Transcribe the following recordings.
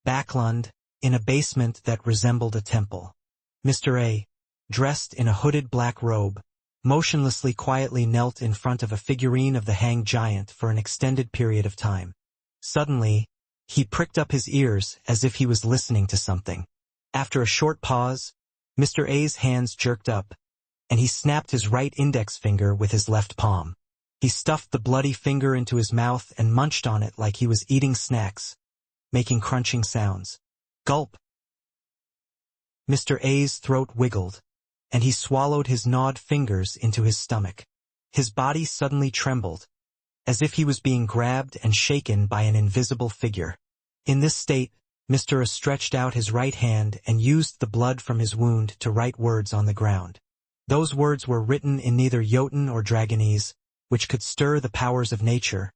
Backlund, in a basement that resembled a temple. Mr. A, dressed in a hooded black robe, motionlessly quietly knelt in front of a figurine of the hanged giant for an extended period of time. Suddenly, he pricked up his ears as if he was listening to something. After a short pause, Mr. A's hands jerked up, and he snapped his right index finger with his left palm. He stuffed the bloody finger into his mouth and munched on it like he was eating snacks, making crunching sounds. Gulp! Mr. A's throat wiggled, and he swallowed his gnawed fingers into his stomach. His body suddenly trembled, as if he was being grabbed and shaken by an invisible figure. In this state, Mr. A stretched out his right hand and used the blood from his wound to write words on the ground. Those words were written in neither Jotun or Dragonese, which could stir the powers of nature,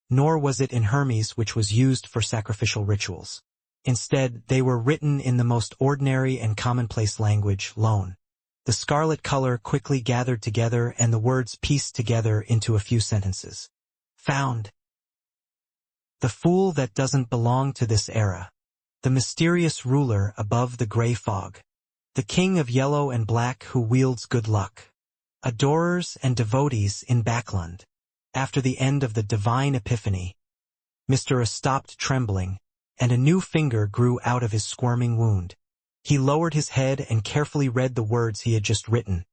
nor was it in Hermes, which was used for sacrificial rituals. Instead, they were written in the most ordinary and commonplace language, Loan. The scarlet color quickly gathered together and the words pieced together into a few sentences. Found. The fool that doesn't belong to this era. The mysterious ruler above the gray fog. The king of yellow and black who wields good luck. Adorers and devotees in Backlund. After the end of the divine epiphany, Mr. A stopped trembling, and a new finger grew out of his squirming wound. He lowered his head and carefully read the words he had just written.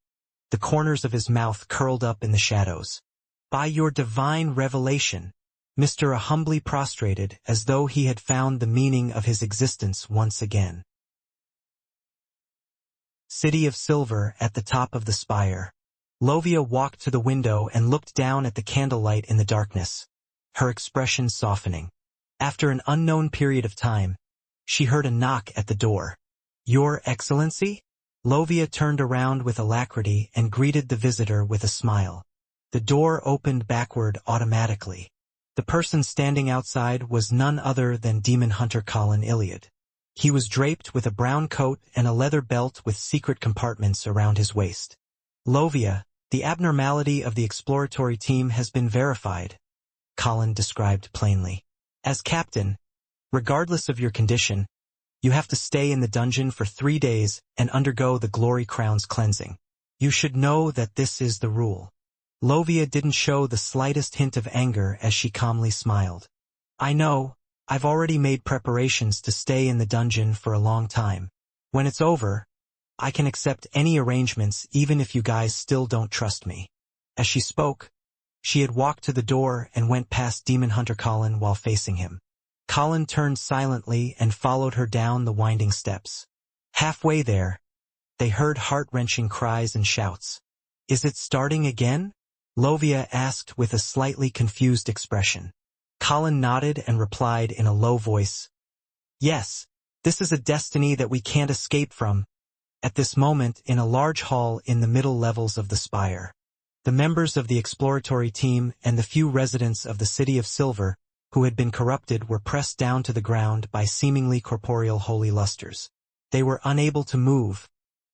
The corners of his mouth curled up in the shadows. By your divine revelation, Mr. A humbly prostrated as though he had found the meaning of his existence once again. City of Silver at the top of the spire. Lovia walked to the window and looked down at the candlelight in the darkness, her expression softening. After an unknown period of time, she heard a knock at the door. Your Excellency? Lovia turned around with alacrity and greeted the visitor with a smile. The door opened backward automatically. The person standing outside was none other than demon hunter Colin Iliad. He was draped with a brown coat and a leather belt with secret compartments around his waist. Lovia, the abnormality of the exploratory team has been verified, Colin described plainly. As captain, regardless of your condition, you have to stay in the dungeon for 3 days and undergo the Glory Crown's cleansing. You should know that this is the rule. Lovia didn't show the slightest hint of anger as she calmly smiled. I know, I've already made preparations to stay in the dungeon for a long time. When it's over, I can accept any arrangements even if you guys still don't trust me. As she spoke, she had walked to the door and went past Demon Hunter Colin while facing him. Colin turned silently and followed her down the winding steps. Halfway there, they heard heart-wrenching cries and shouts. Is it starting again? Lovia asked with a slightly confused expression. Colin nodded and replied in a low voice. Yes, this is a destiny that we can't escape from. At this moment, in a large hall in the middle levels of the spire, the members of the exploratory team and the few residents of the City of Silver who had been corrupted were pressed down to the ground by seemingly corporeal holy lusters. They were unable to move,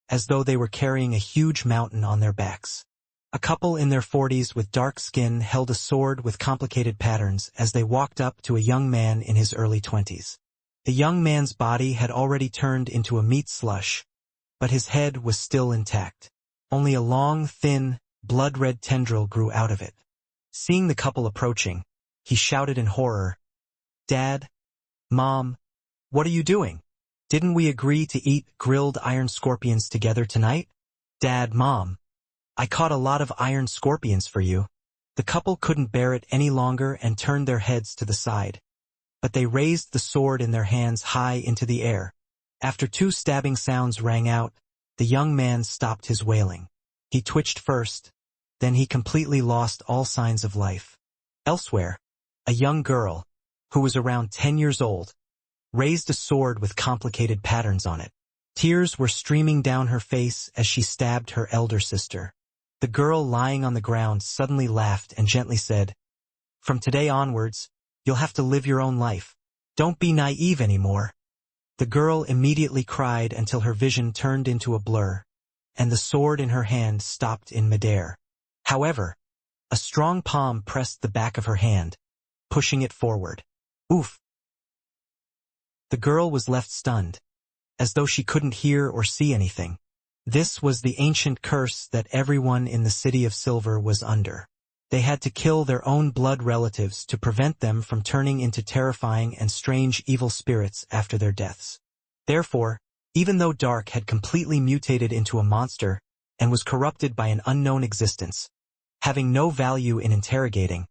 as though they were carrying a huge mountain on their backs. A couple in their 40s with dark skin held a sword with complicated patterns as they walked up to a young man in his early 20s. The young man's body had already turned into a meat slush, but his head was still intact. Only a long, thin, blood-red tendril grew out of it. Seeing the couple approaching, he shouted in horror, Dad, Mom, what are you doing? Didn't we agree to eat grilled iron scorpions together tonight? Dad, Mom, I caught a lot of iron scorpions for you. The couple couldn't bear it any longer and turned their heads to the side, but they raised the sword in their hands high into the air. After 2 stabbing sounds rang out, the young man stopped his wailing. He twitched first, then he completely lost all signs of life. Elsewhere, a young girl, who was around 10 years old, raised a sword with complicated patterns on it. Tears were streaming down her face as she stabbed her elder sister. The girl lying on the ground suddenly laughed and gently said, From today onwards, you'll have to live your own life. Don't be naive anymore. The girl immediately cried until her vision turned into a blur, and the sword in her hand stopped in midair. However, a strong palm pressed the back of her hand, pushing it forward. Oof! The girl was left stunned, as though she couldn't hear or see anything. This was the ancient curse that everyone in the City of Silver was under. They had to kill their own blood relatives to prevent them from turning into terrifying and strange evil spirits after their deaths. Therefore, even though Dark had completely mutated into a monster and was corrupted by an unknown existence, having no value in interrogating,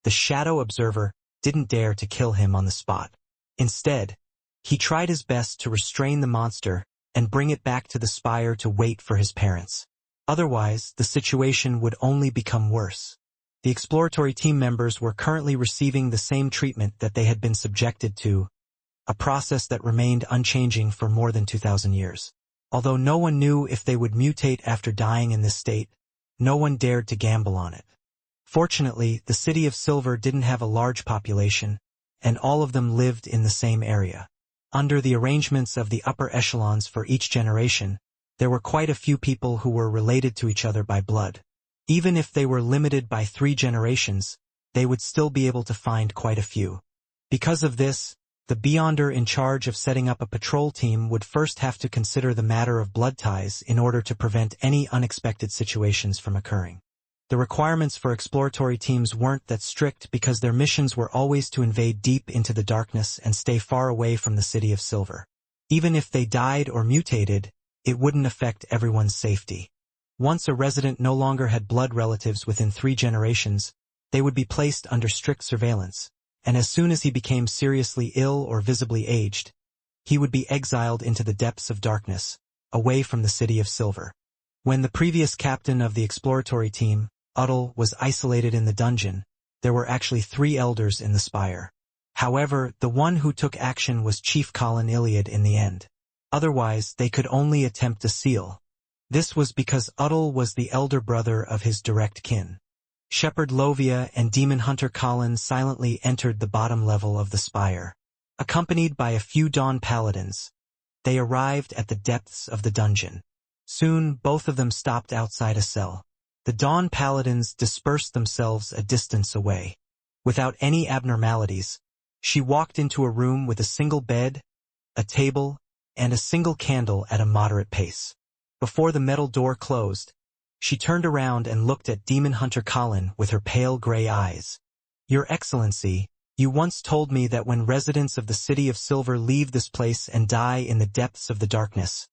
the Shadow Observer didn't dare to kill him on the spot. Instead, he tried his best to restrain the monster and bring it back to the spire to wait for his parents. Otherwise, the situation would only become worse. The exploratory team members were currently receiving the same treatment that they had been subjected to, a process that remained unchanging for more than 2,000 years. Although no one knew if they would mutate after dying in this state, no one dared to gamble on it. Fortunately, the City of Silver didn't have a large population, and all of them lived in the same area. Under the arrangements of the upper echelons for each generation, there were quite a few people who were related to each other by blood. Even if they were limited by 3 generations, they would still be able to find quite a few. Because of this, the Beyonder in charge of setting up a patrol team would first have to consider the matter of blood ties in order to prevent any unexpected situations from occurring. The requirements for exploratory teams weren't that strict because their missions were always to invade deep into the darkness and stay far away from the City of Silver. Even if they died or mutated, it wouldn't affect everyone's safety. Once a resident no longer had blood relatives within 3 generations, they would be placed under strict surveillance, and as soon as he became seriously ill or visibly aged, he would be exiled into the depths of darkness, away from the City of Silver. When the previous captain of the exploratory team, Udal, was isolated in the dungeon, there were actually 3 elders in the spire. However, the one who took action was Chief Colin Iliad in the end. Otherwise, they could only attempt a seal. This was because Udal was the elder brother of his direct kin. Shepherd Lovia and Demon Hunter Colin silently entered the bottom level of the spire. Accompanied by a few Dawn Paladins, they arrived at the depths of the dungeon. Soon, both of them stopped outside a cell. The Dawn Paladins dispersed themselves a distance away. Without any abnormalities, she walked into a room with a single bed, a table, and a single candle at a moderate pace. Before the metal door closed, she turned around and looked at Demon Hunter Colin with her pale gray eyes. "Your Excellency, you once told me that when residents of the City of Silver leave this place and die in the depths of the darkness,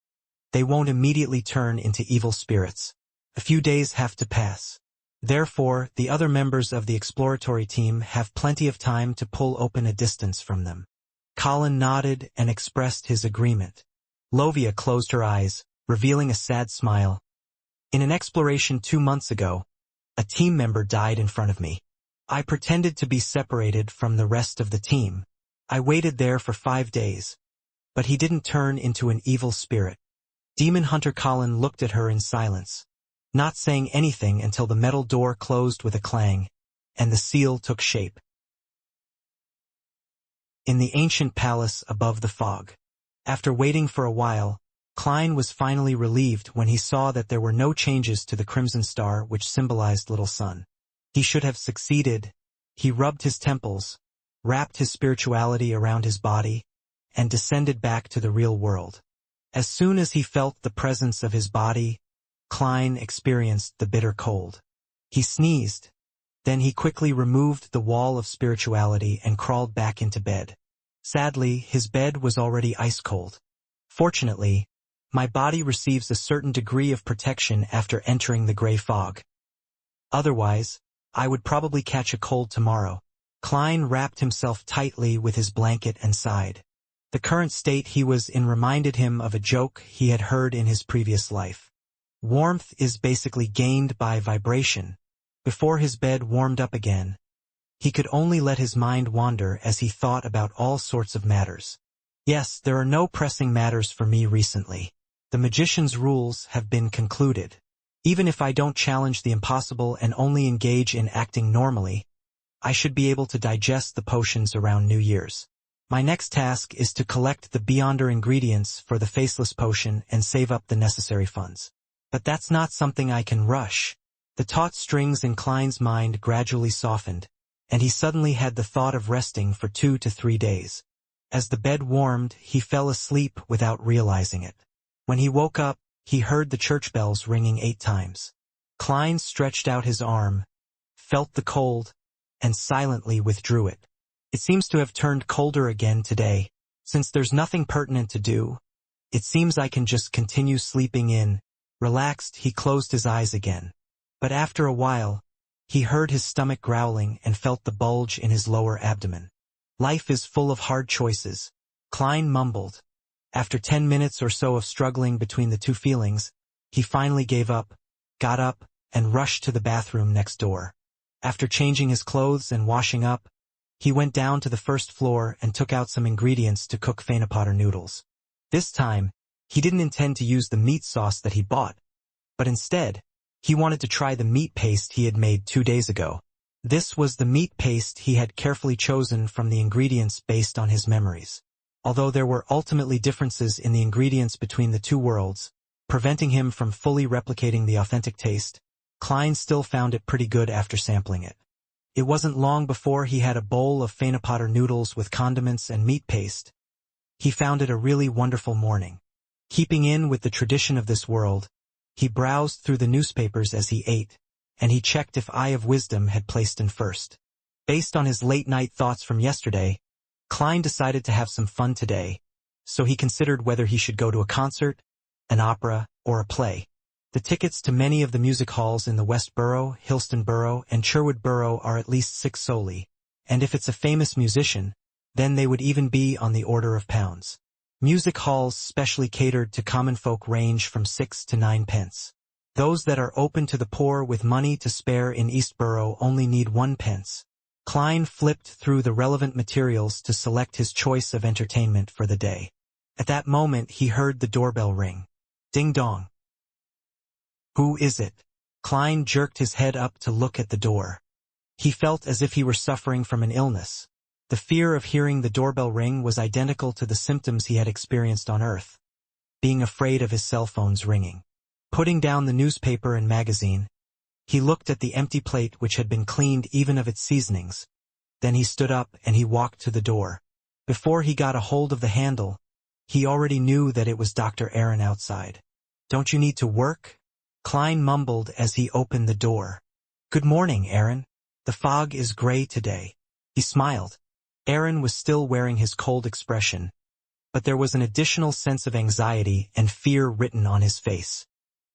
they won't immediately turn into evil spirits. A few days have to pass. Therefore, the other members of the exploratory team have plenty of time to pull open a distance from them." Colin nodded and expressed his agreement. Lovia closed her eyes, revealing a sad smile. "In an exploration 2 months ago, a team member died in front of me. I pretended to be separated from the rest of the team. I waited there for 5 days, but he didn't turn into an evil spirit." Demon Hunter Colin looked at her in silence, not saying anything until the metal door closed with a clang, and the seal took shape. In the ancient palace above the fog. After waiting for a while, Klein was finally relieved when he saw that there were no changes to the crimson star which symbolized Little Sun. He should have succeeded. He rubbed his temples, wrapped his spirituality around his body, and descended back to the real world. As soon as he felt the presence of his body, Klein experienced the bitter cold. He sneezed. Then he quickly removed the wall of spirituality and crawled back into bed. Sadly, his bed was already ice cold. "Fortunately, my body receives a certain degree of protection after entering the gray fog. Otherwise, I would probably catch a cold tomorrow." Klein wrapped himself tightly with his blanket and sighed. The current state he was in reminded him of a joke he had heard in his previous life. Warmth is basically gained by vibration. Before his bed warmed up again, he could only let his mind wander as he thought about all sorts of matters. "Yes, there are no pressing matters for me recently. The magician's rules have been concluded. Even if I don't challenge the impossible and only engage in acting normally, I should be able to digest the potions around New Year's. My next task is to collect the Beyonder ingredients for the Faceless Potion and save up the necessary funds. But that's not something I can rush." The taut strings in Klein's mind gradually softened, and he suddenly had the thought of resting for 2 to 3 days. As the bed warmed, he fell asleep without realizing it. When he woke up, he heard the church bells ringing 8 times. Klein stretched out his arm, felt the cold, and silently withdrew it. It seems to have turned colder again today. Since there's nothing pertinent to do, it seems I can just continue sleeping in. Relaxed, he closed his eyes again. But after a while, he heard his stomach growling and felt the bulge in his lower abdomen. Life is full of hard choices, Klein mumbled. After 10 minutes or so of struggling between the two feelings, he finally gave up, got up, and rushed to the bathroom next door. After changing his clothes and washing up, he went down to the first floor and took out some ingredients to cook Fainapotter noodles. This time, he didn't intend to use the meat sauce that he bought, but instead, he wanted to try the meat paste he had made 2 days ago. This was the meat paste he had carefully chosen from the ingredients based on his memories. Although there were ultimately differences in the ingredients between the two worlds, preventing him from fully replicating the authentic taste, Klein still found it pretty good after sampling it. It wasn't long before he had a bowl of Fainapotter noodles with condiments and meat paste. He found it a really wonderful morning. Keeping in with the tradition of this world, he browsed through the newspapers as he ate, and he checked if Eye of Wisdom had placed in first. Based on his late-night thoughts from yesterday, Klein decided to have some fun today, so he considered whether he should go to a concert, an opera, or a play. The tickets to many of the music halls in the West Borough, Hillston Borough, and Sherwood Borough are at least 6 solely, and if it's a famous musician, then they would even be on the order of pounds. Music halls specially catered to common folk range from 6 to 9 pence. Those that are open to the poor with money to spare in East Borough only need 1 pence. Klein flipped through the relevant materials to select his choice of entertainment for the day. At that moment he heard the doorbell ring. Ding dong. Who is it? Klein jerked his head up to look at the door. He felt as if he were suffering from an illness. The fear of hearing the doorbell ring was identical to the symptoms he had experienced on Earth, being afraid of his cell phone's ringing. Putting down the newspaper and magazine, he looked at the empty plate which had been cleaned even of its seasonings. Then he stood up and he walked to the door. Before he got a hold of the handle, he already knew that it was Dr. Aaron outside. Don't you need to work? Klein mumbled as he opened the door. Good morning, Aaron. The fog is gray today. He smiled. Aaron was still wearing his cold expression, but there was an additional sense of anxiety and fear written on his face.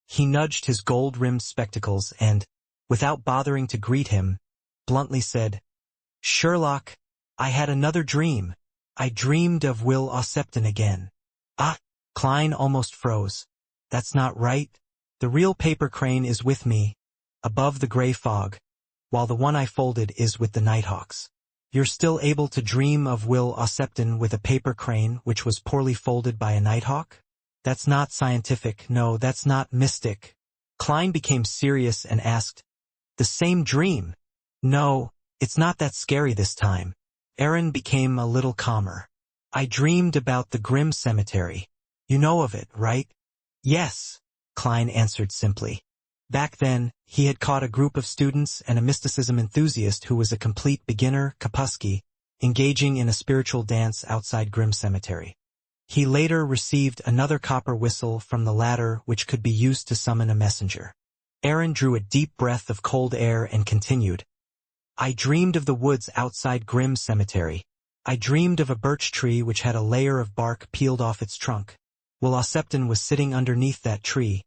He nudged his gold-rimmed spectacles and, without bothering to greet him, bluntly said, Sherlock, I had another dream. I dreamed of Will Ossepton again. Ah, Klein almost froze. That's not right. The real paper crane is with me, above the gray fog, while the one I folded is with the nighthawks. You're still able to dream of Will Ossepton with a paper crane which was poorly folded by a nighthawk? That's not scientific, no, that's not mystic. Klein became serious and asked, The same dream? No, it's not that scary this time. Aaron became a little calmer. I dreamed about the grim cemetery. You know of it, right? Yes, Klein answered simply. Back then, he had caught a group of students and a mysticism enthusiast who was a complete beginner, Kapusky, engaging in a spiritual dance outside Grim Cemetery. He later received another copper whistle from the latter which could be used to summon a messenger. Aaron drew a deep breath of cold air and continued. I dreamed of the woods outside Grim Cemetery. I dreamed of a birch tree which had a layer of bark peeled off its trunk. Will Ossepton was sitting underneath that tree,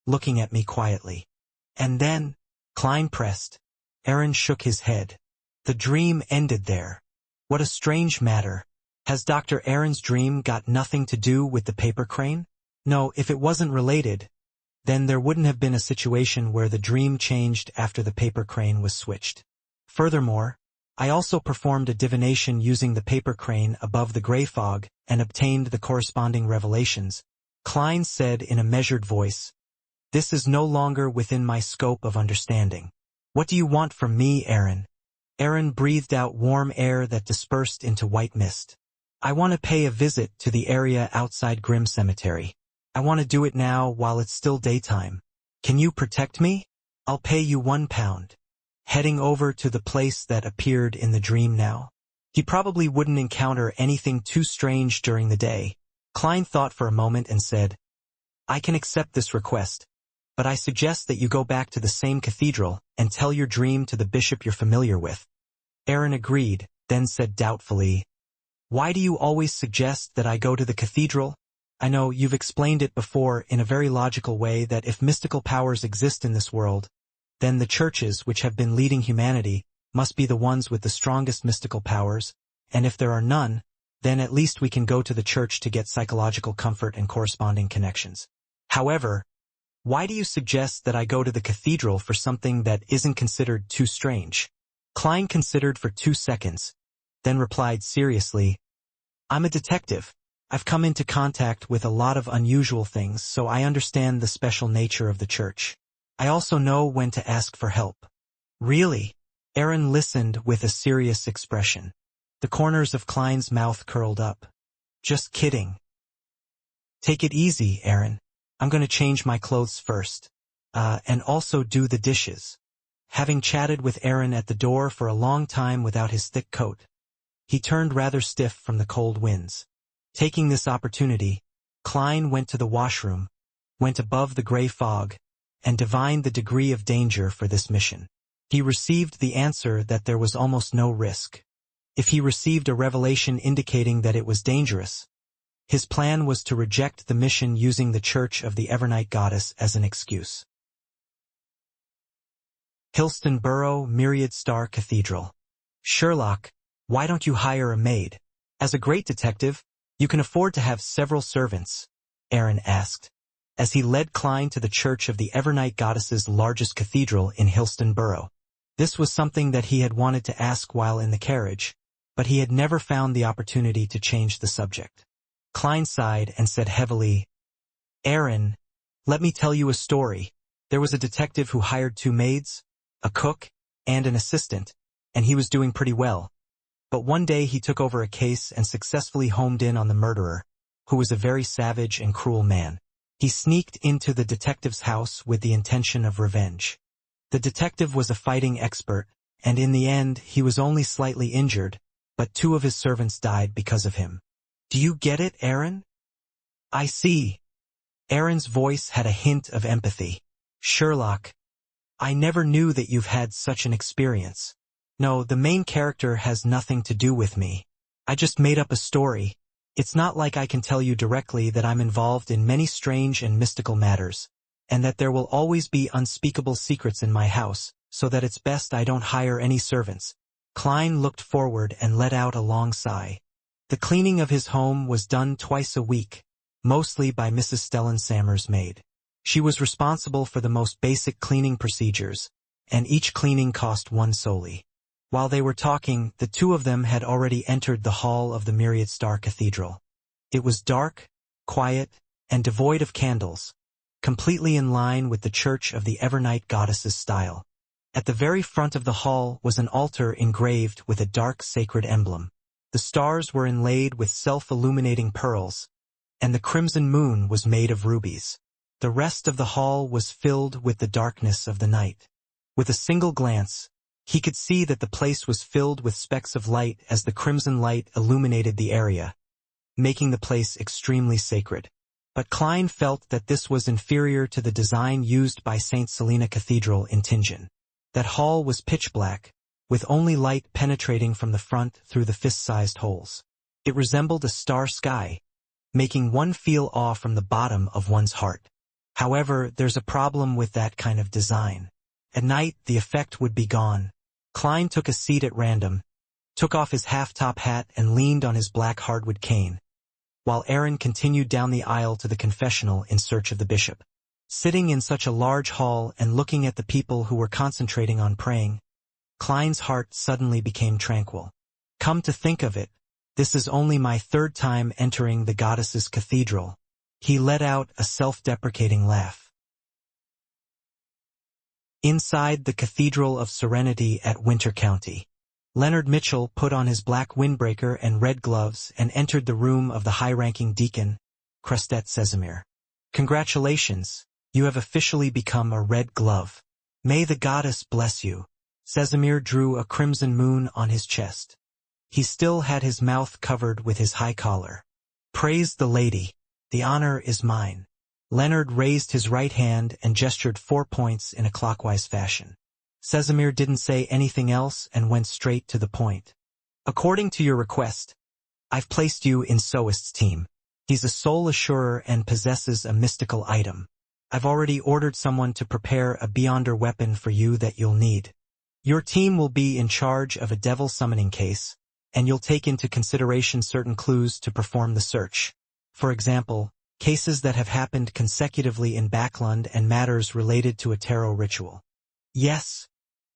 looking at me quietly. And then, Klein pressed. Aaron shook his head. The dream ended there. What a strange matter. Has Dr. Aaron's dream got nothing to do with the paper crane? No, if it wasn't related, then there wouldn't have been a situation where the dream changed after the paper crane was switched. Furthermore, I also performed a divination using the paper crane above the gray fog and obtained the corresponding revelations. Klein said in a measured voice, This is no longer within my scope of understanding. What do you want from me, Aaron? Aaron breathed out warm air that dispersed into white mist. I want to pay a visit to the area outside Grim Cemetery. I want to do it now while it's still daytime. Can you protect me? I'll pay you £1. Heading over to the place that appeared in the dream now. He probably wouldn't encounter anything too strange during the day. Klein thought for a moment and said, I can accept this request, but I suggest that you go back to the same cathedral and tell your dream to the bishop you're familiar with. Aaron agreed, then said doubtfully, Why do you always suggest that I go to the cathedral? I know you've explained it before in a very logical way that if mystical powers exist in this world, then the churches which have been leading humanity must be the ones with the strongest mystical powers, and if there are none, then at least we can go to the church to get psychological comfort and corresponding connections. However, why do you suggest that I go to the cathedral for something that isn't considered too strange? Klein considered for 2 seconds, then replied seriously, I'm a detective. I've come into contact with a lot of unusual things, so I understand the special nature of the church. I also know when to ask for help. Really? Aaron listened with a serious expression. The corners of Klein's mouth curled up. Just kidding. Take it easy, Aaron. I'm going to change my clothes first. And also do the dishes. Having chatted with Aaron at the door for a long time without his thick coat, he turned rather stiff from the cold winds. Taking this opportunity, Klein went to the washroom, went above the gray fog, and divined the degree of danger for this mission. He received the answer that there was almost no risk. If he received a revelation indicating that it was dangerous, his plan was to reject the mission using the Church of the Evernight Goddess as an excuse. Hillstonborough Myriad Star Cathedral. Sherlock, why don't you hire a maid? As a great detective, you can afford to have several servants, Aaron asked, as he led Klein to the Church of the Evernight Goddess's largest cathedral in Hillstonborough. This was something that he had wanted to ask while in the carriage, but he had never found the opportunity to change the subject. Klein sighed and said heavily, Aaron, let me tell you a story. There was a detective who hired 2 maids, a cook, and an assistant, and he was doing pretty well. But one day he took over a case and successfully homed in on the murderer, who was a very savage and cruel man. He sneaked into the detective's house with the intention of revenge. The detective was a fighting expert, and in the end he was only slightly injured, but 2 of his servants died because of him. Do you get it, Aaron? I see. Aaron's voice had a hint of empathy. Sherlock, I never knew that you've had such an experience. No, the main character has nothing to do with me. I just made up a story. It's not like I can tell you directly that I'm involved in many strange and mystical matters, and that there will always be unspeakable secrets in my house, so that it's best I don't hire any servants. Klein looked forward and let out a long sigh. The cleaning of his home was done twice a week, mostly by Mrs. Stellan Sammer's maid. She was responsible for the most basic cleaning procedures, and each cleaning cost 1 solely. While they were talking, the 2 of them had already entered the hall of the Myriad Star Cathedral. It was dark, quiet, and devoid of candles, completely in line with the Church of the Evernight Goddess's style. At the very front of the hall was an altar engraved with a dark sacred emblem. The stars were inlaid with self-illuminating pearls, and the crimson moon was made of rubies. The rest of the hall was filled with the darkness of the night. With a single glance, he could see that the place was filled with specks of light as the crimson light illuminated the area, making the place extremely sacred. But Klein felt that this was inferior to the design used by St. Selena Cathedral in Tingen. That hall was pitch black, with only light penetrating from the front through the fist-sized holes. It resembled a star sky, making one feel awe from the bottom of one's heart. However, there's a problem with that kind of design. At night, the effect would be gone. Klein took a seat at random, took off his half-top hat and leaned on his black hardwood cane, while Aaron continued down the aisle to the confessional in search of the bishop. Sitting in such a large hall and looking at the people who were concentrating on praying, Klein's heart suddenly became tranquil. Come to think of it, this is only my 3rd time entering the goddess's cathedral. He let out a self-deprecating laugh. Inside the Cathedral of Serenity at Winter County, Leonard Mitchell put on his black windbreaker and red gloves and entered the room of the high-ranking deacon, Crestet Sesamir. Congratulations, you have officially become a red glove. May the goddess bless you. Sesamir drew a crimson moon on his chest. He still had his mouth covered with his high collar. "Praise the lady. The honor is mine." Leonard raised his right hand and gestured 4 points in a clockwise fashion. Casimir didn't say anything else and went straight to the point. "According to your request, I've placed you in Soist's team. He's a soul assurer and possesses a mystical item. I've already ordered someone to prepare a Beyonder weapon for you that you'll need. Your team will be in charge of a devil summoning case, and you'll take into consideration certain clues to perform the search. For example, cases that have happened consecutively in Backlund and matters related to a tarot ritual." "Yes,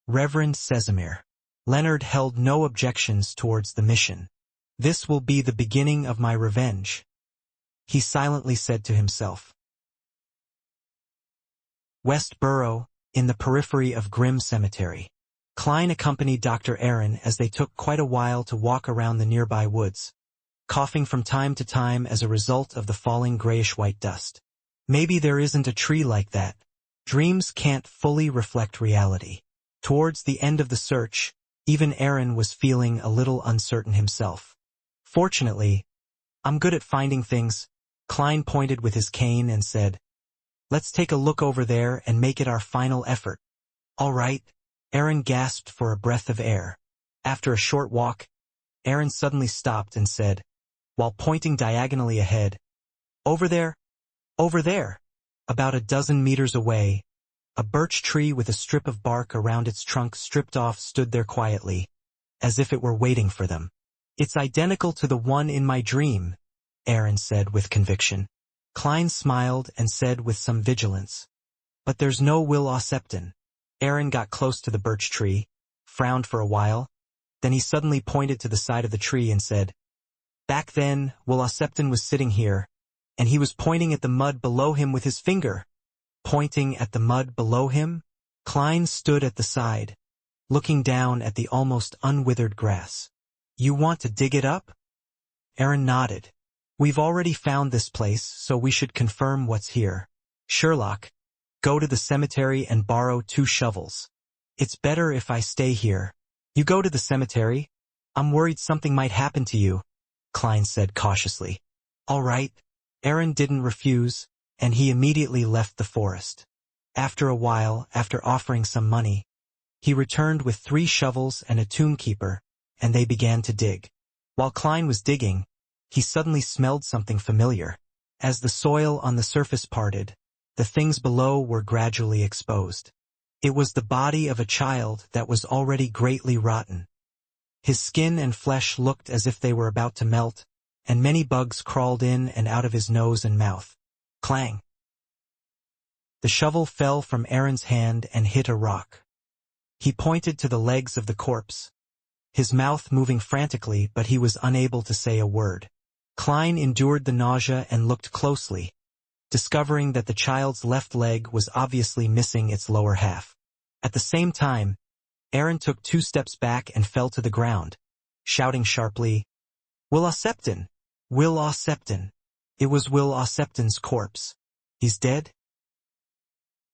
Reverend Casimir." Leonard held no objections towards the mission. "This will be the beginning of my revenge," he silently said to himself. Westboro, in the periphery of Grimm Cemetery. Klein accompanied Dr. Aaron as they took quite a while to walk around the nearby woods, coughing from time to time as a result of the falling grayish-white dust. Maybe there isn't a tree like that. Dreams can't fully reflect reality. Towards the end of the search, even Aaron was feeling a little uncertain himself. "Fortunately, I'm good at finding things." Klein pointed with his cane and said, "Let's take a look over there and make it our final effort." "All right." Aaron gasped for a breath of air. After a short walk, Aaron suddenly stopped and said, while pointing diagonally ahead, "Over there, over there." About a dozen meters away, a birch tree with a strip of bark around its trunk stripped off stood there quietly, as if it were waiting for them. "It's identical to the one in my dream," Aaron said with conviction. Klein smiled and said with some vigilance, "But there's no Will Ossepton." Aaron got close to the birch tree, frowned for a while, then he suddenly pointed to the side of the tree and said, "Back then, Will Ossepton was sitting here, and he was pointing at the mud below him with his finger." Pointing at the mud below him? Klein stood at the side, looking down at the almost unwithered grass. "You want to dig it up?" Aaron nodded. "We've already found this place, so we should confirm what's here. Sherlock, go to the cemetery and borrow 2 shovels. It's better if I stay here." "You go to the cemetery? I'm worried something might happen to you," Klein said cautiously. "All right." Aaron didn't refuse, and he immediately left the forest. After a while, after offering some money, he returned with 3 shovels and a tombkeeper, and they began to dig. While Klein was digging, he suddenly smelled something familiar. As the soil on the surface parted, the things below were gradually exposed. It was the body of a child that was already greatly rotten. His skin and flesh looked as if they were about to melt, and many bugs crawled in and out of his nose and mouth. Clang! The shovel fell from Aaron's hand and hit a rock. He pointed to the legs of the corpse, his mouth moving frantically, but he was unable to say a word. Klein endured the nausea and looked closely, discovering that the child's left leg was obviously missing its lower half. At the same time, Aaron took 2 steps back and fell to the ground, shouting sharply, "Will Ossepton! Will Ossepton!" It was Will Ossepton's corpse. "He's dead?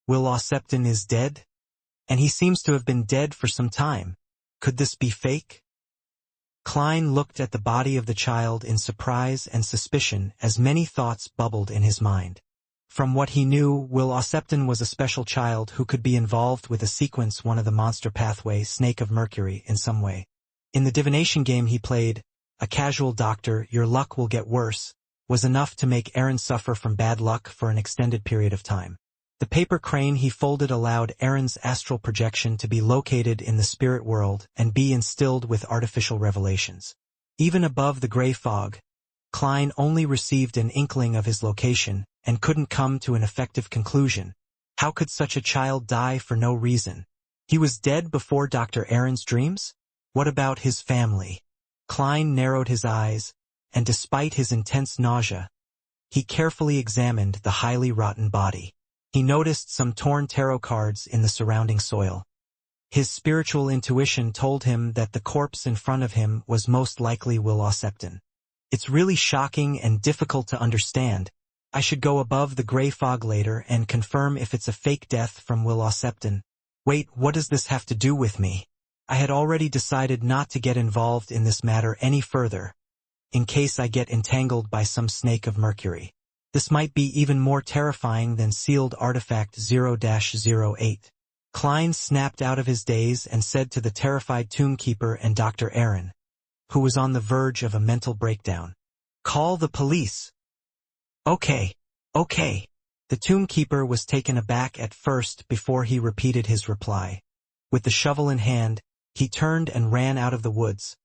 Will Ossepton is dead? And he seems to have been dead for some time. Could this be fake?" Klein looked at the body of the child in surprise and suspicion as many thoughts bubbled in his mind. From what he knew, Will Ossepton was a special child who could be involved with a sequence one of the monster pathway, Snake of Mercury, in some way. In the divination game he played, a casual doctor, "Your luck will get worse," was enough to make Aaron suffer from bad luck for an extended period of time. The paper crane he folded allowed Aaron's astral projection to be located in the spirit world and be instilled with artificial revelations. Even above the gray fog, Klein only received an inkling of his location and couldn't come to an effective conclusion. How could such a child die for no reason? He was dead before Dr. Aaron's dreams? What about his family? Klein narrowed his eyes, and despite his intense nausea, he carefully examined the highly rotten body. He noticed some torn tarot cards in the surrounding soil. His spiritual intuition told him that the corpse in front of him was most likely Will Ossepton. "It's really shocking and difficult to understand. I should go above the gray fog later and confirm if it's a fake death from Will Ossepton." "Wait, what does this have to do with me?" I had already decided not to get involved in this matter any further, in case I get entangled by some snake of mercury. This might be even more terrifying than sealed artifact 0-08. Klein snapped out of his daze and said to the terrified tombkeeper and Dr. Aaron, who was on the verge of a mental breakdown, "Call the police." Okay. The tombkeeper was taken aback at first before he repeated his reply. With the shovel in hand, he turned and ran out of the woods,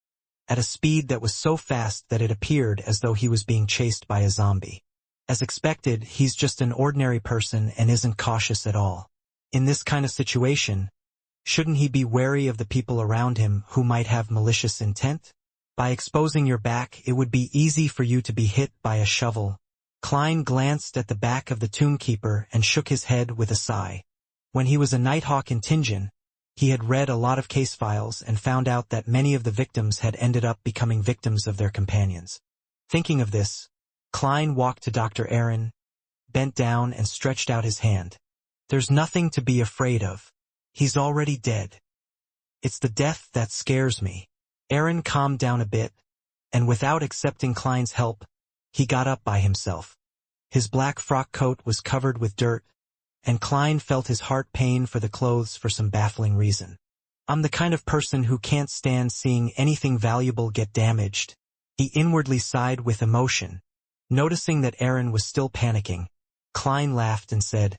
at a speed that was so fast that it appeared as though he was being chased by a zombie. As expected, he's just an ordinary person and isn't cautious at all. In this kind of situation, shouldn't he be wary of the people around him who might have malicious intent? By exposing your back, it would be easy for you to be hit by a shovel. Klein glanced at the back of the tombkeeper and shook his head with a sigh. When he was a Nighthawk in Tinjin, he had read a lot of case files and found out that many of the victims had ended up becoming victims of their companions. Thinking of this, Klein walked to Dr. Aaron, bent down and stretched out his hand. "There's nothing to be afraid of. He's already dead. It's the death that scares me." Aaron calmed down a bit, and without accepting Klein's help, he got up by himself. His black frock coat was covered with dirt, and Klein felt his heart pain for the clothes for some baffling reason. "I'm the kind of person who can't stand seeing anything valuable get damaged." He inwardly sighed with emotion. Noticing that Aaron was still panicking, Klein laughed and said,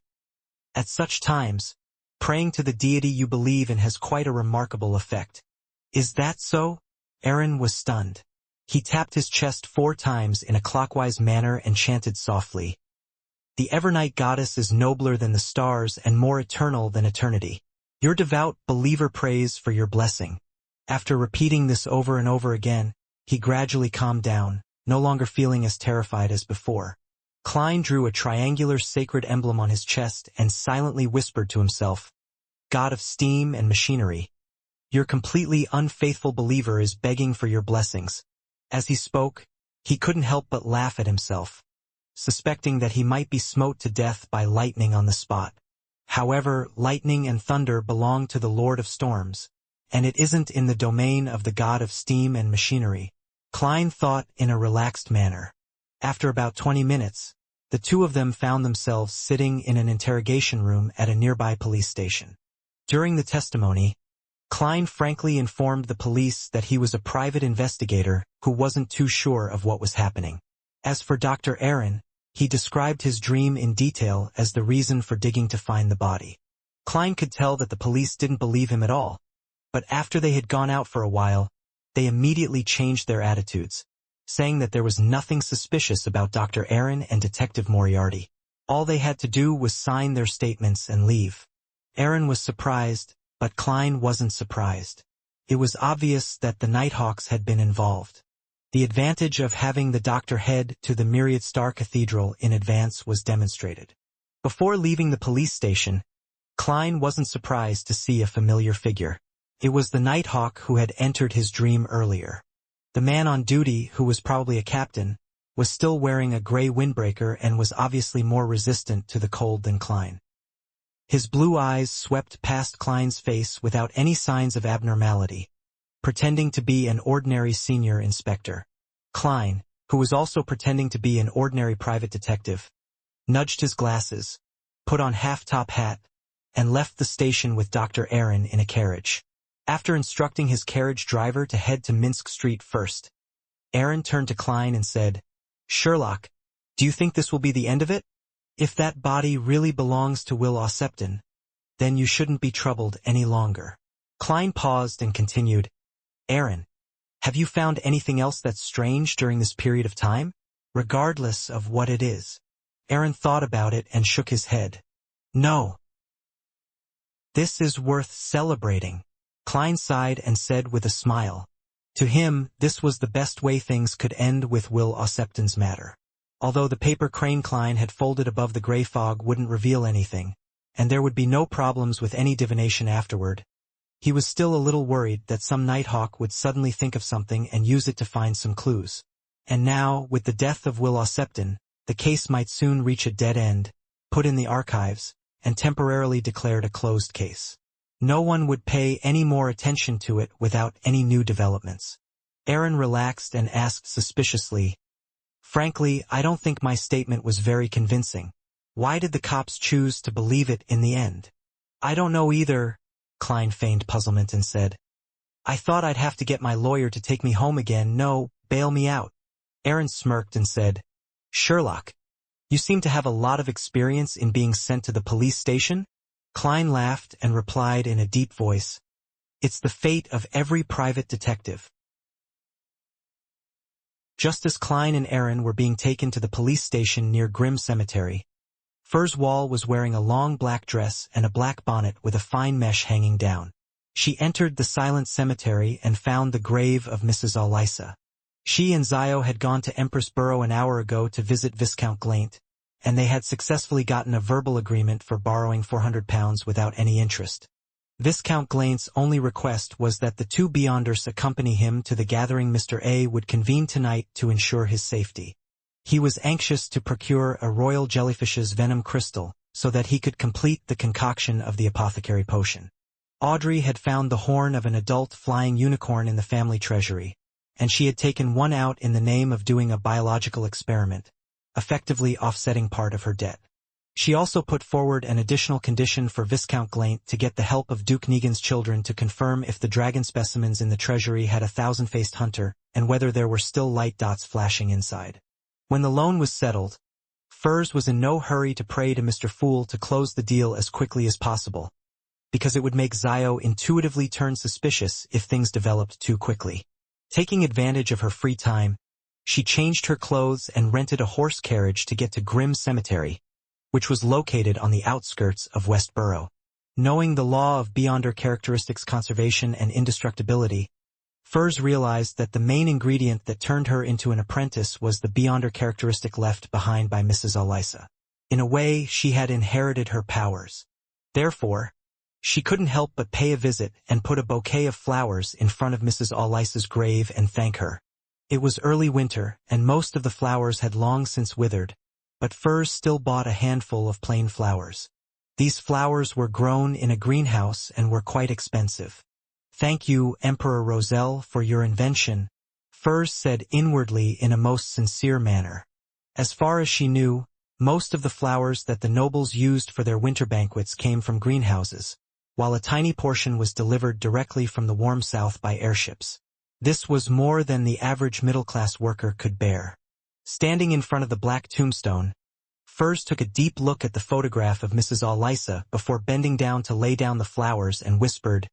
"At such times, praying to the deity you believe in has quite a remarkable effect." "Is that so?" Aaron was stunned. He tapped his chest 4 times in a clockwise manner and chanted softly, "The Evernight Goddess is nobler than the stars and more eternal than eternity. Your devout believer prays for your blessing." After repeating this over and over again, he gradually calmed down, no longer feeling as terrified as before. Klein drew a triangular sacred emblem on his chest and silently whispered to himself, "God of steam and machinery, your completely unfaithful believer is begging for your blessings." As he spoke, he couldn't help but laugh at himself, suspecting that he might be smote to death by lightning on the spot. However, lightning and thunder belong to the Lord of Storms, and it isn't in the domain of the God of steam and machinery. Klein thought in a relaxed manner. After about 20 minutes, the two of them found themselves sitting in an interrogation room at a nearby police station. During the testimony, Klein frankly informed the police that he was a private investigator who wasn't too sure of what was happening. As for Dr. Aaron, he described his dream in detail as the reason for digging to find the body. Klein could tell that the police didn't believe him at all, but after they had gone out for a while, they immediately changed their attitudes, saying that there was nothing suspicious about Dr. Aaron and Detective Moriarty. All they had to do was sign their statements and leave. Aaron was surprised, but Klein wasn't surprised. It was obvious that the Nighthawks had been involved. The advantage of having the doctor head to the Myriad Star Cathedral in advance was demonstrated. Before leaving the police station, Klein wasn't surprised to see a familiar figure. It was the Nighthawk who had entered his dream earlier. The man on duty, who was probably a captain, was still wearing a gray windbreaker and was obviously more resistant to the cold than Klein. His blue eyes swept past Klein's face without any signs of abnormality, pretending to be an ordinary senior inspector. Klein, who was also pretending to be an ordinary private detective, nudged his glasses, put on half-top hat, and left the station with Dr. Aaron in a carriage. After instructing his carriage driver to head to Minsk Street first, Aaron turned to Klein and said, "Sherlock, do you think this will be the end of it? If that body really belongs to Will Ossepton, then you shouldn't be troubled any longer." Klein paused and continued, "Aaron, have you found anything else that's strange during this period of time? Regardless of what it is." Aaron thought about it and shook his head. "No. This is worth celebrating." Klein sighed and said with a smile. To him, this was the best way things could end with Will Ossepton's matter. Although the paper crane Klein had folded above the gray fog wouldn't reveal anything, and there would be no problems with any divination afterward, he was still a little worried that some Nighthawk would suddenly think of something and use it to find some clues. And now, with the death of Will Ossepton, the case might soon reach a dead end, put in the archives, and temporarily declared a closed case. No one would pay any more attention to it without any new developments. Aaron relaxed and asked suspiciously, "Frankly, I don't think my statement was very convincing. Why did the cops choose to believe it in the end?" "I don't know either," Klein feigned puzzlement and said, "I thought I'd have to get my lawyer to take me home again. No, bail me out." Aaron smirked and said, "Sherlock, you seem to have a lot of experience in being sent to the police station?" Klein laughed and replied in a deep voice, "It's the fate of every private detective." Just as Klein and Aaron were being taken to the police station near Grimm Cemetery, Furs Wall was wearing a long black dress and a black bonnet with a fine mesh hanging down. She entered the silent cemetery and found the grave of Mrs. Alisa. She and Zio had gone to Empress Borough an hour ago to visit Viscount Glaint, and they had successfully gotten a verbal agreement for borrowing £400 without any interest. Viscount Glaint's only request was that the two Beyonders accompany him to the gathering Mr. A would convene tonight to ensure his safety. He was anxious to procure a royal jellyfish's venom crystal so that he could complete the concoction of the apothecary potion. Audrey had found the horn of an adult flying unicorn in the family treasury, and she had taken one out in the name of doing a biological experiment, effectively offsetting part of her debt. She also put forward an additional condition for Viscount Glaint to get the help of Duke Negan's children to confirm if the dragon specimens in the treasury had a thousand-faced hunter and whether there were still light dots flashing inside. When the loan was settled, Furs was in no hurry to pray to Mr. Fool to close the deal as quickly as possible, because it would make Zio intuitively turn suspicious if things developed too quickly. Taking advantage of her free time, she changed her clothes and rented a horse carriage to get to Grimm Cemetery, which was located on the outskirts of Westboro. Knowing the law of Beyonder characteristics conservation and indestructibility, Furs realized that the main ingredient that turned her into an apprentice was the Beyonder characteristic left behind by Mrs. Alisa. In a way, she had inherited her powers. Therefore, she couldn't help but pay a visit and put a bouquet of flowers in front of Mrs. Alisa's grave and thank her. It was early winter, and most of the flowers had long since withered, but Furs still bought a handful of plain flowers. These flowers were grown in a greenhouse and were quite expensive. "Thank you, Emperor Roselle, for your invention," Furs said inwardly in a most sincere manner. As far as she knew, most of the flowers that the nobles used for their winter banquets came from greenhouses, while a tiny portion was delivered directly from the warm south by airships. This was more than the average middle-class worker could bear. Standing in front of the black tombstone, Furs took a deep look at the photograph of Mrs. Alisa before bending down to lay down the flowers and whispered,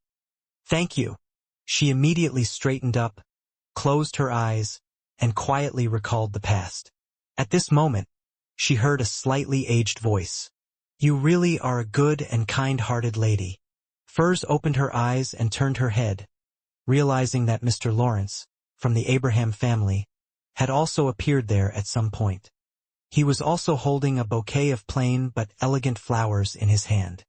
"Thank you." She immediately straightened up, closed her eyes, and quietly recalled the past. At this moment, she heard a slightly aged voice. "You really are a good and kind-hearted lady." Furs opened her eyes and turned her head, realizing that Mr. Lawrence, from the Abraham family, had also appeared there at some point. He was also holding a bouquet of plain but elegant flowers in his hand.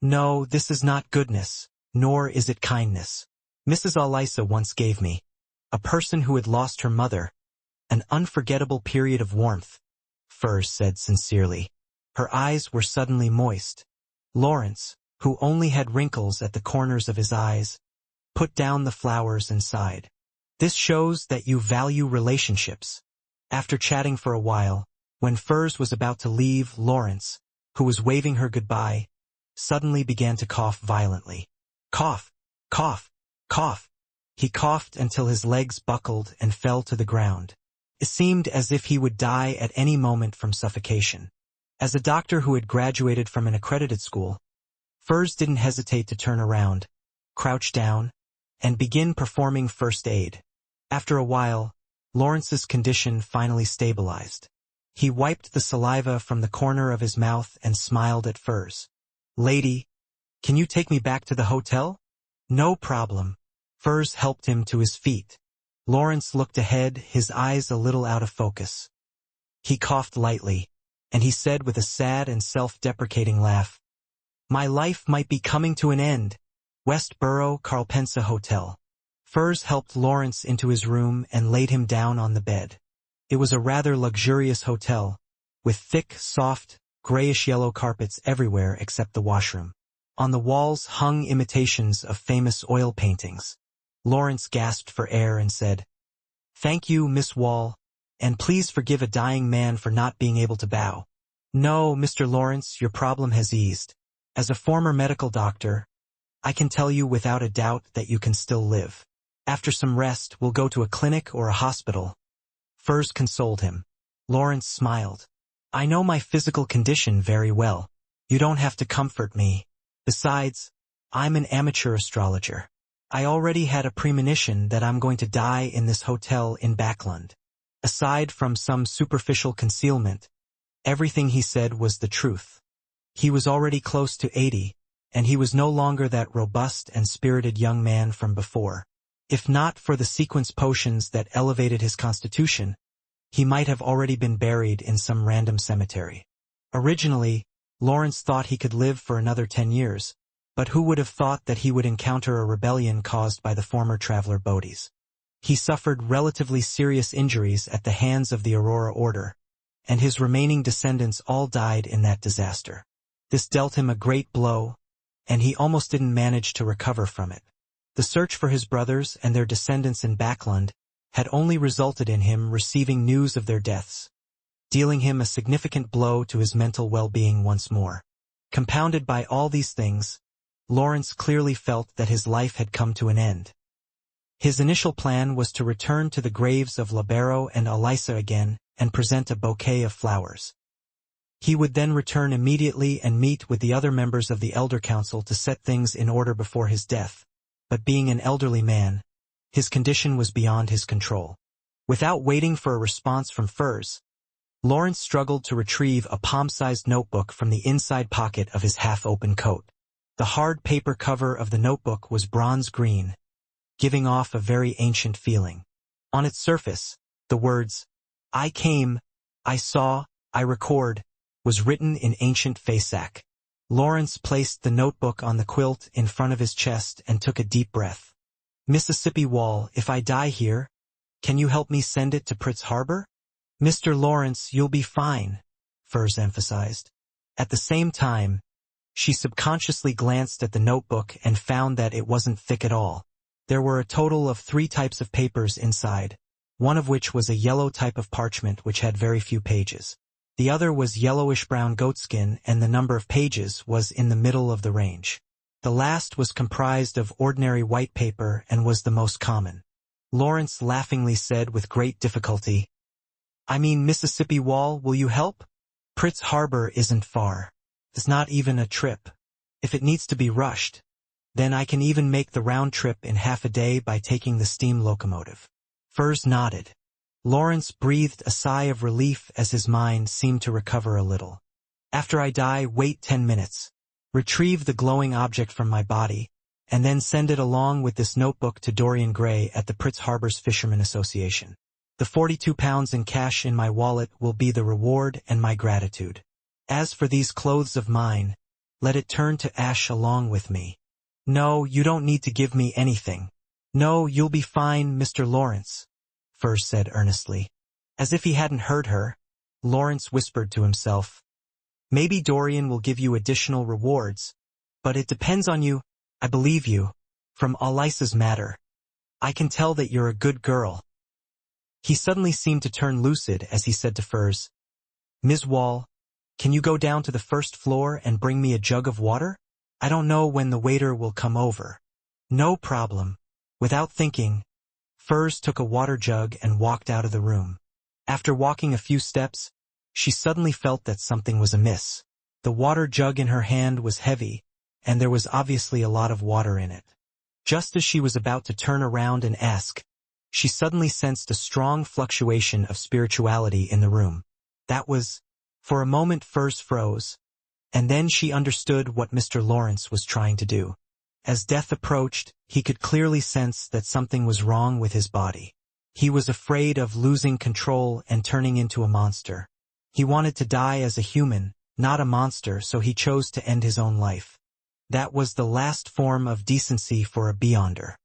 "No, this is not goodness, nor is it kindness. Mrs. Alisa once gave me, a person who had lost her mother, an unforgettable period of warmth," Furs said sincerely. Her eyes were suddenly moist. Lawrence, who only had wrinkles at the corners of his eyes, put down the flowers and sighed. "This shows that you value relationships." After chatting for a while, when Furs was about to leave, Lawrence, who was waving her goodbye, suddenly began to cough violently. Cough, cough, cough. He coughed until his legs buckled and fell to the ground. It seemed as if he would die at any moment from suffocation. As a doctor who had graduated from an accredited school, Furs didn't hesitate to turn around, crouch down, and begin performing first aid. After a while, Lawrence's condition finally stabilized. He wiped the saliva from the corner of his mouth and smiled at Furs. "Lady, can you take me back to the hotel?" "No problem." Furs helped him to his feet. Lawrence looked ahead, his eyes a little out of focus. He coughed lightly, and he said with a sad and self-deprecating laugh, "My life might be coming to an end. Westboro, Carlpensa Hotel." Furs helped Lawrence into his room and laid him down on the bed. It was a rather luxurious hotel, with thick, soft, grayish-yellow carpets everywhere except the washroom. On the walls hung imitations of famous oil paintings. Lawrence gasped for air and said, "Thank you, Miss Wall, and please forgive a dying man for not being able to bow." "No, Mr. Lawrence, your problem has eased. As a former medical doctor, I can tell you without a doubt that you can still live. After some rest, we'll go to a clinic or a hospital." Furs consoled him. Lawrence smiled. "I know my physical condition very well. You don't have to comfort me. Besides, I'm an amateur astrologer. I already had a premonition that I'm going to die in this hotel in Backland." Aside from some superficial concealment, everything he said was the truth. He was already close to 80, and he was no longer that robust and spirited young man from before. If not for the sequence potions that elevated his constitution, he might have already been buried in some random cemetery. Originally, Lawrence thought he could live for another 10 years, but who would have thought that he would encounter a rebellion caused by the former traveler Bodis? He suffered relatively serious injuries at the hands of the Aurora Order, and his remaining descendants all died in that disaster. This dealt him a great blow, and he almost didn't manage to recover from it. The search for his brothers and their descendants in Backland had only resulted in him receiving news of their deaths, dealing him a significant blow to his mental well-being once more. Compounded by all these things, Lawrence clearly felt that his life had come to an end. His initial plan was to return to the graves of Libero and Elisa again and present a bouquet of flowers. He would then return immediately and meet with the other members of the Elder Council to set things in order before his death, but being an elderly man, his condition was beyond his control. Without waiting for a response from Furs, Lawrence struggled to retrieve a palm-sized notebook from the inside pocket of his half-open coat. The hard paper cover of the notebook was bronze green, giving off a very ancient feeling. On its surface, the words, "I came, I saw, I record," was written in ancient Fasak. Lawrence placed the notebook on the quilt in front of his chest and took a deep breath. "Mississippi Wall, if I die here, can you help me send it to Pritz Harbor?" "Mr. Lawrence, you'll be fine," Furs emphasized. At the same time, she subconsciously glanced at the notebook and found that it wasn't thick at all. There were a total of 3 types of papers inside, one of which was a yellow type of parchment which had very few pages. The other was yellowish-brown goatskin, and the number of pages was in the middle of the range. The last was comprised of ordinary white paper and was the most common. Lawrence laughingly said with great difficulty, "I mean, Mississippi Wall, will you help? Pritz Harbor isn't far. It's not even a trip. If it needs to be rushed, then I can even make the round trip in half a day by taking the steam locomotive." Furs nodded. Lawrence breathed a sigh of relief as his mind seemed to recover a little. "After I die, wait 10 minutes. Retrieve the glowing object from my body, and then send it along with this notebook to Dorian Gray at the Pritz Harbor's Fishermen Association. The 42 pounds in cash in my wallet will be the reward and my gratitude. As for these clothes of mine, let it turn to ash along with me. No, you don't need to give me anything. No, you'll be fine, Mr. Lawrence," Furs said earnestly. As if he hadn't heard her, Lawrence whispered to himself, "Maybe Dorian will give you additional rewards, but it depends on you. I believe you. From Elisa's matter, I can tell that you're a good girl." He suddenly seemed to turn lucid as he said to Furs, "Ms. Wall, can you go down to the first floor and bring me a jug of water? I don't know when the waiter will come over." "No problem." Without thinking, Furs took a water jug and walked out of the room. After walking a few steps, she suddenly felt that something was amiss. The water jug in her hand was heavy, and there was obviously a lot of water in it. Just as she was about to turn around and ask, she suddenly sensed a strong fluctuation of spirituality in the room. That was, for a moment Furs froze, and then she understood what Mr. Lawrence was trying to do. As death approached, he could clearly sense that something was wrong with his body. He was afraid of losing control and turning into a monster. He wanted to die as a human, not a monster, so he chose to end his own life. That was the last form of decency for a Beyonder.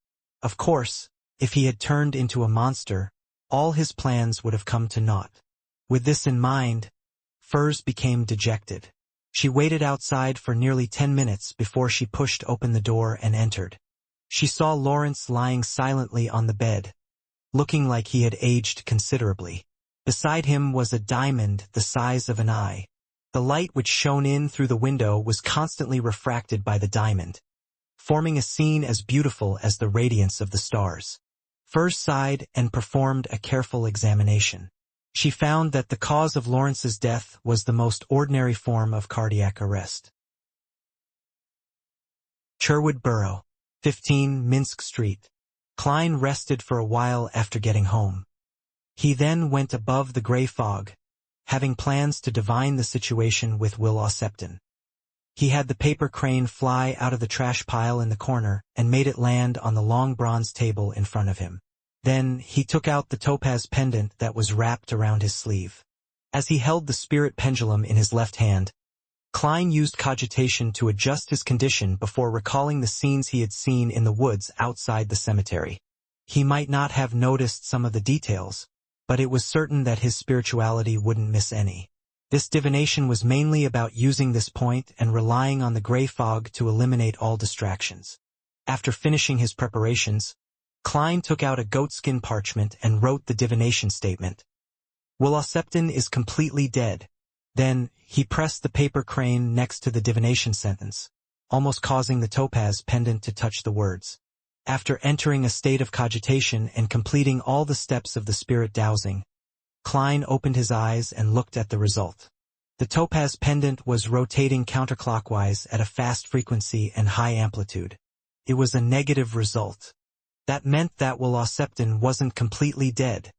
Of course, if he had turned into a monster, all his plans would have come to naught. With this in mind, Furs became dejected. She waited outside for nearly 10 minutes before she pushed open the door and entered. She saw Lawrence lying silently on the bed, looking like he had aged considerably. Beside him was a diamond the size of an eye. The light which shone in through the window was constantly refracted by the diamond, forming a scene as beautiful as the radiance of the stars. Furs sighed and performed a careful examination. She found that the cause of Lawrence's death was the most ordinary form of cardiac arrest. Sherwood Borough, 15 Minsk Street. Klein rested for a while after getting home. He then went above the gray fog, having plans to divine the situation with Will Ossepton. He had the paper crane fly out of the trash pile in the corner and made it land on the long bronze table in front of him. Then he took out the topaz pendant that was wrapped around his sleeve. As he held the spirit pendulum in his left hand, Klein used cogitation to adjust his condition before recalling the scenes he had seen in the woods outside the cemetery. He might not have noticed some of the details, but it was certain that his spirituality wouldn't miss any. This divination was mainly about using this point and relying on the gray fog to eliminate all distractions. After finishing his preparations, Klein took out a goatskin parchment and wrote the divination statement. Will Ossepton is completely dead. Then, he pressed the paper crane next to the divination sentence, almost causing the topaz pendant to touch the words. After entering a state of cogitation and completing all the steps of the spirit dowsing, Klein opened his eyes and looked at the result. The topaz pendant was rotating counterclockwise at a fast frequency and high amplitude. It was a negative result. That meant that Will Ossepton wasn't completely dead.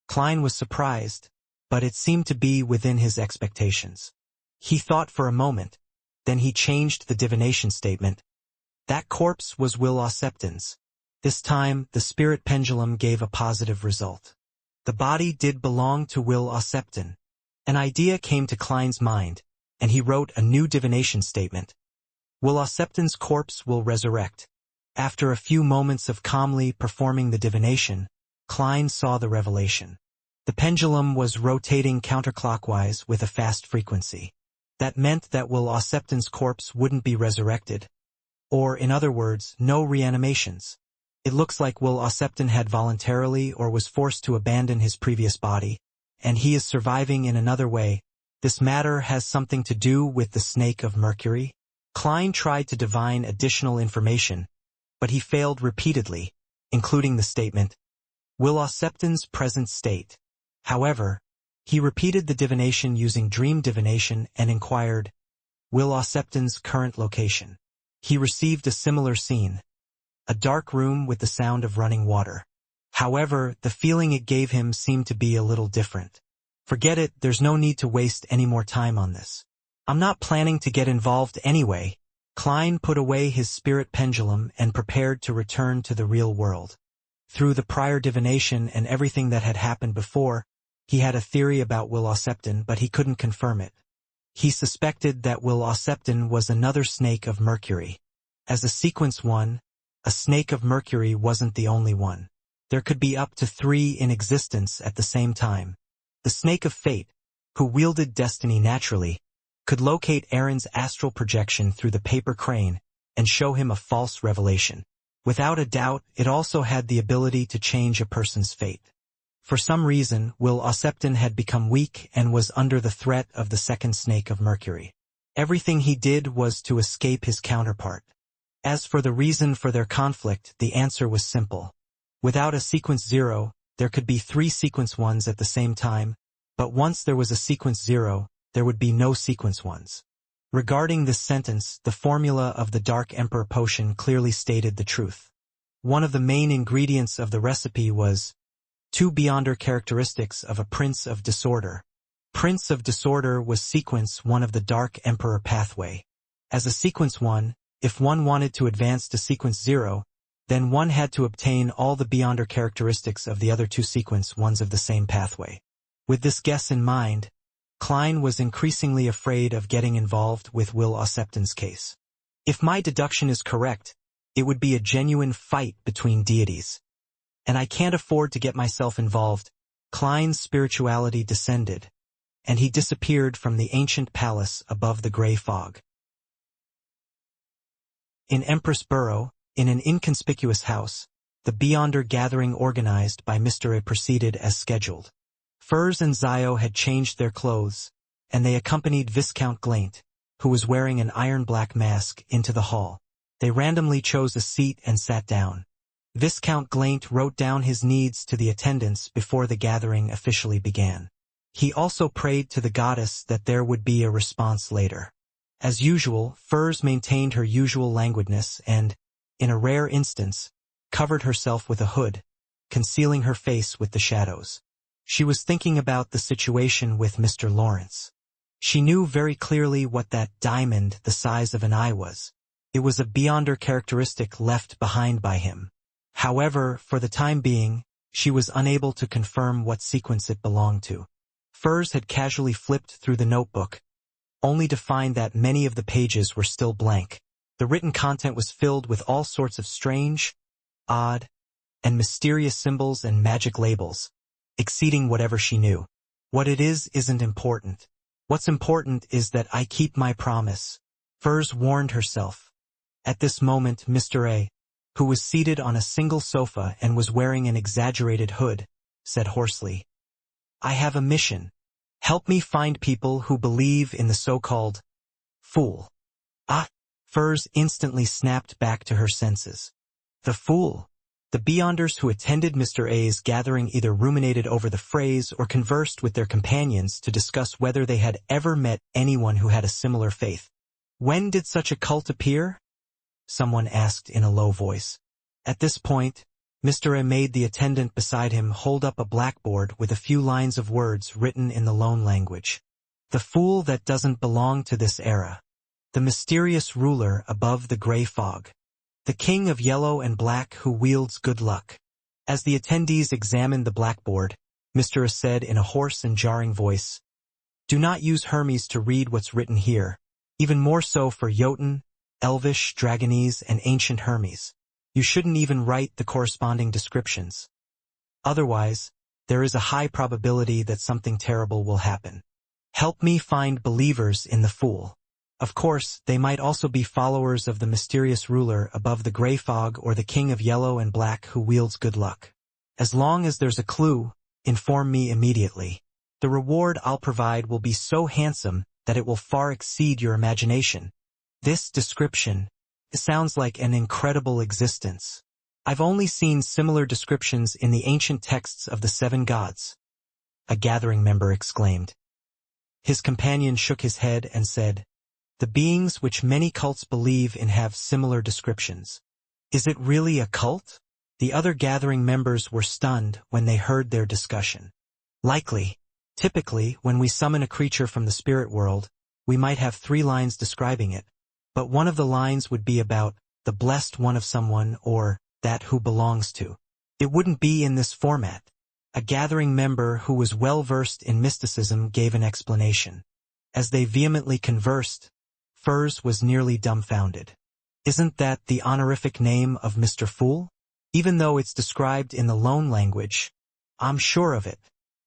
Klein was surprised, but it seemed to be within his expectations. He thought for a moment, then he changed the divination statement. That corpse was Will Ossepton's. This time, the spirit pendulum gave a positive result. The body did belong to Will Ossepton. An idea came to Klein's mind, and he wrote a new divination statement. Will Ossepton's corpse will resurrect. After a few moments of calmly performing the divination, Klein saw the revelation. The pendulum was rotating counterclockwise with a fast frequency. That meant that Will Ossepton's corpse wouldn't be resurrected. Or, in other words, no reanimations. It looks like Will Ossepton had voluntarily or was forced to abandon his previous body, and he is surviving in another way. This matter has something to do with the snake of Mercury. Klein tried to divine additional information, but he failed repeatedly, including the statement, Will Ossepton's present state. However, he repeated the divination using dream divination and inquired, Will Ossepton's current location. He received a similar scene, a dark room with the sound of running water. However, the feeling it gave him seemed to be a little different. Forget it, there's no need to waste any more time on this. I'm not planning to get involved anyway. Klein put away his spirit pendulum and prepared to return to the real world. Through the prior divination and everything that had happened before, he had a theory about Will Ossepton, but he couldn't confirm it. He suspected that Will Ossepton was another snake of Mercury. As a sequence 1, a snake of Mercury wasn't the only one. There could be up to 3 in existence at the same time. The snake of fate, who wielded destiny naturally, could locate Aaron's astral projection through the paper crane and show him a false revelation. Without a doubt, it also had the ability to change a person's fate. For some reason, Will Ossepton had become weak and was under the threat of the second snake of Mercury. Everything he did was to escape his counterpart. As for the reason for their conflict, the answer was simple. Without a sequence 0, there could be 3 sequence 1s at the same time, but once there was a sequence 0, there would be no sequence 1s. Regarding this sentence, the formula of the Dark Emperor potion clearly stated the truth. One of the main ingredients of the recipe was 2 Beyonder characteristics of a Prince of Disorder. Prince of Disorder was sequence 1 of the Dark Emperor pathway. As a sequence 1, if one wanted to advance to sequence 0, then one had to obtain all the Beyonder characteristics of the other 2 sequence 1s of the same pathway. With this guess in mind, Klein was increasingly afraid of getting involved with Will Ossepton's case. If my deduction is correct, it would be a genuine fight between deities. And I can't afford to get myself involved. Klein's spirituality descended. and he disappeared from the ancient palace above the gray fog. In Empress Borough, in an inconspicuous house, the Beyonder gathering organized by Mr. A proceeded as scheduled. Furs and Zio had changed their clothes, and they accompanied Viscount Glaint, who was wearing an iron-black mask, into the hall. They randomly chose a seat and sat down. Viscount Glaint wrote down his needs to the attendants before the gathering officially began. He also prayed to the goddess that there would be a response later. As usual, Furs maintained her usual languidness and, in a rare instance, covered herself with a hood, concealing her face with the shadows. She was thinking about the situation with Mr. Lawrence. She knew very clearly what that diamond the size of an eye was. It was a Beyonder characteristic left behind by him. However, for the time being, she was unable to confirm what sequence it belonged to. Furs had casually flipped through the notebook, only to find that many of the pages were still blank. The written content was filled with all sorts of strange, odd, and mysterious symbols and magic labels, exceeding whatever she knew. What it is isn't important. What's important is that I keep my promise, Furs warned herself. At this moment, Mr. A, who was seated on a single sofa and was wearing an exaggerated hood, said hoarsely, "I have a mission. Help me find people who believe in the so-called fool." Ah! Furs instantly snapped back to her senses. The fool. The Beyonders who attended Mr. A's gathering either ruminated over the phrase or conversed with their companions to discuss whether they had ever met anyone who had a similar faith. When did such a cult appear? Someone asked in a low voice. At this point, Mr. A made the attendant beside him hold up a blackboard with a few lines of words written in the loan language. The fool that doesn't belong to this era. The mysterious ruler above the gray fog. The king of yellow and black who wields good luck. As the attendees examined the blackboard, Mr. A said in a hoarse and jarring voice, "Do not use Hermes to read what's written here, even more so for Jotun, Elvish, Dragonese, and ancient Hermes. You shouldn't even write the corresponding descriptions. Otherwise, there is a high probability that something terrible will happen. Help me find believers in the fool." Of course, they might also be followers of the mysterious ruler above the gray fog or the king of yellow and black who wields good luck. As long as there's a clue, inform me immediately. The reward I'll provide will be so handsome that it will far exceed your imagination. This description sounds like an incredible existence. I've only seen similar descriptions in the ancient texts of the seven gods. A gathering member exclaimed. His companion shook his head and said, "The beings which many cults believe in have similar descriptions." Is it really a cult? The other gathering members were stunned when they heard their discussion. Likely. Typically, when we summon a creature from the spirit world, we might have 3 lines describing it, but one of the lines would be about the blessed one of someone or that who belongs to. It wouldn't be in this format. A gathering member who was well-versed in mysticism gave an explanation. As they vehemently conversed, Furs was nearly dumbfounded. Isn't that the honorific name of Mr. Fool? Even though it's described in the loan language, I'm sure of it.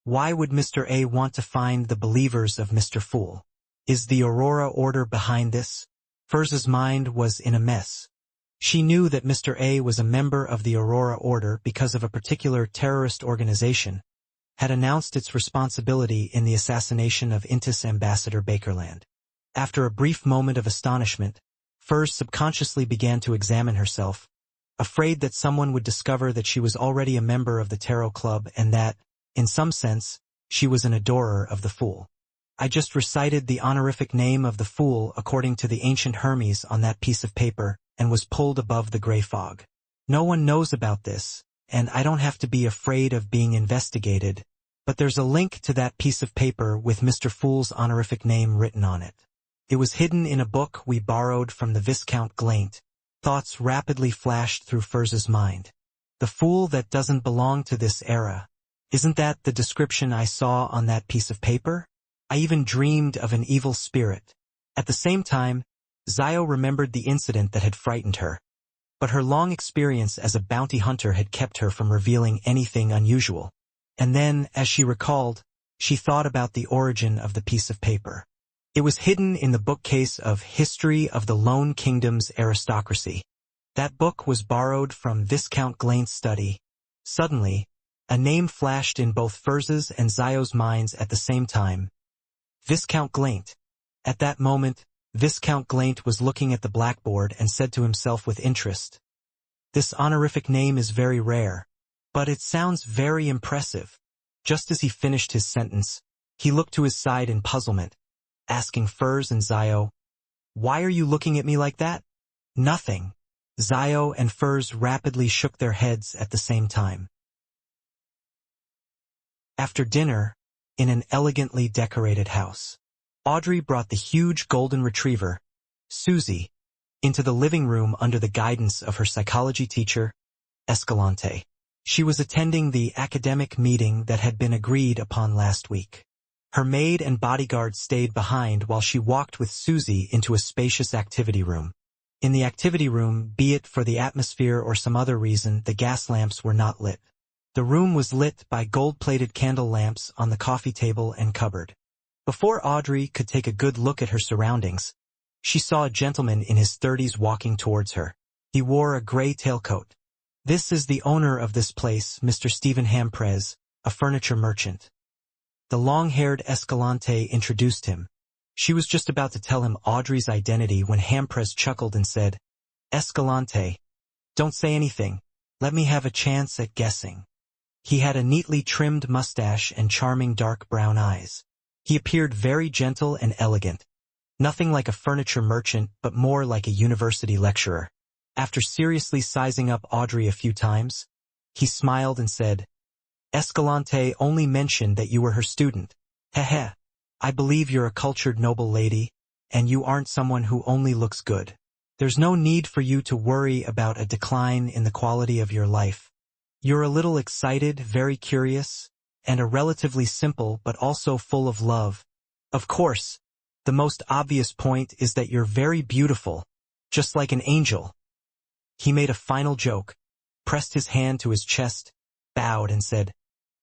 Why would Mr. A want to find the believers of Mr. Fool? Is the Aurora Order behind this? Furs's mind was in a mess. She knew that Mr. A was a member of the Aurora Order because of a particular terrorist organization, had announced its responsibility in the assassination of Intis Ambassador Bakerland. After a brief moment of astonishment, Furs subconsciously began to examine herself, afraid that someone would discover that she was already a member of the Tarot Club and that, in some sense, she was an adorer of the Fool. I just recited the honorific name of the Fool according to the ancient Hermes on that piece of paper and was pulled above the gray fog. No one knows about this, and I don't have to be afraid of being investigated, but there's a link to that piece of paper with Mr. Fool's honorific name written on it. It was hidden in a book we borrowed from the Viscount Glaint. Thoughts rapidly flashed through Furs's mind. The fool that doesn't belong to this era. Isn't that the description I saw on that piece of paper? I even dreamed of an evil spirit. At the same time, Zio remembered the incident that had frightened her. But her long experience as a bounty hunter had kept her from revealing anything unusual. And then, as she recalled, She thought about the origin of the piece of paper. It was hidden in the bookcase of History of the Lone Kingdom's Aristocracy. That book was borrowed from Viscount Glaine's study. Suddenly, a name flashed in both Furz's and Zio's minds at the same time. Viscount Glaint. At that moment, Viscount Glaint was looking at the blackboard and said to himself with interest, "This honorific name is very rare, but it sounds very impressive." Just as he finished his sentence, he looked to his side in puzzlement, asking Furz and Zio, "Why are you looking at me like that?" "Nothing." Zio and Furz rapidly shook their heads at the same time. After dinner, in an elegantly decorated house, Audrey brought the huge golden retriever, Susie, into the living room under the guidance of her psychology teacher, Escalante. She was attending the academic meeting that had been agreed upon last week. Her maid and bodyguard stayed behind while she walked with Susie into a spacious activity room. In the activity room, be it for the atmosphere or some other reason, the gas lamps were not lit. The room was lit by gold-plated candle lamps on the coffee table and cupboard. Before Audrey could take a good look at her surroundings, she saw a gentleman in his 30s walking towards her. He wore a gray tailcoat. "This is the owner of this place, Mr. Stephen Hamprez, a furniture merchant." The long-haired Escalante introduced him. She was just about to tell him Audrey's identity when Hamprez chuckled and said, "Escalante, don't say anything. Let me have a chance at guessing." He had a neatly trimmed mustache and charming dark brown eyes. He appeared very gentle and elegant. Nothing like a furniture merchant, but more like a university lecturer. After seriously sizing up Audrey a few times, he smiled and said, "Escalante only mentioned that you were her student. Heh. I believe you're a cultured noble lady, and you aren't someone who only looks good. There's no need for you to worry about a decline in the quality of your life. You're a little excited, very curious, and a relatively simple but also full of love. Of course, the most obvious point is that you're very beautiful, just like an angel." He made a final joke, pressed his hand to his chest, bowed and said,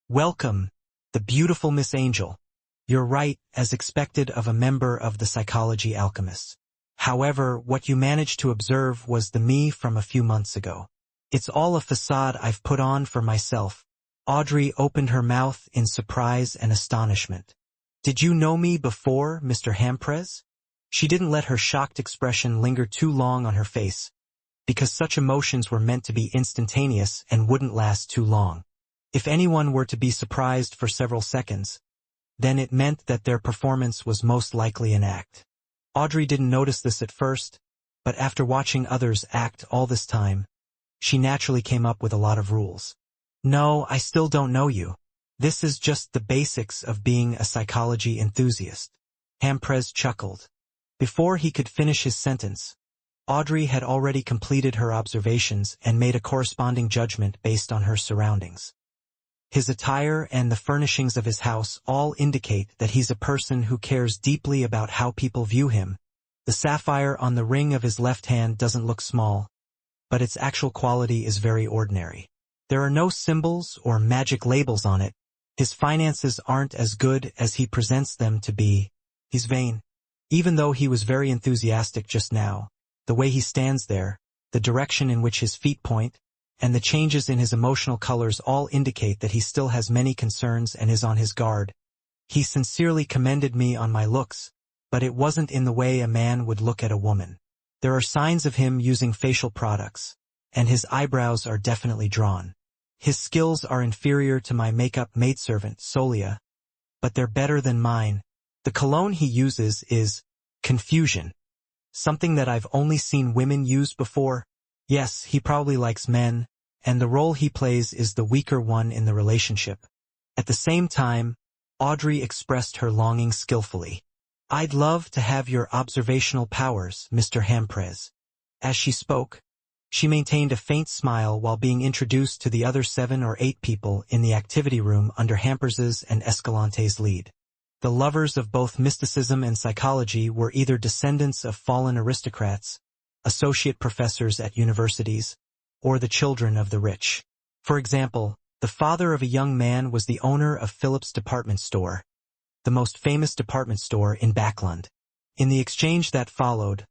"Welcome, the beautiful Miss Angel. You're right, as expected of a member of the Psychology Alchemists. However, what you managed to observe was the me from a few months ago. It's all a facade I've put on for myself." Audrey opened her mouth in surprise and astonishment. "Did you know me before, Mr. Hamprez?" She didn't let her shocked expression linger too long on her face, because such emotions were meant to be instantaneous and wouldn't last too long. If anyone were to be surprised for several seconds, then it meant that their performance was most likely an act. Audrey didn't notice this at first, but after watching others act all this time, she naturally came up with a lot of rules. "No, I still don't know you. This is just the basics of being a psychology enthusiast." Hamprez chuckled. Before he could finish his sentence, Audrey had already completed her observations and made a corresponding judgment based on her surroundings. His attire and the furnishings of his house all indicate that he's a person who cares deeply about how people view him. The sapphire on the ring of his left hand doesn't look small, but its actual quality is very ordinary. There are no symbols or magic labels on it. His finances aren't as good as he presents them to be. He's vain. Even though he was very enthusiastic just now, the way he stands there, the direction in which his feet point, and the changes in his emotional colors all indicate that he still has many concerns and is on his guard. He sincerely commended me on my looks, but it wasn't in the way a man would look at a woman. There are signs of him using facial products, and his eyebrows are definitely drawn. His skills are inferior to my makeup maidservant, Solia, but they're better than mine. The cologne he uses is confusion, something that I've only seen women use before. Yes, he probably likes men, and the role he plays is the weaker one in the relationship. At the same time, Audrey expressed her longing skillfully. "I'd love to have your observational powers, Mr. Hamprez." As she spoke, she maintained a faint smile while being introduced to the other 7 or 8 people in the activity room under Hamprez's and Escalante's lead. The lovers of both mysticism and psychology were either descendants of fallen aristocrats, associate professors at universities, or the children of the rich. For example, The father of a young man was the owner of Philip's department store, the most famous department store in Backland. In the exchange that followed,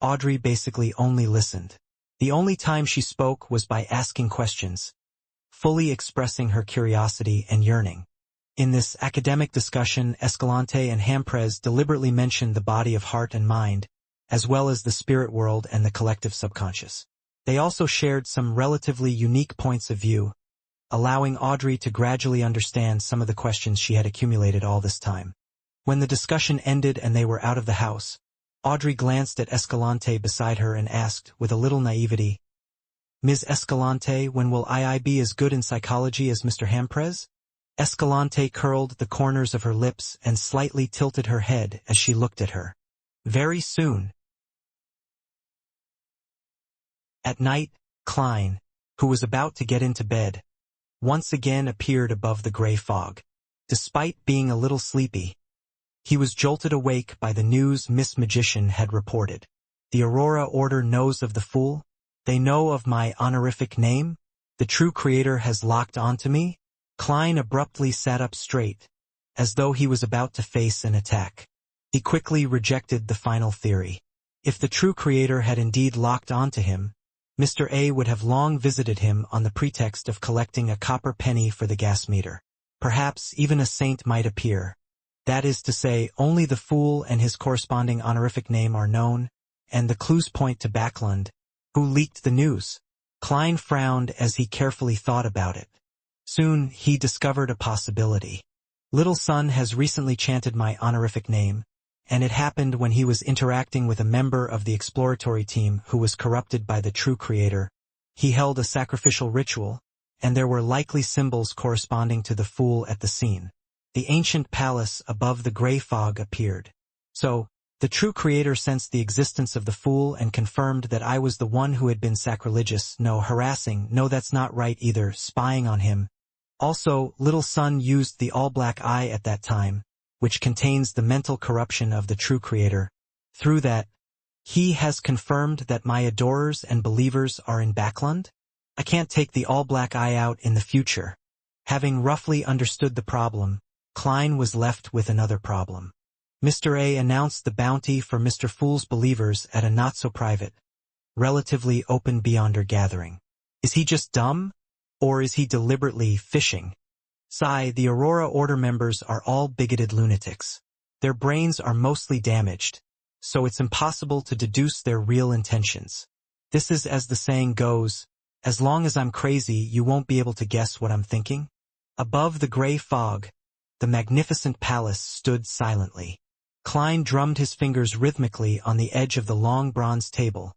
Audrey basically only listened. The only time she spoke was by asking questions, fully expressing her curiosity and yearning. In this academic discussion, Escalante and Hamprez deliberately mentioned the body of heart and mind, as well as the spirit world and the collective subconscious. They also shared some relatively unique points of view, allowing Audrey to gradually understand some of the questions she had accumulated all this time. When the discussion ended and they were out of the house, Audrey glanced at Escalante beside her and asked, with a little naivety, "Ms. Escalante, when will I be as good in psychology as Mr. Hamprez?" Escalante curled the corners of her lips and slightly tilted her head as she looked at her. "Very soon." At night, Klein, who was about to get into bed, once again appeared above the gray fog. Despite being a little sleepy, he was jolted awake by the news Miss Magician had reported. "The Aurora Order knows of the fool? They know of my honorific name? The true creator has locked onto me?" Klein abruptly sat up straight, as though he was about to face an attack. He quickly rejected the final theory. If the true creator had indeed locked onto him, Mr. A would have long visited him on the pretext of collecting a copper penny for the gas meter. Perhaps even a saint might appear. That is to say, only the fool and his corresponding honorific name are known, and the clues point to Backland, who leaked the news. Klein frowned as he carefully thought about it. Soon, he discovered a possibility. Little Son has recently chanted my honorific name, and it happened when he was interacting with a member of the exploratory team who was corrupted by the true creator. He held a sacrificial ritual, and there were likely symbols corresponding to the fool at the scene. The ancient palace above the gray fog appeared. So, the true creator sensed the existence of the fool and confirmed that I was the one who had been sacrilegious, no harassing, no that's not right either, spying on him. Also, Little Son used the all-black eye at that time, which contains the mental corruption of the true creator. Through that, he has confirmed that my adorers and believers are in Backland? I can't take the all-black eye out in the future. Having roughly understood the problem, Klein was left with another problem. Mr. A announced the bounty for Mr. Fool's believers at a not-so-private, relatively open Beyonder gathering. Is he just dumb? Or is he deliberately fishing? The Aurora Order members are all bigoted lunatics. Their brains are mostly damaged, so it's impossible to deduce their real intentions. This is as the saying goes, as long as I'm crazy you won't be able to guess what I'm thinking. Above the gray fog, the magnificent palace stood silently. Klein drummed his fingers rhythmically on the edge of the long bronze table,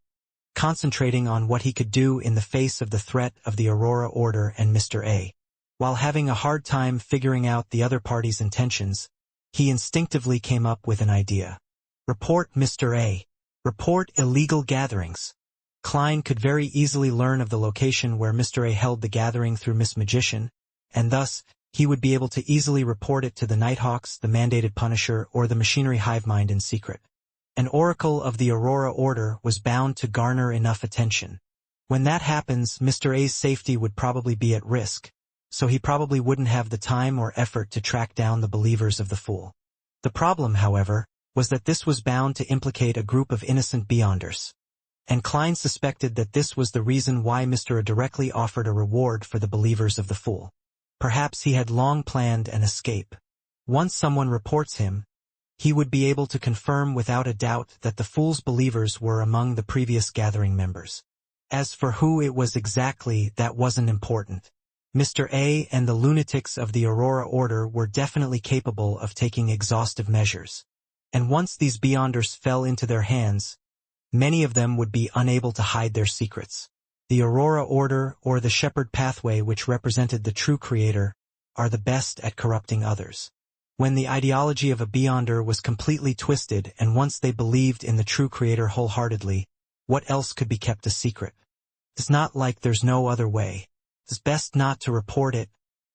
concentrating on what he could do in the face of the threat of the Aurora Order and Mr. A. While having a hard time figuring out the other party's intentions, he instinctively came up with an idea. Report Mr. A. Report illegal gatherings. Klein could very easily learn of the location where Mr. A held the gathering through Miss Magician, and thus, he would be able to easily report it to the Nighthawks, the Mandated Punisher, or the Machinery Hivemind in secret. An oracle of the Aurora Order was bound to garner enough attention. When that happens, Mr. A's safety would probably be at risk, so he probably wouldn't have the time or effort to track down the believers of the fool. The problem, however, was that this was bound to implicate a group of innocent Beyonders. And Klein suspected that this was the reason why Mr. A directly offered a reward for the believers of the fool. Perhaps he had long planned an escape. Once someone reports him, he would be able to confirm without a doubt that the fool's believers were among the previous gathering members. As for who it was exactly, that wasn't important. Mr. A and the lunatics of the Aurora Order were definitely capable of taking exhaustive measures. And once these Beyonders fell into their hands, many of them would be unable to hide their secrets. The Aurora Order, or the Shepherd Pathway which represented the true creator, are the best at corrupting others. When the ideology of a Beyonder was completely twisted and once they believed in the true creator wholeheartedly, what else could be kept a secret? It's not like there's no other way. It's best not to report it.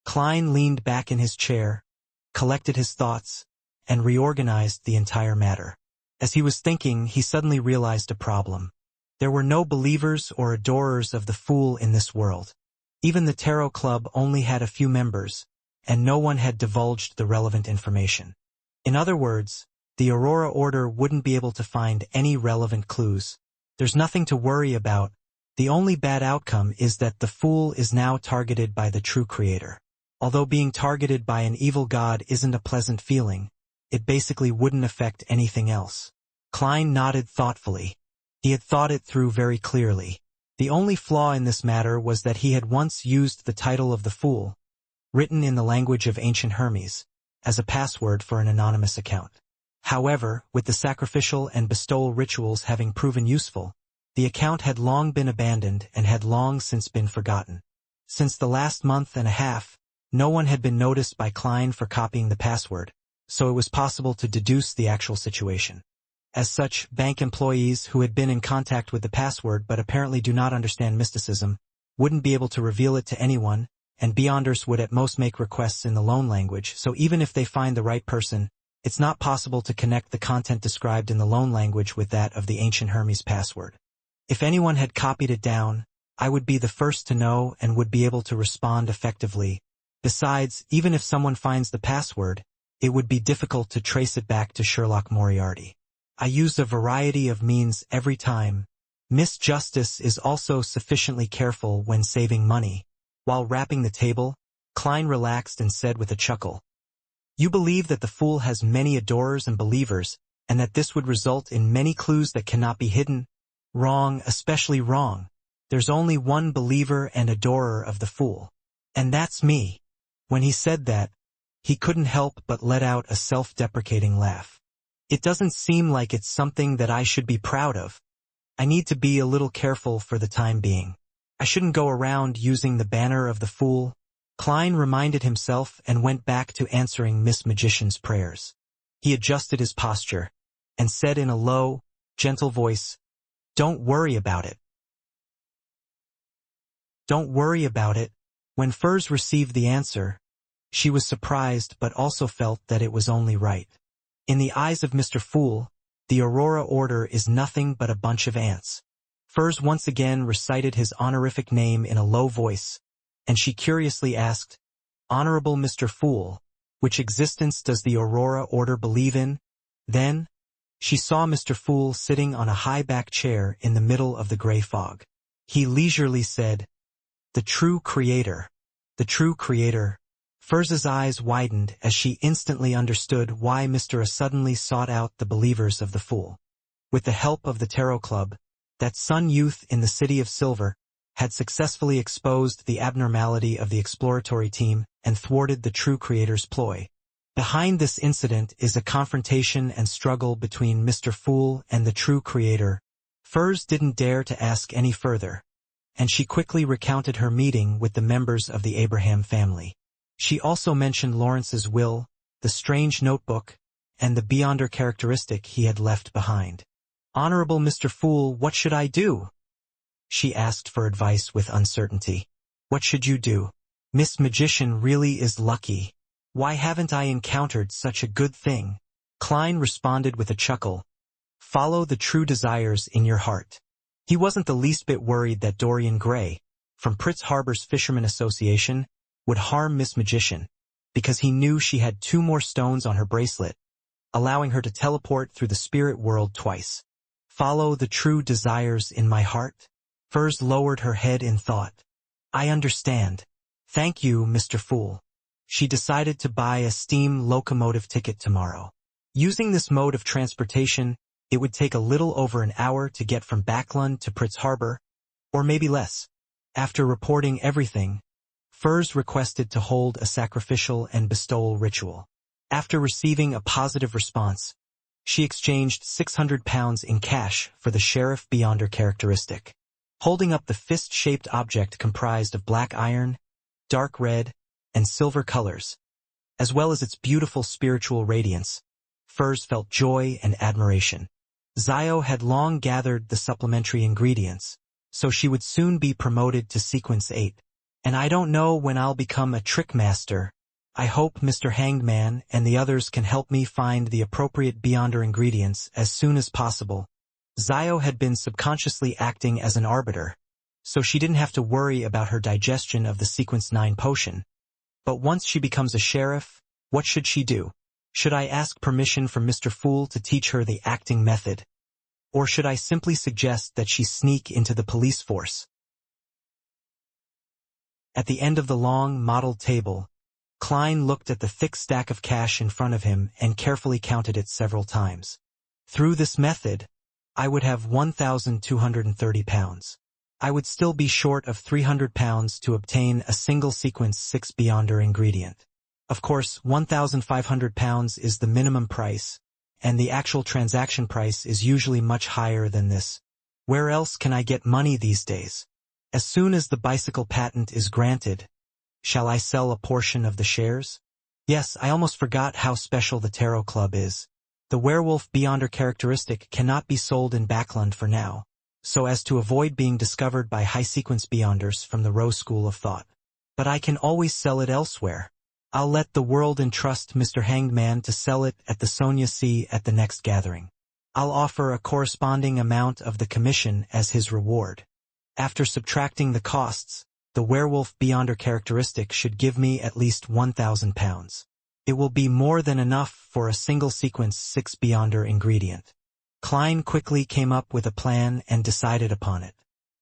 Klein leaned back in his chair, collected his thoughts, and reorganized the entire matter. As he was thinking, he suddenly realized a problem. There were no believers or adorers of the fool in this world. Even the Tarot Club only had a few members, and no one had divulged the relevant information. In other words, the Aurora Order wouldn't be able to find any relevant clues. There's nothing to worry about. The only bad outcome is that the Fool is now targeted by the true creator. Although being targeted by an evil god isn't a pleasant feeling, it basically wouldn't affect anything else. Klein nodded thoughtfully. He had thought it through very clearly. The only flaw in this matter was that he had once used the title of the Fool, written in the language of ancient Hermes, as a password for an anonymous account. However, with the sacrificial and bestowal rituals having proven useful, the account had long been abandoned and had long since been forgotten. Since the last month and a half, no one had been noticed by Klein for copying the password, so it was possible to deduce the actual situation. As such, bank employees who had been in contact with the password but apparently do not understand mysticism wouldn't be able to reveal it to anyone, and Beyonders would at most make requests in the loan language, so even if they find the right person, it's not possible to connect the content described in the loan language with that of the ancient Hermes password. If anyone had copied it down, I would be the first to know and would be able to respond effectively. Besides, even if someone finds the password, it would be difficult to trace it back to Sherlock Moriarty. I use a variety of means every time. Miss Justice is also sufficiently careful when saving money. While rapping the table, Klein relaxed and said with a chuckle, "You believe that the Fool has many adorers and believers, and that this would result in many clues that cannot be hidden? Wrong, especially wrong. There's only one believer and adorer of the Fool. And that's me." When he said that, he couldn't help but let out a self-deprecating laugh. "It doesn't seem like it's something that I should be proud of. I need to be a little careful for the time being. I shouldn't go around using the banner of the Fool." Klein reminded himself and went back to answering Miss Magician's prayers. He adjusted his posture and said in a low, gentle voice, "Don't worry about it. Don't worry about it." When Furs received the answer, she was surprised but also felt that it was only right. In the eyes of Mr. Fool, the Aurora Order is nothing but a bunch of ants. Furs once again recited his honorific name in a low voice, and she curiously asked, "Honorable Mr. Fool, which existence does the Aurora Order believe in?" Then, she saw Mr. Fool sitting on a high-back chair in the middle of the gray fog. He leisurely said, "The true creator. The true creator." Furs's eyes widened as she instantly understood why Mr. A suddenly sought out the believers of the Fool. With the help of the Tarot Club, that Sun youth in the City of Silver had successfully exposed the abnormality of the exploratory team and thwarted the true creator's ploy. Behind this incident is a confrontation and struggle between Mr. Fool and the true creator. Furs didn't dare to ask any further, and she quickly recounted her meeting with the members of the Abraham family. She also mentioned Lawrence's will, the strange notebook, and the Beyonder characteristic he had left behind. "Honorable Mr. Fool, what should I do?" she asked for advice with uncertainty. "What should you do? Miss Magician really is lucky. Why haven't I encountered such a good thing?" Klein responded with a chuckle. "Follow the true desires in your heart." He wasn't the least bit worried that Dorian Gray, from Pritz Harbor's Fishermen Association, would harm Miss Magician, because he knew she had 2 more stones on her bracelet, allowing her to teleport through the spirit world twice. "Follow the true desires in my heart?" Furs lowered her head in thought. "I understand. Thank you, Mr. Fool." She decided to buy a steam locomotive ticket tomorrow. Using this mode of transportation, it would take a little over an hour to get from Backlund to Pritz Harbor, or maybe less. After reporting everything, Furs requested to hold a sacrificial and bestowal ritual. After receiving a positive response, she exchanged £600 in cash for the Sheriff Beyonder characteristic. Holding up the fist-shaped object comprised of black iron, dark red, and silver colors, as well as its beautiful spiritual radiance, Furs felt joy and admiration. Zio had long gathered the supplementary ingredients, so she would soon be promoted to Sequence 8. "And I don't know when I'll become a trick master. I hope Mr. Hanged Man and the others can help me find the appropriate Beyonder ingredients as soon as possible." Zio had been subconsciously acting as an arbiter, so she didn't have to worry about her digestion of the Sequence 9 potion. But once she becomes a sheriff, what should she do? Should I ask permission from Mr. Fool to teach her the acting method? Or should I simply suggest that she sneak into the police force? At the end of the long, mottled table, Klein looked at the thick stack of cash in front of him and carefully counted it several times. Through this method, I would have 1,230 pounds. I would still be short of 300 pounds to obtain a single Sequence 6 Beyonder ingredient. Of course, 1,500 pounds is the minimum price, and the actual transaction price is usually much higher than this. Where else can I get money these days? As soon as the bicycle patent is granted, shall I sell a portion of the shares? Yes, I almost forgot how special the Tarot Club is. The werewolf Beyonder characteristic cannot be sold in Backland for now, so as to avoid being discovered by high-sequence Beyonders from the Rose School of Thought. But I can always sell it elsewhere. I'll let the world entrust Mr. Hanged Man to sell it at the Sonia C. at the next gathering. I'll offer a corresponding amount of the commission as his reward. After subtracting the costs, the werewolf Beyonder characteristic should give me at least 1,000 pounds. It will be more than enough for a single Sequence 6 Beyonder ingredient. Klein quickly came up with a plan and decided upon it.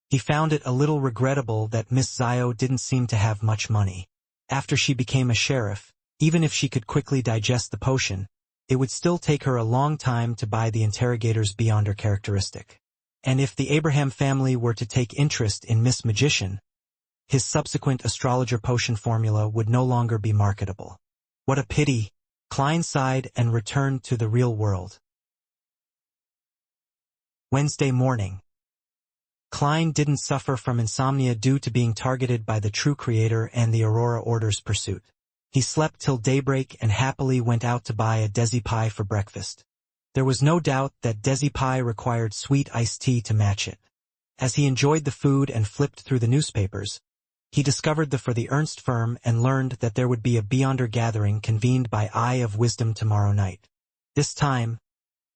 He found it a little regrettable that Miss Zio didn't seem to have much money. After she became a sheriff, even if she could quickly digest the potion, it would still take her a long time to buy the interrogator's Beyonder characteristic. And if the Abraham family were to take interest in Miss Magician, his subsequent astrologer potion formula would no longer be marketable. What a pity! Klein sighed and returned to the real world. Wednesday morning. Klein didn't suffer from insomnia due to being targeted by the True Creator and the Aurora Order's pursuit. He slept till daybreak and happily went out to buy a Desi pie for breakfast. There was no doubt that Desi pie required sweet iced tea to match it. As he enjoyed the food and flipped through the newspapers, he discovered the For the Ernst firm and learned that there would be a Beyonder gathering convened by Eye of Wisdom tomorrow night. This time,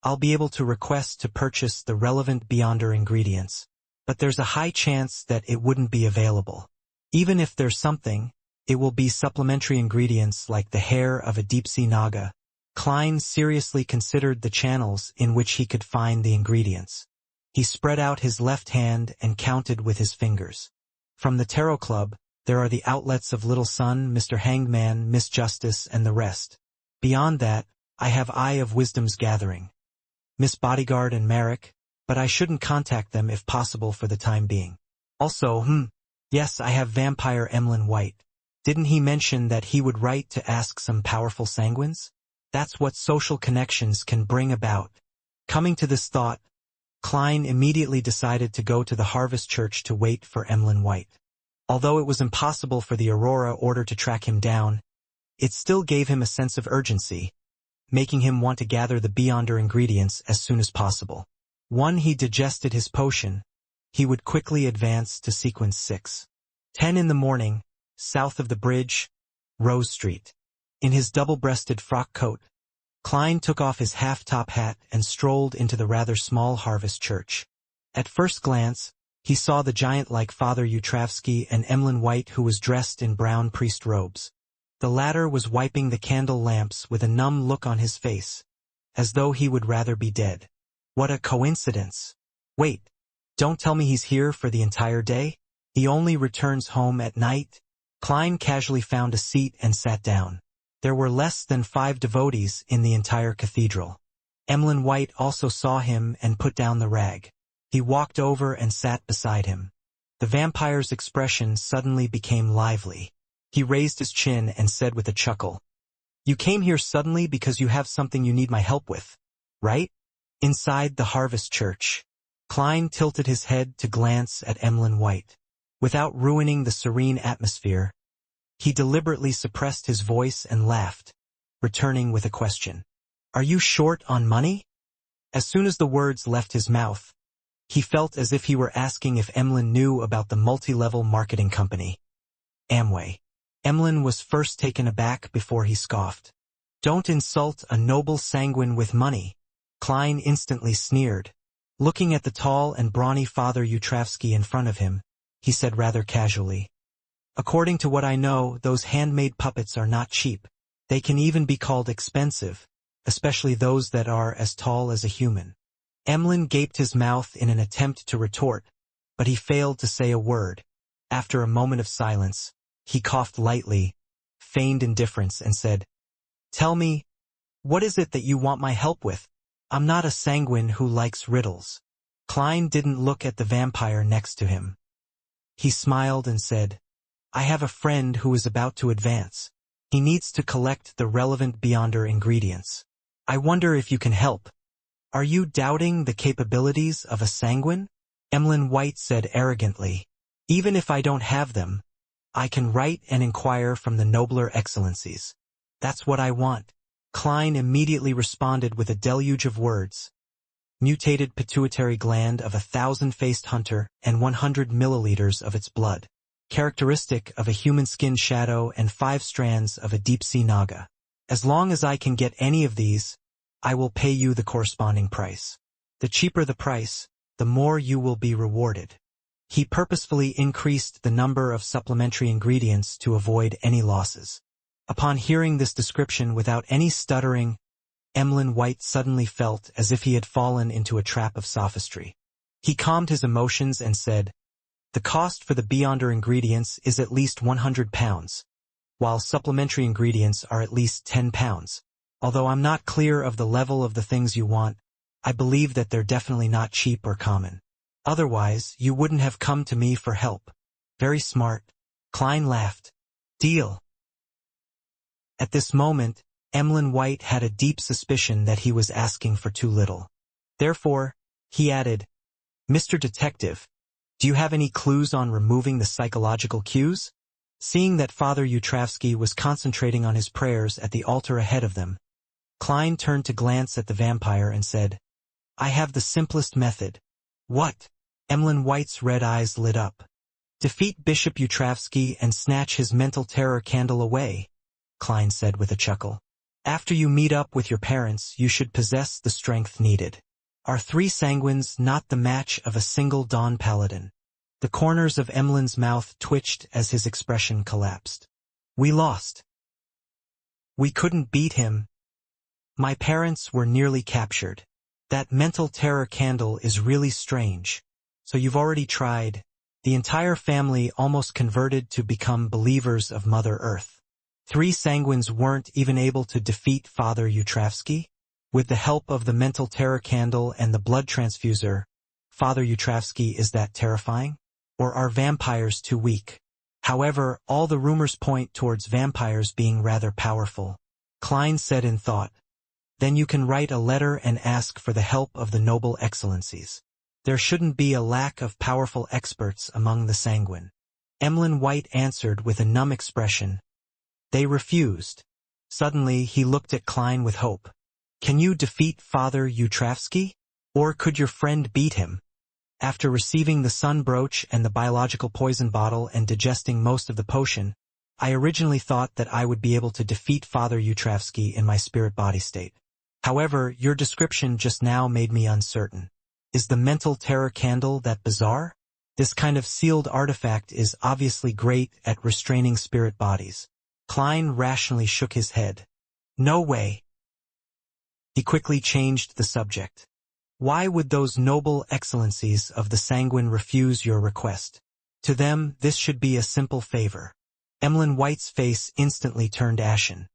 I'll be able to request to purchase the relevant Beyonder ingredients, but there's a high chance that it wouldn't be available. Even if there's something, it will be supplementary ingredients like the hair of a deep-sea naga. Klein seriously considered the channels in which he could find the ingredients. He spread out his left hand and counted with his fingers. From the Tarot Club, there are the outlets of Little Sun, Mr. Hanged Man, Miss Justice, and the rest. Beyond that, I have Eye of Wisdom's gathering, Miss Bodyguard and Merrick, but I shouldn't contact them if possible for the time being. Also, yes, I have Vampire Emlyn White. Didn't he mention that he would write to ask some powerful sanguines? That's what social connections can bring about. Coming to this thought, Klein immediately decided to go to the Harvest Church to wait for Emlyn White. Although it was impossible for the Aurora Order to track him down, it still gave him a sense of urgency, making him want to gather the Beyonder ingredients as soon as possible. Once he digested his potion, he would quickly advance to Sequence 6. 10 in the morning, south of the bridge, Rose Street. In his double-breasted frock coat, Klein took off his half-top hat and strolled into the rather small Harvest Church. At first glance, he saw the giant-like Father Utravsky and Emlyn White, who was dressed in brown priest robes. The latter was wiping the candle lamps with a numb look on his face, as though he would rather be dead. What a coincidence! Wait, don't tell me he's here for the entire day? He only returns home at night? Klein casually found a seat and sat down. There were less than 5 devotees in the entire cathedral. Emlyn White also saw him and put down the rag. He walked over and sat beside him. The vampire's expression suddenly became lively. He raised his chin and said with a chuckle, "You came here suddenly because you have something you need my help with, right?" Inside the Harvest Church, Klein tilted his head to glance at Emlyn White. Without ruining the serene atmosphere, he deliberately suppressed his voice and laughed, returning with a question. "Are you short on money?" As soon as the words left his mouth, he felt as if he were asking if Emlyn knew about the multi-level marketing company, Amway. Emlyn was first taken aback before he scoffed. "Don't insult a noble sanguine with money," Klein instantly sneered. Looking at the tall and brawny Father Utravsky in front of him, he said rather casually. According to what I know, those handmade puppets are not cheap. They can even be called expensive, especially those that are as tall as a human. Emlyn gaped his mouth in an attempt to retort, but he failed to say a word. After a moment of silence, he coughed lightly, feigned indifference, and said, "Tell me, what is it that you want my help with? I'm not a sanguine who likes riddles." Klein didn't look at the vampire next to him. He smiled and said, "I have a friend who is about to advance. He needs to collect the relevant Beyonder ingredients. I wonder if you can help." "Are you doubting the capabilities of a sanguine?" Emlyn White said arrogantly. "Even if I don't have them, I can write and inquire from the nobler excellencies. That's what I want." Klein immediately responded with a deluge of words. Mutated pituitary gland of 1,000-faced hunter and 100 milliliters of its blood. Characteristic of a human skin shadow and 5 strands of a deep-sea naga. As long as I can get any of these, I will pay you the corresponding price. The cheaper the price, the more you will be rewarded. He purposefully increased the number of supplementary ingredients to avoid any losses. Upon hearing this description without any stuttering, Emlyn White suddenly felt as if he had fallen into a trap of sophistry. He calmed his emotions and said, "The cost for the Beyonder ingredients is at least £100, while supplementary ingredients are at least £10. Although I'm not clear of the level of the things you want, I believe that they're definitely not cheap or common. Otherwise, you wouldn't have come to me for help." "Very smart." Klein laughed. "Deal." At this moment, Emlyn White had a deep suspicion that he was asking for too little. Therefore, he added, "Mr. Detective, do you have any clues on removing the psychological cues?" Seeing that Father Yutravsky was concentrating on his prayers at the altar ahead of them, Klein turned to glance at the vampire and said, "I have the simplest method." "What?" Emlyn White's red eyes lit up. "Defeat Bishop Yutravsky and snatch his mental terror candle away," Klein said with a chuckle. "After you meet up with your parents, you should possess the strength needed. Are 3 sanguines not the match of a single Dawn Paladin?" The corners of Emlyn's mouth twitched as his expression collapsed. "We lost. We couldn't beat him. My parents were nearly captured. That mental terror candle is really strange. So you've already tried." The entire family almost converted to become believers of Mother Earth. 3 sanguines weren't even able to defeat Father Yutravsky? With the help of the mental terror candle and the blood transfuser, Father Yutravsky is that terrifying? Or are vampires too weak? However, all the rumors point towards vampires being rather powerful. Klein said in thought, "Then you can write a letter and ask for the help of the noble excellencies. There shouldn't be a lack of powerful experts among the sanguine." Emlyn White answered with a numb expression. "They refused." Suddenly, he looked at Klein with hope. "Can you defeat Father Yutravsky? Or could your friend beat him?" After receiving the sun brooch and the biological poison bottle and digesting most of the potion, I originally thought that I would be able to defeat Father Yutravsky in my spirit-body state. However, your description just now made me uncertain. Is the mental terror candle that bizarre? This kind of sealed artifact is obviously great at restraining spirit bodies. Klein rationally shook his head. "No way." He quickly changed the subject. "Why would those noble excellencies of the sanguine refuse your request? To them, this should be a simple favor." Emlyn White's face instantly turned ashen.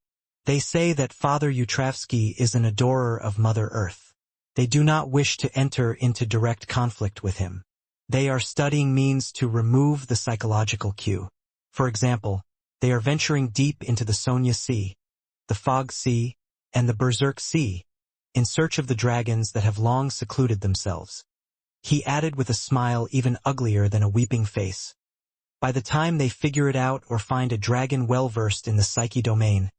"They say that Father Yutravsky is an adorer of Mother Earth. They do not wish to enter into direct conflict with him. They are studying means to remove the psychological cue. For example, they are venturing deep into the Sonya Sea, the Fog Sea, and the Berserk Sea, in search of the dragons that have long secluded themselves." He added with a smile even uglier than a weeping face. "By the time they figure it out or find a dragon well-versed in the psyche domain,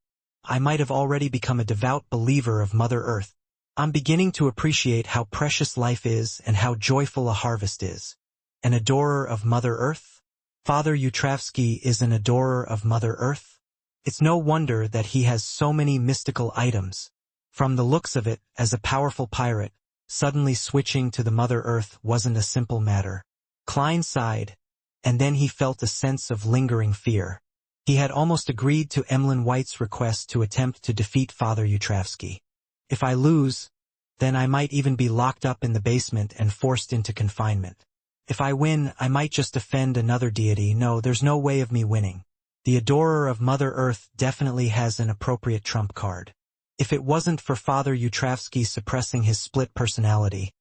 I might have already become a devout believer of Mother Earth. I'm beginning to appreciate how precious life is and how joyful a harvest is. An adorer of Mother Earth? Father Yutravsky is an adorer of Mother Earth? It's no wonder that he has so many mystical items. From the looks of it, as a powerful pirate, suddenly switching to the Mother Earth wasn't a simple matter." Klein sighed. and then he felt a sense of lingering fear. He had almost agreed to Emlyn White's request to attempt to defeat Father Yutravsky. If I lose, then I might even be locked up in the basement and forced into confinement. If I win, I might just offend another deity. No, there's no way of me winning. The adorer of Mother Earth definitely has an appropriate trump card. If it wasn't for Father Yutravsky suppressing his split personality,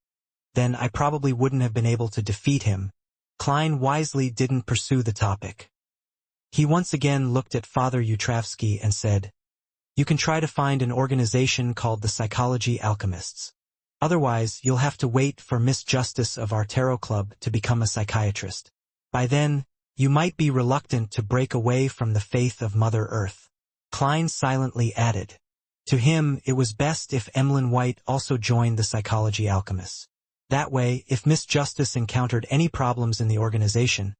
then I probably wouldn't have been able to defeat him. Klein wisely didn't pursue the topic. He once again looked at Father Yutravsky and said, "You can try to find an organization called the Psychology Alchemists. Otherwise, you'll have to wait for Miss Justice of our tarot club to become a psychiatrist. By then, you might be reluctant to break away from the faith of Mother Earth." Klein silently added, to him, it was best if Emlyn White also joined the Psychology Alchemists. That way, if Miss Justice encountered any problems in the organization,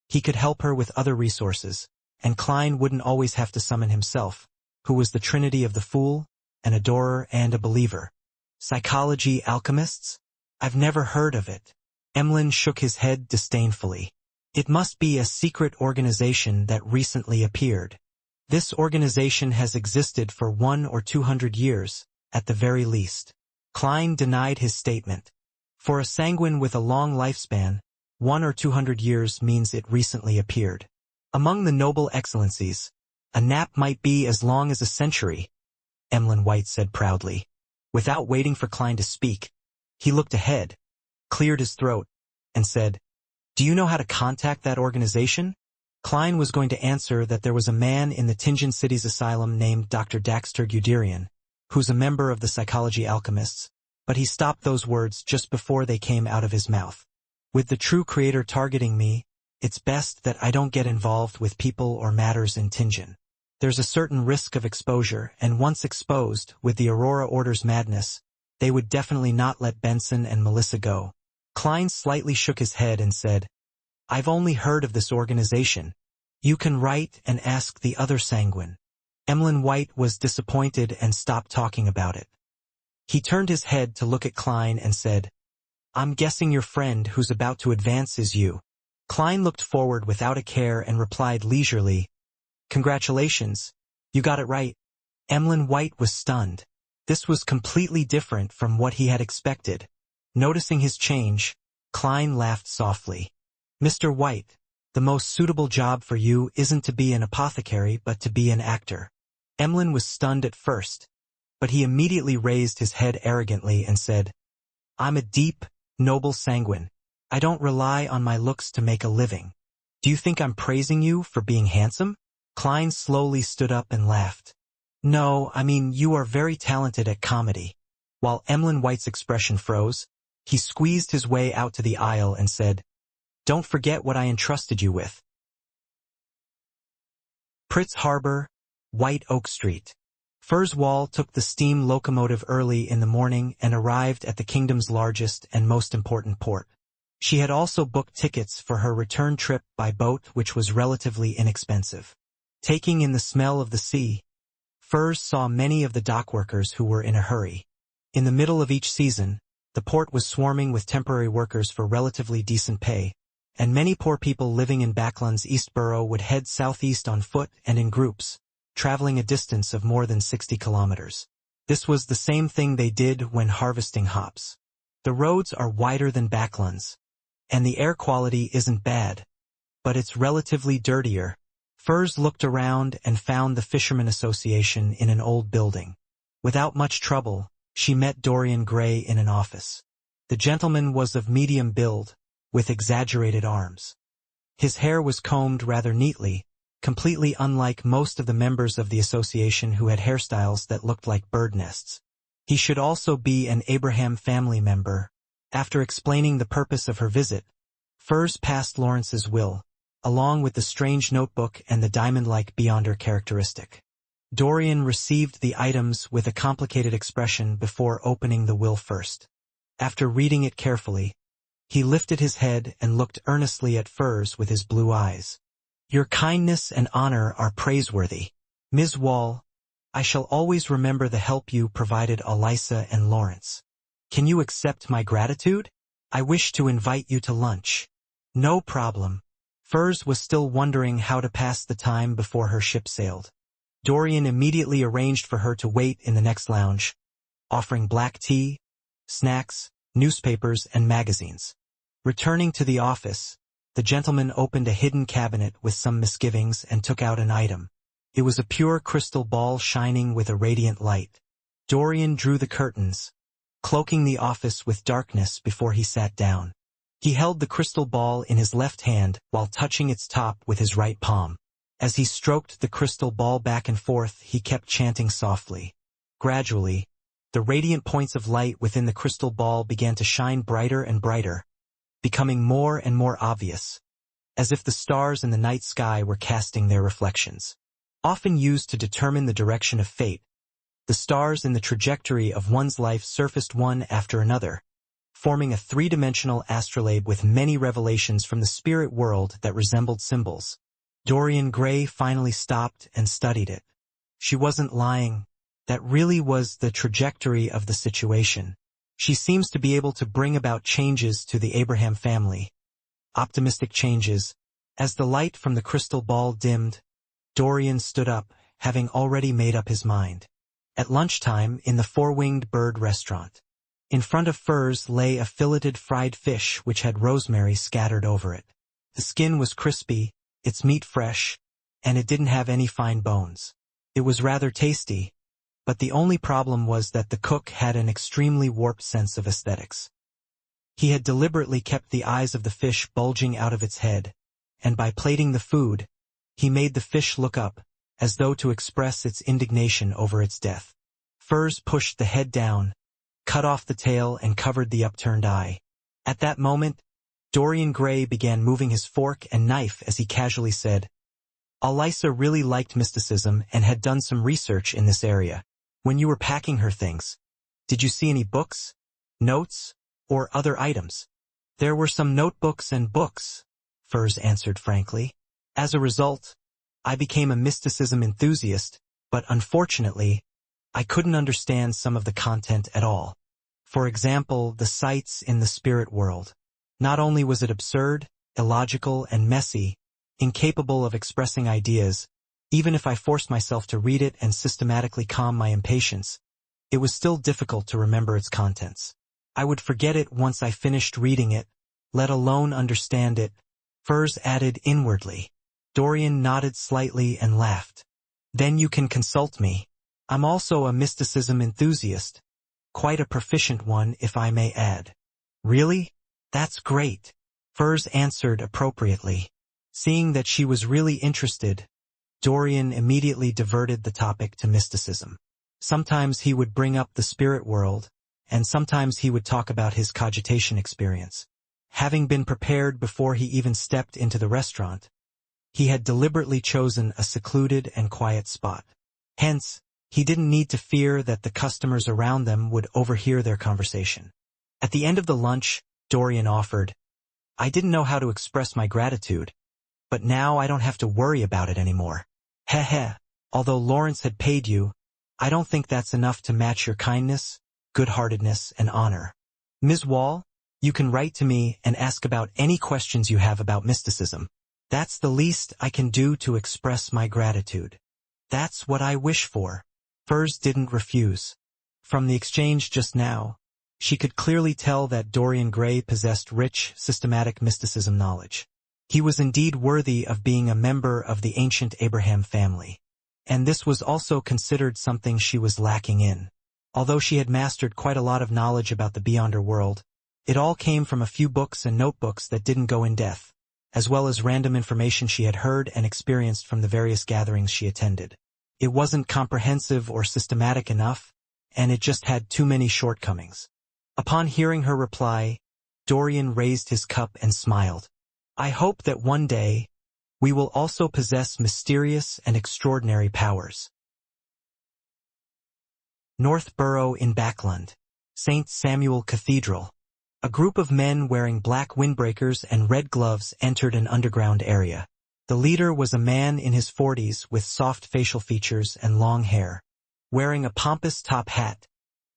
he could help her with other resources, and Klein wouldn't always have to summon himself, who was the trinity of the fool, an adorer, and a believer. Psychology Alchemists? I've never heard of it. Emlyn shook his head disdainfully. It must be a secret organization that recently appeared. This organization has existed for 100 or 200 years, at the very least. Klein denied his statement. For a sanguine with a long lifespan, 100 or 200 years means it recently appeared. Among the noble excellencies, a nap might be as long as a century, Emlyn White said proudly. Without waiting for Klein to speak, he looked ahead, cleared his throat, and said, "Do you know how to contact that organization?" Klein was going to answer that there was a man in the Tingen City's asylum named Dr. Daxter Guderian, who's a member of the Psychology Alchemists, but he stopped those words just before they came out of his mouth. With the true creator targeting me, it's best that I don't get involved with people or matters in Tingen. There's a certain risk of exposure, and once exposed, with the Aurora Order's madness, they would definitely not let Benson and Melissa go. Klein slightly shook his head and said, "I've only heard of this organization. You can write and ask the other sanguine." Emlyn White was disappointed and stopped talking about it. He turned his head to look at Klein and said, "I'm guessing your friend who's about to advance is you." Klein looked forward without a care and replied leisurely, "Congratulations, you got it right." Emlyn White was stunned. This was completely different from what he had expected. Noticing his change, Klein laughed softly. "Mr. White, the most suitable job for you isn't to be an apothecary but to be an actor." Emlyn was stunned at first, but he immediately raised his head arrogantly and said, "I'm a deep, noble sanguine. I don't rely on my looks to make a living. Do you think I'm praising you for being handsome?" Klein slowly stood up and laughed. "No, I mean you are very talented at comedy." While Emlyn White's expression froze, he squeezed his way out to the aisle and said, "Don't forget what I entrusted you with." Pritz Harbor, White Oak Street. Furs Wall took the steam locomotive early in the morning and arrived at the kingdom's largest and most important port. She had also booked tickets for her return trip by boat, which was relatively inexpensive. Taking in the smell of the sea, Furs saw many of the dockworkers who were in a hurry. In the middle of each season, the port was swarming with temporary workers for relatively decent pay, and many poor people living in Backland's East Borough would head southeast on foot and in groups, traveling a distance of more than 60 kilometers. This was the same thing they did when harvesting hops. The roads are wider than Backland's, and the air quality isn't bad, but it's relatively dirtier. Furs looked around and found the Fishermen Association in an old building. Without much trouble, she met Dorian Gray in an office. The gentleman was of medium build, with exaggerated arms. His hair was combed rather neatly, completely unlike most of the members of the association who had hairstyles that looked like bird nests. He should also be an Abraham family member. After explaining the purpose of her visit, Furs passed Lawrence's will, along with the strange notebook and the diamond-like Beyonder characteristic. Dorian received the items with a complicated expression before opening the will first. After reading it carefully, he lifted his head and looked earnestly at Furs with his blue eyes. "Your kindness and honor are praiseworthy. Ms. Wall, I shall always remember the help you provided Alyssa and Lawrence. Can you accept my gratitude? I wish to invite you to lunch." "No problem. Furs was still wondering how to pass the time before her ship sailed. Dorian immediately arranged for her to wait in the next lounge, offering black tea, snacks, newspapers, and magazines. Returning to the office, the gentleman opened a hidden cabinet with some misgivings and took out an item. It was a pure crystal ball shining with a radiant light. Dorian drew the curtains, cloaking the office with darkness before he sat down. He held the crystal ball in his left hand while touching its top with his right palm. As he stroked the crystal ball back and forth, he kept chanting softly. Gradually, the radiant points of light within the crystal ball began to shine brighter and brighter, becoming more and more obvious, as if the stars in the night sky were casting their reflections. Often used to determine the direction of fate, the stars in the trajectory of one's life surfaced one after another, forming a three-dimensional astrolabe with many revelations from the spirit world that resembled symbols. Dorian Gray finally stopped and studied it. She wasn't lying. That really was the trajectory of the situation. She seems to be able to bring about changes to the Abraham family. Optimistic changes. As the light from the crystal ball dimmed, Dorian stood up, having already made up his mind. At lunchtime, in the Four-Winged Bird restaurant, in front of Furs lay a filleted fried fish which had rosemary scattered over it. The skin was crispy, its meat fresh, and it didn't have any fine bones. It was rather tasty, but the only problem was that the cook had an extremely warped sense of aesthetics. He had deliberately kept the eyes of the fish bulging out of its head, and by plating the food, he made the fish look up, as though to express its indignation over its death. Furs pushed the head down, cut off the tail, and covered the upturned eye. At that moment, Dorian Gray began moving his fork and knife as he casually said, "Alyssa really liked mysticism and had done some research in this area. When you were packing her things, did you see any books, notes, or other items?" "There were some notebooks and books," Furs answered frankly. "As a result, I became a mysticism enthusiast, but unfortunately, I couldn't understand some of the content at all. For example, the sites in the spirit world. Not only was it absurd, illogical, and messy, incapable of expressing ideas, even if I forced myself to read it and systematically calm my impatience, it was still difficult to remember its contents. I would forget it once I finished reading it, let alone understand it," Furs added inwardly. Dorian nodded slightly and laughed. "Then you can consult me. I'm also a mysticism enthusiast. Quite a proficient one, if I may add." "Really? That's great," Furs answered appropriately. Seeing that she was really interested, Dorian immediately diverted the topic to mysticism. Sometimes he would bring up the spirit world, and sometimes he would talk about his cogitation experience. Having been prepared before he even stepped into the restaurant, he had deliberately chosen a secluded and quiet spot. Hence, he didn't need to fear that the customers around them would overhear their conversation. At the end of the lunch, Dorian offered, "I didn't know how to express my gratitude, but now I don't have to worry about it anymore. Heh. Although Lawrence had paid you, I don't think that's enough to match your kindness, good-heartedness, and honor. Ms. Wall, you can write to me and ask about any questions you have about mysticism. That's the least I can do to express my gratitude." "That's what I wish for." Furs didn't refuse. From the exchange just now, she could clearly tell that Dorian Gray possessed rich, systematic mysticism knowledge. He was indeed worthy of being a member of the ancient Abraham family. And this was also considered something she was lacking in. Although she had mastered quite a lot of knowledge about the Beyonder world, it all came from a few books and notebooks that didn't go in depth, as well as random information she had heard and experienced from the various gatherings she attended. It wasn't comprehensive or systematic enough, and it just had too many shortcomings. Upon hearing her reply, Dorian raised his cup and smiled. "I hope that one day, we will also possess mysterious and extraordinary powers." Northborough in Backland, St. Samuel Cathedral. A group of men wearing black windbreakers and red gloves entered an underground area. The leader was a man in his 40s with soft facial features and long hair. Wearing a pompous top hat,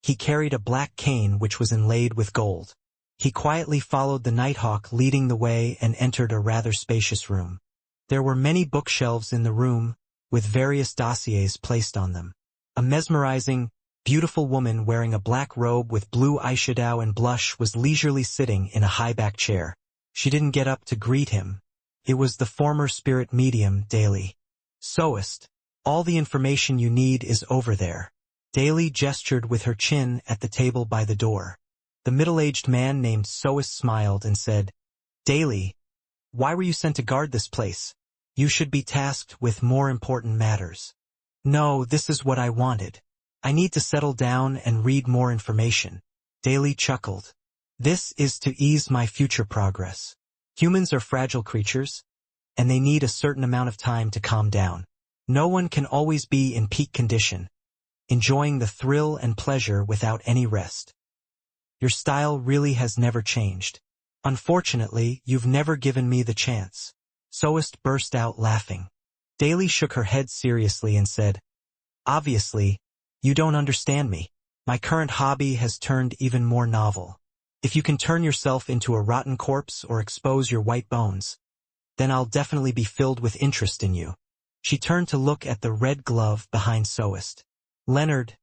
he carried a black cane which was inlaid with gold. He quietly followed the Nighthawk leading the way and entered a rather spacious room. There were many bookshelves in the room, with various dossiers placed on them. A mesmerizing, beautiful woman wearing a black robe with blue eyeshadow and blush was leisurely sitting in a high-back chair. She didn't get up to greet him. It was the former spirit medium, Daly. "Soest, all the information you need is over there." Daly gestured with her chin at the table by the door. The middle-aged man named Soest smiled and said, "Daly, why were you sent to guard this place? You should be tasked with more important matters." "No, this is what I wanted. I need to settle down and read more information." Daly chuckled. "This is to ease my future progress. Humans are fragile creatures, and they need a certain amount of time to calm down. No one can always be in peak condition, enjoying the thrill and pleasure without any rest. Your style really has never changed. Unfortunately, you've never given me the chance." Soest burst out laughing. Daly shook her head seriously and said, "Obviously, you don't understand me. My current hobby has turned even more novel. If you can turn yourself into a rotten corpse or expose your white bones, then I'll definitely be filled with interest in you." She turned to look at the red glove behind Soest. "Leonard,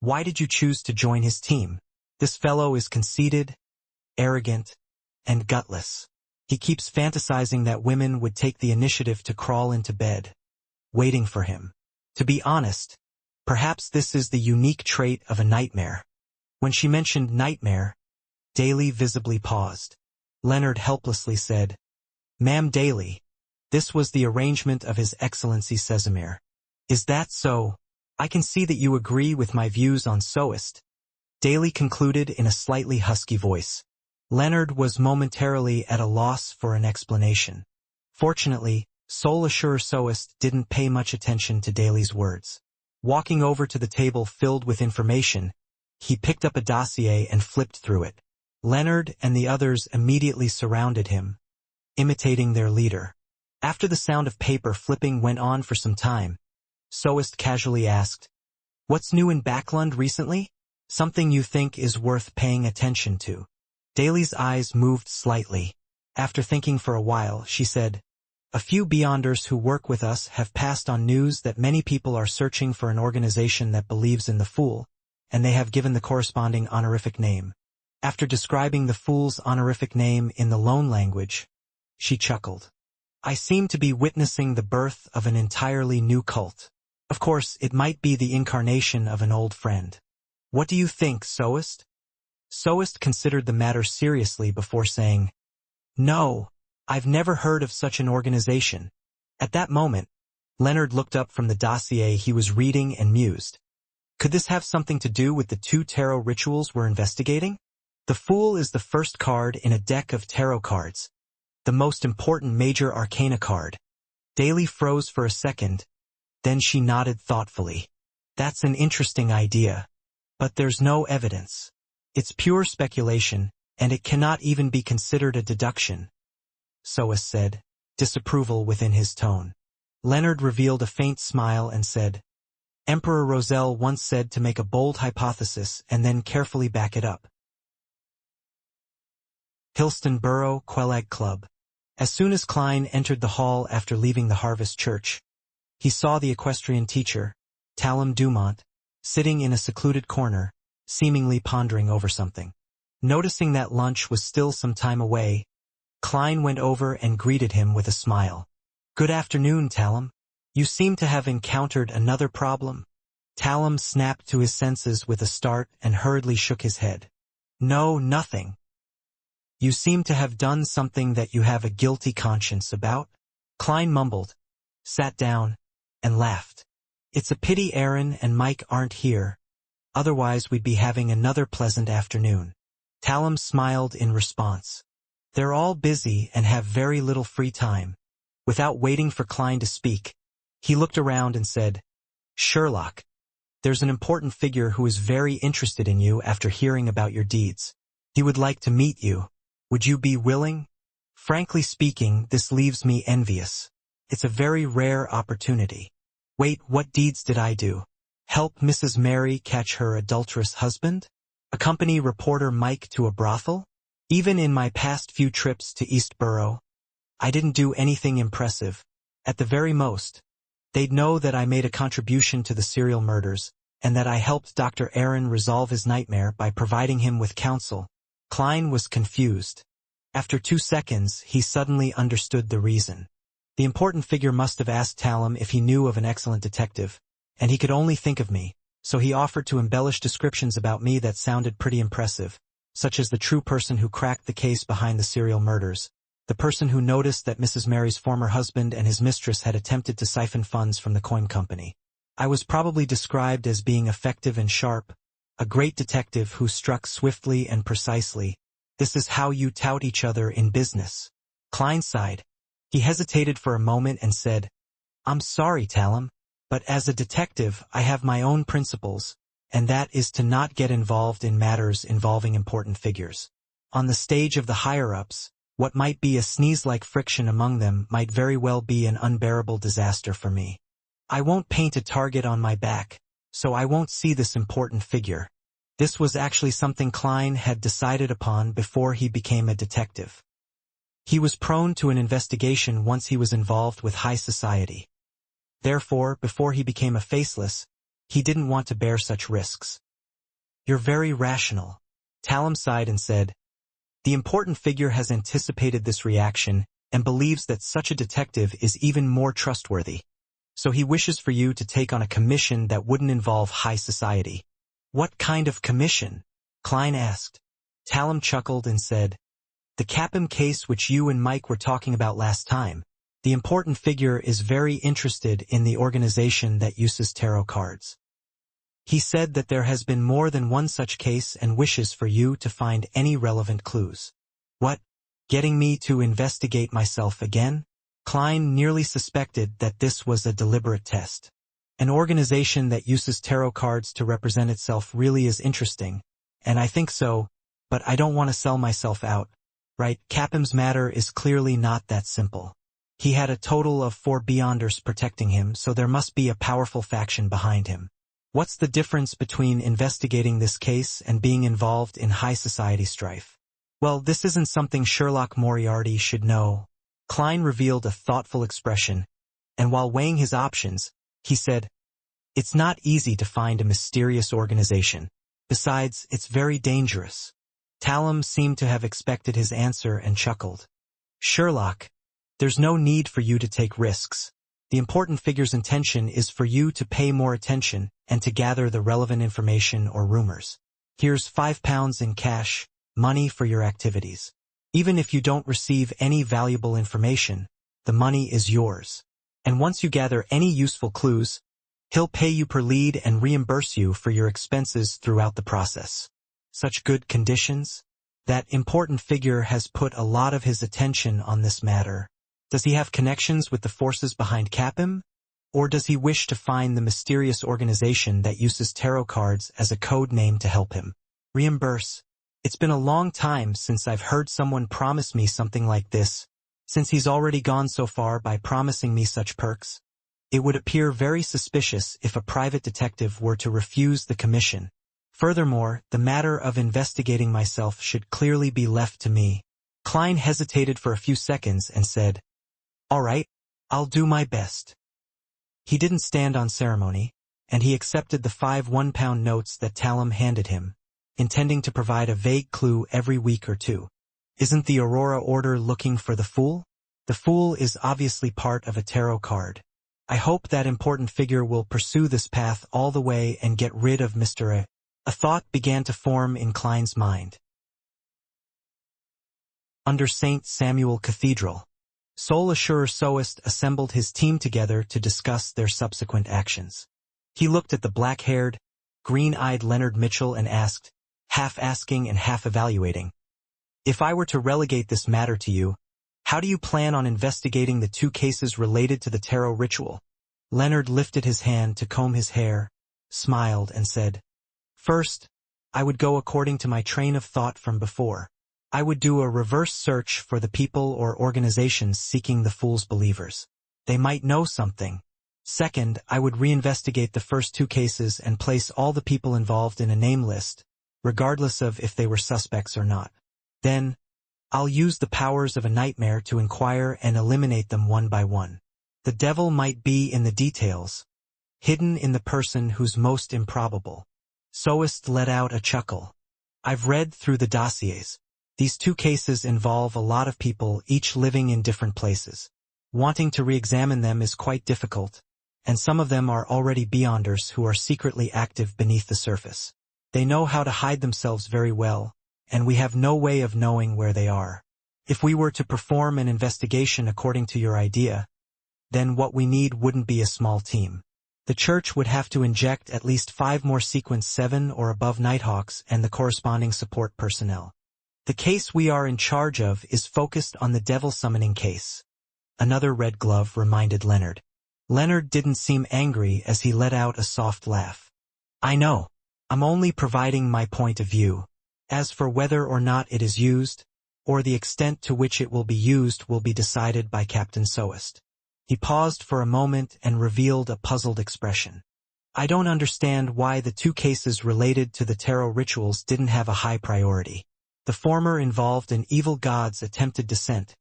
why did you choose to join his team? This fellow is conceited, arrogant, and gutless. He keeps fantasizing that women would take the initiative to crawl into bed, waiting for him. To be honest, perhaps this is the unique trait of a nightmare." When she mentioned nightmare, Daly visibly paused. Leonard helplessly said, "Ma'am Daly, this was the arrangement of His Excellency Casimir." "Is that so? I can see that you agree with my views on Soest," Daly concluded in a slightly husky voice. Leonard was momentarily at a loss for an explanation. Fortunately, Soul Assurer Soest didn't pay much attention to Daly's words. Walking over to the table filled with information, he picked up a dossier and flipped through it. Leonard and the others immediately surrounded him, imitating their leader. After the sound of paper flipping went on for some time, Soest casually asked, "What's new in Backlund recently? Something you think is worth paying attention to?" Daly's eyes moved slightly. After thinking for a while, she said, "A few Beyonders who work with us have passed on news that many people are searching for an organization that believes in the Fool, and they have given the corresponding honorific name." After describing the Fool's honorific name in the Lone language, she chuckled. "I seem to be witnessing the birth of an entirely new cult. Of course, it might be the incarnation of an old friend. What do you think, Soest?" Soest considered the matter seriously before saying, "No, I've never heard of such an organization." At that moment, Leonard looked up from the dossier he was reading and mused. Could this have something to do with the 2 tarot rituals we're investigating? The Fool is the first card in a deck of tarot cards, the most important major arcana card. Daly froze for a second, then she nodded thoughtfully. "That's an interesting idea, but there's no evidence. It's pure speculation, and it cannot even be considered a deduction," Soest said, disapproval within his tone. Leonard revealed a faint smile and said, "Emperor Roselle once said to make a bold hypothesis and then carefully back it up." Hillston Borough Quelag Club. As soon as Klein entered the hall after leaving the Harvest Church, he saw the equestrian teacher, Talum Dumont, sitting in a secluded corner, seemingly pondering over something. Noticing that lunch was still some time away, Klein went over and greeted him with a smile. "Good afternoon, Talum. You seem to have encountered another problem." Talum snapped to his senses with a start and hurriedly shook his head. "No, nothing. You seem to have done something that you have a guilty conscience about." Klein mumbled, sat down, and laughed. "It's a pity Aaron and Mike aren't here. Otherwise we'd be having another pleasant afternoon." Talum smiled in response. "They're all busy and have very little free time." Without waiting for Klein to speak, he looked around and said, "Sherlock, there's an important figure who is very interested in you after hearing about your deeds. He would like to meet you. Would you be willing? Frankly speaking, this leaves me envious. It's a very rare opportunity." "Wait, what deeds did I do? Help Mrs. Mary catch her adulterous husband? Accompany reporter Mike to a brothel?" Even in my past few trips to Eastborough, I didn't do anything impressive. At the very most, they'd know that I made a contribution to the serial murders, and that I helped Dr. Aaron resolve his nightmare by providing him with counsel. Klein was confused. After 2 seconds, he suddenly understood the reason. The important figure must have asked Talum if he knew of an excellent detective, and he could only think of me, so he offered to embellish descriptions about me that sounded pretty impressive, such as the true person who cracked the case behind the serial murders, the person who noticed that Mrs. Mary's former husband and his mistress had attempted to siphon funds from the coin company. I was probably described as being effective and sharp, a great detective who struck swiftly and precisely. This is how you tout each other in business. Klein sighed. He hesitated for a moment and said, "I'm sorry, Talum, but as a detective I have my own principles, and that is to not get involved in matters involving important figures. On the stage of the higher-ups, what might be a sneeze-like friction among them might very well be an unbearable disaster for me. I won't paint a target on my back, so I won't see this important figure." This was actually something Klein had decided upon before he became a detective. He was prone to an investigation once he was involved with high society. Therefore, before he became a faceless, he didn't want to bear such risks. "You're very rational." Talum sighed and said, "The important figure has anticipated this reaction and believes that such a detective is even more trustworthy. So he wishes for you to take on a commission that wouldn't involve high society." "What kind of commission?" Klein asked. Talum chuckled and said, "The Capim case which you and Mike were talking about last time. The important figure is very interested in the organization that uses tarot cards. He said that there has been more than one such case and wishes for you to find any relevant clues." "What? Getting me to investigate myself again?" Klein nearly suspected that this was a deliberate test. An organization that uses tarot cards to represent itself really is interesting, and I think so, but I don't want to sell myself out, right? Capim's matter is clearly not that simple. He had a total of 4 Beyonders protecting him, so there must be a powerful faction behind him. What's the difference between investigating this case and being involved in high society strife? Well, this isn't something Sherlock Moriarty should know. Klein revealed a thoughtful expression, and while weighing his options, he said, "It's not easy to find a mysterious organization. Besides, it's very dangerous." Talum seemed to have expected his answer and chuckled. "Sherlock, there's no need for you to take risks. The important figure's intention is for you to pay more attention and to gather the relevant information or rumors. Here's £5 in cash, money for your activities. Even if you don't receive any valuable information, the money is yours. And once you gather any useful clues, he'll pay you per lead and reimburse you for your expenses throughout the process." Such good conditions? That important figure has put a lot of his attention on this matter. Does he have connections with the forces behind Capim? Or does he wish to find the mysterious organization that uses tarot cards as a code name to help him? Reimburse. It's been a long time since I've heard someone promise me something like this. Since he's already gone so far by promising me such perks, it would appear very suspicious if a private detective were to refuse the commission. Furthermore, the matter of investigating myself should clearly be left to me. Klein hesitated for a few seconds and said, "All right, I'll do my best." He didn't stand on ceremony, and he accepted the 5 one-pound notes that Talum handed him, intending to provide a vague clue every week or two. Isn't the Aurora Order looking for the Fool? The Fool is obviously part of a tarot card. I hope that important figure will pursue this path all the way and get rid of Mr. A. A thought began to form in Klein's mind. Under St. Samuel Cathedral, Sol Assurer Soist assembled his team together to discuss their subsequent actions. He looked at the black-haired, green-eyed Leonard Mitchell and asked, half asking and half evaluating, "If I were to relegate this matter to you, how do you plan on investigating the 2 cases related to the tarot ritual?" Leonard lifted his hand to comb his hair, smiled, and said, "First, I would go according to my train of thought from before. I would do a reverse search for the people or organizations seeking the Fool's believers. They might know something. Second, I would reinvestigate the first 2 cases and place all the people involved in a name list, regardless of if they were suspects or not. Then, I'll use the powers of a nightmare to inquire and eliminate them one by one. The devil might be in the details, hidden in the person who's most improbable. Soest let out a chuckle. I've read through the dossiers. These 2 cases involve a lot of people, each living in different places. Wanting to re-examine them is quite difficult, and some of them are already beyonders who are secretly active beneath the surface. They know how to hide themselves very well, and we have no way of knowing where they are. If we were to perform an investigation according to your idea, then what we need wouldn't be a small team. The church would have to inject at least 5 more Sequence 7 or above Nighthawks and the corresponding support personnel. The case we are in charge of is focused on the devil summoning case. Another red glove reminded Leonard. Leonard didn't seem angry as he let out a soft laugh. I know. I'm only providing my point of view. As for whether or not it is used, or the extent to which it will be used will be decided by Captain Soest. He paused for a moment and revealed a puzzled expression. I don't understand why the 2 cases related to the tarot rituals didn't have a high priority. The former involved an evil god's attempted descent,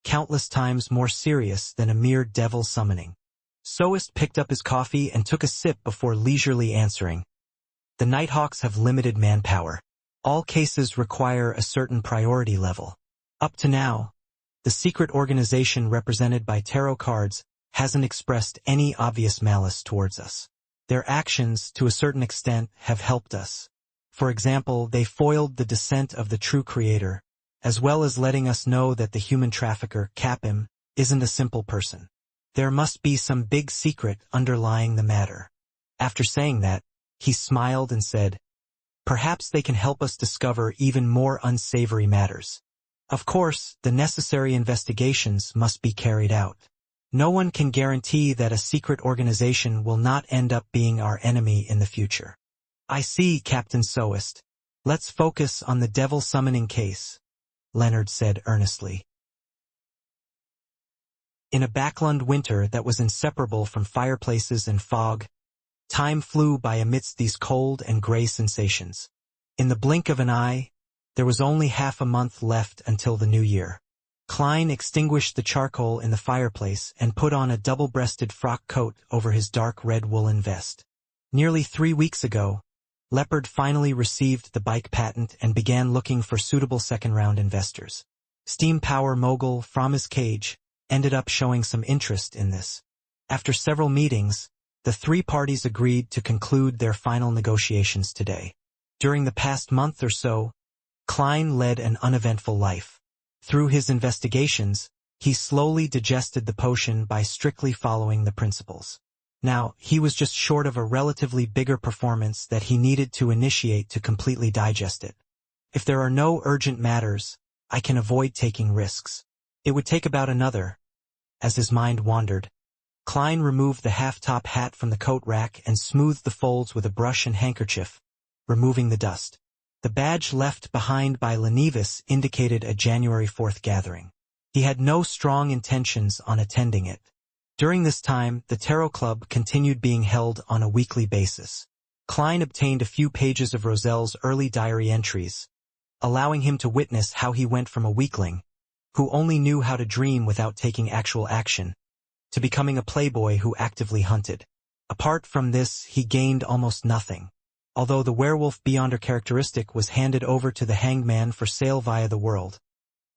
countless times more serious than a mere devil summoning. Soest picked up his coffee and took a sip before leisurely answering. The Nighthawks have limited manpower. All cases require a certain priority level. Up to now, the secret organization represented by tarot cards hasn't expressed any obvious malice towards us. Their actions, to a certain extent, have helped us. For example, they foiled the descent of the true creator, as well as letting us know that the human trafficker, Capim, isn't a simple person. There must be some big secret underlying the matter. After saying that, he smiled and said, perhaps they can help us discover even more unsavory matters. Of course, the necessary investigations must be carried out. No one can guarantee that a secret organization will not end up being our enemy in the future. I see, Captain Soest. Let's focus on the devil summoning case, Leonard said earnestly. In a Backland winter that was inseparable from fireplaces and fog, time flew by amidst these cold and gray sensations. In the blink of an eye, there was only half a month left until the new year. Klein extinguished the charcoal in the fireplace and put on a double-breasted frock coat over his dark red woolen vest. Nearly 3 weeks ago, Leopard finally received the bike patent and began looking for suitable second-round investors. Steam power mogul From's Cage ended up showing some interest in this. After several meetings, the 3 parties agreed to conclude their final negotiations today. During the past month or so, Klein led an uneventful life. Through his investigations, he slowly digested the potion by strictly following the principles. Now, he was just short of a relatively bigger performance that he needed to initiate to completely digest it. If there are no urgent matters, I can avoid taking risks. It would take about another. As his mind wandered, Klein removed the half-top hat from the coat rack and smoothed the folds with a brush and handkerchief, removing the dust. The badge left behind by Lenevis indicated a January 4th gathering. He had no strong intentions on attending it. During this time, the Tarot Club continued being held on a weekly basis. Klein obtained a few pages of Roselle's early diary entries, allowing him to witness how he went from a weakling, who only knew how to dream without taking actual action, to becoming a playboy who actively hunted. Apart from this, he gained almost nothing. Although the werewolf beyonder characteristic was handed over to the hanged man for sale via the world.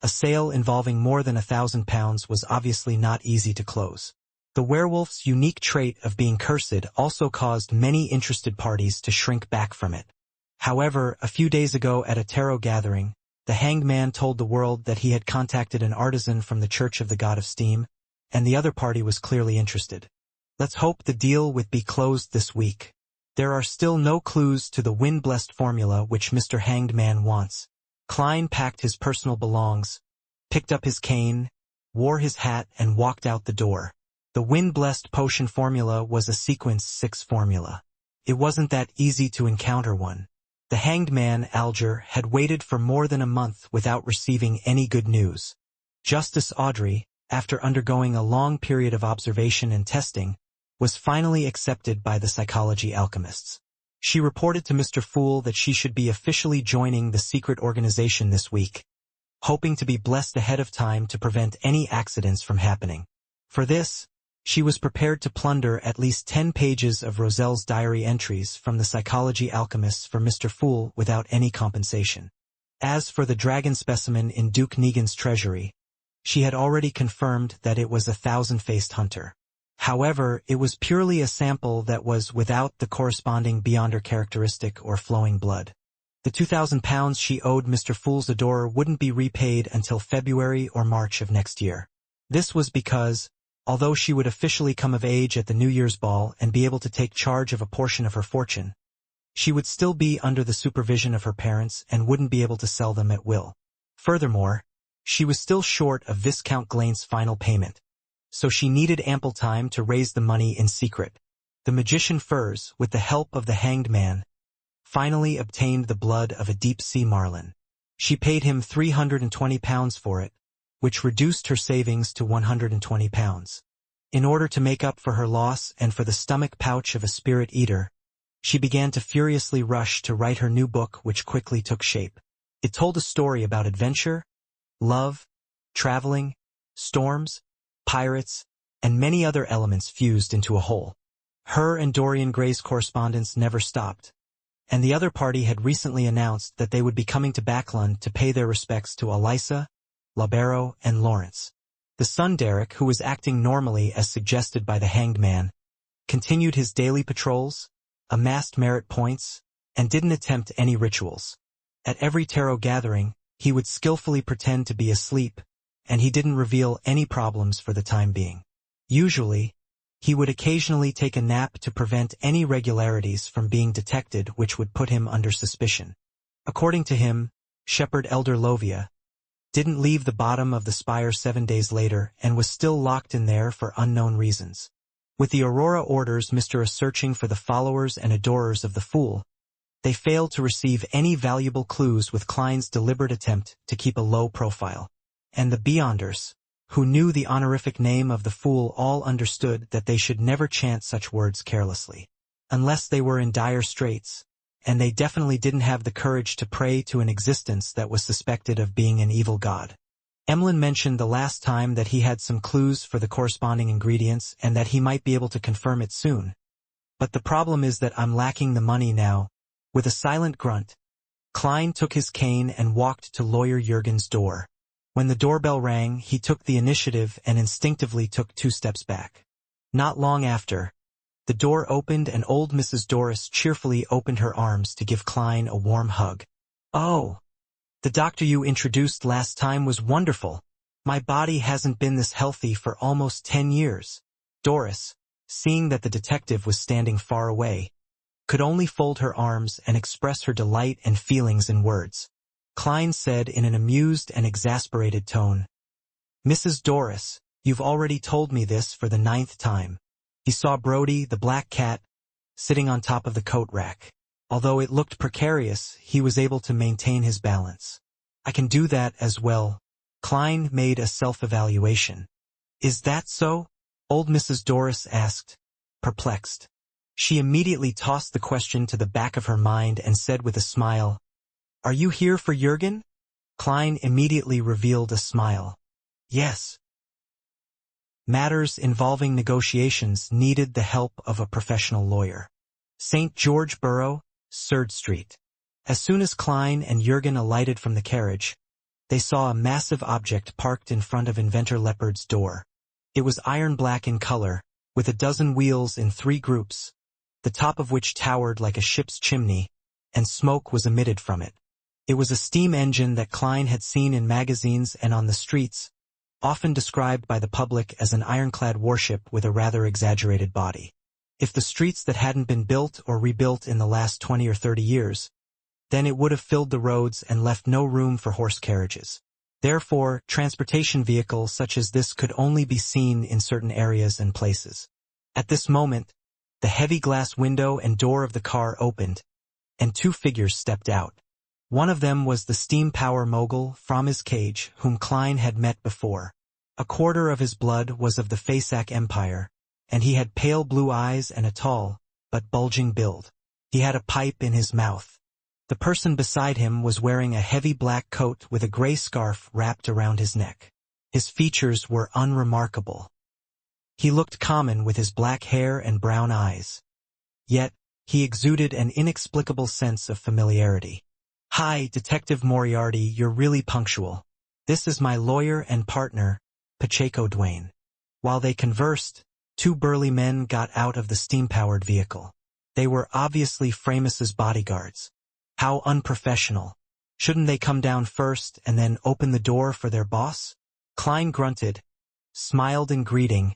A sale involving more than £1,000 was obviously not easy to close. The werewolf's unique trait of being cursed also caused many interested parties to shrink back from it. However, a few days ago at a tarot gathering, the hanged man told the world that he had contacted an artisan from the Church of the God of Steam, and the other party was clearly interested. Let's hope the deal would be closed this week. There are still no clues to the wind-blessed formula which Mr. Hanged Man wants. Klein packed his personal belongings, picked up his cane, wore his hat and walked out the door. The wind-blessed potion formula was a Sequence 6 formula. It wasn't that easy to encounter one. The Hanged Man, Alger, had waited for more than a month without receiving any good news. Justice Audrey, after undergoing a long period of observation and testing, was finally accepted by the psychology alchemists. She reported to Mr. Fool that she should be officially joining the secret organization this week. hoping to be blessed ahead of time to prevent any accidents from happening. For this, she was prepared to plunder at least 10 pages of Roselle's diary entries from the psychology alchemists for Mr. Fool without any compensation. As for the dragon specimen in Duke Negan's treasury, she had already confirmed that it was a thousand-faced hunter. However, it was purely a sample that was without the corresponding beyonder characteristic or flowing blood. The £2,000 she owed Mr. Fool's adorer wouldn't be repaid until February or March of next year. This was because, although she would officially come of age at the New Year's ball and be able to take charge of a portion of her fortune, she would still be under the supervision of her parents and wouldn't be able to sell them at will. Furthermore, she was still short of Viscount Glaint's final payment, so she needed ample time to raise the money in secret. The magician Furs, with the help of the hanged man, finally obtained the blood of a deep-sea marlin. She paid him £320 for it, which reduced her savings to £120. In order to make up for her loss and for the stomach pouch of a spirit eater, she began to furiously rush to write her new book, which quickly took shape. It told a story about adventure, love, traveling, storms, pirates, and many other elements fused into a whole. Her and Dorian Gray's correspondence never stopped, and the other party had recently announced that they would be coming to Backlund to pay their respects to Alyssa, Labero, and Lawrence. The son Derek, who was acting normally as suggested by the hanged man, continued his daily patrols, amassed merit points, and didn't attempt any rituals. At every tarot gathering, he would skillfully pretend to be asleep, and he didn't reveal any problems for the time being. Usually, he would occasionally take a nap to prevent any irregularities from being detected which would put him under suspicion. According to him, Shepherd Elder Lovia didn't leave the bottom of the spire 7 days later and was still locked in there for unknown reasons. With the Aurora orders Mr. searching for the followers and adorers of the Fool, they failed to receive any valuable clues with Klein's deliberate attempt to keep a low profile. And the Beyonders, who knew the honorific name of the Fool, all understood that they should never chant such words carelessly, unless they were in dire straits, and they definitely didn't have the courage to pray to an existence that was suspected of being an evil god. Emlyn mentioned the last time that he had some clues for the corresponding ingredients and that he might be able to confirm it soon. But the problem is that I'm lacking the money now. With a silent grunt, Klein took his cane and walked to Lawyer Jurgen's door. When the doorbell rang, he took the initiative and instinctively took 2 steps back. Not long after, the door opened and old Mrs. Doris cheerfully opened her arms to give Klein a warm hug. "Oh, the doctor you introduced last time was wonderful. My body hasn't been this healthy for almost 10 years. Doris, seeing that the detective was standing far away, could only fold her arms and express her delight and feelings in words. Klein said in an amused and exasperated tone, "Mrs. Doris, you've already told me this for the 9th time." He saw Brody, the black cat, sitting on top of the coat rack. Although it looked precarious, he was able to maintain his balance. "I can do that as well." Klein made a self-evaluation. "Is that so?" Old Mrs. Doris asked, perplexed. She immediately tossed the question to the back of her mind and said with a smile, "Are you here for Jurgen?" Klein immediately revealed a smile. "Yes." Matters involving negotiations needed the help of a professional lawyer. St. George Borough, Surd Street. As soon as Klein and Jurgen alighted from the carriage, they saw a massive object parked in front of Inventor Leopard's door. It was iron-black in color, with a dozen wheels in 3 groups, the top of which towered like a ship's chimney, and smoke was emitted from it. It was a steam engine that Klein had seen in magazines and on the streets, often described by the public as an ironclad warship with a rather exaggerated body. If the streets that hadn't been built or rebuilt in the last 20 or 30 years, then it would have filled the roads and left no room for horse carriages. Therefore, transportation vehicles such as this could only be seen in certain areas and places. At this moment, the heavy glass window and door of the car opened, and 2 figures stepped out. One of them was the steam power mogul from his cage, whom Klein had met before. A quarter of his blood was of the Fasak Empire, and he had pale blue eyes and a tall, but bulging build. He had a pipe in his mouth. The person beside him was wearing a heavy black coat with a gray scarf wrapped around his neck. His features were unremarkable. He looked common with his black hair and brown eyes. Yet, he exuded an inexplicable sense of familiarity. "Hi, Detective Moriarty, you're really punctual. This is my lawyer and partner, Pacheco Duane." While they conversed, two burly men got out of the steam-powered vehicle. They were obviously Framus's bodyguards. How unprofessional. Shouldn't they come down first and then open the door for their boss? Klein grunted, smiled in greeting,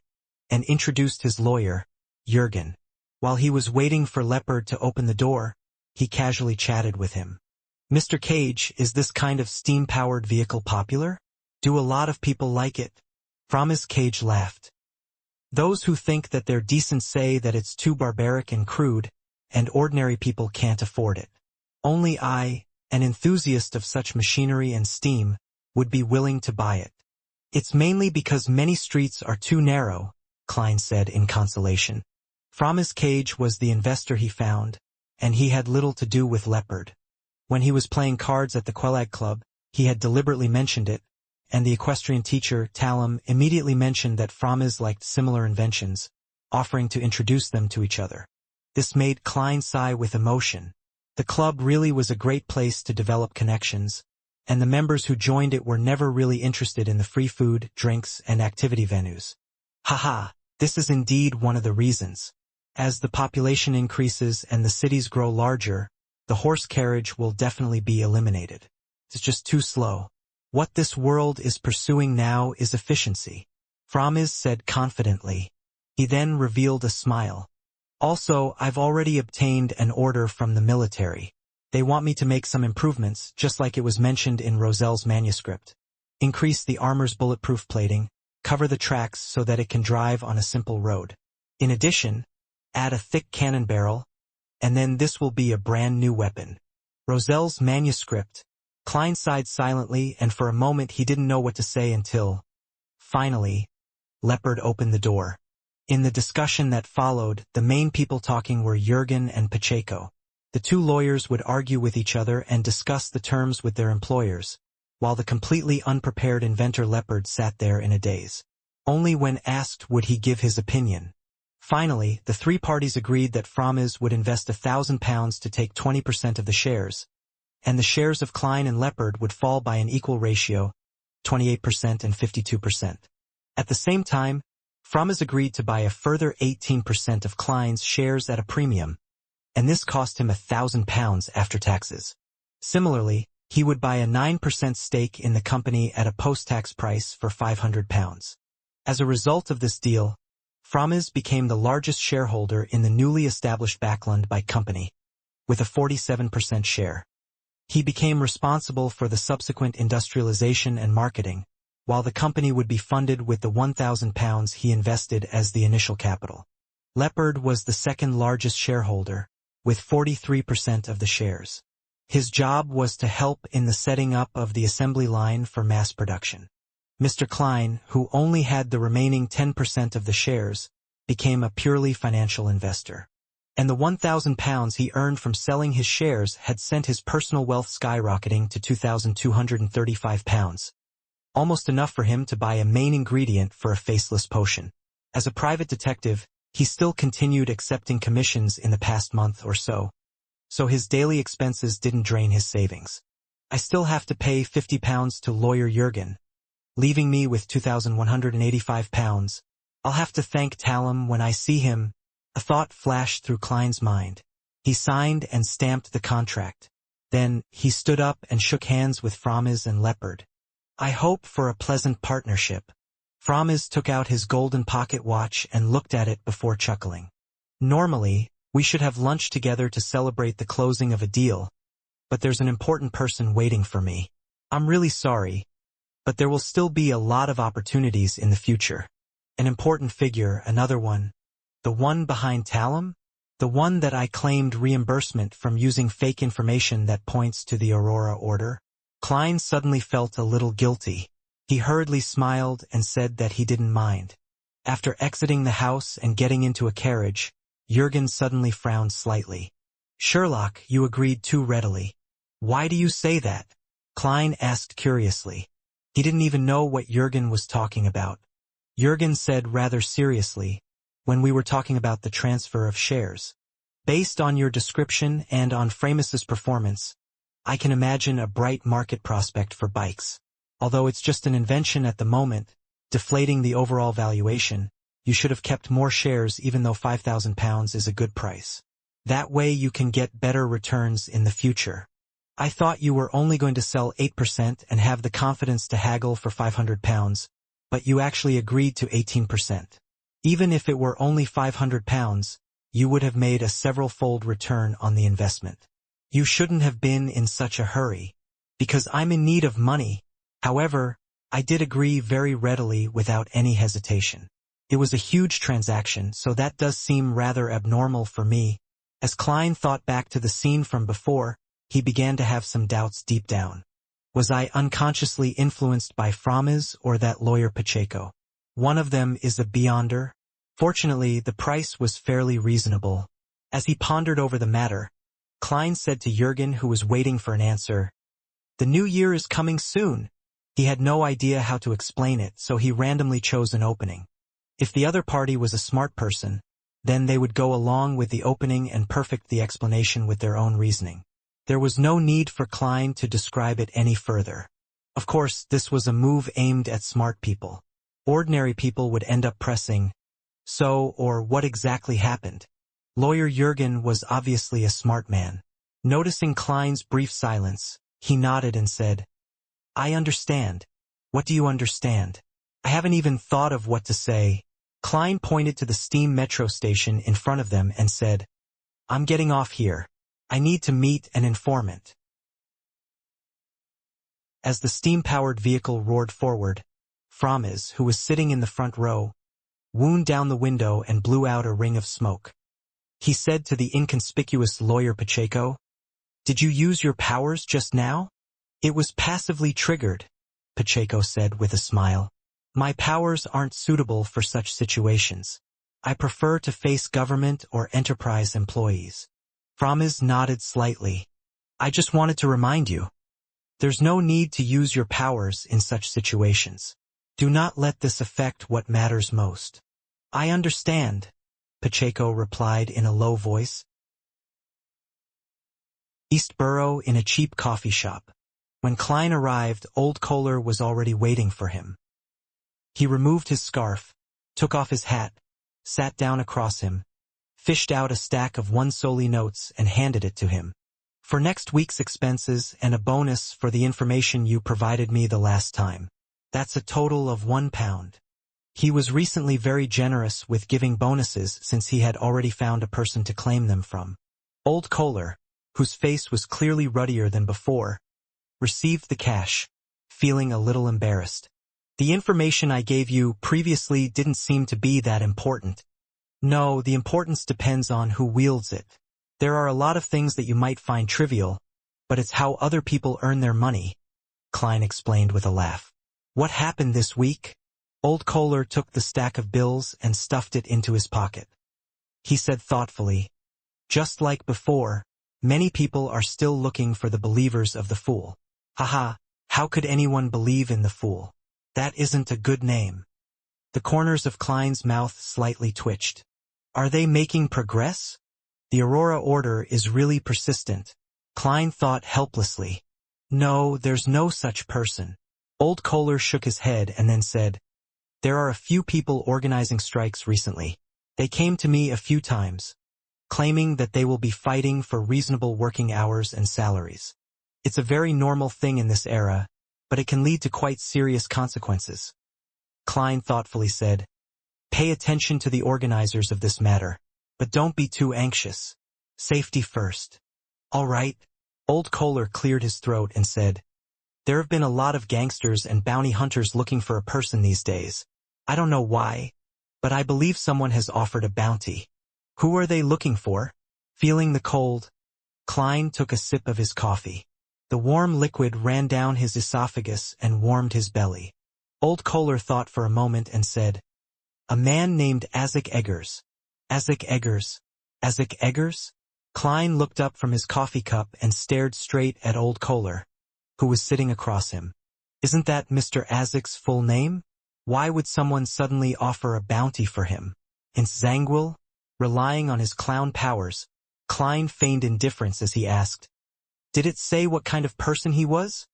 and introduced his lawyer, Jurgen. While he was waiting for Leopard to open the door, he casually chatted with him. "Mr. Cage, is this kind of steam-powered vehicle popular? Do a lot of people like it?" Framus Cage laughed. "Those who think that they're decent say that it's too barbaric and crude, and ordinary people can't afford it. Only I, an enthusiast of such machinery and steam, would be willing to buy it. It's mainly because many streets are too narrow," Klein said in consolation. Framus Cage was the investor he found, and he had little to do with Leopard. When he was playing cards at the Quelag Club, he had deliberately mentioned it, and the equestrian teacher, Talum, immediately mentioned that Framus liked similar inventions, offering to introduce them to each other. This made Klein sigh with emotion. The club really was a great place to develop connections, and the members who joined it were never really interested in the free food, drinks, and activity venues. Haha, this is indeed one of the reasons. As the population increases and the cities grow larger, the horse carriage will definitely be eliminated. It's just too slow. What this world is pursuing now is efficiency," Framus said confidently. He then revealed a smile. "Also, I've already obtained an order from the military. They want me to make some improvements, just like it was mentioned in Roselle's manuscript. Increase the armor's bulletproof plating, cover the tracks so that it can drive on a simple road. In addition, add a thick cannon barrel, and then this will be a brand new weapon." Roselle's manuscript. Klein sighed silently, and for a moment he didn't know what to say until, finally, Leopard opened the door. In the discussion that followed, the main people talking were Jurgen and Pacheco. The two lawyers would argue with each other and discuss the terms with their employers, while the completely unprepared inventor Leopard sat there in a daze. Only when asked would he give his opinion. Finally, the three parties agreed that Framus would invest £1,000 to take 20% of the shares, and the shares of Klein and Leopard would fall by an equal ratio, 28% and 52%. At the same time, Framus agreed to buy a further 18% of Klein's shares at a premium, and this cost him £1,000 after taxes. Similarly, he would buy a 9% stake in the company at a post-tax price for £500. As a result of this deal, Framus became the largest shareholder in the newly established Backlund by company, with a 47% share. He became responsible for the subsequent industrialization and marketing, while the company would be funded with the £1,000 he invested as the initial capital. Leopard was the second largest shareholder, with 43% of the shares. His job was to help in the setting up of the assembly line for mass production. Mr. Klein, who only had the remaining 10% of the shares, became a purely financial investor. And the £1,000 he earned from selling his shares had sent his personal wealth skyrocketing to £2,235, almost enough for him to buy a main ingredient for a faceless potion. As a private detective, he still continued accepting commissions in the past month or so his daily expenses didn't drain his savings. "I still have to pay £50 to lawyer Jurgen, leaving me with £2,185. I'll have to thank Talum when I see him." A thought flashed through Klein's mind. He signed and stamped the contract. Then, he stood up and shook hands with Framus and Leopard. "I hope for a pleasant partnership." Framus took out his golden pocket watch and looked at it before chuckling. "Normally, we should have lunch together to celebrate the closing of a deal, but there's an important person waiting for me. I'm really sorry, but there will still be a lot of opportunities in the future. An important figure, another one. The one behind Talum? The one that I claimed reimbursement from using fake information that points to the Aurora order?" Klein suddenly felt a little guilty. He hurriedly smiled and said that he didn't mind. After exiting the house and getting into a carriage, Jurgen suddenly frowned slightly. "Sherlock, you agreed too readily. Why do you say that? Klein asked curiously. He didn't even know what Jurgen was talking about. Jurgen said rather seriously, when we were talking about the transfer of shares. Based on your description and on Framus's performance, I can imagine a bright market prospect for bikes. Although it's just an invention at the moment, deflating the overall valuation, you should have kept more shares even though £5,000 is a good price. That way you can get better returns in the future. I thought you were only going to sell 8% and have the confidence to haggle for £500, but you actually agreed to 18%. Even if it were only £500, you would have made a several-fold return on the investment. You shouldn't have been in such a hurry, because I'm in need of money. However, I did agree very readily without any hesitation. It was a huge transaction, so that does seem rather abnormal for me. As Klein thought back to the scene from before, he began to have some doubts deep down. Was I unconsciously influenced by Framus or that lawyer Pacheco? One of them is a beyonder. Fortunately, the price was fairly reasonable. As he pondered over the matter, Klein said to Jurgen, who was waiting for an answer, "The new year is coming soon." He had no idea how to explain it, so he randomly chose an opening. If the other party was a smart person, then they would go along with the opening and perfect the explanation with their own reasoning. There was no need for Klein to describe it any further. Of course, this was a move aimed at smart people. Ordinary people would end up pressing, "So," or "What exactly happened?" Lawyer Jurgen was obviously a smart man. Noticing Klein's brief silence, he nodded and said, "I understand. What do you understand?" "I haven't even thought of what to say." Klein pointed to the steam metro station in front of them and said, "I'm getting off here. I need to meet an informant." As the steam-powered vehicle roared forward, Framus, who was sitting in the front row, wound down the window and blew out a ring of smoke. He said to the inconspicuous lawyer Pacheco, "Did you use your powers just now?" "It was passively triggered," Pacheco said with a smile. "My powers aren't suitable for such situations. I prefer to face government or enterprise employees." Framus nodded slightly. "I just wanted to remind you. There's no need to use your powers in such situations. Do not let this affect what matters most." "I understand," Pacheco replied in a low voice. Eastborough, in a cheap coffee shop. When Klein arrived, old Kohler was already waiting for him. He removed his scarf, took off his hat, sat down across him, fished out a stack of 1 soldi notes and handed it to him. "For next week's expenses and a bonus for the information you provided me the last time. That's a total of £1. He was recently very generous with giving bonuses since he had already found a person to claim them from. Old Kohler, whose face was clearly ruddier than before, received the cash, feeling a little embarrassed. "The information I gave you previously didn't seem to be that important." "No, the importance depends on who wields it. There are a lot of things that you might find trivial, but it's how other people earn their money," Klein explained with a laugh. "What happened this week?" Old Kohler took the stack of bills and stuffed it into his pocket. He said thoughtfully, "Just like before, many people are still looking for the believers of the fool. Haha, how could anyone believe in the fool? That isn't a good name." The corners of Klein's mouth slightly twitched. "Are they making progress? The Aurora Order is really persistent." Klein thought helplessly. "No, there's no such person." Old Kohler shook his head and then said, "There are a few people organizing strikes recently. They came to me a few times, claiming that they will be fighting for reasonable working hours and salaries. It's a very normal thing in this era, but it can lead to quite serious consequences." Klein thoughtfully said, "Pay attention to the organizers of this matter, but don't be too anxious. Safety first." "All right." Old Kohler cleared his throat and said, "There have been a lot of gangsters and bounty hunters looking for a person these days. I don't know why, but I believe someone has offered a bounty." "Who are they looking for?" Feeling the cold, Klein took a sip of his coffee. The warm liquid ran down his esophagus and warmed his belly. Old Kohler thought for a moment and said, "A man named Isaac Eggers." "Isaac Eggers? Isaac Eggers?" Klein looked up from his coffee cup and stared straight at old Kohler, who was sitting across him. Isn't that Mr. Azek's full name? Why would someone suddenly offer a bounty for him? In Zangwill, relying on his clown powers, Klein feigned indifference as he asked, "Did it say what kind of person he was?"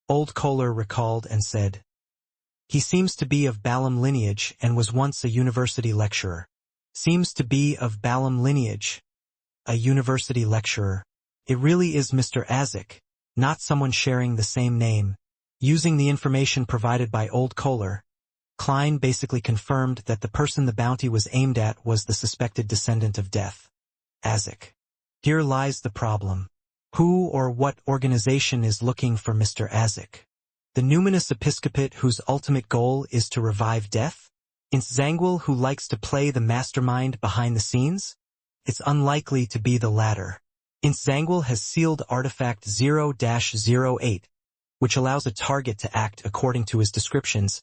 Old Kohler recalled and said, "He seems to be of Balam lineage and was once a university lecturer." Seems to be of Balam lineage. A university lecturer. It really is Mr. Azek, not someone sharing the same name. Using the information provided by Old Kohler, Klein basically confirmed that the person the bounty was aimed at was the suspected descendant of death, Azek. Here lies the problem. Who or what organization is looking for Mr. Azek? The numinous episcopate whose ultimate goal is to revive death? Zangwill who likes to play the mastermind behind the scenes? It's unlikely to be the latter. Zangwill has sealed artifact 0-08, which allows a target to act according to his descriptions,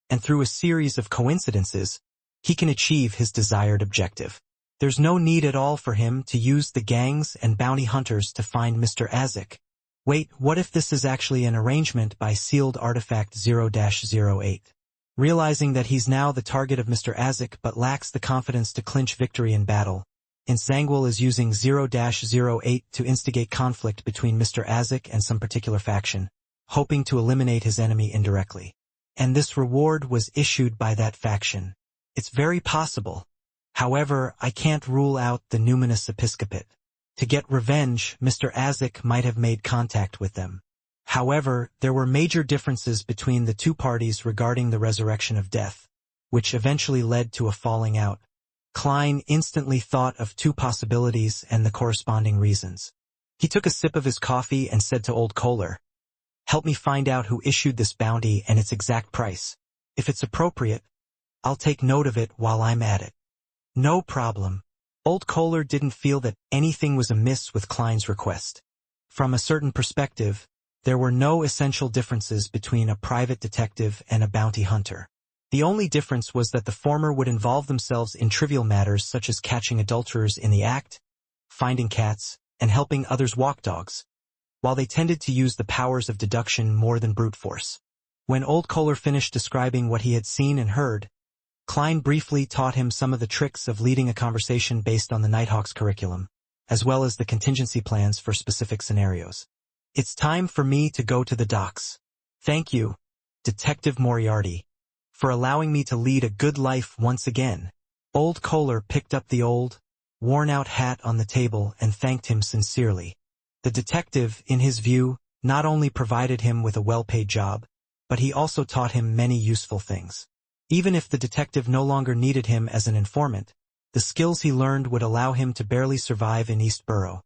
and through a series of coincidences, he can achieve his desired objective. There's no need at all for him to use the gangs and bounty hunters to find Mr. Azek. Wait, what if this is actually an arrangement by sealed artifact 0-08? Realizing that he's now the target of Mr. Azek but lacks the confidence to clinch victory in battle, Zangwill is using 0-08 to instigate conflict between Mr. Azek and some particular faction, hoping to eliminate his enemy indirectly. And this reward was issued by that faction. It's very possible. However, I can't rule out the numinous episcopate. To get revenge, Mr. Azek might have made contact with them. However, there were major differences between the two parties regarding the resurrection of death, which eventually led to a falling out. Klein instantly thought of two possibilities and the corresponding reasons. He took a sip of his coffee and said to Old Kohler, "Help me find out who issued this bounty and its exact price. If it's appropriate, I'll take note of it while I'm at it." No problem. Old Kohler didn't feel that anything was amiss with Klein's request. From a certain perspective, there were no essential differences between a private detective and a bounty hunter. The only difference was that the former would involve themselves in trivial matters such as catching adulterers in the act, finding cats, and helping others walk dogs, while they tended to use the powers of deduction more than brute force. When Old Kohler finished describing what he had seen and heard, Klein briefly taught him some of the tricks of leading a conversation based on the Nighthawk's curriculum, as well as the contingency plans for specific scenarios. "It's time for me to go to the docks. Thank you, Detective Moriarty, for allowing me to lead a good life once again." Old Kohler picked up the old, worn-out hat on the table and thanked him sincerely. The detective, in his view, not only provided him with a well-paid job, but he also taught him many useful things. Even if the detective no longer needed him as an informant, the skills he learned would allow him to barely survive in East Borough,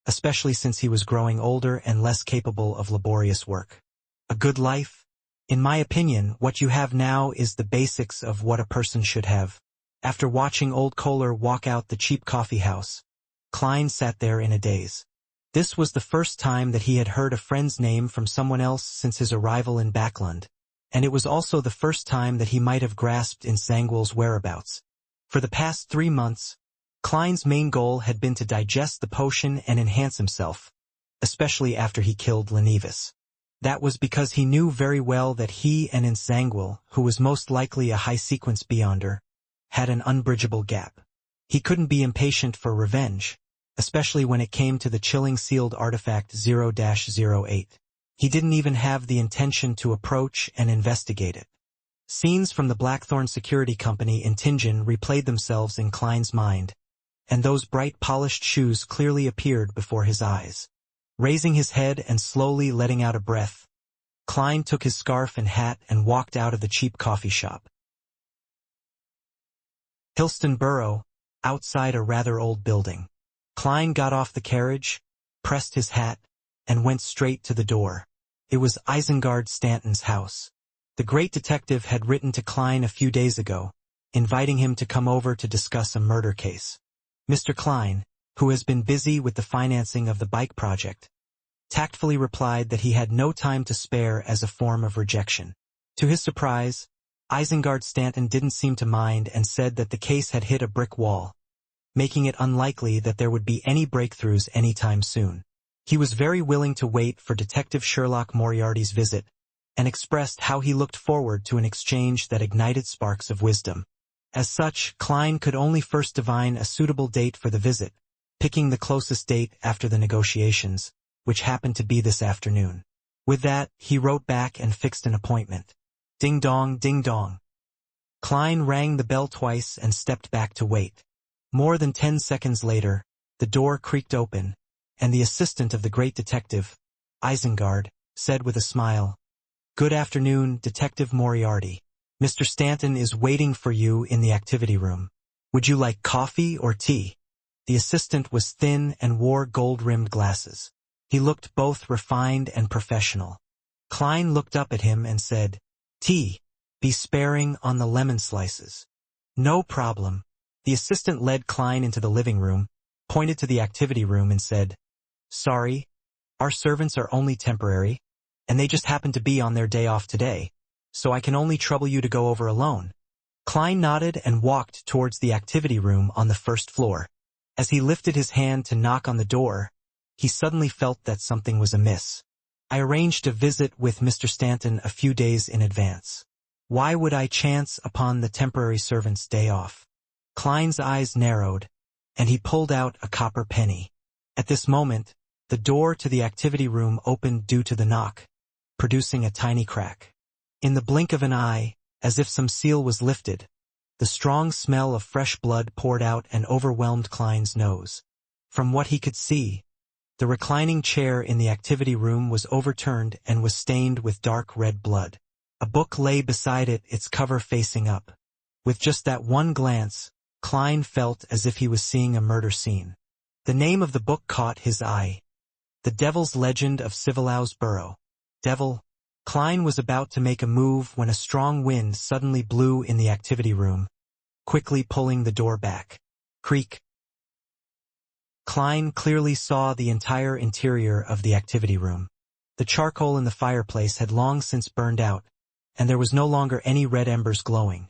especially since he was growing older and less capable of laborious work. A good life? In my opinion, what you have now is the basics of what a person should have. After watching Old Kohler walk out the cheap coffee house, Klein sat there in a daze. This was the first time that he had heard a friend's name from someone else since his arrival in Backlund, and it was also the first time that he might have grasped Zangwill's whereabouts. For the past 3 months, Klein's main goal had been to digest the potion and enhance himself, especially after he killed Lenevis. That was because he knew very well that he and Zangwill, who was most likely a high-sequence beyonder, had an unbridgeable gap. He couldn't be impatient for revenge, especially when it came to the chilling sealed artifact 0-08. He didn't even have the intention to approach and investigate it. Scenes from the Blackthorn Security Company in Tingen replayed themselves in Klein's mind, and those bright polished shoes clearly appeared before his eyes. Raising his head and slowly letting out a breath, Klein took his scarf and hat and walked out of the cheap coffee shop. Hillston Borough, outside a rather old building. Klein got off the carriage, pressed his hat, and went straight to the door. It was Isengard Stanton's house. The great detective had written to Klein a few days ago, inviting him to come over to discuss a murder case. Mr. Klein, who has been busy with the financing of the bike project, tactfully replied that he had no time to spare as a form of rejection. To his surprise, Isengard Stanton didn't seem to mind and said that the case had hit a brick wall. making it unlikely that there would be any breakthroughs anytime soon. He was very willing to wait for Detective Sherlock Moriarty's visit, and expressed how he looked forward to an exchange that ignited sparks of wisdom. As such, Klein could only first divine a suitable date for the visit, picking the closest date after the negotiations, which happened to be this afternoon. With that, he wrote back and fixed an appointment. Ding dong, ding dong. Klein rang the bell twice and stepped back to wait. More than 10 seconds later, the door creaked open, and the assistant of the great detective, Isengard, said with a smile, "Good afternoon, Detective Moriarty. Mr. Stanton is waiting for you in the activity room. Would you like coffee or tea?" The assistant was thin and wore gold-rimmed glasses. He looked both refined and professional. Klein looked up at him and said, "Tea. Be sparing on the lemon slices." "No problem." The assistant led Klein into the living room, pointed to the activity room and said, "Sorry, our servants are only temporary, and they just happen to be on their day off today, so I can only trouble you to go over alone." Klein nodded and walked towards the activity room on the first floor. As he lifted his hand to knock on the door, he suddenly felt that something was amiss. "I arranged a visit with Mr. Stanton a few days in advance. Why would I chance upon the temporary servant's day off?" Klein's eyes narrowed, and he pulled out a copper penny. At this moment, the door to the activity room opened due to the knock, producing a tiny crack. In the blink of an eye, as if some seal was lifted, the strong smell of fresh blood poured out and overwhelmed Klein's nose. From what he could see, the reclining chair in the activity room was overturned and was stained with dark red blood. A book lay beside it, its cover facing up. With just that one glance, Klein felt as if he was seeing a murder scene. The name of the book caught his eye. The Devil's Legend of Civilau's Burrow. Devil. Klein was about to make a move when a strong wind suddenly blew in the activity room, quickly pulling the door back. Creak. Klein clearly saw the entire interior of the activity room. The charcoal in the fireplace had long since burned out, and there was no longer any red embers glowing.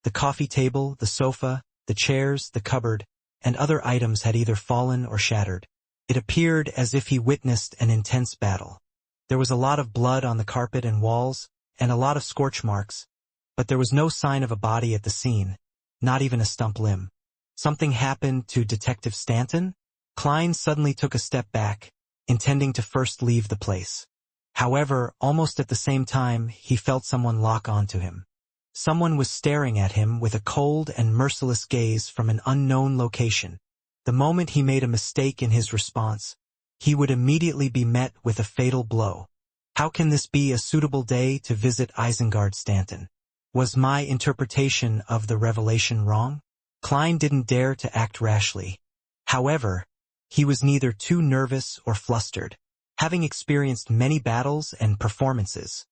The coffee table, the sofa, the chairs, the cupboard, and other items had either fallen or shattered. It appeared as if he witnessed an intense battle. There was a lot of blood on the carpet and walls, and a lot of scorch marks, but there was no sign of a body at the scene, not even a stump limb. Something happened to Detective Stanton? Klein suddenly took a step back, intending to first leave the place. However, almost at the same time, he felt someone lock onto him. Someone was staring at him with a cold and merciless gaze from an unknown location. The moment he made a mistake in his response, he would immediately be met with a fatal blow. How can this be a suitable day to visit Isengard Stanton? Was my interpretation of the revelation wrong? Klein didn't dare to act rashly. However, he was neither too nervous or flustered. Having experienced many battles and performances,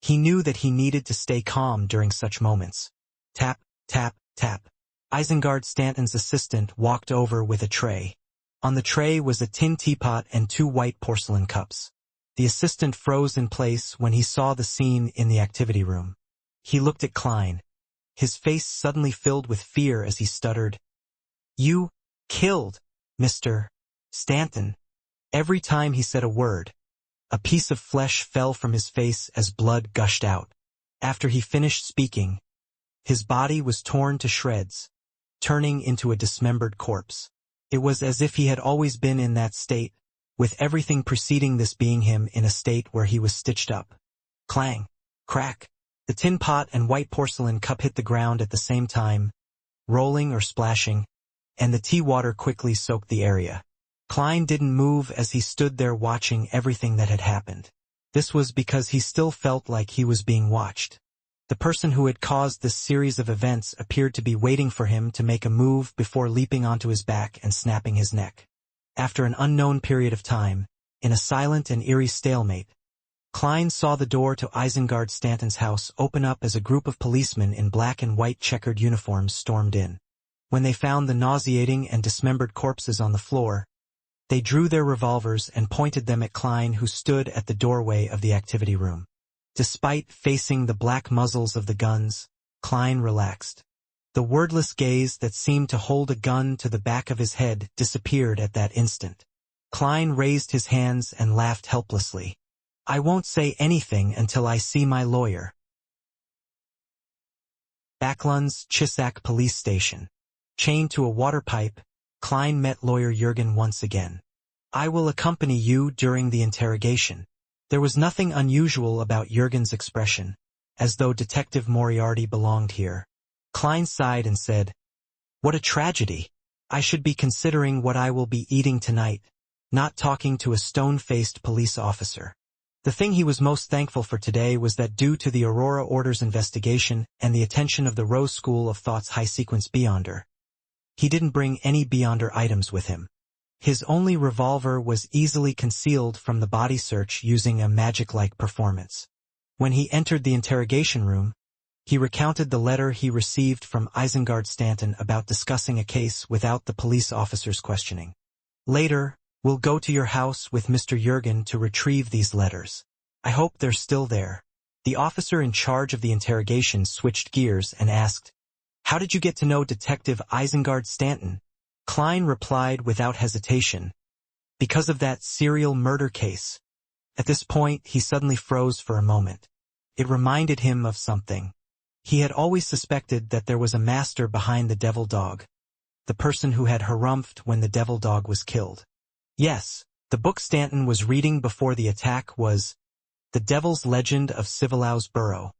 he knew that he needed to stay calm during such moments. Tap, tap, tap. Isengard Stanton's assistant walked over with a tray. On the tray was a tin teapot and 2 white porcelain cups. The assistant froze in place when he saw the scene in the activity room. He looked at Klein. His face suddenly filled with fear as he stuttered, "You killed Mr. Stanton." Every time he said a word, a piece of flesh fell from his face as blood gushed out. After he finished speaking, his body was torn to shreds, turning into a dismembered corpse. It was as if he had always been in that state, with everything preceding this being him in a state where he was stitched up. Clang! Crack! The tin pot and white porcelain cup hit the ground at the same time, rolling or splashing, and the tea water quickly soaked the area. Klein didn't move as he stood there watching everything that had happened. This was because he still felt like he was being watched. The person who had caused this series of events appeared to be waiting for him to make a move before leaping onto his back and snapping his neck. After an unknown period of time, in a silent and eerie stalemate, Klein saw the door to Isengard Stanton's house open up as a group of policemen in black and white checkered uniforms stormed in. When they found the nauseating and dismembered corpses on the floor, they drew their revolvers and pointed them at Klein, who stood at the doorway of the activity room. Despite facing the black muzzles of the guns, Klein relaxed. The wordless gaze that seemed to hold a gun to the back of his head disappeared at that instant. Klein raised his hands and laughed helplessly. I won't say anything until I see my lawyer. Backlund's Chisak police station. Chained to a water pipe, Klein met lawyer Jürgen once again. I will accompany you during the interrogation. There was nothing unusual about Jürgen's expression, as though Detective Moriarty belonged here. Klein sighed and said, What a tragedy. I should be considering what I will be eating tonight, not talking to a stone-faced police officer. The thing he was most thankful for today was that due to the Aurora Order's investigation and the attention of the Rose School of Thought's high-sequence Beyonder, he didn't bring any Beyonder items with him. His only revolver was easily concealed from the body search using a magic-like performance. When he entered the interrogation room, he recounted the letter he received from Isengard Stanton about discussing a case without the police officer's questioning. Later, we'll go to your house with Mr. Jürgen to retrieve these letters. I hope they're still there. The officer in charge of the interrogation switched gears and asked, How did you get to know Detective Isengard Stanton? Klein replied without hesitation, Because of that serial murder case. At this point, he suddenly froze for a moment. It reminded him of something. He had always suspected that there was a master behind the devil dog, the person who had harumphed when the devil dog was killed. Yes, the book Stanton was reading before the attack was The Devil's Legend of Civilau's Burrow.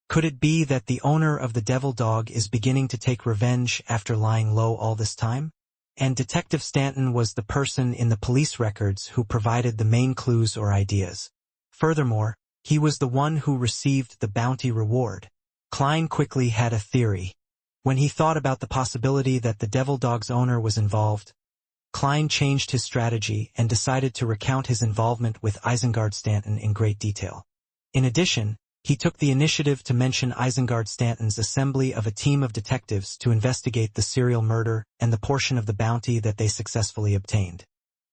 Could it be that the owner of the devil dog is beginning to take revenge after lying low all this time? And Detective Stanton was the person in the police records who provided the main clues or ideas. Furthermore, he was the one who received the bounty reward. Klein quickly had a theory. When he thought about the possibility that the devil dog's owner was involved, Klein changed his strategy and decided to recount his involvement with Isengard Stanton in great detail. In addition, he took the initiative to mention Isengard Stanton's assembly of a team of detectives to investigate the serial murder and the portion of the bounty that they successfully obtained.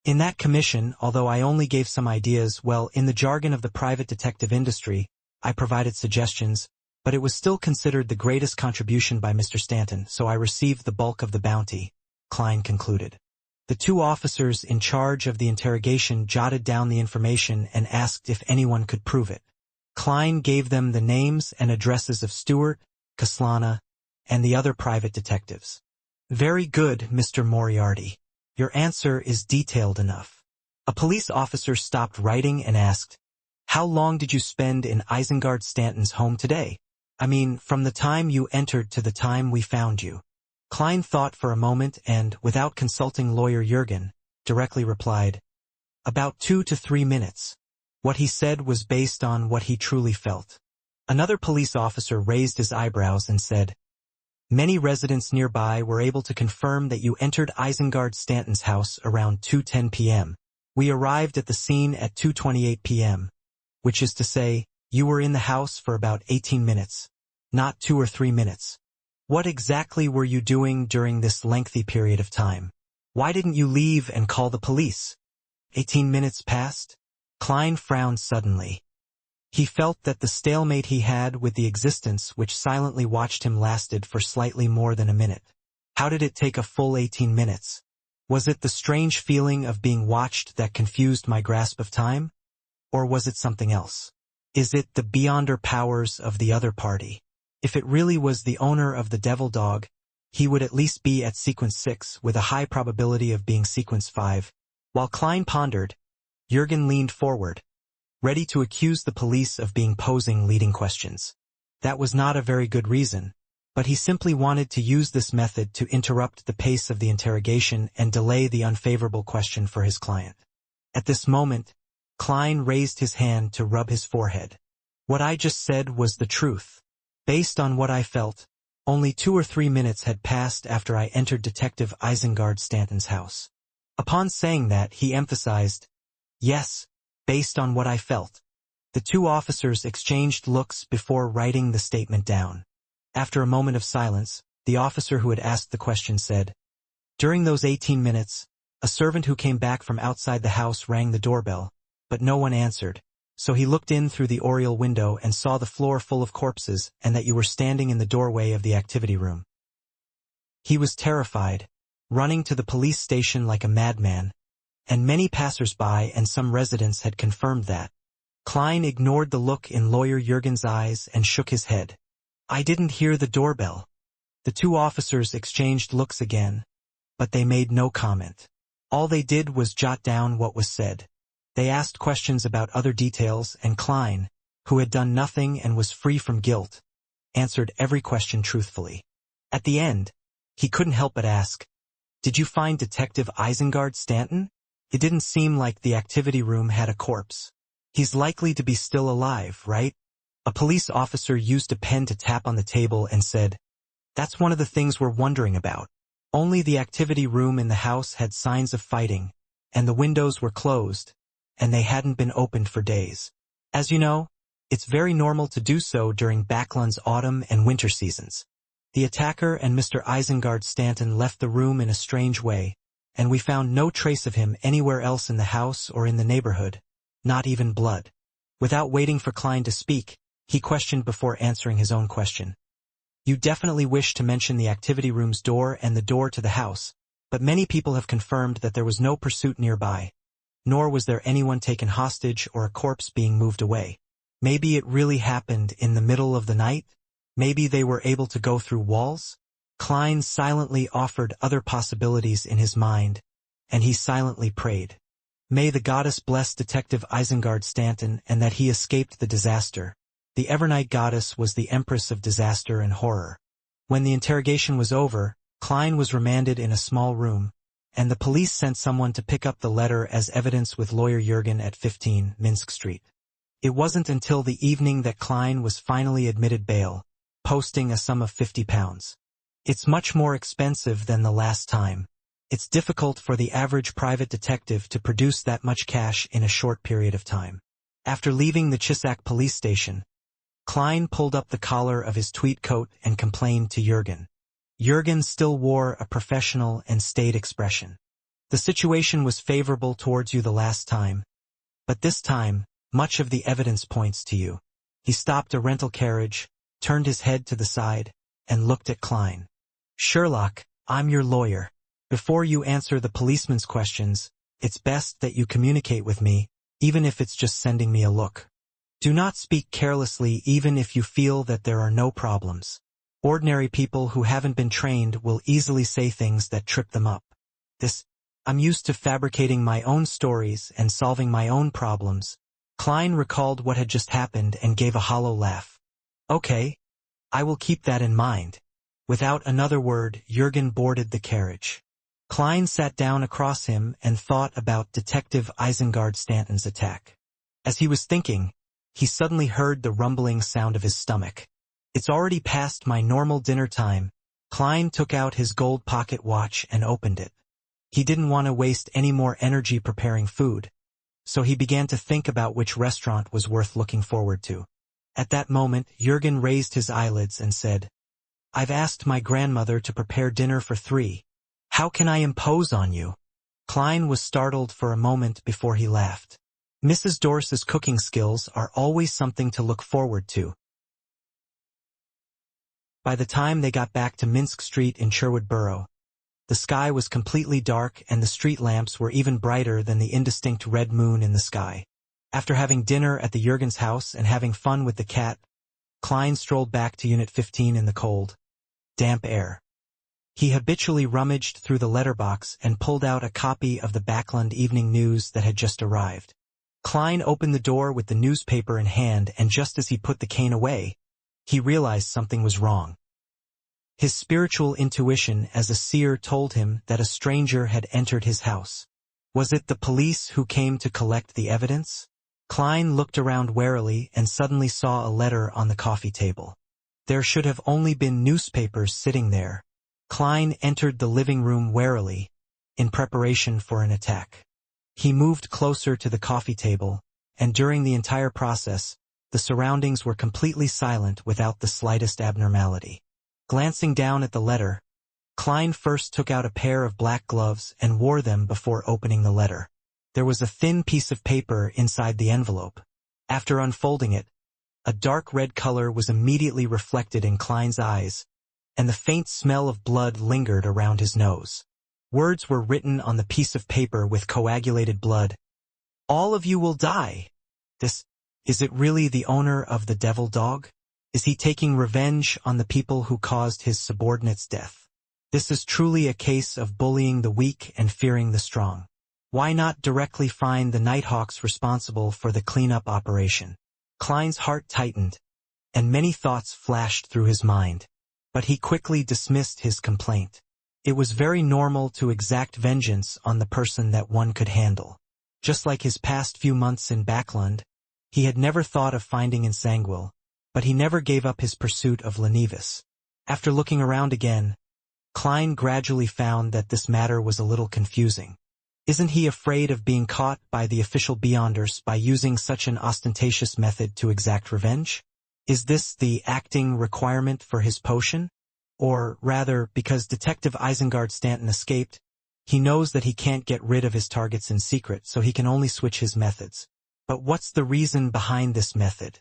In that commission, although I only gave some ideas, well, in the jargon of the private detective industry, I provided suggestions, but it was still considered the greatest contribution by Mr. Stanton, so I received the bulk of the bounty, Klein concluded. The two officers in charge of the interrogation jotted down the information and asked if anyone could prove it. Klein gave them the names and addresses of Stewart, Kaslana, and the other private detectives. Very good, Mr. Moriarty. Your answer is detailed enough. A police officer stopped writing and asked, How long did you spend in Isengard Stanton's home today? I mean, from the time you entered to the time we found you. Klein thought for a moment and, without consulting lawyer Jürgen, directly replied, About 2 to 3 minutes. What he said was based on what he truly felt. Another police officer raised his eyebrows and said, Many residents nearby were able to confirm that you entered Isengard Stanton's house around 2:10 p.m. We arrived at the scene at 2:28 p.m., which is to say, you were in the house for about 18 minutes, not 2 or 3 minutes. What exactly were you doing during this lengthy period of time? Why didn't you leave and call the police? 18 minutes passed? Klein frowned suddenly. He felt that the stalemate he had with the existence which silently watched him lasted for slightly more than a minute. How did it take a full 18 minutes? Was it the strange feeling of being watched that confused my grasp of time? Or was it something else? Is it the beyonder powers of the other party? If it really was the owner of the devil dog, he would at least be at sequence 6 with a high probability of being sequence 5. While Klein pondered, Jürgen leaned forward, ready to accuse the police of being posing leading questions. That was not a very good reason, but he simply wanted to use this method to interrupt the pace of the interrogation and delay the unfavorable question for his client. At this moment, Klein raised his hand to rub his forehead. What I just said was the truth. Based on what I felt, only 2 or 3 minutes had passed after I entered Detective Isengard Stanton's house. Upon saying that, he emphasized, Yes, based on what I felt. The two officers exchanged looks before writing the statement down. After a moment of silence, the officer who had asked the question said, During those 18 minutes, a servant who came back from outside the house rang the doorbell, but no one answered. So he looked in through the oriel window and saw the floor full of corpses and that you were standing in the doorway of the activity room. He was terrified, running to the police station like a madman, and many passers-by and some residents had confirmed that. Klein ignored the look in lawyer Jurgen's eyes and shook his head. I didn't hear the doorbell. The two officers exchanged looks again, but they made no comment. All they did was jot down what was said. They asked questions about other details, and Klein, who had done nothing and was free from guilt, answered every question truthfully. At the end, he couldn't help but ask, "Did you find Detective Isengard Stanton? It didn't seem like the activity room had a corpse. He's likely to be still alive, right?" A police officer used a pen to tap on the table and said, "That's one of the things we're wondering about. Only the activity room in the house had signs of fighting, and the windows were closed, and they hadn't been opened for days. As you know, it's very normal to do so during Backlund's autumn and winter seasons. The attacker and Mr. Isengard Stanton left the room in a strange way, and we found no trace of him anywhere else in the house or in the neighborhood, not even blood." Without waiting for Klein to speak, he questioned before answering his own question. "You definitely wish to mention the activity room's door and the door to the house, but many people have confirmed that there was no pursuit nearby, nor was there anyone taken hostage or a corpse being moved away. Maybe it really happened in the middle of the night? Maybe they were able to go through walls?" Klein silently offered other possibilities in his mind, and he silently prayed. May the goddess bless Detective Isengard Stanton and that he escaped the disaster. The Evernight goddess was the empress of disaster and horror. When the interrogation was over, Klein was remanded in a small room, and the police sent someone to pick up the letter as evidence with lawyer Jurgen at 15 Minsk Street. It wasn't until the evening that Klein was finally admitted bail, posting a sum of £50. It's much more expensive than the last time. It's difficult for the average private detective to produce that much cash in a short period of time. After leaving the Chisak police station, Klein pulled up the collar of his tweed coat and complained to Jurgen. Jurgen still wore a professional and staid expression. "The situation was favorable towards you the last time, but this time, much of the evidence points to you." He stopped a rental carriage, turned his head to the side, and looked at Klein. "Sherlock, I'm your lawyer. Before you answer the policeman's questions, it's best that you communicate with me, even if it's just sending me a look. Do not speak carelessly even if you feel that there are no problems. Ordinary people who haven't been trained will easily say things that trip them up. I'm used to fabricating my own stories and solving my own problems." Klein recalled what had just happened and gave a hollow laugh. "Okay, I will keep that in mind." Without another word, Jurgen boarded the carriage. Klein sat down across him and thought about Detective Isengard Stanton's attack. As he was thinking, he suddenly heard the rumbling sound of his stomach. "It's already past my normal dinner time." Klein took out his gold pocket watch and opened it. He didn't want to waste any more energy preparing food, so he began to think about which restaurant was worth looking forward to. At that moment, Jurgen raised his eyelids and said, "I've asked my grandmother to prepare dinner for 3. How can I impose on you?" Klein was startled for a moment before he laughed. Mrs. Dorse's cooking skills are always something to look forward to. By the time they got back to Minsk Street in Sherwood Borough, the sky was completely dark and the street lamps were even brighter than the indistinct red moon in the sky. After having dinner at the Jurgens house and having fun with the cat, Klein strolled back to Unit 15 in the cold, damp air. He habitually rummaged through the letterbox and pulled out a copy of the Backlund Evening News that had just arrived. Klein opened the door with the newspaper in hand, and just as he put the cane away, he realized something was wrong. His spiritual intuition as a seer told him that a stranger had entered his house. Was it the police who came to collect the evidence? Klein looked around warily and suddenly saw a letter on the coffee table. There should have only been newspapers sitting there. Klein entered the living room warily, in preparation for an attack. He moved closer to the coffee table, and during the entire process, the surroundings were completely silent without the slightest abnormality. Glancing down at the letter, Klein first took out a pair of black gloves and wore them before opening the letter. There was a thin piece of paper inside the envelope. After unfolding it, a dark red color was immediately reflected in Klein's eyes, and the faint smell of blood lingered around his nose. Words were written on the piece of paper with coagulated blood. All of you will die. Is it really the owner of the devil dog? Is he taking revenge on the people who caused his subordinate's death? This is truly a case of bullying the weak and fearing the strong. Why not directly find the Nighthawks responsible for the cleanup operation? Klein's heart tightened, and many thoughts flashed through his mind. But he quickly dismissed his complaint. It was very normal to exact vengeance on the person that one could handle. Just like his past few months in Backlund, he had never thought of finding Ensanguil, but he never gave up his pursuit of Lenivus. After looking around again, Klein gradually found that this matter was a little confusing. Isn't he afraid of being caught by the official Beyonders by using such an ostentatious method to exact revenge? Is this the acting requirement for his potion? Or, rather, because Detective Isengard Stanton escaped, he knows that he can't get rid of his targets in secret, so he can only switch his methods. But what's the reason behind this method?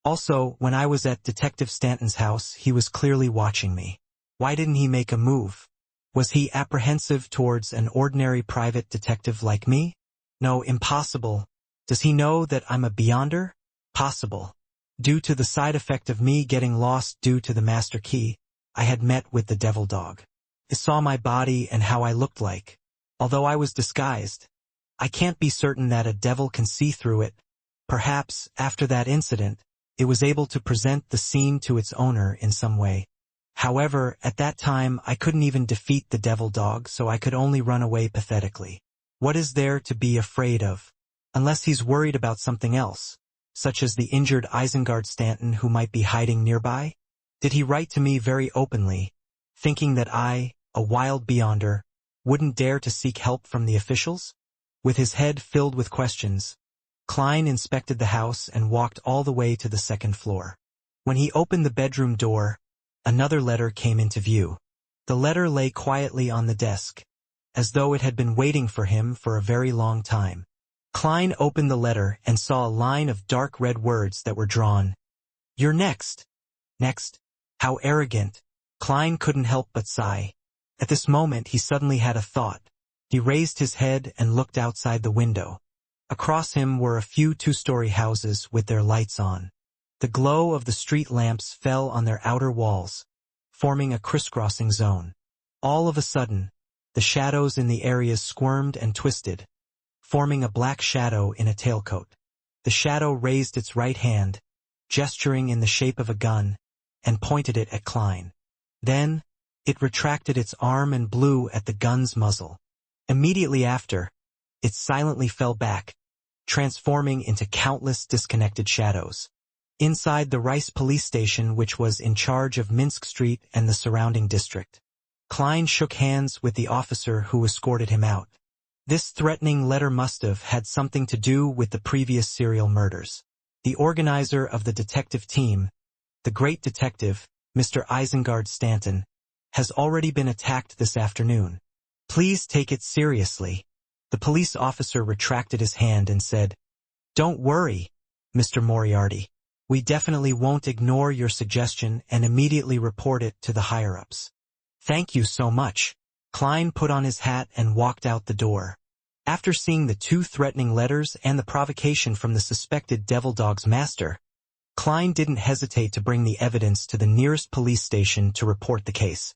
Also, when I was at Detective Stanton's house, he was clearly watching me. Why didn't he make a move? Was he apprehensive towards an ordinary private detective like me? No, impossible. Does he know that I'm a Beyonder? Possible. Due to the side effect of me getting lost due to the master key, I had met with the devil dog. He saw my body and how I looked like. Although I was disguised, I can't be certain that a devil can see through it. Perhaps, after that incident, it was able to present the scene to its owner in some way. However, at that time I couldn't even defeat the devil dog, so I could only run away pathetically. What is there to be afraid of? Unless he's worried about something else, such as the injured Isengard Stanton who might be hiding nearby? Did he write to me very openly, thinking that I, a wild Beyonder, wouldn't dare to seek help from the officials? With his head filled with questions, Klein inspected the house and walked all the way to the second floor. When he opened the bedroom door, another letter came into view. The letter lay quietly on the desk, as though it had been waiting for him for a very long time. Klein opened the letter and saw a line of dark red words that were drawn. "You're next." Next? How arrogant. Klein couldn't help but sigh. At this moment he suddenly had a thought. He raised his head and looked outside the window. Across him were a few two-story houses with their lights on. The glow of the street lamps fell on their outer walls, forming a crisscrossing zone. All of a sudden, the shadows in the areas squirmed and twisted, forming a black shadow in a tailcoat. The shadow raised its right hand, gesturing in the shape of a gun, and pointed it at Klein. Then, it retracted its arm and blew at the gun's muzzle. Immediately after, it silently fell back, transforming into countless disconnected shadows. Inside the Rice police station, which was in charge of Minsk Street and the surrounding district, Klein shook hands with the officer who escorted him out. This threatening letter must have had something to do with the previous serial murders. The organizer of the detective team, the great detective, Mr. Isengard Stanton, has already been attacked this afternoon. Please take it seriously. The police officer retracted his hand and said, "Don't worry, Mr. Moriarty. We definitely won't ignore your suggestion and immediately report it to the higher-ups." "Thank you so much." Klein put on his hat and walked out the door. After seeing the two threatening letters and the provocation from the suspected devil dog's master, Klein didn't hesitate to bring the evidence to the nearest police station to report the case.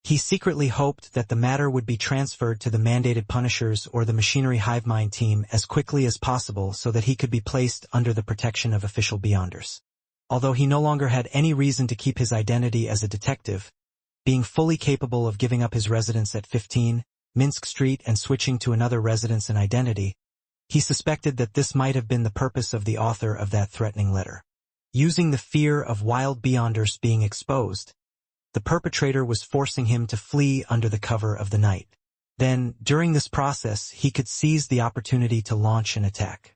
He secretly hoped that the matter would be transferred to the mandated punishers or the machinery hive mind team as quickly as possible so that he could be placed under the protection of official Beyonders. Although he no longer had any reason to keep his identity as a detective, being fully capable of giving up his residence at 15 Minsk Street and switching to another residence and identity, he suspected that this might have been the purpose of the author of that threatening letter. Using the fear of wild Beyonders being exposed, the perpetrator was forcing him to flee under the cover of the night. Then, during this process, he could seize the opportunity to launch an attack.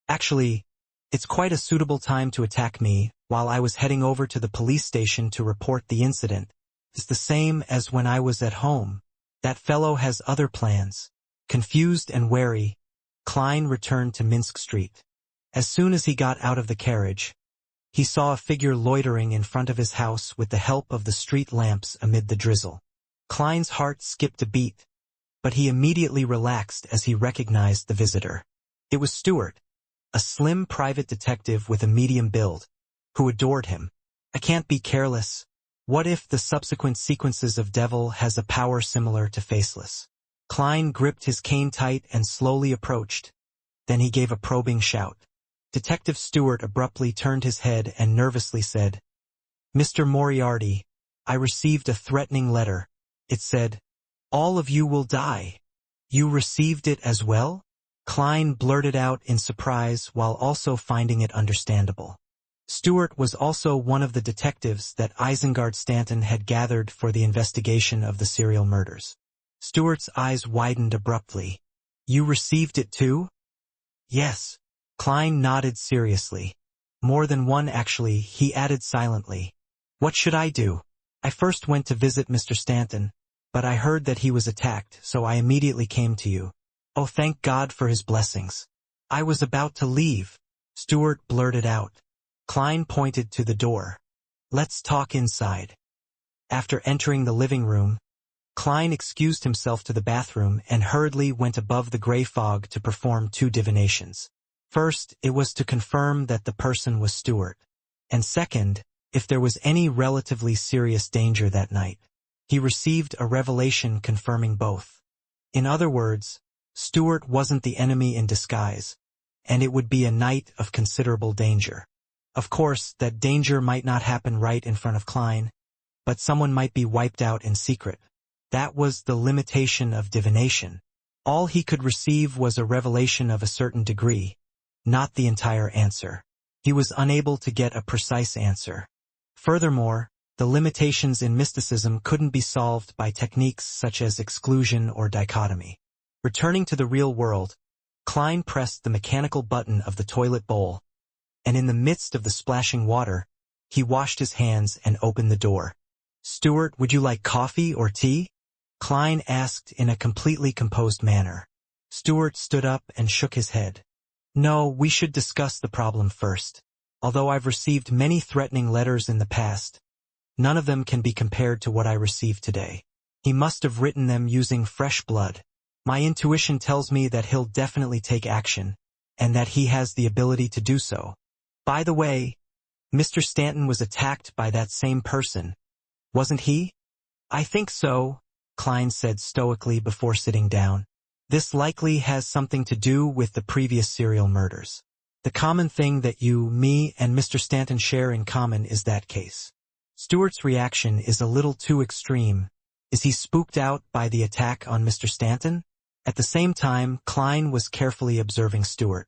Actually, it's quite a suitable time to attack me while I was heading over to the police station to report the incident. It's the same as when I was at home. That fellow has other plans. Confused and wary, Klein returned to Minsk Street. As soon as he got out of the carriage, He saw a figure loitering in front of his house with the help of the street lamps amid the drizzle. Klein's heart skipped a beat, but he immediately relaxed as he recognized the visitor. It was Stuart, a slim private detective with a medium build, who adored him. I can't be careless. What if the subsequent sequences of Devil has a power similar to Faceless? Klein gripped his cane tight and slowly approached. Then he gave a probing shout. Detective Stewart abruptly turned his head and nervously said, "Mr. Moriarty, I received a threatening letter. It said, 'All of you will die.' You received it as well?" Klein blurted out in surprise while also finding it understandable. Stewart was also one of the detectives that Isengard Stanton had gathered for the investigation of the serial murders. Stewart's eyes widened abruptly. "You received it too?" "Yes." Klein nodded seriously. "More than one, actually," he added silently. "What should I do? I first went to visit Mr. Stanton, but I heard that he was attacked, so I immediately came to you. Oh, thank God for his blessings." "I was about to leave," Stewart blurted out. Klein pointed to the door. "Let's talk inside." After entering the living room, Klein excused himself to the bathroom and hurriedly went above the gray fog to perform 2 divinations. First, it was to confirm that the person was Stewart, and second, if there was any relatively serious danger that night. He received a revelation confirming both. In other words, Stewart wasn't the enemy in disguise, and it would be a night of considerable danger. Of course, that danger might not happen right in front of Klein, but someone might be wiped out in secret. That was the limitation of divination. All he could receive was a revelation of a certain degree, not the entire answer. He was unable to get a precise answer. Furthermore, the limitations in mysticism couldn't be solved by techniques such as exclusion or dichotomy. Returning to the real world, Klein pressed the mechanical button of the toilet bowl, and in the midst of the splashing water, he washed his hands and opened the door. "Stewart, would you like coffee or tea?" Klein asked in a completely composed manner. Stewart stood up and shook his head. "No, we should discuss the problem first. Although I've received many threatening letters in the past, none of them can be compared to what I received today. He must have written them using fresh blood. My intuition tells me that he'll definitely take action, and that he has the ability to do so. By the way, Mr. Stanton was attacked by that same person, wasn't he?" "I think so," Klein said stoically before sitting down. "This likely has something to do with the previous serial murders. The common thing that you, me, and Mr. Stanton share in common is that case." Stewart's reaction is a little too extreme. Is he spooked out by the attack on Mr. Stanton? At the same time, Klein was carefully observing Stewart.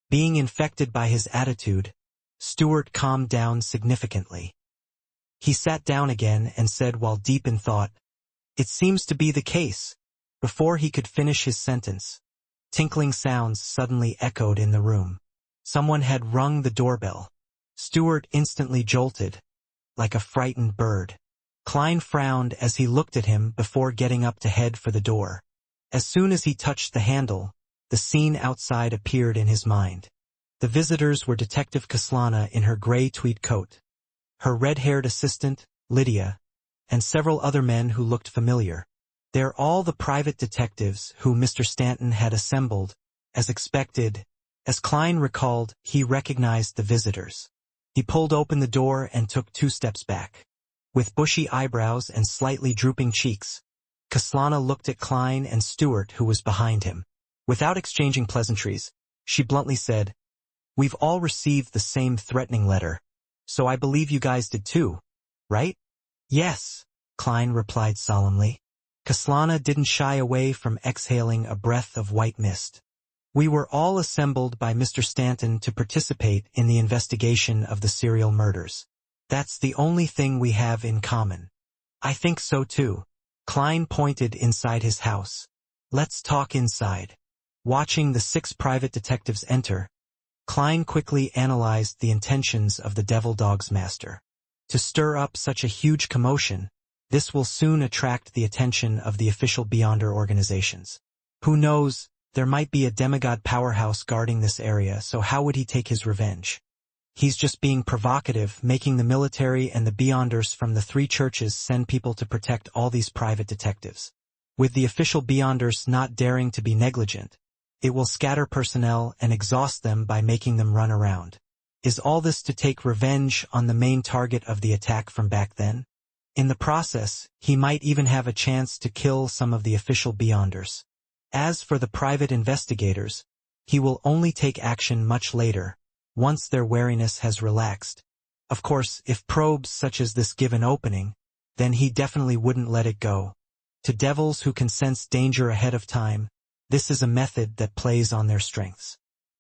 Being infected by his attitude, Stewart calmed down significantly. He sat down again and said while deep in thought, "It seems to be the case." Before he could finish his sentence, tinkling sounds suddenly echoed in the room. Someone had rung the doorbell. Stewart instantly jolted, like a frightened bird. Klein frowned as he looked at him before getting up to head for the door. As soon as he touched the handle, the scene outside appeared in his mind. The visitors were Detective Kaslana in her gray tweed coat, her red-haired assistant, Lydia, and several other men who looked familiar. They're all the private detectives who Mr. Stanton had assembled, as expected. As Klein recalled, he recognized the visitors. He pulled open the door and took 2 steps back. With bushy eyebrows and slightly drooping cheeks, Kaslana looked at Klein and Stewart, who was behind him. Without exchanging pleasantries, she bluntly said, "We've all received the same threatening letter, so I believe you guys did too, right?" "Yes," Klein replied solemnly. Kaslana didn't shy away from exhaling a breath of white mist. "We were all assembled by Mr. Stanton to participate in the investigation of the serial murders. That's the only thing we have in common." "I think so too." Klein pointed inside his house. "Let's talk inside." Watching the 6 private detectives enter, Klein quickly analyzed the intentions of the Devil Dog's master. To stir up such a huge commotion, this will soon attract the attention of the official Beyonder organizations. Who knows, there might be a demigod powerhouse guarding this area, so how would he take his revenge? He's just being provocative, making the military and the Beyonders from the three churches send people to protect all these private detectives. With the official Beyonders not daring to be negligent, it will scatter personnel and exhaust them by making them run around. Is all this to take revenge on the main target of the attack from back then? In the process, he might even have a chance to kill some of the official Beyonders. As for the private investigators, he will only take action much later, once their wariness has relaxed. Of course, if probes such as this give an opening, then he definitely wouldn't let it go. To devils who can sense danger ahead of time, this is a method that plays on their strengths.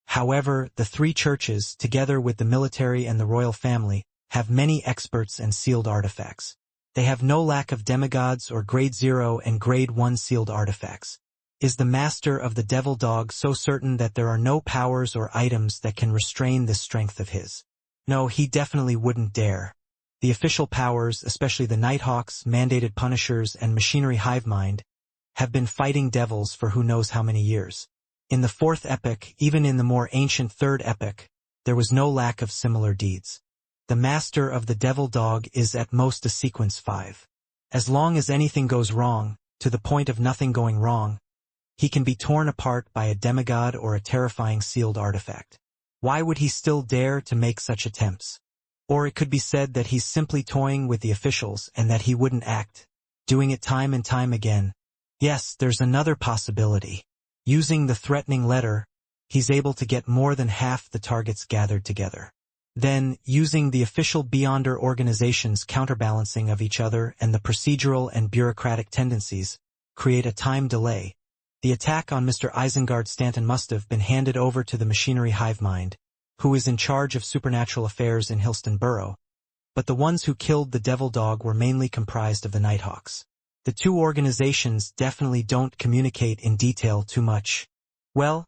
However, the three churches, together with the military and the royal family, have many experts and sealed artifacts. They have no lack of demigods or grade 0 and grade 1 sealed artifacts. Is the master of the devil dog so certain that there are no powers or items that can restrain this strength of his? No, he definitely wouldn't dare. The official powers, especially the Nighthawks, mandated punishers, and machinery hive mind, have been fighting devils for who knows how many years. In the fourth epoch, even in the more ancient third epoch, there was no lack of similar deeds. The master of the devil dog is at most a sequence 5. As long as anything goes wrong, to the point of nothing going wrong, he can be torn apart by a demigod or a terrifying sealed artifact. Why would he still dare to make such attempts? Or it could be said that he's simply toying with the officials and that he wouldn't act, doing it time and time again. Yes, there's another possibility. Using the threatening letter, he's able to get more than half the targets gathered together. Then, using the official Beyonder organization's counterbalancing of each other and the procedural and bureaucratic tendencies, create a time delay. The attack on Mr. Isengard Stanton must have been handed over to the machinery hive mind, who is in charge of supernatural affairs in Hillston Borough, but the ones who killed the devil dog were mainly comprised of the Nighthawks. The two organizations definitely don't communicate in detail too much. Well,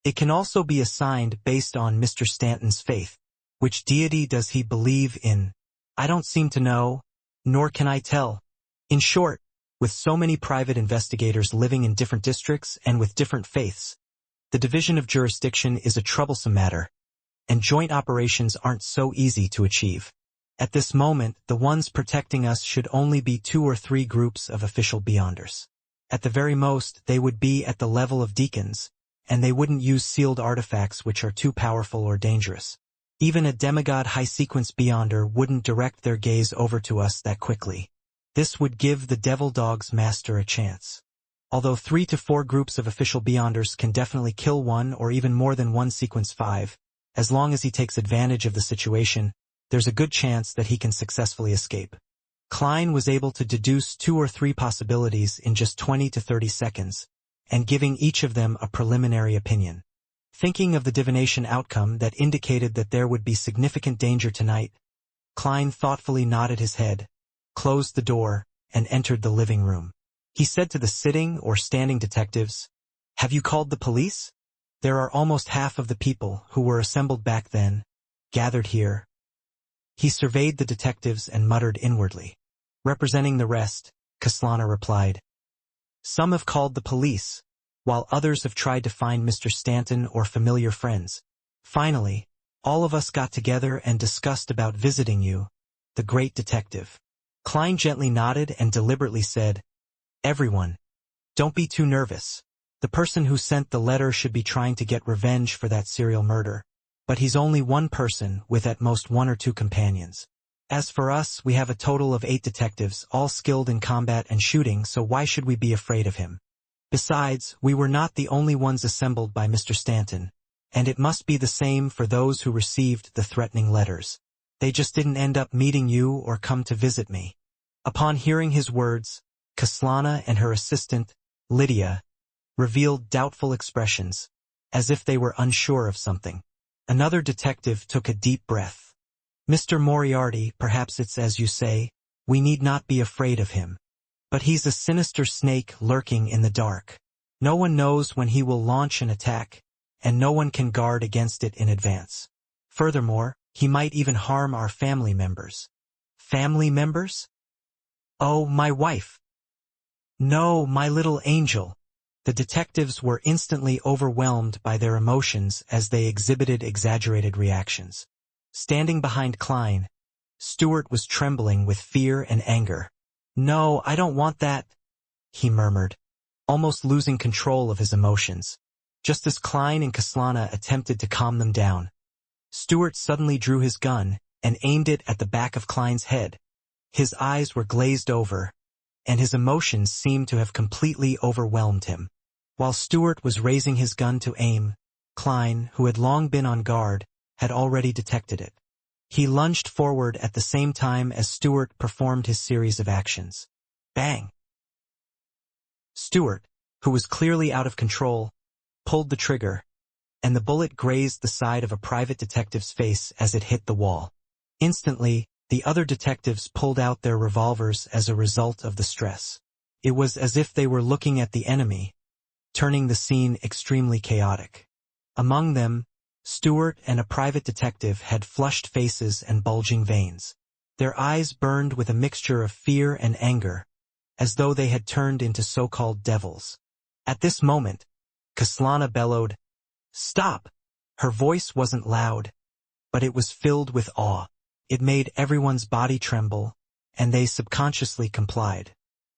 it can also be assigned based on Mr. Stanton's faith. Which deity does he believe in? I don't seem to know, nor can I tell. In short, with so many private investigators living in different districts and with different faiths, the division of jurisdiction is a troublesome matter, and joint operations aren't so easy to achieve. At this moment, the ones protecting us should only be 2 or 3 groups of official Beyonders. At the very most, they would be at the level of deacons, and they wouldn't use sealed artifacts which are too powerful or dangerous. Even a demigod high-sequence Beyonder wouldn't direct their gaze over to us that quickly. This would give the devil dog's master a chance. Although 3 to 4 groups of official Beyonders can definitely kill one or even more than one sequence 5, as long as he takes advantage of the situation, there's a good chance that he can successfully escape. Klein was able to deduce 2 or 3 possibilities in just 20 to 30 seconds, and giving each of them a preliminary opinion. Thinking of the divination outcome that indicated that there would be significant danger tonight, Klein thoughtfully nodded his head, closed the door, and entered the living room. He said to the sitting or standing detectives, "Have you called the police?" There are almost half of the people who were assembled back then, gathered here. He surveyed the detectives and muttered inwardly. Representing the rest, Kaslana replied, "Some have called the police, while others have tried to find Mr. Stanton or familiar friends. Finally, all of us got together and discussed about visiting you, the great detective." Klein gently nodded and deliberately said, "Everyone, don't be too nervous. The person who sent the letter should be trying to get revenge for that serial murder, but he's only one person with at most 1 or 2 companions. As for us, we have a total of 8 detectives, all skilled in combat and shooting, so why should we be afraid of him? Besides, we were not the only ones assembled by Mr. Stanton, and it must be the same for those who received the threatening letters. They just didn't end up meeting you or come to visit me." Upon hearing his words, Kaslana and her assistant, Lydia, revealed doubtful expressions, as if they were unsure of something. Another detective took a deep breath. "Mr. Moriarty, perhaps it's as you say, we need not be afraid of him. But he's a sinister snake lurking in the dark. No one knows when he will launch an attack, and no one can guard against it in advance. Furthermore, he might even harm our family members." "Family members?" "Oh, my wife." "No, my little angel." The detectives were instantly overwhelmed by their emotions as they exhibited exaggerated reactions. Standing behind Klein, Stewart was trembling with fear and anger. "No, I don't want that," he murmured, almost losing control of his emotions. Just as Klein and Kaslana attempted to calm them down, Stewart suddenly drew his gun and aimed it at the back of Klein's head. His eyes were glazed over, and his emotions seemed to have completely overwhelmed him. While Stewart was raising his gun to aim, Klein, who had long been on guard, had already detected it. He lunged forward at the same time as Stewart performed his series of actions. Bang! Stewart, who was clearly out of control, pulled the trigger, and the bullet grazed the side of a private detective's face as it hit the wall. Instantly, the other detectives pulled out their revolvers as a result of the stress. It was as if they were looking at the enemy, turning the scene extremely chaotic. Among them, Stewart and a private detective had flushed faces and bulging veins. Their eyes burned with a mixture of fear and anger, as though they had turned into so-called devils. At this moment, Kaslana bellowed, "Stop!" Her voice wasn't loud, but it was filled with awe. It made everyone's body tremble, and they subconsciously complied.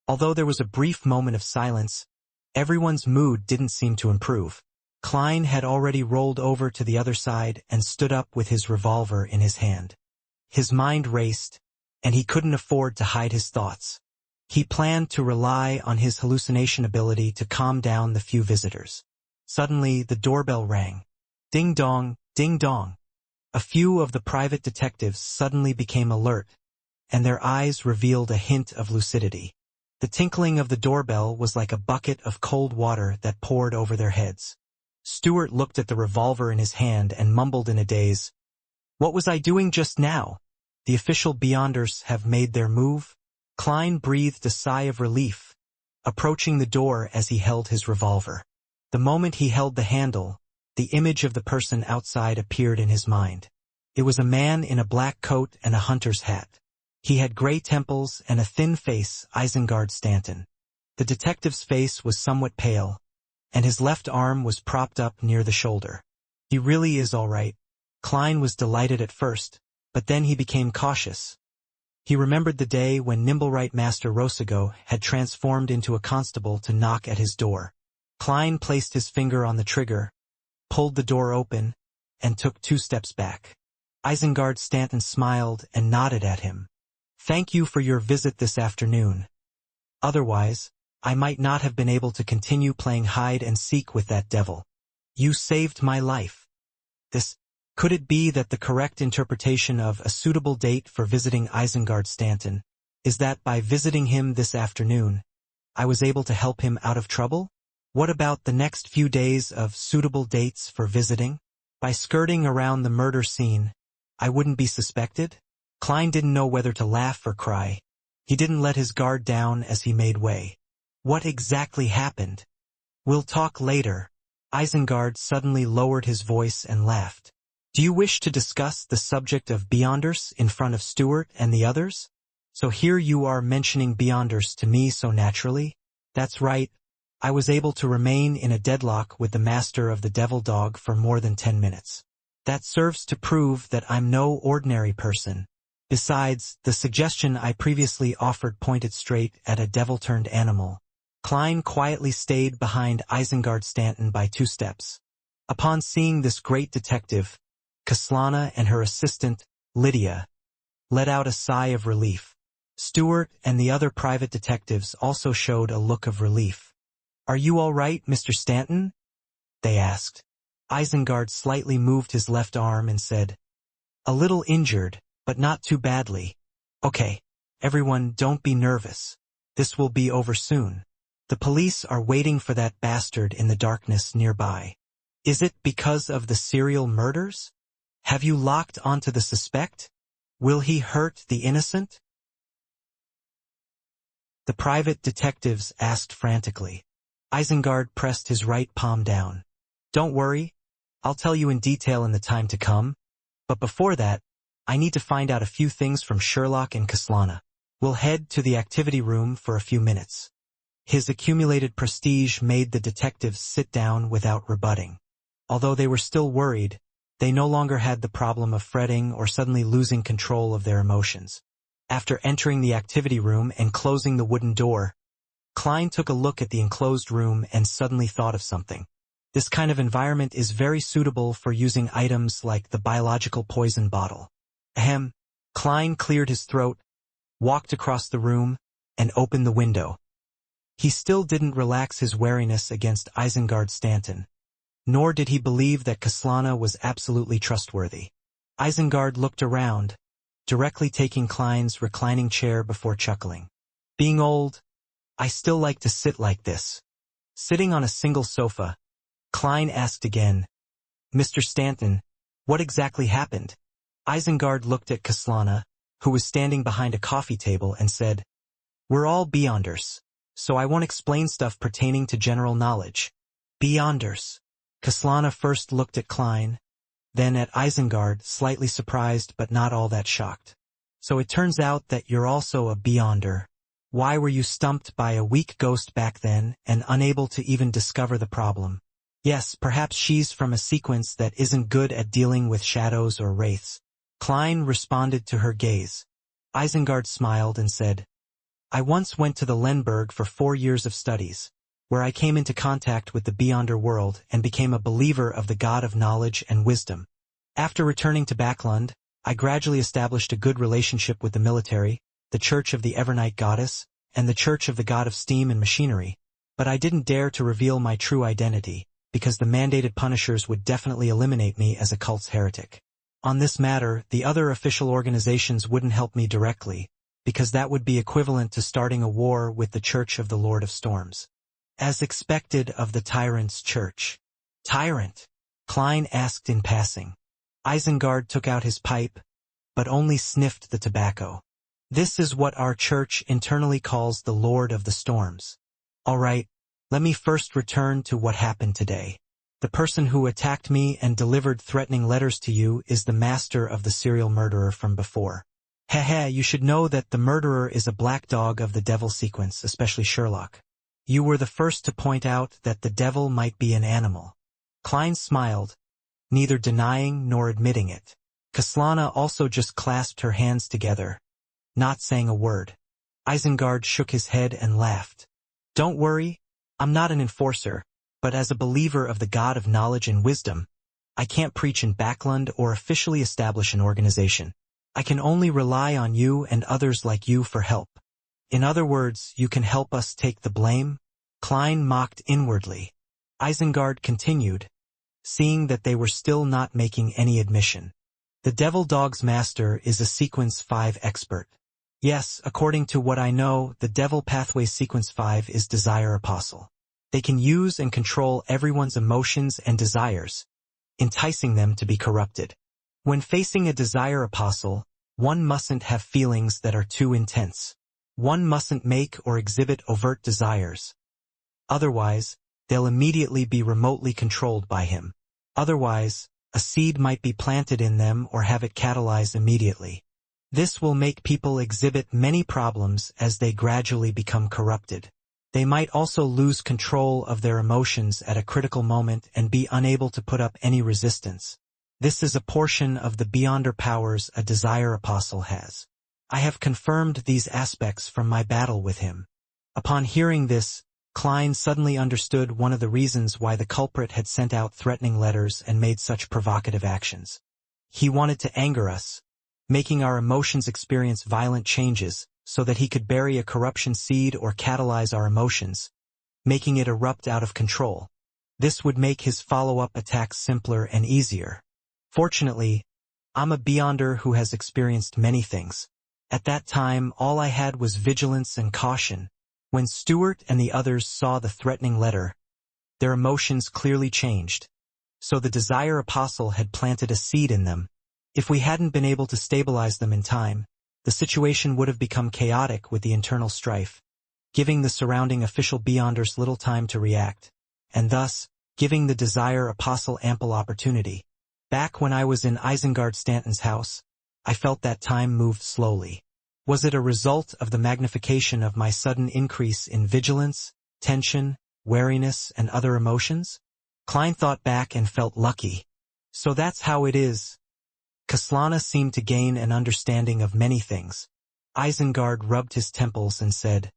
Although there was a brief moment of silence, everyone's mood didn't seem to improve. Klein had already rolled over to the other side and stood up with his revolver in his hand. His mind raced, and he couldn't afford to hide his thoughts. He planned to rely on his hallucination ability to calm down the few visitors. Suddenly, the doorbell rang. Ding dong, ding dong. A few of the private detectives suddenly became alert, and their eyes revealed a hint of lucidity. The tinkling of the doorbell was like a bucket of cold water that poured over their heads. Stewart looked at the revolver in his hand and mumbled in a daze, "What was I doing just now? The official Beyonders have made their move?" Klein breathed a sigh of relief, approaching the door as he held his revolver. The moment he held the handle, the image of the person outside appeared in his mind. It was a man in a black coat and a hunter's hat. He had gray temples and a thin face, Isengard Stanton. The detective's face was somewhat pale, and his left arm was propped up near the shoulder. "He really is all right." Klein was delighted at first, but then he became cautious. He remembered the day when Nimblewright Master Rosago had transformed into a constable to knock at his door. Klein placed his finger on the trigger, pulled the door open, and took 2 steps back. Isengard Stanton smiled and nodded at him. "Thank you for your visit this afternoon. Otherwise, I might not have been able to continue playing hide and seek with that devil. You saved my life." Could it be that the correct interpretation of a suitable date for visiting Isengard Stanton is that by visiting him this afternoon, I was able to help him out of trouble? What about the next few days of suitable dates for visiting? By skirting around the murder scene, I wouldn't be suspected? Klein didn't know whether to laugh or cry. He didn't let his guard down as he made way. What exactly happened? "We'll talk later." Isengard suddenly lowered his voice and laughed. "Do you wish to discuss the subject of Beyonders in front of Stewart and the others? So here you are mentioning Beyonders to me so naturally?" "That's right. I was able to remain in a deadlock with the master of the Devil Dog for more than 10 minutes. That serves to prove that I'm no ordinary person. Besides, the suggestion I previously offered pointed straight at a devil-turned animal." Klein quietly stayed behind Isengard Stanton by 2 steps. Upon seeing this great detective, Kaslana and her assistant, Lydia, let out a sigh of relief. Stewart and the other private detectives also showed a look of relief. "Are you all right, Mr. Stanton?" they asked. Isengard slightly moved his left arm and said, "A little injured, but not too badly. Okay, everyone, don't be nervous. This will be over soon. The police are waiting for that bastard in the darkness nearby." "Is it because of the serial murders? Have you locked onto the suspect? Will he hurt the innocent?" the private detectives asked frantically. Isengard pressed his right palm down. "Don't worry. I'll tell you in detail in the time to come. But before that, I need to find out a few things from Sherlock and Kaslana. We'll head to the activity room for a few minutes." His accumulated prestige made the detectives sit down without rebutting. Although they were still worried, They no longer had the problem of fretting or suddenly losing control of their emotions. After entering the activity room and closing the wooden door, Klein took a look at the enclosed room and suddenly thought of something. This kind of environment is very suitable for using items like the biological poison bottle. Ahem. Klein cleared his throat, walked across the room, and opened the window. He still didn't relax his wariness against Isengard Stanton, nor did he believe that Kaslana was absolutely trustworthy. Isengard looked around, directly taking Klein's reclining chair before chuckling. Being old, I still like to sit like this. Sitting on a single sofa, Klein asked again, Mr. Stanton, what exactly happened? Isengard looked at Kaslana, who was standing behind a coffee table, and said, We're all Beyonders, so I won't explain stuff pertaining to general knowledge. Beyonders. Kaslana first looked at Klein, then at Isengard, slightly surprised but not all that shocked. So it turns out that you're also a Beyonder. Why were you stumped by a weak ghost back then and unable to even discover the problem? Yes, perhaps she's from a sequence that isn't good at dealing with shadows or wraiths. Klein responded to her gaze. Isengard smiled and said, I once went to the Lenberg for 4 years of studies, where I came into contact with the Beyonder world and became a believer of the god of knowledge and wisdom. After returning to Backlund, I gradually established a good relationship with the military, the Church of the Evernight Goddess, and the Church of the God of Steam and Machinery, but I didn't dare to reveal my true identity, because the mandated punishers would definitely eliminate me as a cult's heretic. On this matter, the other official organizations wouldn't help me directly, because that would be equivalent to starting a war with the Church of the Lord of Storms. As expected of the Tyrant's Church. Tyrant? Klein asked in passing. Isengard took out his pipe, but only sniffed the tobacco. This is what our church internally calls the Lord of the Storms. All right, let me first return to what happened today. The person who attacked me and delivered threatening letters to you is the master of the serial murderer from before. Heh, you should know that the murderer is a black dog of the devil sequence, especially Sherlock. You were the first to point out that the devil might be an animal. Klein smiled, neither denying nor admitting it. Kaslana also just clasped her hands together, not saying a word. Isengard shook his head and laughed. Don't worry, I'm not an enforcer, but as a believer of the god of knowledge and wisdom, I can't preach in Backlund or officially establish an organization. I can only rely on you and others like you for help. In other words, you can help us take the blame? Klein mocked inwardly. Isengard continued, seeing that they were still not making any admission. The Devil Dog's master is a Sequence 5 expert. Yes, according to what I know, the Devil Pathway Sequence 5 is Desire Apostle. They can use and control everyone's emotions and desires, enticing them to be corrupted. When facing a Desire Apostle, one mustn't have feelings that are too intense. One mustn't make or exhibit overt desires. Otherwise, they'll immediately be remotely controlled by him. Otherwise, a seed might be planted in them or have it catalyzed immediately. This will make people exhibit many problems as they gradually become corrupted. They might also lose control of their emotions at a critical moment and be unable to put up any resistance. This is a portion of the Beyonder powers a Desire Apostle has. I have confirmed these aspects from my battle with him. Upon hearing this, Klein suddenly understood one of the reasons why the culprit had sent out threatening letters and made such provocative actions. He wanted to anger us, making our emotions experience violent changes so that he could bury a corruption seed or catalyze our emotions, making it erupt out of control. This would make his follow-up attacks simpler and easier. Fortunately, I'm a Beyonder who has experienced many things. At that time, all I had was vigilance and caution. When Stuart and the others saw the threatening letter, their emotions clearly changed. So the Desire Apostle had planted a seed in them. If we hadn't been able to stabilize them in time, the situation would have become chaotic with the internal strife, giving the surrounding official Beyonders little time to react, and thus, giving the Desire Apostle ample opportunity. Back when I was in Isengard Stanton's house, I felt that time moved slowly. Was it a result of the magnification of my sudden increase in vigilance, tension, wariness, and other emotions? Klein thought back and felt lucky. So that's how it is. Kaslana seemed to gain an understanding of many things. Isengard rubbed his temples and said,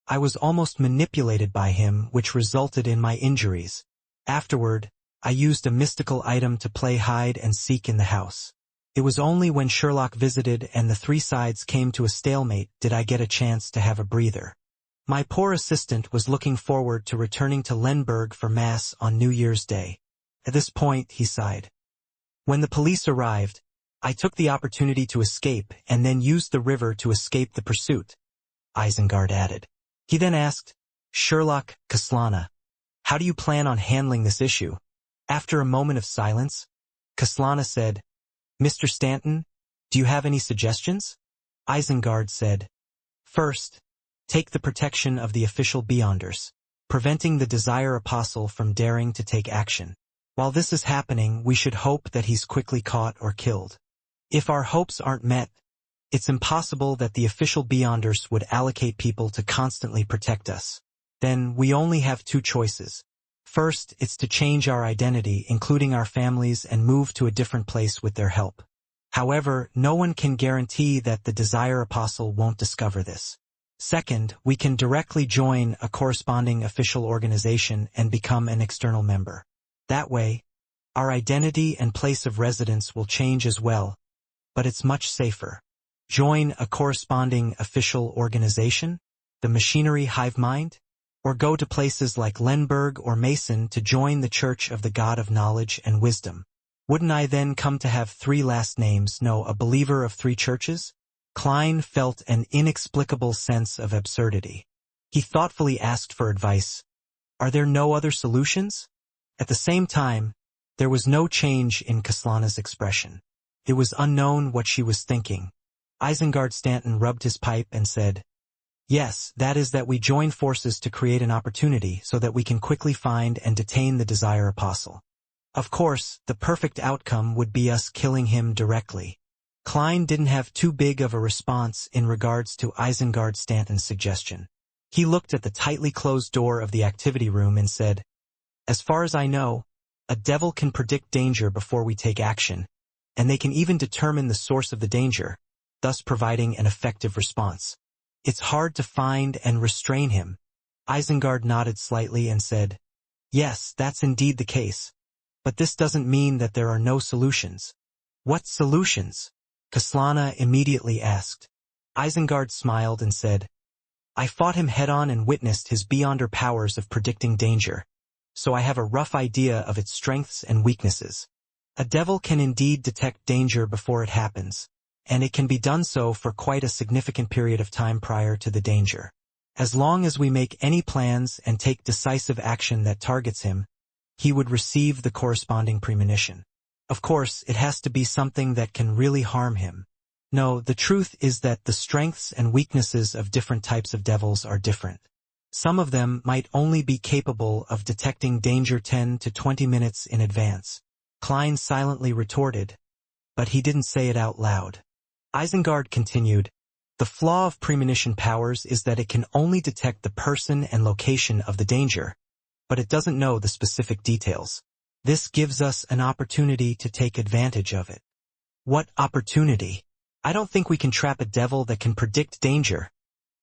I was almost manipulated by him, which resulted in my injuries. Afterward, I used a mystical item to play hide and seek in the house. It was only when Sherlock visited and the three sides came to a stalemate did I get a chance to have a breather. My poor assistant was looking forward to returning to Lenberg for Mass on New Year's Day. At this point, he sighed. When the police arrived, I took the opportunity to escape and then used the river to escape the pursuit, Isengard added. He then asked, Sherlock, Kaslana, how do you plan on handling this issue? After a moment of silence, Kaslana said, Mr. Stanton, do you have any suggestions? Isengard said, First, take the protection of the official Beyonders, preventing the Desire Apostle from daring to take action. While this is happening, we should hope that he's quickly caught or killed. If our hopes aren't met, it's impossible that the official Beyonders would allocate people to constantly protect us. Then we only have two choices. First, it's to change our identity, including our families, and move to a different place with their help. However, no one can guarantee that the Desire Apostle won't discover this. Second, we can directly join a corresponding official organization and become an external member. That way, our identity and place of residence will change as well, but it's much safer. Join a corresponding official organization, the machinery hive mind, or go to places like Lenberg or Mason to join the Church of the God of Knowledge and Wisdom. Wouldn't I then come to have three last names, no, a believer of three churches? Klein felt an inexplicable sense of absurdity. He thoughtfully asked for advice. Are there no other solutions? At the same time, there was no change in Kaslana's expression. It was unknown what she was thinking. Isengard Stanton rubbed his pipe and said, Yes, that is that we join forces to create an opportunity so that we can quickly find and detain the Desire Apostle. Of course, the perfect outcome would be us killing him directly. Klein didn't have too big of a response in regards to Isengard Stanton's suggestion. He looked at the tightly closed door of the activity room and said, As far as I know, a devil can predict danger before we take action, and they can even determine the source of the danger, thus providing an effective response. It's hard to find and restrain him. Isengard nodded slightly and said, Yes, that's indeed the case. But this doesn't mean that there are no solutions. What solutions? Kaslana immediately asked. Isengard smiled and said, I fought him head-on and witnessed his beyonder powers of predicting danger, so I have a rough idea of its strengths and weaknesses. A devil can indeed detect danger before it happens, and it can be done so for quite a significant period of time prior to the danger. As long as we make any plans and take decisive action that targets him, he would receive the corresponding premonition. Of course, it has to be something that can really harm him. No, the truth is that the strengths and weaknesses of different types of devils are different. Some of them might only be capable of detecting danger 10 to 20 minutes in advance. Klein silently retorted, but he didn't say it out loud. Isengard continued, The flaw of premonition powers is that it can only detect the person and location of the danger, but it doesn't know the specific details. This gives us an opportunity to take advantage of it. What opportunity? I don't think we can trap a devil that can predict danger,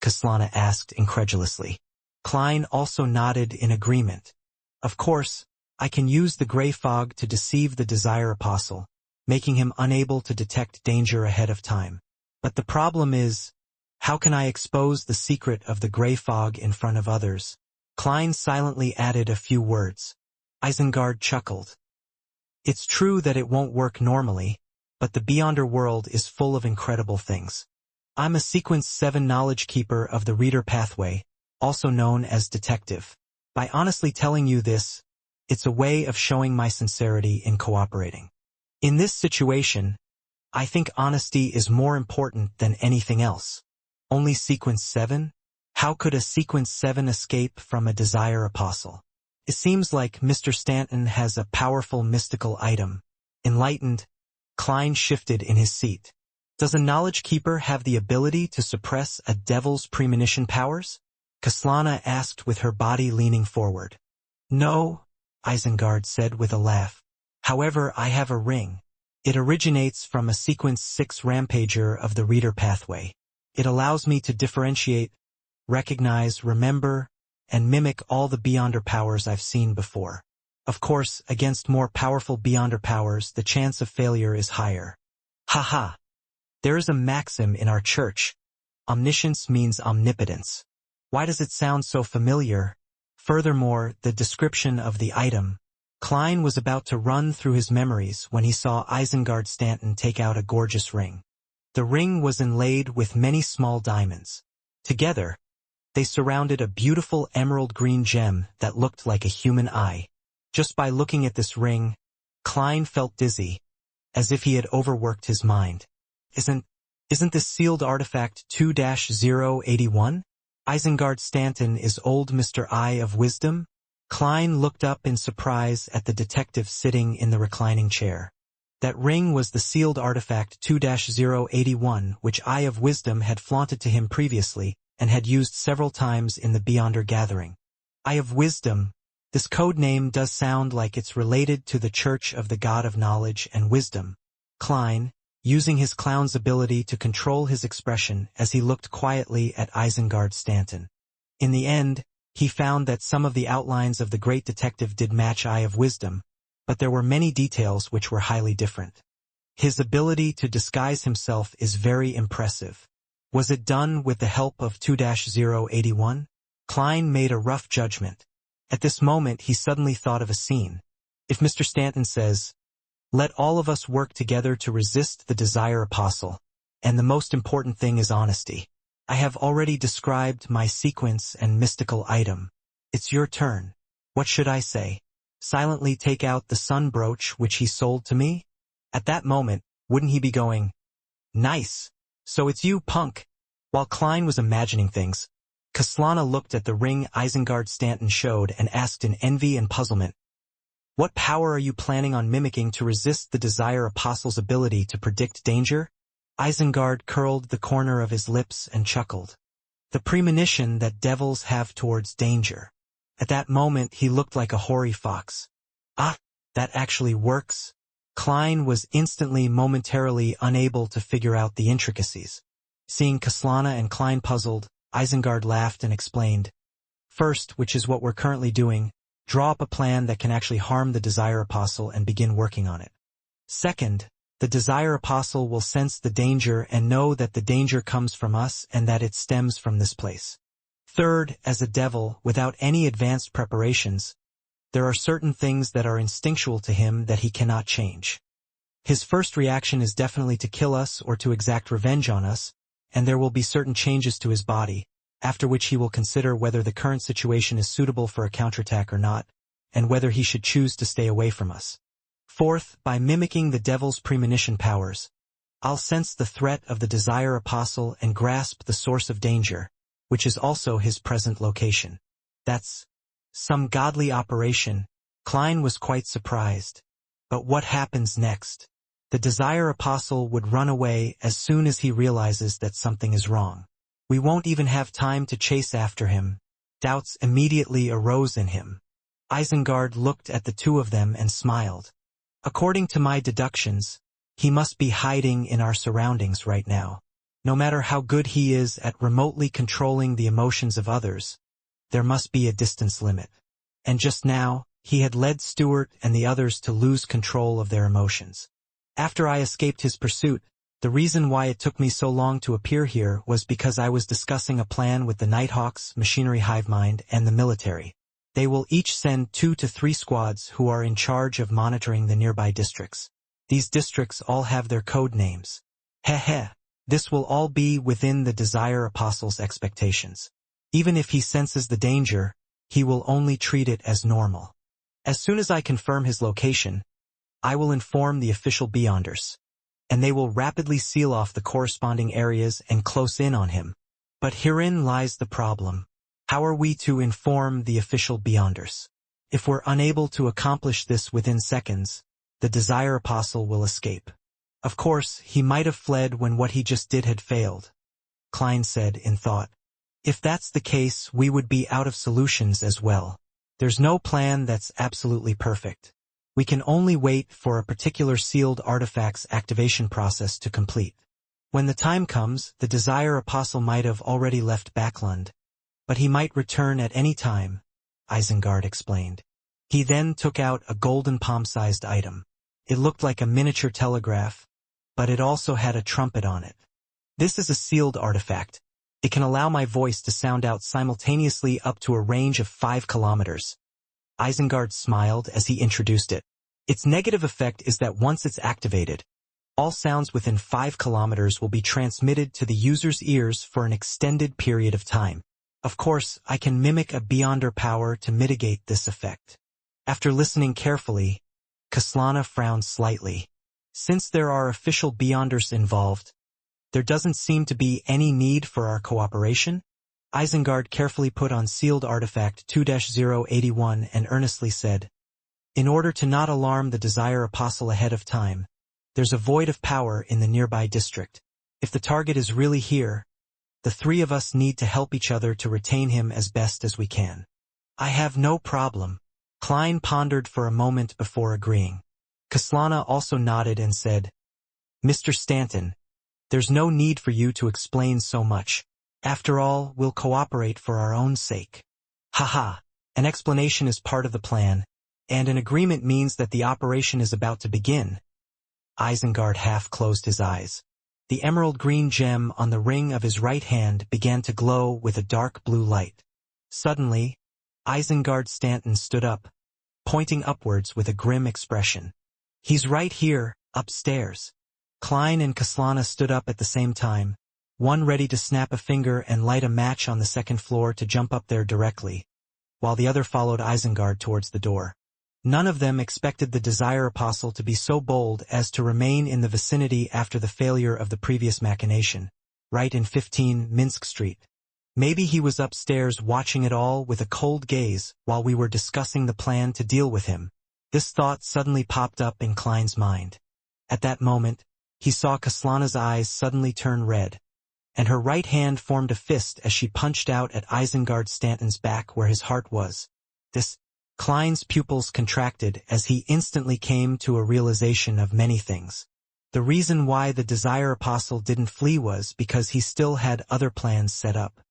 Kaslana asked incredulously. Klein also nodded in agreement. Of course, I can use the gray fog to deceive the Desire Apostle, making him unable to detect danger ahead of time. But the problem is, how can I expose the secret of the gray fog in front of others? Klein silently added a few words. Isengard chuckled. It's true that it won't work normally, but the Beyonder world is full of incredible things. I'm a Sequence 7 knowledge keeper of the reader pathway, also known as detective. By honestly telling you this, it's a way of showing my sincerity in cooperating. In this situation, I think honesty is more important than anything else. Only Sequence 7? How could a Sequence 7 escape from a Desire Apostle? It seems like Mr. Stanton has a powerful mystical item. Enlightened, Klein shifted in his seat. Does a knowledge keeper have the ability to suppress a devil's premonition powers? Kaslana asked with her body leaning forward. No, Isengard said with a laugh. However, I have a ring. It originates from a sequence 6 rampager of the reader pathway. It allows me to differentiate, recognize, remember, and mimic all the Beyonder powers I've seen before. Of course, against more powerful Beyonder powers, the chance of failure is higher. Haha. There is a maxim in our church. Omniscience means omnipotence. Why does it sound so familiar? Furthermore, the description of the item. Klein was about to run through his memories when he saw Isengard Stanton take out a gorgeous ring. The ring was inlaid with many small diamonds. Together, they surrounded a beautiful emerald green gem that looked like a human eye. Just by looking at this ring, Klein felt dizzy, as if he had overworked his mind. Isn't this sealed artifact 2-081? Isengard Stanton is old Mr. Eye of Wisdom? Klein looked up in surprise at the detective sitting in the reclining chair. That ring was the sealed artifact 2-081, which Eye of Wisdom had flaunted to him previously and had used several times in the Beyonder gathering. Eye of Wisdom. This code name does sound like it's related to the Church of the God of Knowledge and Wisdom. Klein, using his clown's ability to control his expression as he looked quietly at Isengard Stanton. In the end, he found that some of the outlines of the great detective did match Eye of Wisdom, but there were many details which were highly different. His ability to disguise himself is very impressive. Was it done with the help of 2-081? Klein made a rough judgment. At this moment he suddenly thought of a scene. If Mr. Stanton says, "Let all of us work together to resist the Desire Apostle, and the most important thing is honesty. I have already described my sequence and mystical item. It's your turn. What should I say? Silently take out the sun brooch which he sold to me?" At that moment, wouldn't he be going, "Nice. So it's you, punk." While Klein was imagining things, Kaslana looked at the ring Isengard Stanton showed and asked in envy and puzzlement, "What power are you planning on mimicking to resist the Desire Apostle's ability to predict danger?" Isengard curled the corner of his lips and chuckled. "The premonition that devils have towards danger." At that moment he looked like a hoary fox. "Ah, that actually works?" Klein was momentarily unable to figure out the intricacies. Seeing Kaslana and Klein puzzled, Isengard laughed and explained, "First, which is what we're currently doing, draw up a plan that can actually harm the Desire Apostle and begin working on it. Second, the Desire Apostle will sense the danger and know that the danger comes from us and that it stems from this place. Third, as a devil, without any advanced preparations, there are certain things that are instinctual to him that he cannot change. His first reaction is definitely to kill us or to exact revenge on us, and there will be certain changes to his body, after which he will consider whether the current situation is suitable for a counterattack or not, and whether he should choose to stay away from us. Fourth, by mimicking the devil's premonition powers, I'll sense the threat of the Desire Apostle and grasp the source of danger, which is also his present location. That's some godly operation." Klein was quite surprised. But what happens next? The Desire Apostle would run away as soon as he realizes that something is wrong. We won't even have time to chase after him. Doubts immediately arose in him. Isengard looked at the two of them and smiled. "According to my deductions, he must be hiding in our surroundings right now. No matter how good he is at remotely controlling the emotions of others, there must be a distance limit. And just now, he had led Stuart and the others to lose control of their emotions. After I escaped his pursuit, the reason why it took me so long to appear here was because I was discussing a plan with the Nighthawks, Machinery Hivemind, and the military. They will each send 2 to 3 squads who are in charge of monitoring the nearby districts. These districts all have their code names. Heh. This will all be within the Desire Apostle's expectations. Even if he senses the danger, he will only treat it as normal. As soon as I confirm his location, I will inform the official Beyonders, and they will rapidly seal off the corresponding areas and close in on him. But herein lies the problem. How are we to inform the official Beyonders? If we're unable to accomplish this within seconds, the Desire Apostle will escape. Of course, he might have fled when what he just did had failed," Klein said in thought. "If that's the case, we would be out of solutions as well. There's no plan that's absolutely perfect. We can only wait for a particular sealed artifact's activation process to complete. When the time comes, the Desire Apostle might have already left Backlund, but he might return at any time, Isengard explained. He then took out a golden palm-sized item. It looked like a miniature telegraph, but it also had a trumpet on it. This is a sealed artifact. It can allow my voice to sound out simultaneously up to a range of 5 kilometers. Isengard smiled as he introduced it. Its negative effect is that once it's activated, all sounds within 5 kilometers will be transmitted to the user's ears for an extended period of time. Of course, I can mimic a Beyonder power to mitigate this effect. After listening carefully, Kaslana frowned slightly. Since there are official Beyonders involved, there doesn't seem to be any need for our cooperation. Isengard carefully put on sealed artifact 2-081 and earnestly said, in order to not alarm the Desire Apostle ahead of time, there's a void of power in the nearby district. If the target is really here, the 3 of us need to help each other to retain him as best as we can. I have no problem. Klein pondered for a moment before agreeing. Kaslana also nodded and said, Mr. Stanton, there's no need for you to explain so much. After all, we'll cooperate for our own sake. Haha, an explanation is part of the plan, and an agreement means that the operation is about to begin. Isengard half closed his eyes. The emerald green gem on the ring of his right hand began to glow with a dark blue light. Suddenly, Isengard Stanton stood up, pointing upwards with a grim expression. He's right here, upstairs. Klein and Kaslana stood up at the same time, one ready to snap a finger and light a match on the second floor to jump up there directly, while the other followed Isengard towards the door. None of them expected the Desire Apostle to be so bold as to remain in the vicinity after the failure of the previous machination, right in 15 Minsk Street. Maybe he was upstairs watching it all with a cold gaze while we were discussing the plan to deal with him. This thought suddenly popped up in Klein's mind. At that moment, he saw Kaslana's eyes suddenly turn red, and her right hand formed a fist as she punched out at Isengard Stanton's back where his heart was. Klein's pupils contracted as he instantly came to a realization of many things. The reason why the Desire Apostle didn't flee was because he still had other plans set up.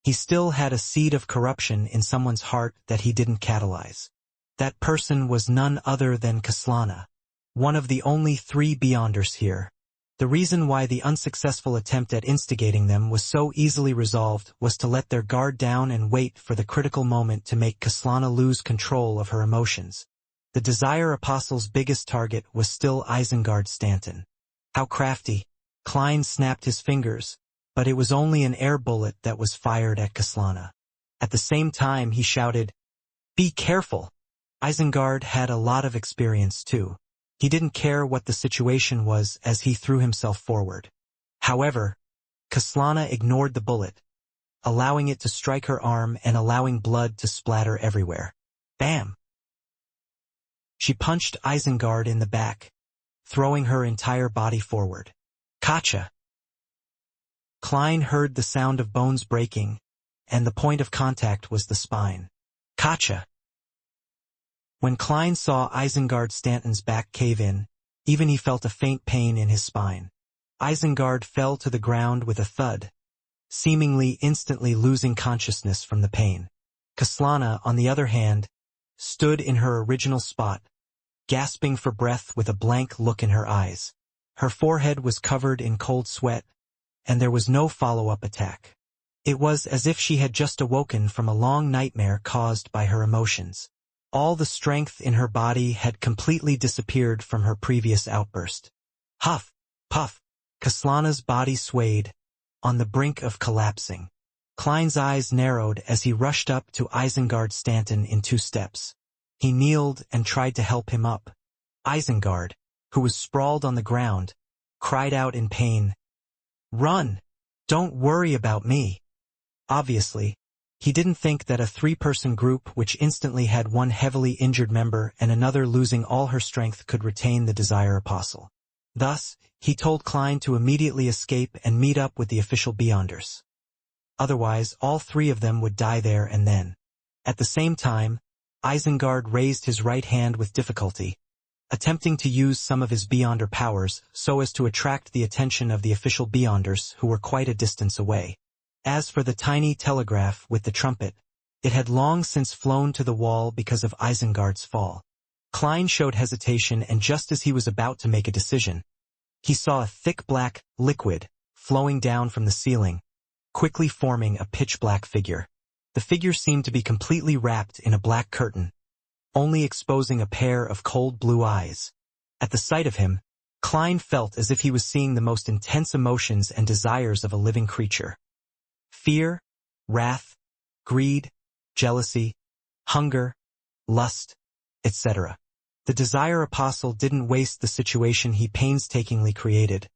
He still had a seed of corruption in someone's heart that he didn't catalyze. That person was none other than Kaslana, one of the only 3 Beyonders here. The reason why the unsuccessful attempt at instigating them was so easily resolved was to let their guard down and wait for the critical moment to make Kaslana lose control of her emotions. The Desire Apostle's biggest target was still Isengard Stanton. How crafty! Klein snapped his fingers, but it was only an air bullet that was fired at Kaslana. At the same time he shouted, "Be careful!" Isengard had a lot of experience too. He didn't care what the situation was as he threw himself forward. However, Kaslana ignored the bullet, allowing it to strike her arm and allowing blood to splatter everywhere. Bam! She punched Isengard in the back, throwing her entire body forward. Kacha! Klein heard the sound of bones breaking, and the point of contact was the spine. Kacha! When Klein saw Isengard Stanton's back cave in, even he felt a faint pain in his spine. Isengard fell to the ground with a thud, seemingly instantly losing consciousness from the pain. Kaslana, on the other hand, stood in her original spot, gasping for breath with a blank look in her eyes. Her forehead was covered in cold sweat, and there was no follow-up attack. It was as if she had just awoken from a long nightmare caused by her emotions. All the strength in her body had completely disappeared from her previous outburst. Huff, puff, Kaslana's body swayed, on the brink of collapsing. Klein's eyes narrowed as he rushed up to Isengard Stanton in 2 steps. He kneeled and tried to help him up. Isengard, who was sprawled on the ground, cried out in pain, "Run! Don't worry about me." Obviously, he didn't think that a 3-person group which instantly had one heavily injured member and another losing all her strength could retain the Desire Apostle. Thus, he told Klein to immediately escape and meet up with the official Beyonders. Otherwise, all 3 of them would die there and then. At the same time, Isengard raised his right hand with difficulty, attempting to use some of his Beyonder powers so as to attract the attention of the official Beyonders who were quite a distance away. As for the tiny telegraph with the trumpet, it had long since flown to the wall because of Isengard's fall. Klein showed hesitation, and just as he was about to make a decision, he saw a thick black liquid flowing down from the ceiling, quickly forming a pitch-black figure. The figure seemed to be completely wrapped in a black curtain, only exposing a pair of cold blue eyes. At the sight of him, Klein felt as if he was seeing the most intense emotions and desires of a living creature. Fear, wrath, greed, jealousy, hunger, lust, etc. The Desire Apostle didn't waste the situation he painstakingly created,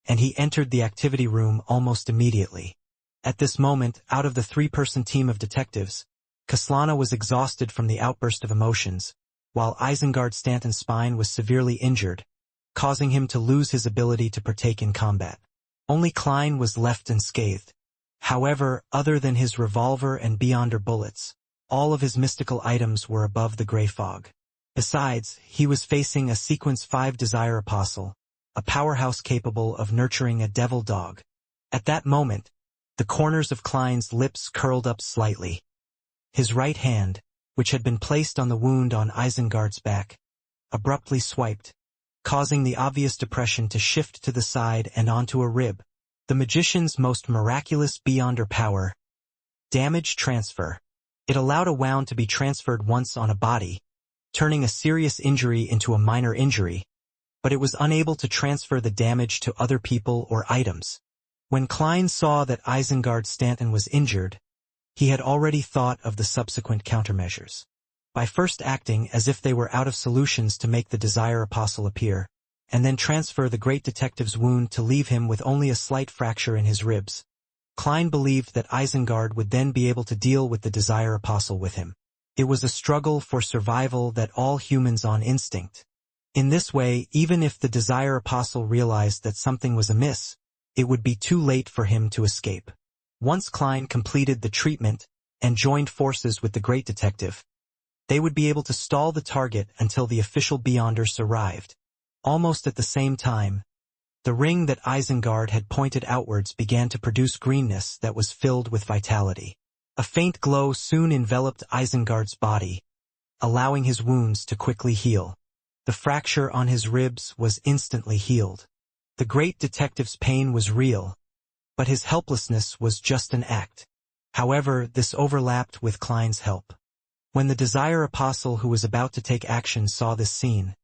and he entered the activity room almost immediately. At this moment, out of the three-person team of detectives, Kaslana was exhausted from the outburst of emotions, while Isengard Stanton's spine was severely injured, causing him to lose his ability to partake in combat. Only Klein was left unscathed. However, other than his revolver and Beyonder bullets, all of his mystical items were above the gray fog. Besides, he was facing a Sequence 5 Desire Apostle, a powerhouse capable of nurturing a devil dog. At that moment, the corners of Klein's lips curled up slightly. His right hand, which had been placed on the wound on Isengard's back, abruptly swiped, causing the obvious depression to shift to the side and onto a rib. The magician's most miraculous Beyonder power, damage transfer. It allowed a wound to be transferred once on a body, turning a serious injury into a minor injury, but it was unable to transfer the damage to other people or items. When Klein saw that Isengard Stanton was injured, he had already thought of the subsequent countermeasures. By first acting as if they were out of solutions to make the Desire Apostle appear, and then transfer the great detective's wound to leave him with only a slight fracture in his ribs, Klein believed that Isengard would then be able to deal with the Desire Apostle with him. It was a struggle for survival that all humans on instinct. In this way, even if the Desire Apostle realized that something was amiss, it would be too late for him to escape. Once Klein completed the treatment and joined forces with the great detective, they would be able to stall the target until the official Beyonders arrived. Almost at the same time, the ring that Isengard had pointed outwards began to produce greenness that was filled with vitality. A faint glow soon enveloped Isengard's body, allowing his wounds to quickly heal. The fracture on his ribs was instantly healed. The great detective's pain was real, but his helplessness was just an act. However, this overlapped with Klein's help. When the Desire Apostle who was about to take action saw this scene,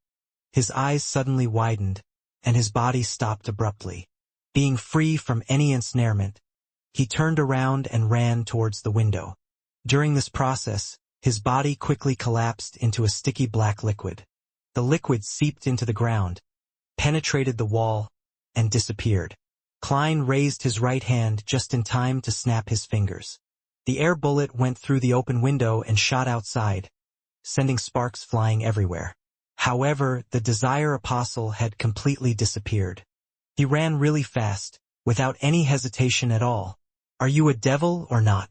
his eyes suddenly widened, and his body stopped abruptly. Being free from any ensnarement, he turned around and ran towards the window. During this process, his body quickly collapsed into a sticky black liquid. The liquid seeped into the ground, penetrated the wall, and disappeared. Klein raised his right hand just in time to snap his fingers. The air bullet went through the open window and shot outside, sending sparks flying everywhere. However, the Desire Apostle had completely disappeared. He ran really fast, without any hesitation at all. Are you a devil or not?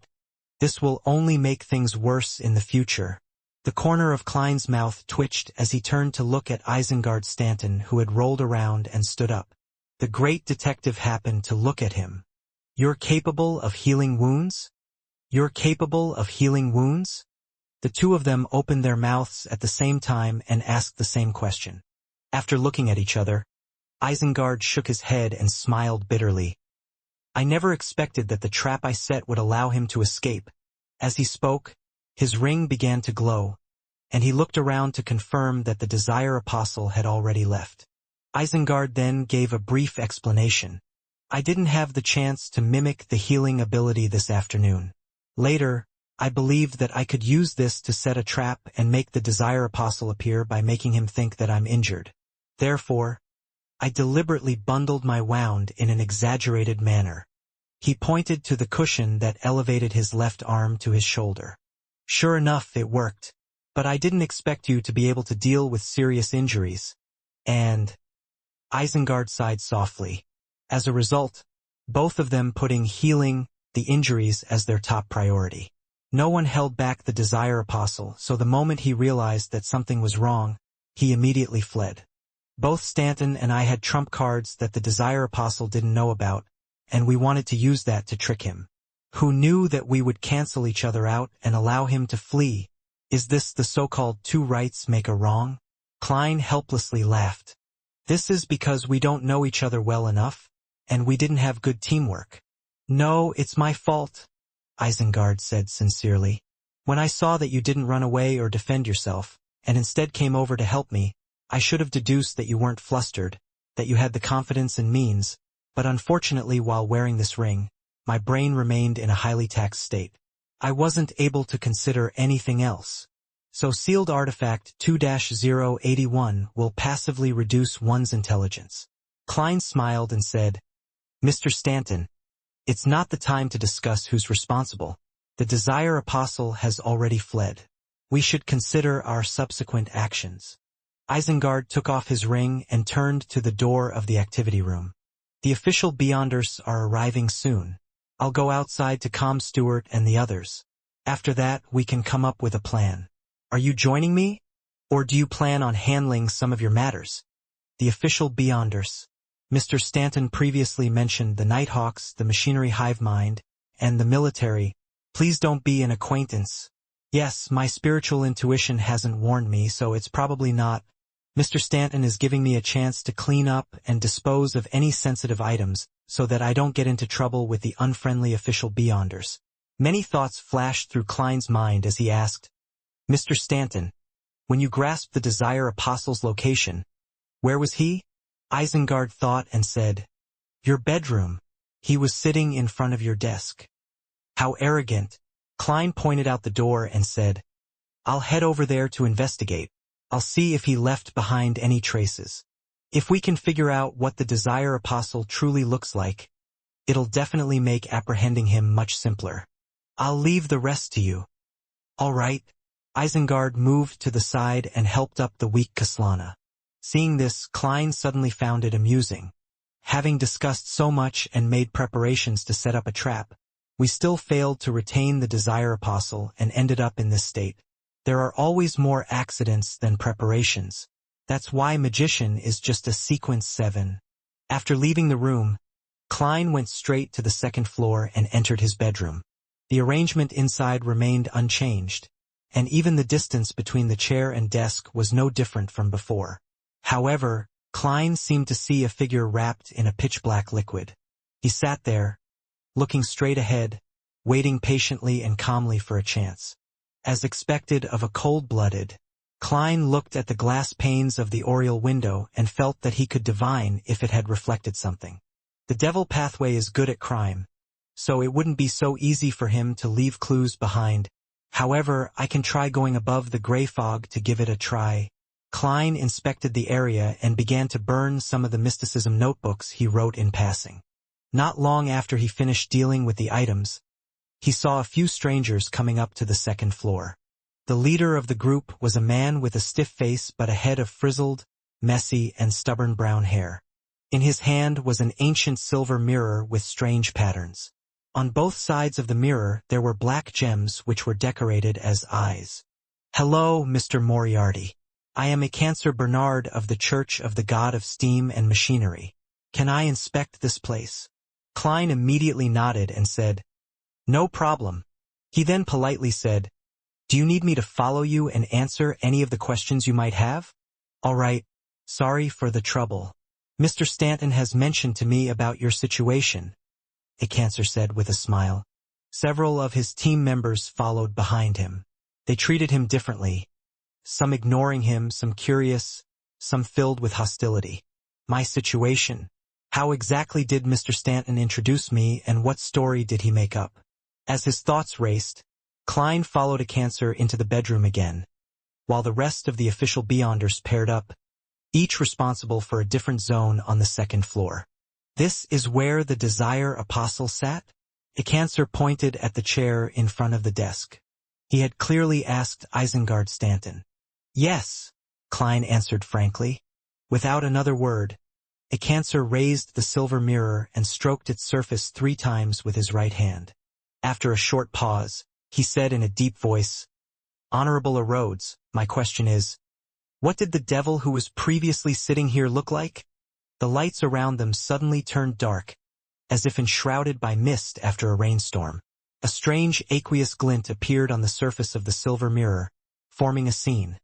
This will only make things worse in the future. The corner of Klein's mouth twitched as he turned to look at Isengard Stanton, who had rolled around and stood up. The great detective happened to look at him. You're capable of healing wounds? You're capable of healing wounds? The two of them opened their mouths at the same time and asked the same question. After looking at each other, Isengard shook his head and smiled bitterly. I never expected that the trap I set would allow him to escape. As he spoke, his ring began to glow, and he looked around to confirm that the Desire Apostle had already left. Isengard then gave a brief explanation. I didn't have the chance to mimic the healing ability this afternoon. Later, I believed that I could use this to set a trap and make the Desire Apostle appear by making him think that I'm injured. Therefore, I deliberately bundled my wound in an exaggerated manner. He pointed to the cushion that elevated his left arm to his shoulder. Sure enough, it worked, but I didn't expect you to be able to deal with serious injuries. And Isengard sighed softly. As a result, both of them putting healing the injuries as their top priority. No one held back the Desire Apostle, so the moment he realized that something was wrong, he immediately fled. Both Stanton and I had trump cards that the Desire Apostle didn't know about, and we wanted to use that to trick him. Who knew that we would cancel each other out and allow him to flee? Is this the so-called two rights make a wrong? Klein helplessly laughed. This is because we don't know each other well enough, and we didn't have good teamwork. No, it's my fault, Isengard said sincerely. When I saw that you didn't run away or defend yourself, and instead came over to help me, I should have deduced that you weren't flustered, that you had the confidence and means, but unfortunately while wearing this ring, my brain remained in a highly taxed state. I wasn't able to consider anything else. So sealed artifact 2-081 will passively reduce one's intelligence. Klein smiled and said, Mr. Stanton, it's not the time to discuss who's responsible. The Desire Apostle has already fled. We should consider our subsequent actions. Isengard took off his ring and turned to the door of the activity room. The official Beyonders are arriving soon. I'll go outside to calm Stewart and the others. After that, we can come up with a plan. Are you joining me? Or do you plan on handling some of your matters? The official Beyonders. Mr. Stanton previously mentioned the Nighthawks, the machinery hive mind, and the military. Please don't be an acquaintance. Yes, my spiritual intuition hasn't warned me, so it's probably not. Mr. Stanton is giving me a chance to clean up and dispose of any sensitive items so that I don't get into trouble with the unfriendly official Beyonders. Many thoughts flashed through Klein's mind as he asked, Mr. Stanton, when you grasped the Desire Apostle's location, where was he? Isengard thought and said, Your bedroom. He was sitting in front of your desk. How arrogant. Klein pointed out the door and said, I'll head over there to investigate. I'll see if he left behind any traces. If we can figure out what the Desire Apostle truly looks like, it'll definitely make apprehending him much simpler. I'll leave the rest to you. All right. Isengard moved to the side and helped up the weak Kaslana. Seeing this, Klein suddenly found it amusing. Having discussed so much and made preparations to set up a trap, we still failed to retain the Desire Apostle and ended up in this state. There are always more accidents than preparations. That's why Magician is just a sequence 7. After leaving the room, Klein went straight to the second floor and entered his bedroom. The arrangement inside remained unchanged, and even the distance between the chair and desk was no different from before. However, Klein seemed to see a figure wrapped in a pitch-black liquid. He sat there, looking straight ahead, waiting patiently and calmly for a chance. As expected of a cold-blooded, Klein looked at the glass panes of the oriel window and felt that he could divine if it had reflected something. The devil pathway is good at crime, so it wouldn't be so easy for him to leave clues behind. However, I can try going above the gray fog to give it a try. Klein inspected the area and began to burn some of the mysticism notebooks he wrote in passing. Not long after he finished dealing with the items, he saw a few strangers coming up to the second floor. The leader of the group was a man with a stiff face but a head of frizzled, messy, and stubborn brown hair. In his hand was an ancient silver mirror with strange patterns. On both sides of the mirror there were black gems which were decorated as eyes. Hello, Mr. Moriarty. I am a Cancer Bernard of the Church of the God of Steam and Machinery. Can I inspect this place? Klein immediately nodded and said, No problem. He then politely said, Do you need me to follow you and answer any of the questions you might have? All right. Sorry for the trouble. Mr. Stanton has mentioned to me about your situation, a Cancer said with a smile. Several of his team members followed behind him. They treated him differently, some ignoring him, some curious, some filled with hostility. My situation. How exactly did Mr. Stanton introduce me and what story did he make up? As his thoughts raced, Klein followed a Cancer into the bedroom again, while the rest of the official Beyonders paired up, each responsible for a different zone on the second floor. This is where the Desire Apostle sat? A Cancer pointed at the chair in front of the desk. He had clearly asked Isengard Stanton. Yes, Klein answered frankly. Without another word, a Cancer raised the silver mirror and stroked its surface 3 times with his right hand. After a short pause, he said in a deep voice, Honorable Rhodes, my question is, What did the devil who was previously sitting here look like? The lights around them suddenly turned dark, as if enshrouded by mist after a rainstorm. A strange aqueous glint appeared on the surface of the silver mirror, forming a scene.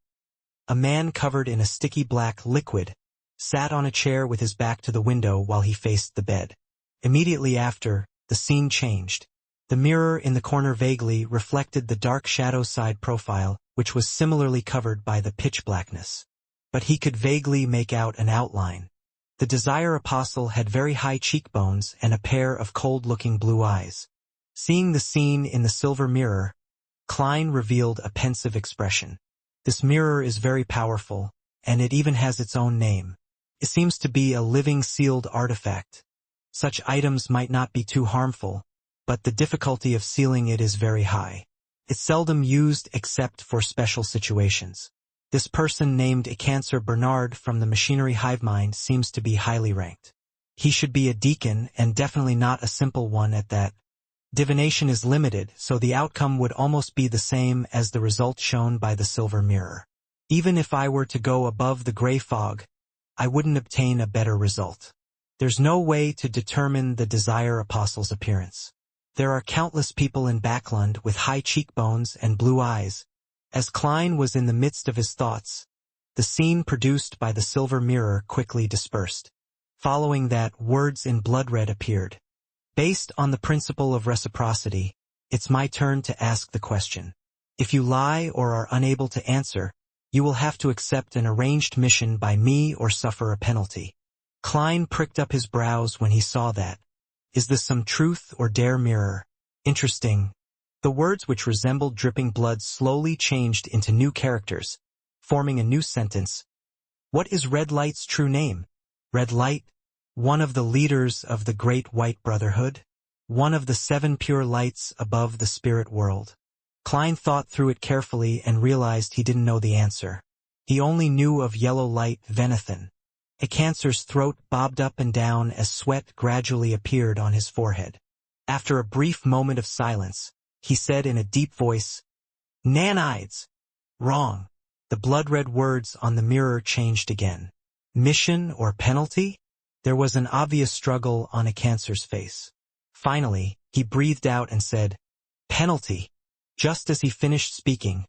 A man covered in a sticky black liquid sat on a chair with his back to the window while he faced the bed. Immediately after, the scene changed. The mirror in the corner vaguely reflected the dark shadow side profile, which was similarly covered by the pitch blackness. But he could vaguely make out an outline. The Desire Apostle had very high cheekbones and a pair of cold-looking blue eyes. Seeing the scene in the silver mirror, Klein revealed a pensive expression. This mirror is very powerful, and it even has its own name. It seems to be a living sealed artifact. Such items might not be too harmful, but the difficulty of sealing it is very high. It's seldom used except for special situations. This person named Icancer Bernard from the machinery hive mind seems to be highly ranked. He should be a deacon and definitely not a simple one at that. Divination is limited, so the outcome would almost be the same as the result shown by the silver mirror. Even if I were to go above the gray fog, I wouldn't obtain a better result. There's no way to determine the Desire Apostle's appearance. There are countless people in Backlund with high cheekbones and blue eyes. As Klein was in the midst of his thoughts, the scene produced by the silver mirror quickly dispersed. Following that, words in blood red appeared. Based on the principle of reciprocity, it's my turn to ask the question. If you lie or are unable to answer, you will have to accept an arranged mission by me or suffer a penalty. Klein pricked up his brows when he saw that. Is this some truth or dare mirror? Interesting. The words which resembled dripping blood slowly changed into new characters, forming a new sentence. What is Red Light's true name? Red Light? One of the leaders of the Great White Brotherhood? One of the 7 pure lights above the spirit world? Klein thought through it carefully and realized he didn't know the answer. He only knew of Yellow Light Venathan. Icancer's throat bobbed up and down as sweat gradually appeared on his forehead. After a brief moment of silence, he said in a deep voice, Nanides! Wrong. The blood-red words on the mirror changed again. Mission or penalty? There was an obvious struggle on Icancer's face. Finally, he breathed out and said, Penalty. Just as he finished speaking,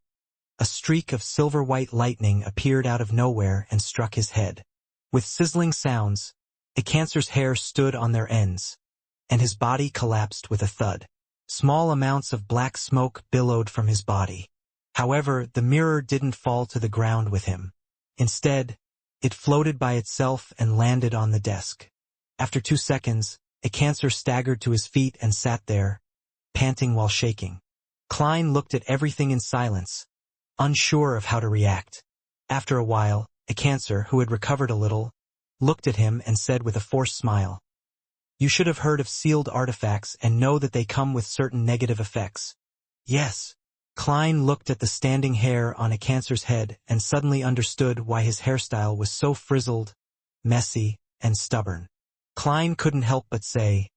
a streak of silver-white lightning appeared out of nowhere and struck his head. With sizzling sounds, Icancer's hair stood on their ends, and his body collapsed with a thud. Small amounts of black smoke billowed from his body. However, the mirror didn't fall to the ground with him. Instead, it floated by itself and landed on the desk. After 2 seconds, Icancer staggered to his feet and sat there, panting while shaking. Klein looked at everything in silence, unsure of how to react. After a while, Icancer, who had recovered a little, looked at him and said with a forced smile, You should have heard of sealed artifacts and know that they come with certain negative effects. Yes. Klein looked at the standing hair on Icancer's head and suddenly understood why his hairstyle was so frizzled, messy, and stubborn. Klein couldn't help but say,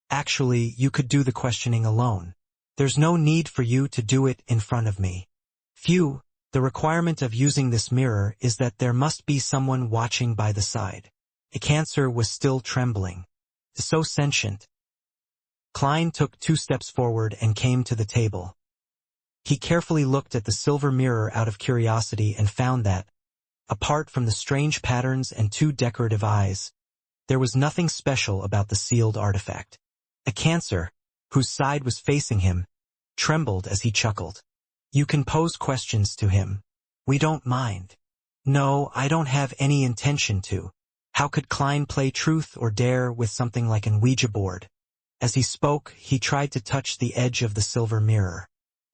Actually, you could do the questioning alone. There's no need for you to do it in front of me. Phew, the requirement of using this mirror is that there must be someone watching by the side. Icancer was still trembling. So sentient. Klein took 2 steps forward and came to the table. He carefully looked at the silver mirror out of curiosity and found that, apart from the strange patterns and 2 decorative eyes, there was nothing special about the sealed artifact. Icancer, whose side was facing him, trembled as he chuckled. You can pose questions to him. We don't mind. No, I don't have any intention to. How could Klein play truth or dare with something like an Ouija board? As he spoke, he tried to touch the edge of the silver mirror.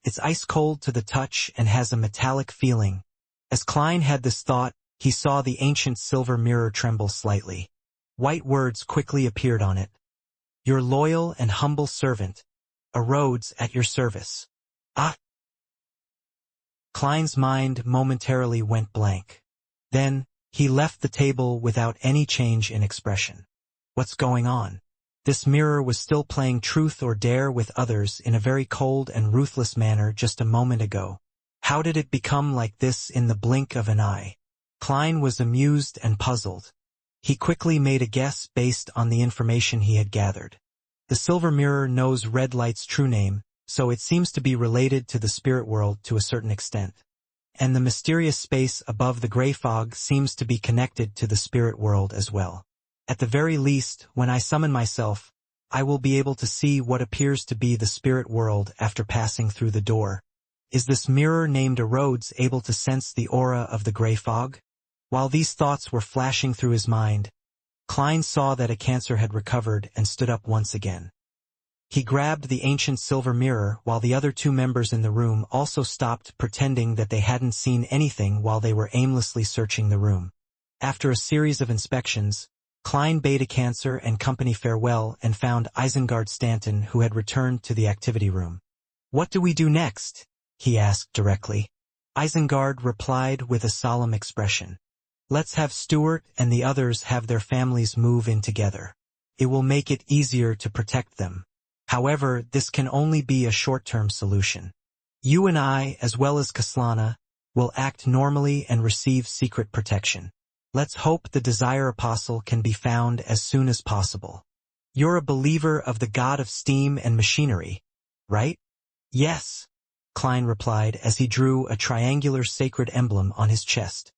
It's ice cold to the touch and has a metallic feeling. As Klein had this thought, he saw the ancient silver mirror tremble slightly. White words quickly appeared on it. Your loyal and humble servant, a Rhodes at your service. Ah! Klein's mind momentarily went blank. Then, he left the table without any change in expression. What's going on? This mirror was still playing truth or dare with others in a very cold and ruthless manner just a moment ago. How did it become like this in the blink of an eye? Klein was amused and puzzled. He quickly made a guess based on the information he had gathered. The silver mirror knows Red Light's true name, so it seems to be related to the spirit world to a certain extent. And the mysterious space above the gray fog seems to be connected to the spirit world as well. At the very least, when I summon myself, I will be able to see what appears to be the spirit world after passing through the door. Is this mirror named Erodes able to sense the aura of the gray fog? While these thoughts were flashing through his mind, Klein saw that a cancer had recovered and stood up once again. He grabbed the ancient silver mirror while the other two members in the room also stopped pretending that they hadn't seen anything while they were aimlessly searching the room. After a series of inspections, Klein bade a cancer and company farewell and found Isengard Stanton, who had returned to the activity room. "What do we do next?" he asked directly. Isengard replied with a solemn expression. "Let's have Stuart and the others have their families move in together. It will make it easier to protect them. However, this can only be a short-term solution. You and I, as well as Kaslana, will act normally and receive secret protection. Let's hope the Desire Apostle can be found as soon as possible. You're a believer of the god of steam and machinery, right?" "Yes," Klein replied as he drew a triangular sacred emblem on his chest.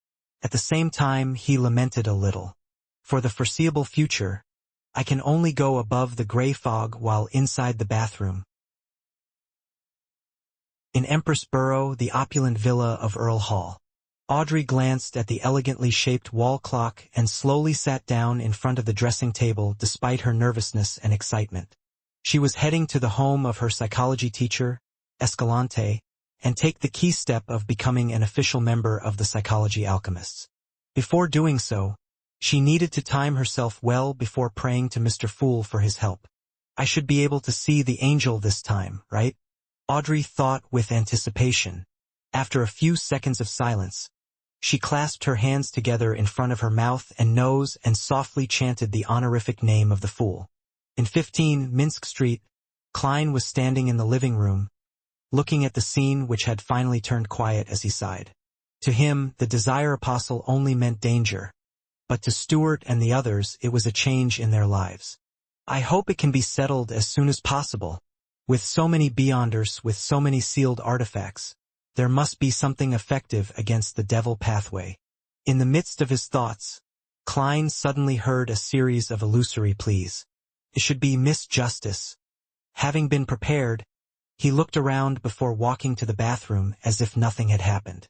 At the same time, he lamented a little. "For the foreseeable future, I can only go above the gray fog while inside the bathroom." In Empress Borough, the opulent villa of Earl Hall. Audrey glanced at the elegantly shaped wall clock and slowly sat down in front of the dressing table despite her nervousness and excitement. She was heading to the home of her psychology teacher, Escalante, and take the key step of becoming an official member of the Psychology Alchemists. Before doing so, she needed to time herself well before praying to Mr. Fool for his help. "I should be able to see the angel this time, right?" Audrey thought with anticipation. After a few seconds of silence, she clasped her hands together in front of her mouth and nose and softly chanted the honorific name of the Fool. In 15 Minsk Street, Klein was standing in the living room, looking at the scene which had finally turned quiet as he sighed. To him, the Desire Apostle only meant danger, but to Stuart and the others it was a change in their lives. "I hope it can be settled as soon as possible. With so many Beyonders, with so many sealed artifacts, there must be something effective against the devil pathway." In the midst of his thoughts, Klein suddenly heard a series of illusory pleas. It should be Miss Justice. Having been prepared, he looked around before walking to the bathroom as if nothing had happened.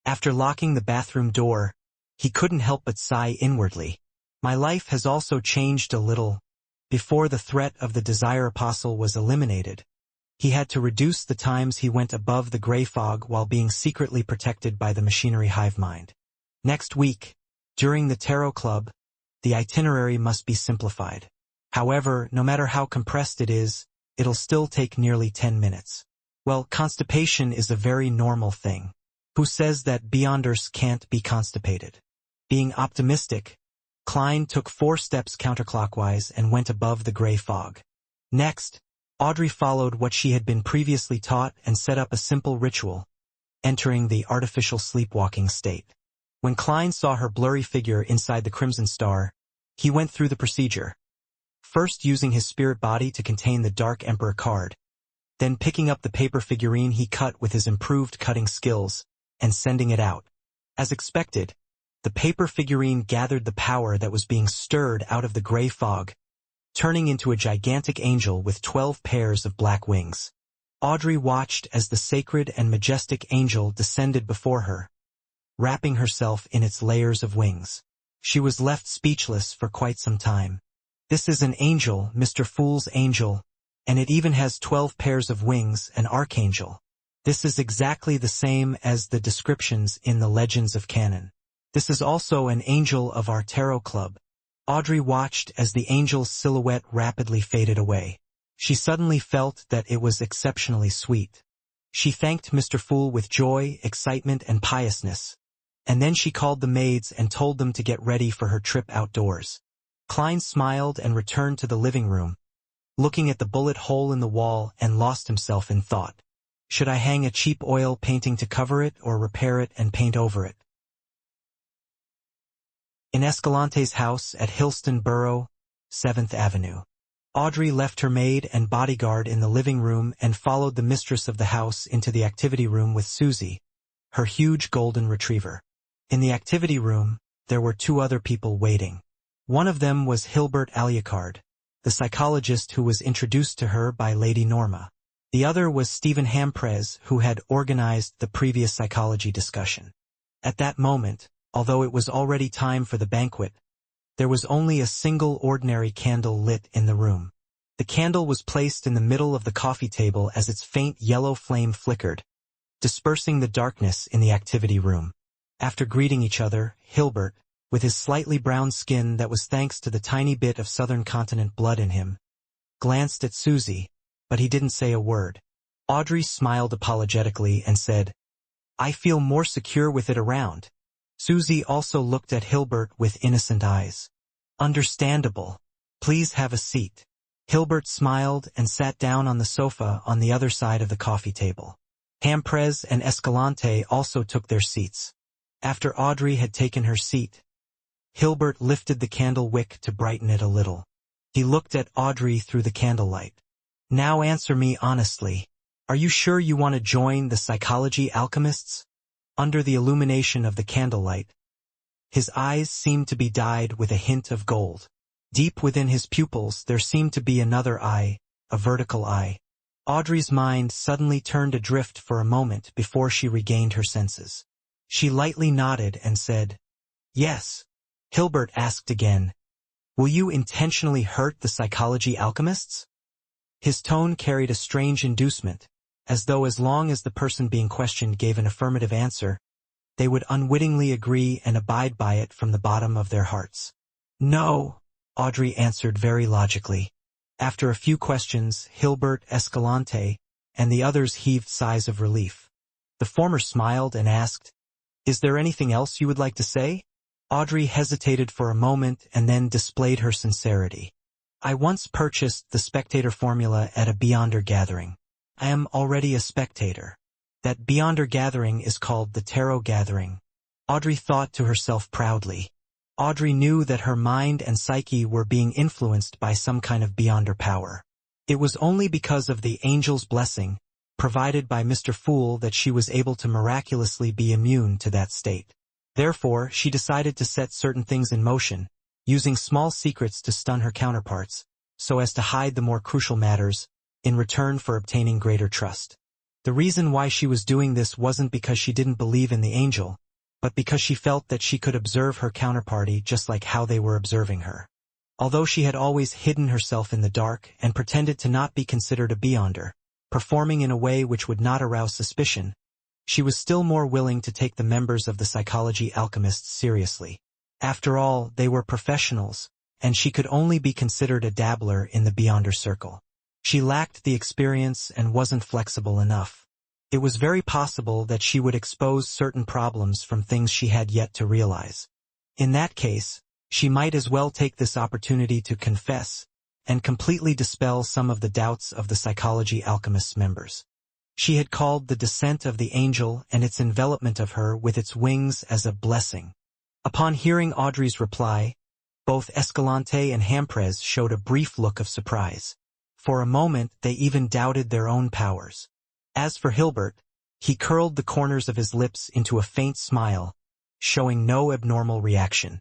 After locking the bathroom door, he couldn't help but sigh inwardly. My life has also changed a little. Before the threat of the Desire Apostle was eliminated, he had to reduce the times he went above the gray fog while being secretly protected by the machinery hive mind. Next week, during the Tarot Club, the itinerary must be simplified. However, no matter how compressed it is, it'll still take nearly 10 minutes. Well, constipation is a very normal thing. Who says that Beyonders can't be constipated? Being optimistic, Klein took 4 steps counterclockwise and went above the gray fog. Next, Audrey followed what she had been previously taught and set up a simple ritual, entering the artificial sleepwalking state. When Klein saw her blurry figure inside the Crimson Star, he went through the procedure. First using his spirit body to contain the Dark Emperor card, then picking up the paper figurine he cut with his improved cutting skills, and sending it out. As expected, the paper figurine gathered the power that was being stirred out of the gray fog, turning into a gigantic angel with 12 pairs of black wings. Audrey watched as the sacred and majestic angel descended before her, wrapping herself in its layers of wings. She was left speechless for quite some time. "This is an angel, Mr. Fool's angel, and it even has 12 pairs of wings, an archangel. This is exactly the same as the descriptions in the Legends of Canon. This is also an angel of our Tarot Club." Audrey watched as the angel's silhouette rapidly faded away. She suddenly felt that it was exceptionally sweet. She thanked Mr. Fool with joy, excitement, and piousness, and then she called the maids and told them to get ready for her trip outdoors. Klein smiled and returned to the living room, looking at the bullet hole in the wall, and lost himself in thought. Should I hang a cheap oil painting to cover it or repair it and paint over it? In Escalante's house at Hillston Borough, 7th Avenue. Audrey left her maid and bodyguard in the living room and followed the mistress of the house into the activity room with Susie, her huge golden retriever. In the activity room, there were two other people waiting. One of them was Hilbert Alucard, the psychologist who was introduced to her by Lady Norma. The other was Stephen Hamprez, who had organized the previous psychology discussion. At that moment, although it was already time for the banquet, there was only a single ordinary candle lit in the room. The candle was placed in the middle of the coffee table as its faint yellow flame flickered, dispersing the darkness in the activity room. After greeting each other, Hilbert, with his slightly brown skin that was thanks to the tiny bit of southern continent blood in him, glanced at Susie, but he didn't say a word. Audrey smiled apologetically and said, "I feel more secure with it around." Susie also looked at Hilbert with innocent eyes. "Understandable. Please have a seat." Hilbert smiled and sat down on the sofa on the other side of the coffee table. Hamprez and Escalante also took their seats. After Audrey had taken her seat, Hilbert lifted the candle wick to brighten it a little. He looked at Audrey through the candlelight. "Now answer me honestly. Are you sure you want to join the psychology alchemists?" Under the illumination of the candlelight, his eyes seemed to be dyed with a hint of gold. Deep within his pupils there seemed to be another eye, a vertical eye. Audrey's mind suddenly turned adrift for a moment before she regained her senses. She lightly nodded and said, "Yes." Hilbert asked again, "Will you intentionally hurt the psychology alchemists?" His tone carried a strange inducement, as though as long as the person being questioned gave an affirmative answer, they would unwittingly agree and abide by it from the bottom of their hearts. "No," Audrey answered very logically. After a few questions, Hilbert, Escalante, and the others heaved sighs of relief. The former smiled and asked, "Is there anything else you would like to say?" Audrey hesitated for a moment and then displayed her sincerity. "I once purchased the spectator formula at a Beyonder gathering. I am already a spectator. That Beyonder gathering is called the Tarot Gathering." Audrey thought to herself proudly. Audrey knew that her mind and psyche were being influenced by some kind of Beyonder power. It was only because of the angel's blessing, provided by Mr. Fool, that she was able to miraculously be immune to that state. Therefore, she decided to set certain things in motion, using small secrets to stun her counterparts, so as to hide the more crucial matters, in return for obtaining greater trust. The reason why she was doing this wasn't because she didn't believe in the angel, but because she felt that she could observe her counterparty just like how they were observing her. Although she had always hidden herself in the dark and pretended to not be considered a Beyonder, performing in a way which would not arouse suspicion, she was still more willing to take the members of the psychology alchemists seriously. After all, they were professionals, and she could only be considered a dabbler in the Beyonder circle. She lacked the experience and wasn't flexible enough. It was very possible that she would expose certain problems from things she had yet to realize. In that case, she might as well take this opportunity to confess and completely dispel some of the doubts of the psychology alchemists' members. She had called the descent of the angel and its envelopment of her with its wings as a blessing. Upon hearing Audrey's reply, both Escalante and Hamprez showed a brief look of surprise. For a moment they even doubted their own powers. As for Hilbert, he curled the corners of his lips into a faint smile, showing no abnormal reaction.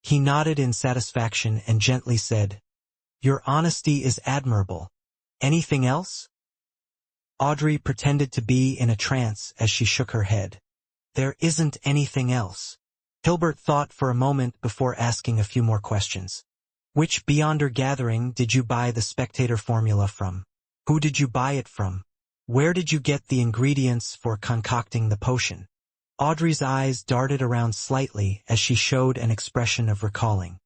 He nodded in satisfaction and gently said, "Your honesty is admirable. Anything else?" Audrey pretended to be in a trance as she shook her head. "There isn't anything else." Hilbert thought for a moment before asking a few more questions. "Which Beyonder gathering did you buy the spectator formula from? Who did you buy it from? Where did you get the ingredients for concocting the potion?" Audrey's eyes darted around slightly as she showed an expression of recalling.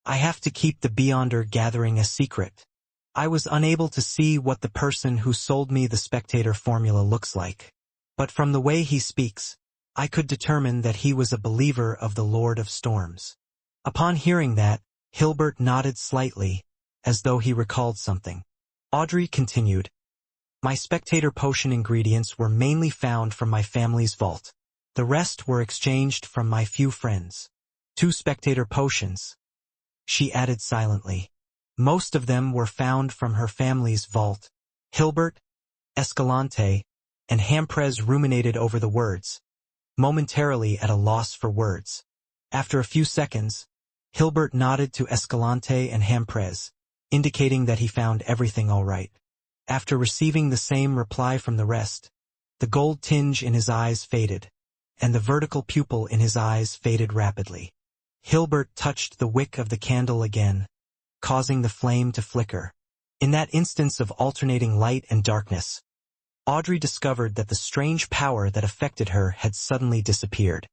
"I have to keep the Beyonder gathering a secret. I was unable to see what the person who sold me the spectator formula looks like. But from the way he speaks, I could determine that he was a believer of the Lord of Storms." Upon hearing that, Hilbert nodded slightly, as though he recalled something. Audrey continued, "My spectator potion ingredients were mainly found from my family's vault. The rest were exchanged from my few friends. 2 spectator potions, she added silently. Most of them were found from her family's vault. Hilbert, Escalante, and Hamprez ruminated over the words, momentarily at a loss for words. After a few seconds, Hilbert nodded to Escalante and Hamprez, indicating that he found everything all right. After receiving the same reply from the rest, the gold tinge in his eyes faded, and the vertical pupil in his eyes faded rapidly. Hilbert touched the wick of the candle again, causing the flame to flicker. In that instance of alternating light and darkness, Audrey discovered that the strange power that affected her had suddenly disappeared.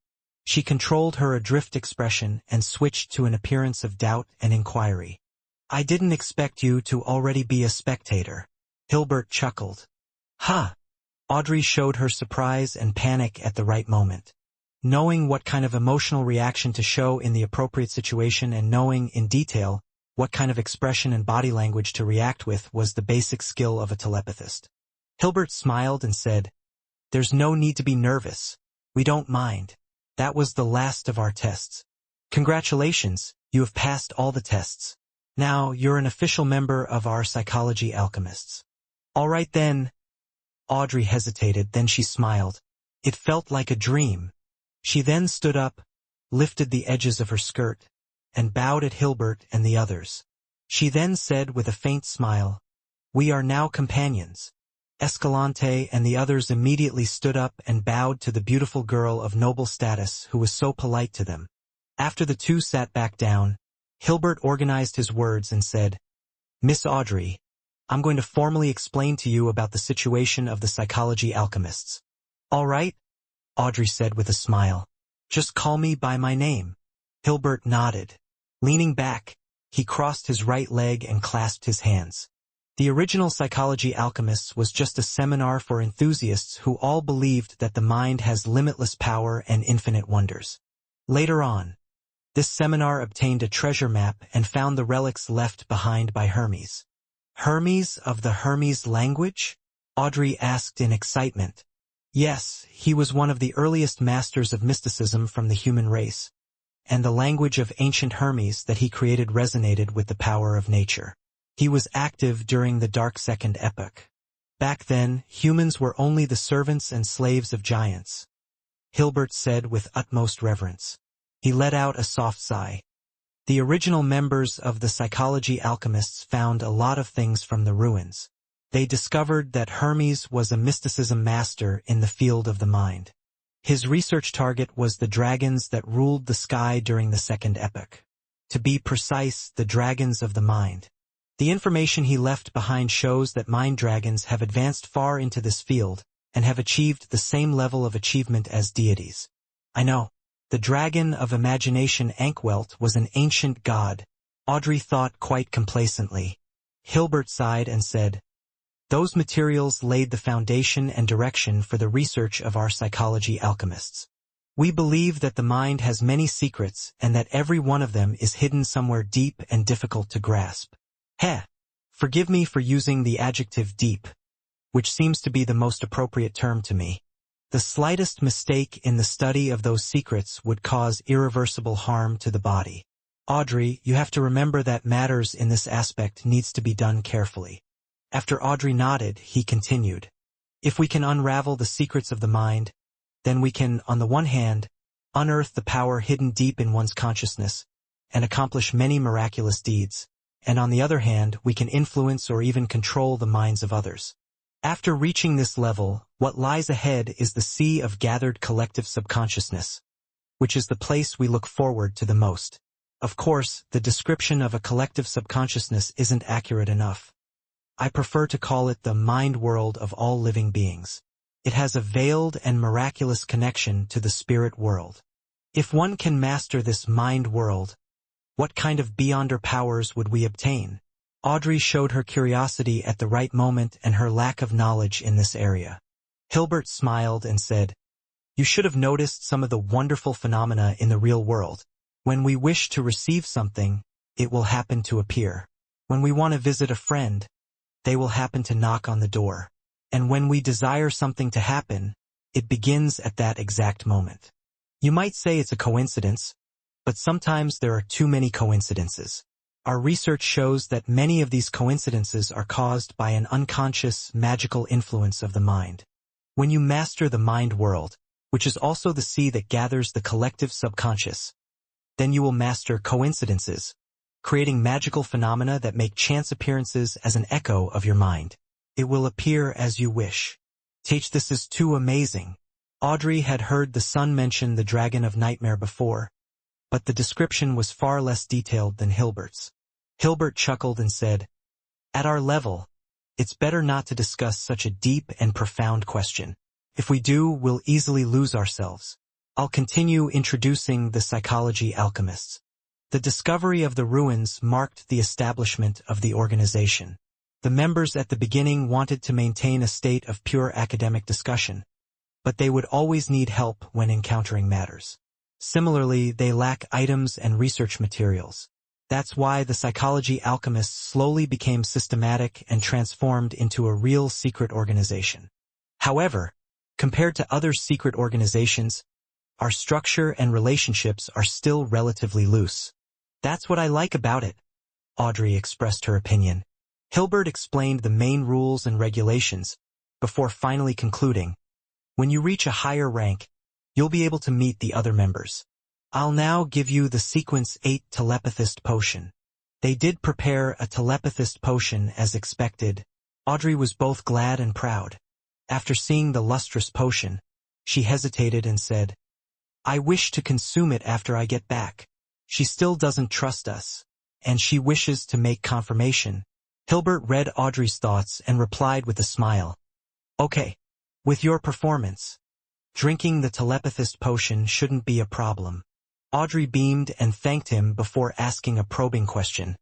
She controlled her adrift expression and switched to an appearance of doubt and inquiry. "I didn't expect you to already be a spectator." Hilbert chuckled. "Ha!" Audrey showed her surprise and panic at the right moment. Knowing what kind of emotional reaction to show in the appropriate situation and knowing, in detail, what kind of expression and body language to react with was the basic skill of a telepathist. Hilbert smiled and said, "There's no need to be nervous. We don't mind. That was the last of our tests. Congratulations, you have passed all the tests. Now you're an official member of our psychology alchemists." "All right then." Audrey hesitated, then she smiled. It felt like a dream. She then stood up, lifted the edges of her skirt, and bowed at Hilbert and the others. She then said with a faint smile, "We are now companions." Escalante and the others immediately stood up and bowed to the beautiful girl of noble status who was so polite to them. After the two sat back down, Hilbert organized his words and said, "Miss Audrey, I'm going to formally explain to you about the situation of the psychology alchemists." "All right," Audrey said with a smile. "Just call me by my name." Hilbert nodded. Leaning back, he crossed his right leg and clasped his hands. The original Psychology Alchemists was just a seminar for enthusiasts who all believed that the mind has limitless power and infinite wonders. Later on, this seminar obtained a treasure map and found the relics left behind by Hermes. "Hermes of the Hermes language?" Audrey asked in excitement. Yes, he was one of the earliest masters of mysticism from the human race, and the language of ancient Hermes that he created resonated with the power of nature. He was active during the Dark Second Epoch. Back then, humans were only the servants and slaves of giants, Hilbert said with utmost reverence. He let out a soft sigh. The original members of the Psychology Alchemists found a lot of things from the ruins. They discovered that Hermes was a mysticism master in the field of the mind. His research target was the dragons that ruled the sky during the Second Epoch. To be precise, the dragons of the mind. The information he left behind shows that mind dragons have advanced far into this field and have achieved the same level of achievement as deities. I know. The dragon of imagination Ankwelt was an ancient god, Audrey thought quite complacently. Hilbert sighed and said, "Those materials laid the foundation and direction for the research of our psychology alchemists. We believe that the mind has many secrets and that every one of them is hidden somewhere deep and difficult to grasp." Forgive me for using the adjective deep, which seems to be the most appropriate term to me. The slightest mistake in the study of those secrets would cause irreversible harm to the body. Audrey, you have to remember that matters in this aspect needs to be done carefully. After Audrey nodded, he continued, "If we can unravel the secrets of the mind, then we can, on the one hand, unearth the power hidden deep in one's consciousness and accomplish many miraculous deeds. And on the other hand, we can influence or even control the minds of others. After reaching this level, what lies ahead is the sea of gathered collective subconsciousness, which is the place we look forward to the most. Of course, the description of a collective subconsciousness isn't accurate enough. I prefer to call it the mind world of all living beings. It has a veiled and miraculous connection to the spirit world. If one can master this mind world, what kind of beyonder powers would we obtain?" Audrey showed her curiosity at the right moment and her lack of knowledge in this area. Hilbert smiled and said, "You should have noticed some of the wonderful phenomena in the real world. When we wish to receive something, it will happen to appear. When we want to visit a friend, they will happen to knock on the door. And when we desire something to happen, it begins at that exact moment. You might say it's a coincidence, but sometimes there are too many coincidences. Our research shows that many of these coincidences are caused by an unconscious, magical influence of the mind. When you master the mind world, which is also the sea that gathers the collective subconscious, then you will master coincidences, creating magical phenomena that make chance appearances as an echo of your mind. It will appear as you wish. Teach, this is too amazing. Audrey had heard the sun mention the dragon of nightmare before, but the description was far less detailed than Hilbert's. Hilbert chuckled and said, "At our level, it's better not to discuss such a deep and profound question. If we do, we'll easily lose ourselves. I'll continue introducing the psychology alchemists. The discovery of the ruins marked the establishment of the organization. The members at the beginning wanted to maintain a state of pure academic discussion, but they would always need help when encountering matters. Similarly, they lack items and research materials. That's why the psychology alchemists slowly became systematic and transformed into a real secret organization. However, compared to other secret organizations, our structure and relationships are still relatively loose. That's what I like about it," Audrey expressed her opinion. Hilbert explained the main rules and regulations, before finally concluding, "When you reach a higher rank, you'll be able to meet the other members. I'll now give you the Sequence 8 Telepathist Potion." They did prepare a Telepathist Potion as expected. Audrey was both glad and proud. After seeing the lustrous potion, she hesitated and said, "I wish to consume it after I get back." She still doesn't trust us, and she wishes to make confirmation. Hilbert read Audrey's thoughts and replied with a smile. "Okay. With your performance, drinking the telepathist potion shouldn't be a problem." Audrey beamed and thanked him before asking a probing question.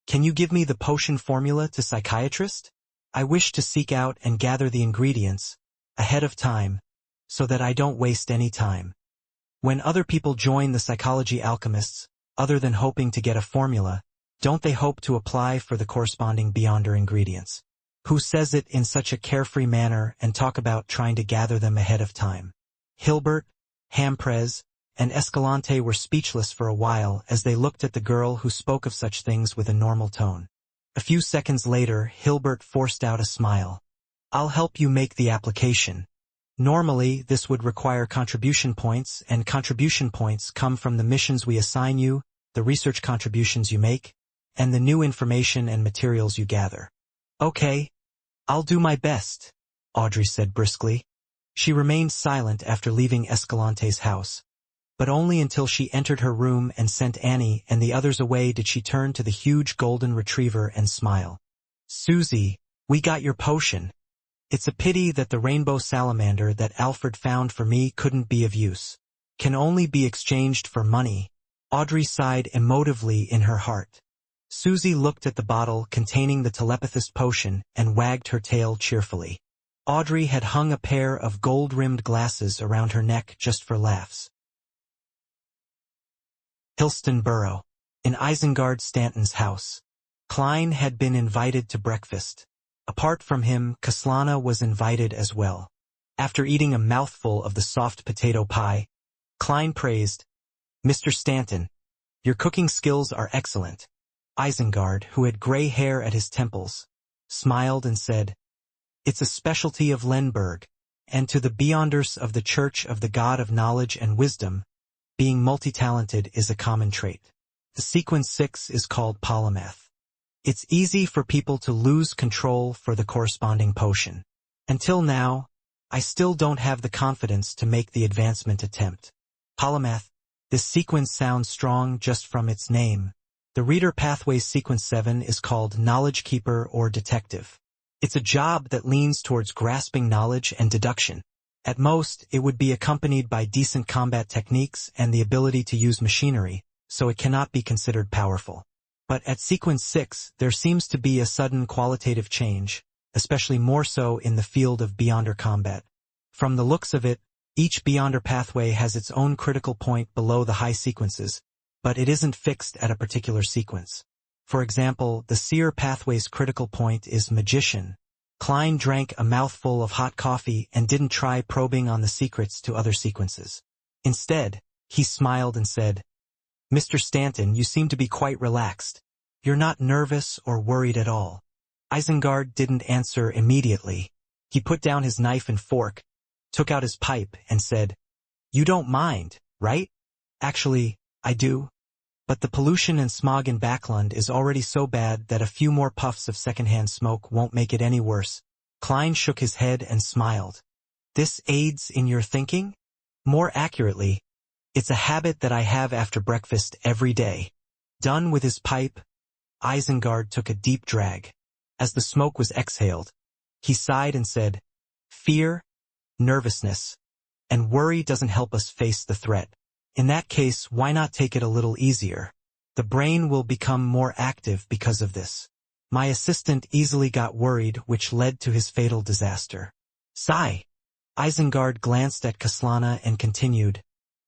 "Can you give me the potion formula to psychiatrist? I wish to seek out and gather the ingredients ahead of time so that I don't waste any time. When other people join the psychology alchemists, other than hoping to get a formula, don't they hope to apply for the corresponding Beyonder ingredients? Who says it in such a carefree manner and talk about trying to gather them ahead of time?" Hilbert, Hamprez, and Escalante were speechless for a while as they looked at the girl who spoke of such things with a normal tone. A few seconds later, Hilbert forced out a smile. "I'll help you make the application. Normally, this would require contribution points, and contribution points come from the missions we assign you, the research contributions you make, and the new information and materials you gather." "Okay, I'll do my best," Audrey said briskly. She remained silent after leaving Escalante's house, but only until she entered her room and sent Annie and the others away did she turn to the huge golden retriever and smile. "Susie, we got your potion. It's a pity that the rainbow salamander that Alfred found for me couldn't be of use. Can only be exchanged for money." Audrey sighed emotively in her heart. Susie looked at the bottle containing the telepathist potion and wagged her tail cheerfully. Audrey had hung a pair of gold-rimmed glasses around her neck just for laughs. Hillston Borough. In Isengard Stanton's house. Klein had been invited to breakfast. Apart from him, Kaslana was invited as well. After eating a mouthful of the soft potato pie, Klein praised, "Mr. Stanton, your cooking skills are excellent." Isengard, who had gray hair at his temples, smiled and said, "It's a specialty of Lenberg, and to the Beyonders of the Church of the God of Knowledge and Wisdom, being multi-talented is a common trait. The Sequence 6 is called polymath. It's easy for people to lose control for the corresponding potion. Until now, I still don't have the confidence to make the advancement attempt. Polymath, this sequence sounds strong just from its name. The Reader Pathways Sequence 7 is called Knowledge Keeper or Detective. It's a job that leans towards grasping knowledge and deduction. At most, it would be accompanied by decent combat techniques and the ability to use machinery, so it cannot be considered powerful. But at Sequence 6, there seems to be a sudden qualitative change, especially more so in the field of Beyonder combat. From the looks of it, each Beyonder pathway has its own critical point below the high sequences, but it isn't fixed at a particular sequence. For example, the Seer pathway's critical point is Magician. Klein drank a mouthful of hot coffee and didn't try probing on the secrets to other sequences. Instead, he smiled and said, Mr. Stanton, you seem to be quite relaxed. You're not nervous or worried at all. Isengard didn't answer immediately. He put down his knife and fork, took out his pipe, and said, "You don't mind, right?" "Actually, I do. But the pollution and smog in Backlund is already so bad that a few more puffs of secondhand smoke won't make it any worse." Klein shook his head and smiled. "This aids in your thinking?" "More accurately, it's a habit that I have after breakfast every day." Done with his pipe, Isengard took a deep drag. As the smoke was exhaled, he sighed and said, "Fear, nervousness, and worry doesn't help us face the threat. In that case, why not take it a little easier? The brain will become more active because of this. My assistant easily got worried, which led to his fatal disaster." Sigh. Isengard glanced at Kaslana and continued,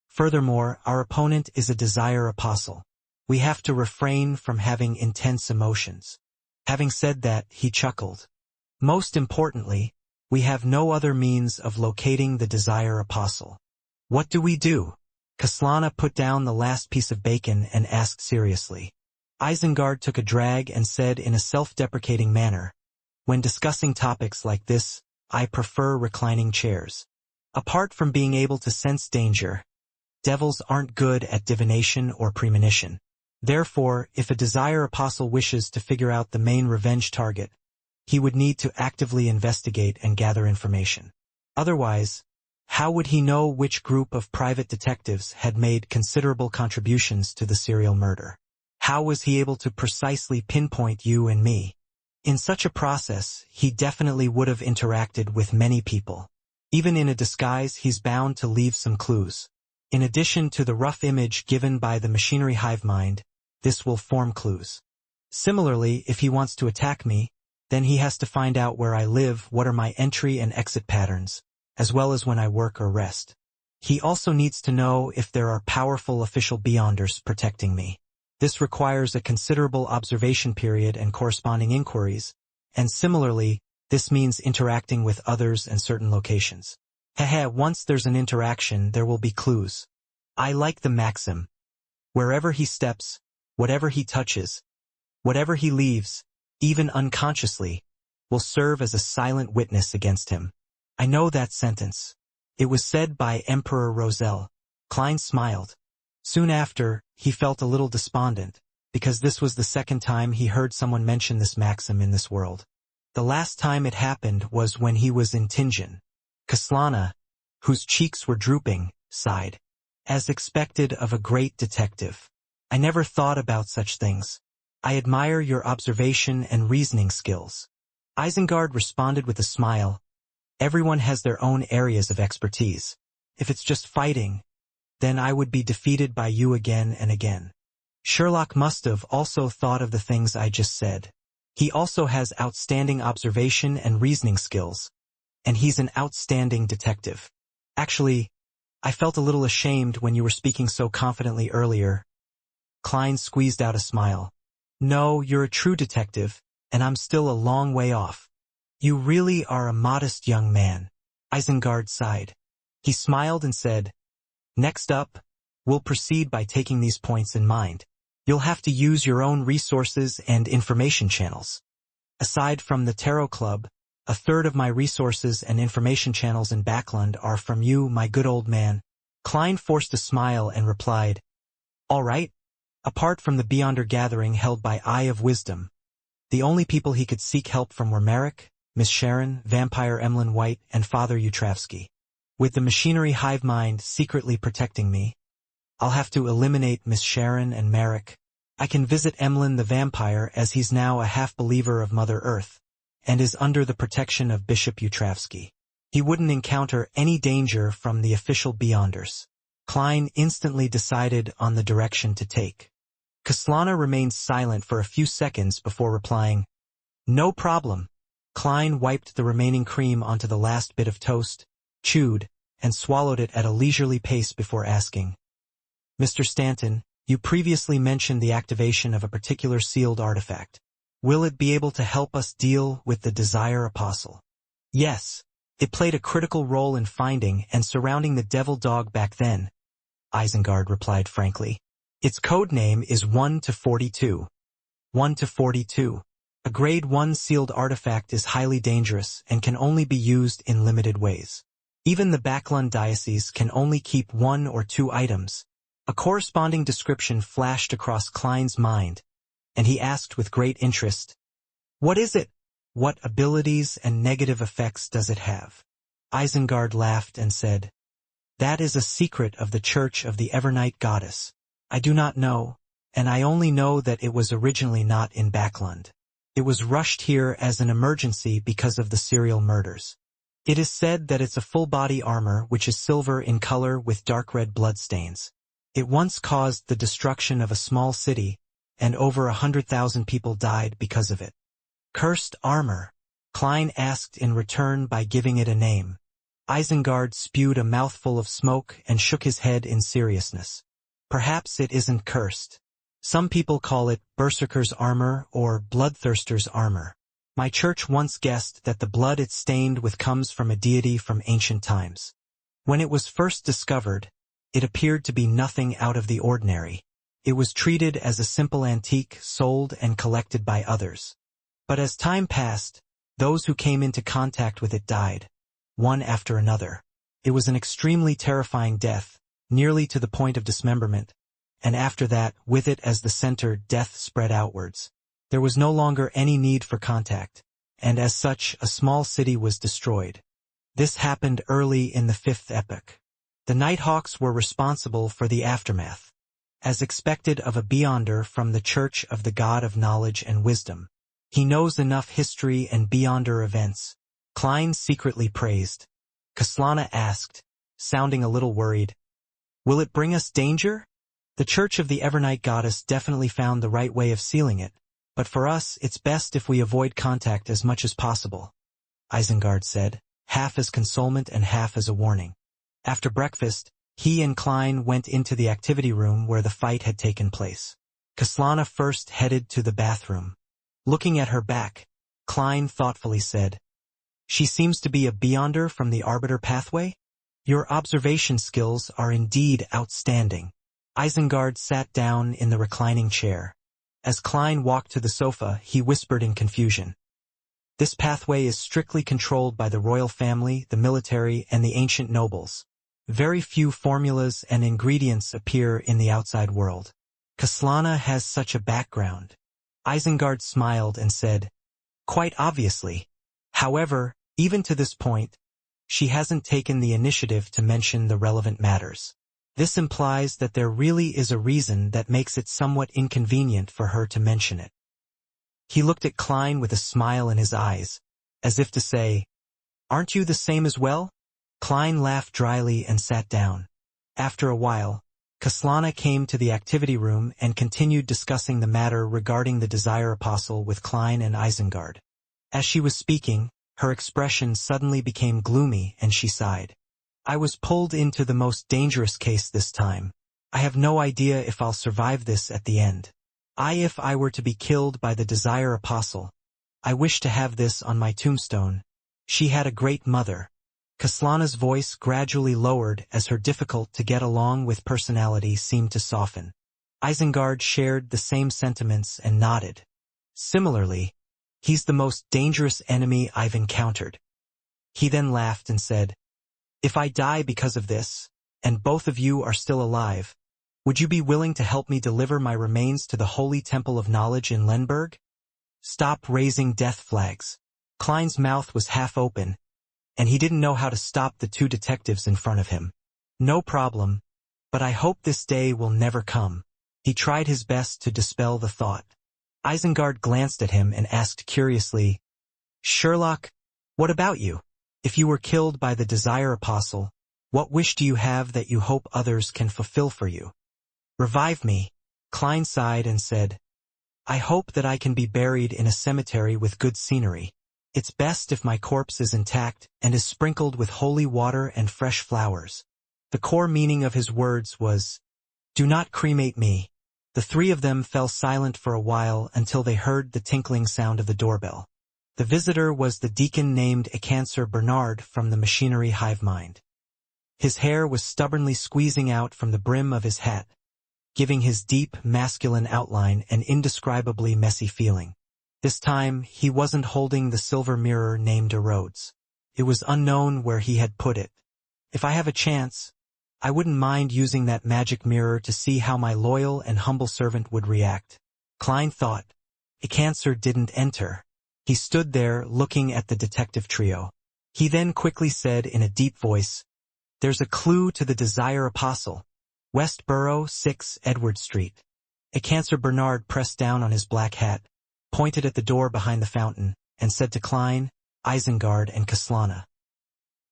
"Furthermore, our opponent is a desire apostle. We have to refrain from having intense emotions." Having said that, he chuckled. "Most importantly, we have no other means of locating the desire apostle. What do we do?" Kaslana put down the last piece of bacon and asked seriously. Isengard took a drag and said in a self-deprecating manner, "When discussing topics like this, I prefer reclining chairs. Apart from being able to sense danger, devils aren't good at divination or premonition. Therefore, if a desire apostle wishes to figure out the main revenge target, he would need to actively investigate and gather information. Otherwise, how would he know which group of private detectives had made considerable contributions to the serial murder? How was he able to precisely pinpoint you and me? In such a process, he definitely would have interacted with many people. Even in a disguise, he's bound to leave some clues. In addition to the rough image given by the machinery hive mind, this will form clues. Similarly, if he wants to attack me, then he has to find out where I live, what are my entry and exit patterns, as well as when I work or rest. He also needs to know if there are powerful official beyonders protecting me. This requires a considerable observation period and corresponding inquiries, and similarly, this means interacting with others and certain locations. Once there's an interaction, there will be clues. I like the maxim. Wherever he steps, whatever he touches, whatever he leaves, even unconsciously, will serve as a silent witness against him. I know that sentence. It was said by Emperor Roselle. Klein smiled. Soon after, he felt a little despondent, because this was the second time he heard someone mention this maxim in this world. The last time it happened was when he was in Tingen. Kaslana, whose cheeks were drooping, sighed. As expected of a great detective. I never thought about such things. I admire your observation and reasoning skills. Isengard responded with a smile. Everyone has their own areas of expertise. If it's just fighting, then I would be defeated by you again and again. Sherlock must have also thought of the things I just said. He also has outstanding observation and reasoning skills, and he's an outstanding detective. Actually, I felt a little ashamed when you were speaking so confidently earlier. Klein squeezed out a smile. No, you're a true detective, and I'm still a long way off. You really are a modest young man. Isengard sighed. He smiled and said, Next up, we'll proceed by taking these points in mind. You'll have to use your own resources and information channels. Aside from the Tarot Club, a third of my resources and information channels in Backlund are from you, my good old man. Klein forced a smile and replied, All right. Apart from the Beyonder gathering held by Eye of Wisdom, the only people he could seek help from were Merrick, Miss Sharon, Vampire Emlyn White, and Father Utravsky. With the machinery hive mind secretly protecting me, I'll have to eliminate Miss Sharon and Merrick. I can visit Emlyn the vampire as he's now a half-believer of Mother Earth, and is under the protection of Bishop Utravsky. He wouldn't encounter any danger from the official Beyonders. Klein instantly decided on the direction to take. Kaslana remained silent for a few seconds before replying, No problem. Klein wiped the remaining cream onto the last bit of toast, chewed, and swallowed it at a leisurely pace before asking, Mr. Stanton, you previously mentioned the activation of a particular sealed artifact. Will it be able to help us deal with the Desire Apostle? Yes. It played a critical role in finding and surrounding the devil dog back then, Isengard replied frankly. Its code name is 1 to 42. 1 to 42. A Grade 1 sealed artifact is highly dangerous and can only be used in limited ways. Even the Backlund diocese can only keep 1 or 2 items. A corresponding description flashed across Klein's mind, and he asked with great interest, "What is it? What abilities and negative effects does it have?" Isengard laughed and said, "That is a secret of the Church of the Evernight Goddess. I do not know, and I only know that it was originally not in Backlund. It was rushed here as an emergency because of the serial murders. It is said that it's a full-body armor which is silver in color with dark red bloodstains. It once caused the destruction of a small city, and over 100,000 people died because of it." "Cursed armor?" Klein asked in return by giving it a name. Isengard spewed a mouthful of smoke and shook his head in seriousness. "Perhaps it isn't cursed. Some people call it Berserker's armor or Bloodthirster's armor. My church once guessed that the blood it's stained with comes from a deity from ancient times. When it was first discovered, it appeared to be nothing out of the ordinary. It was treated as a simple antique sold and collected by others. But as time passed, those who came into contact with it died, one after another. It was an extremely terrifying death, nearly to the point of dismemberment, and after that, with it as the center, death spread outwards. There was no longer any need for contact, and as such, a small city was destroyed. This happened early in the 5th epoch. The Nighthawks were responsible for the aftermath, as expected of a Beyonder from the Church of the God of Knowledge and Wisdom. He knows enough history and Beyonder events. Klein secretly praised. Kaslana asked, sounding a little worried, "Will it bring us danger?" "The Church of the Evernight Goddess definitely found the right way of sealing it, but for us it's best if we avoid contact as much as possible," Isengard said, half as consolement and half as a warning. After breakfast, he and Klein went into the activity room where the fight had taken place. Kaslana first headed to the bathroom. Looking at her back, Klein thoughtfully said, "She seems to be a Beyonder from the Arbiter pathway? Your observation skills are indeed outstanding." Isengard sat down in the reclining chair. As Klein walked to the sofa, he whispered in confusion, "This pathway is strictly controlled by the royal family, the military, and the ancient nobles. Very few formulas and ingredients appear in the outside world. Kaslana has such a background." Isengard smiled and said, "Quite obviously. However, even to this point, she hasn't taken the initiative to mention the relevant matters. This implies that there really is a reason that makes it somewhat inconvenient for her to mention it." He looked at Klein with a smile in his eyes, as if to say, "Aren't you the same as well?" Klein laughed dryly and sat down. After a while, Kaslana came to the activity room and continued discussing the matter regarding the Desire Apostle with Klein and Isengard. As she was speaking, her expression suddenly became gloomy and she sighed. "I was pulled into the most dangerous case this time. I have no idea if I'll survive this at the end. If I were to be killed by the Desire Apostle, I wish to have this on my tombstone. She had a great mother." Kaslana's voice gradually lowered as her difficult-to-get-along with personality seemed to soften. Isengard shared the same sentiments and nodded. "Similarly, he's the most dangerous enemy I've encountered." He then laughed and said, "If I die because of this, and both of you are still alive, would you be willing to help me deliver my remains to the Holy Temple of Knowledge in Lenberg? Stop raising death flags." Klein's mouth was half open, and he didn't know how to stop the two detectives in front of him. "No problem, but I hope this day will never come." He tried his best to dispel the thought. Isengard glanced at him and asked curiously, "Sherlock, what about you? If you were killed by the Desire Apostle, what wish do you have that you hope others can fulfill for you?" "Revive me," Klein sighed and said, "I hope that I can be buried in a cemetery with good scenery. It's best if my corpse is intact and is sprinkled with holy water and fresh flowers." The core meaning of his words was, "Do not cremate me." The three of them fell silent for a while until they heard the tinkling sound of the doorbell. The visitor was the deacon named Ecancer Bernard from the machinery hive mind. His hair was stubbornly squeezing out from the brim of his hat, giving his deep, masculine outline an indescribably messy feeling. This time, he wasn't holding the silver mirror named Erodes. It was unknown where he had put it. If I have a chance, I wouldn't mind using that magic mirror to see how my loyal and humble servant would react. Klein thought. A cancer didn't enter. He stood there looking at the detective trio. He then quickly said in a deep voice, "There's a clue to the Desire Apostle. West Borough, 6 Edward Street." A cancer Bernard pressed down on his black hat, pointed at the door behind the fountain, and said to Klein, Isengard, and Kaslana,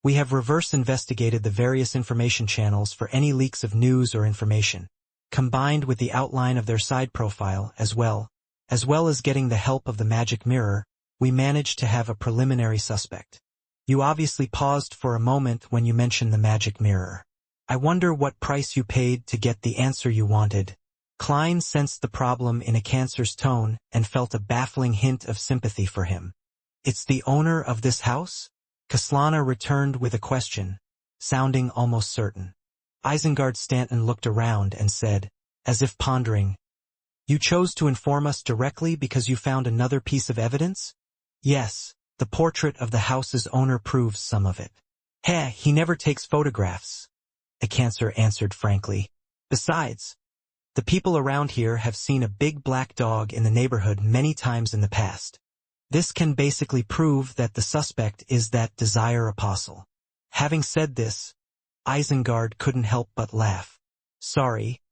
"We have reverse investigated the various information channels for any leaks of news or information, combined with the outline of their side profile as well as getting the help of the magic mirror, we managed to have a preliminary suspect. You obviously paused for a moment when you mentioned the magic mirror. I wonder what price you paid to get the answer you wanted." Klein sensed the problem in a cancer's tone and felt a baffling hint of sympathy for him. "It's the owner of this house?" Kaslana returned with a question, sounding almost certain. Isengard Stanton looked around and said, as if pondering, "You chose to inform us directly because you found another piece of evidence?" "Yes, the portrait of the house's owner proves some of it." He never takes photographs," a cancer answered frankly. "Besides, the people around here have seen a big black dog in the neighborhood many times in the past. This can basically prove that the suspect is that Desire Apostle." Having said this, Isengard couldn't help but laugh. "Sorry.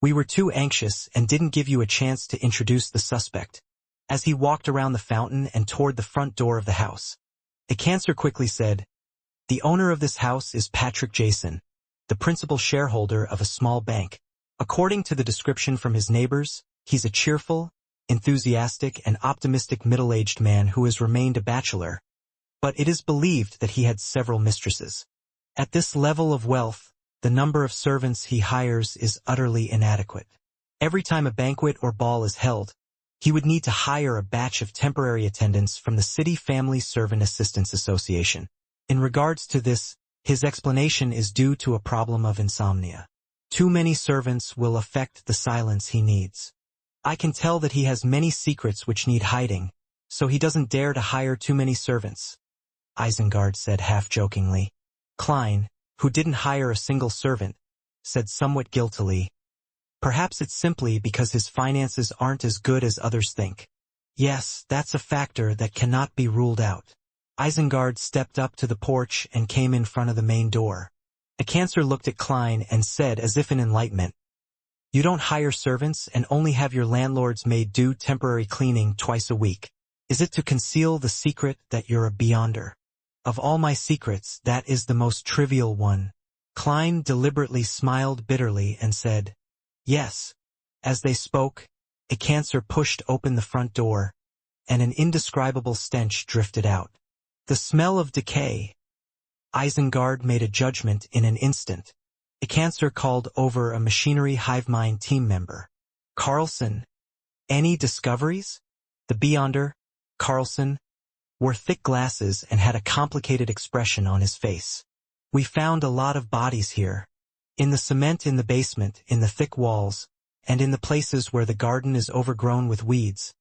We were too anxious and didn't give you a chance to introduce the suspect." As he walked around the fountain and toward the front door of the house, a cancer quickly said, "The owner of this house is Patrick Jason, the principal shareholder of a small bank. According to the description from his neighbors, he's a cheerful, enthusiastic, and optimistic middle-aged man who has remained a bachelor, but it is believed that he had several mistresses. At this level of wealth, the number of servants he hires is utterly inadequate. Every time a banquet or ball is held, he would need to hire a batch of temporary attendants from the City Family Servant Assistance Association. In regards to this, his explanation is due to a problem of insomnia. Too many servants will affect the silence he needs. I can tell that he has many secrets which need hiding, so he doesn't dare to hire too many servants," Isengard said half-jokingly. Klein, who didn't hire a single servant, said somewhat guiltily, "Perhaps it's simply because his finances aren't as good as others think." "Yes, that's a factor that cannot be ruled out." Isengard stepped up to the porch and came in front of the main door. A cancer looked at Klein and said as if in enlightenment, "You don't hire servants and only have your landlord's maid do temporary cleaning twice a week. Is it to conceal the secret that you're a beyonder?" "Of all my secrets, that is the most trivial one." Klein deliberately smiled bitterly and said, "Yes." As they spoke, a cancer pushed open the front door, and an indescribable stench drifted out. The smell of decay. Isengard made a judgment in an instant. A cancer called over a machinery hive mind team member. "Carlson, any discoveries?" The beyonder, Carlson, wore thick glasses and had a complicated expression on his face. "We found a lot of bodies here. In the cement in the basement, in the thick walls, and in the places where the garden is overgrown with weeds.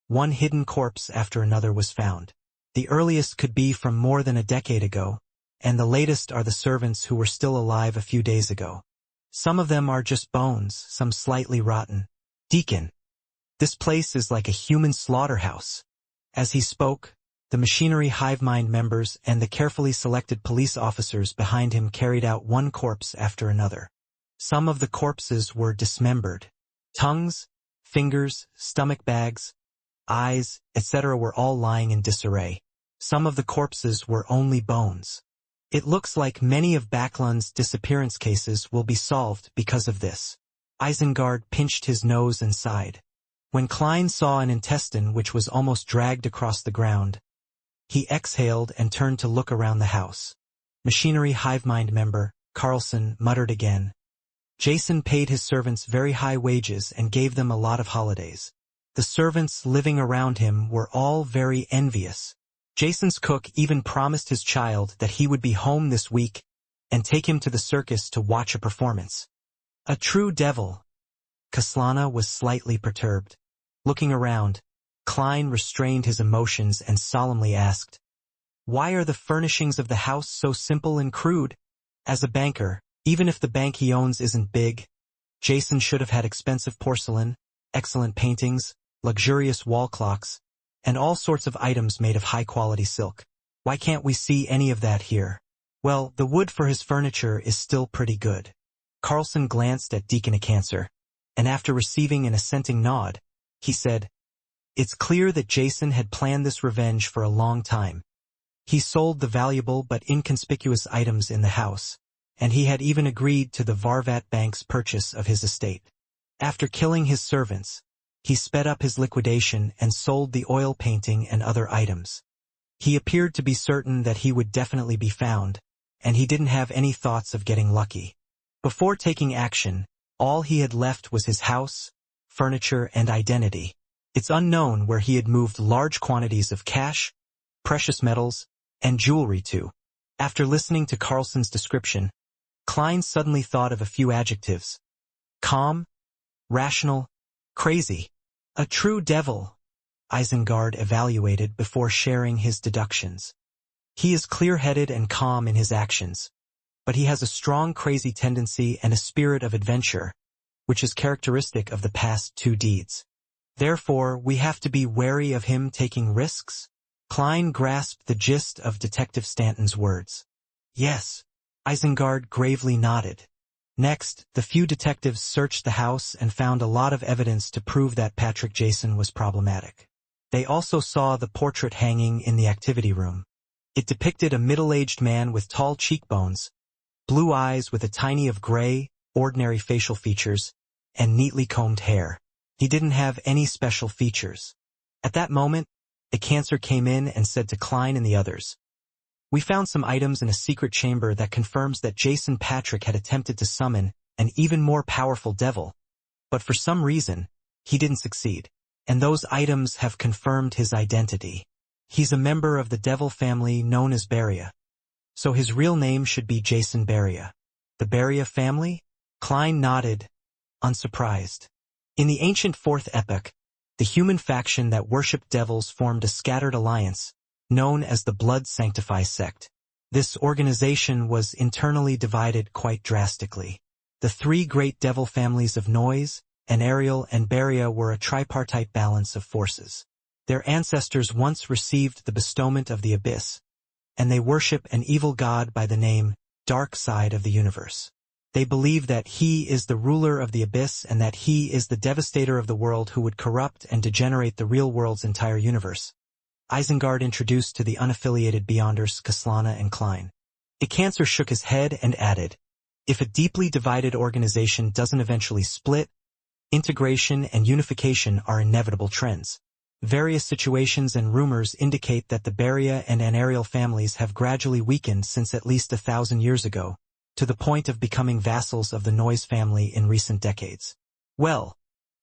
One hidden corpse after another was found. The earliest could be from more than a decade ago, and the latest are the servants who were still alive a few days ago. Some of them are just bones, some slightly rotten. Deacon, this place is like a human slaughterhouse." As he spoke, the machinery hive mind members and the carefully selected police officers behind him carried out one corpse after another. Some of the corpses were dismembered. Tongues, fingers, stomach bags, eyes, etc. were all lying in disarray. Some of the corpses were only bones. It looks like many of Backlund's disappearance cases will be solved because of this. Isengard pinched his nose and sighed. When Klein saw an intestine which was almost dragged across the ground, he exhaled and turned to look around the house. Machinery hive mind member, Carlson, muttered again. Jason paid his servants very high wages and gave them a lot of holidays. The servants living around him were all very envious. Jason's cook even promised his child that he would be home this week and take him to the circus to watch a performance. A true devil. Kaslana was slightly perturbed. Looking around, Klein restrained his emotions and solemnly asked, "Why are the furnishings of the house so simple and crude?" As a banker, even if the bank he owns isn't big, Jason should have had expensive porcelain, excellent paintings, luxurious wall clocks, and all sorts of items made of high-quality silk. Why can't we see any of that here? Well, the wood for his furniture is still pretty good. Carlson glanced at Deacon Cancer, and after receiving an assenting nod, he said, "It's clear that Jason had planned this revenge for a long time. He sold the valuable but inconspicuous items in the house, and he had even agreed to the Varvat Bank's purchase of his estate. After killing his servants, he sped up his liquidation and sold the oil painting and other items. He appeared to be certain that he would definitely be found, and he didn't have any thoughts of getting lucky. Before taking action, all he had left was his house, furniture, and identity. It's unknown where he had moved large quantities of cash, precious metals, and jewelry to." After listening to Carlson's description, Klein suddenly thought of a few adjectives. Calm, rational, crazy. A true devil, Isengard evaluated before sharing his deductions. He is clear-headed and calm in his actions, but he has a strong crazy tendency and a spirit of adventure, which is characteristic of the past two deeds. Therefore, we have to be wary of him taking risks. Klein grasped the gist of Detective Stanton's words. "Yes," Isengard gravely nodded. Next, the few detectives searched the house and found a lot of evidence to prove that Patrick Jason was problematic. They also saw the portrait hanging in the activity room. It depicted a middle-aged man with tall cheekbones, blue eyes with a tiny of gray, ordinary facial features, and neatly combed hair. He didn't have any special features. At that moment, the Cancer came in and said to Klein and the others, "We found some items in a secret chamber that confirms that Jason Patrick had attempted to summon an even more powerful devil, but for some reason, he didn't succeed, and those items have confirmed his identity. He's a member of the devil family known as Beria, so his real name should be Jason Beria." "The Beria family?" Klein nodded, unsurprised. In the ancient Fourth Epoch, the human faction that worshipped devils formed a scattered alliance, known as the Blood Sanctify sect. This organization was internally divided quite drastically. The three great devil families of Noise, Anariel, and Beria were a tripartite balance of forces. Their ancestors once received the bestowment of the Abyss, and they worship an evil god by the name Dark Side of the Universe. They believe that he is the ruler of the Abyss and that he is the devastator of the world who would corrupt and degenerate the real world's entire universe. Isengard introduced to the unaffiliated Beyonders Kaslana and Klein. Cancer shook his head and added, "If a deeply divided organization doesn't eventually split, integration and unification are inevitable trends. Various situations and rumors indicate that the Beria and Anariel families have gradually weakened since at least 1,000 years ago, to the point of becoming vassals of the Noise family in recent decades. Well,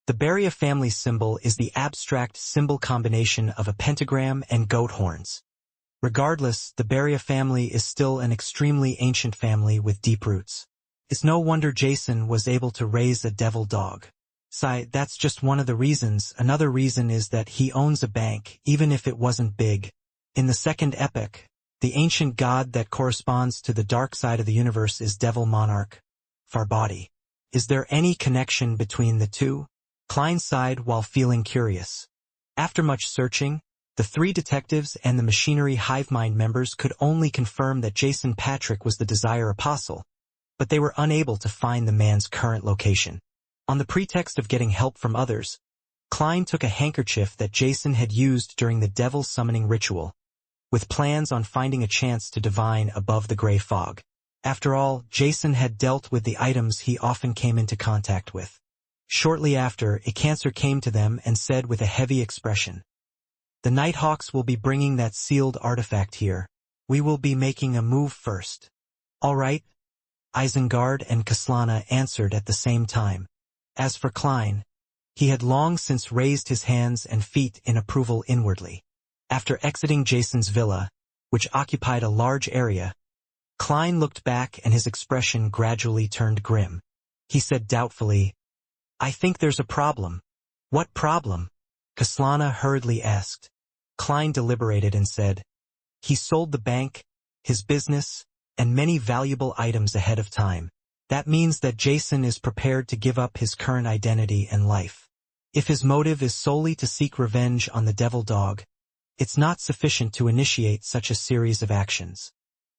the Beria family symbol is the abstract symbol combination of a pentagram and goat horns. Regardless, the Beria family is still an extremely ancient family with deep roots. It's no wonder Jason was able to raise a devil dog. That's just one of the reasons. Another reason is that he owns a bank, even if it wasn't big. In the Second Epoch, the ancient god that corresponds to the dark side of the universe is Devil Monarch Farbati. Is there any connection between the two?" Klein sighed while feeling curious. After much searching, the three detectives and the Machinery Hivemind members could only confirm that Jason Patrick was the Desire Apostle, but they were unable to find the man's current location. On the pretext of getting help from others, Klein took a handkerchief that Jason had used during the devil summoning ritual, with plans on finding a chance to divine above the gray fog. After all, Jason had dealt with the items he often came into contact with. Shortly after, Cancer came to them and said with a heavy expression, "The Nighthawks will be bringing that sealed artifact here. We will be making a move first." "All right," Isengard and Kaslana answered at the same time. As for Klein, he had long since raised his hands and feet in approval inwardly. After exiting Jason's villa, which occupied a large area, Klein looked back and his expression gradually turned grim. He said doubtfully, I think there's a problem. What problem? Kaslana hurriedly asked. Klein deliberated and said, he sold the bank, his business, and many valuable items ahead of time. That means that Jason is prepared to give up his current identity and life. If his motive is solely to seek revenge on the devil dog, it's not sufficient to initiate such a series of actions.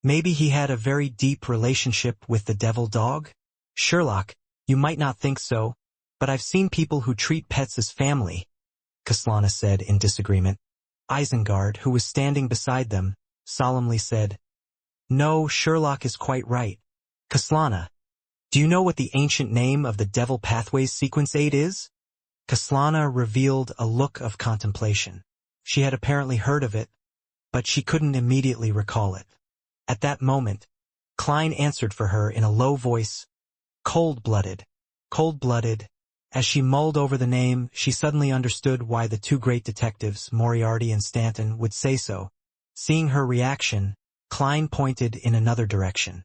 Maybe he had a very deep relationship with the devil dog? Sherlock, you might not think so, but I've seen people who treat pets as family, Kaslana said in disagreement. Isengard, who was standing beside them, solemnly said, no, Sherlock is quite right. Kaslana, do you know what the ancient name of the Devil Pathways Sequence 8 is? Kaslana revealed a look of contemplation. She had apparently heard of it, but she couldn't immediately recall it. At that moment, Klein answered for her in a low voice, cold-blooded. Cold-blooded. As she mulled over the name, she suddenly understood why the two great detectives, Moriarty and Stanton, would say so. Seeing her reaction, Klein pointed in another direction.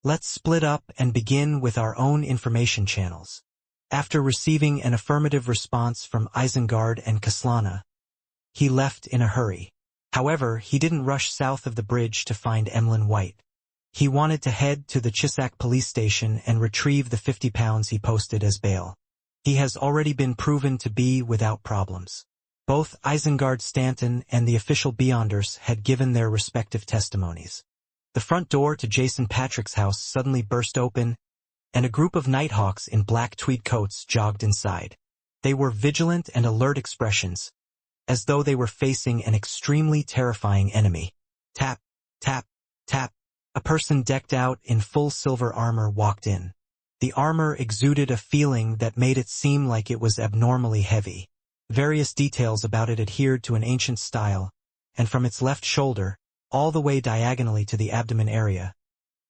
Let's split up and begin with our own information channels. After receiving an affirmative response from Isengard and Kaslana, he left in a hurry. However, he didn't rush south of the bridge to find Emlyn White. He wanted to head to the Chisak police station and retrieve the £50 he posted as bail. He has already been proven to be without problems. Both Isengard Stanton and the official Beyonders had given their respective testimonies. The front door to Jason Patrick's house suddenly burst open, and a group of Nighthawks in black tweed coats jogged inside. They were vigilant and alert expressions, as though they were facing an extremely terrifying enemy. Tap, tap, tap. A person decked out in full silver armor walked in. The armor exuded a feeling that made it seem like it was abnormally heavy. Various details about it adhered to an ancient style, and from its left shoulder, all the way diagonally to the abdomen area,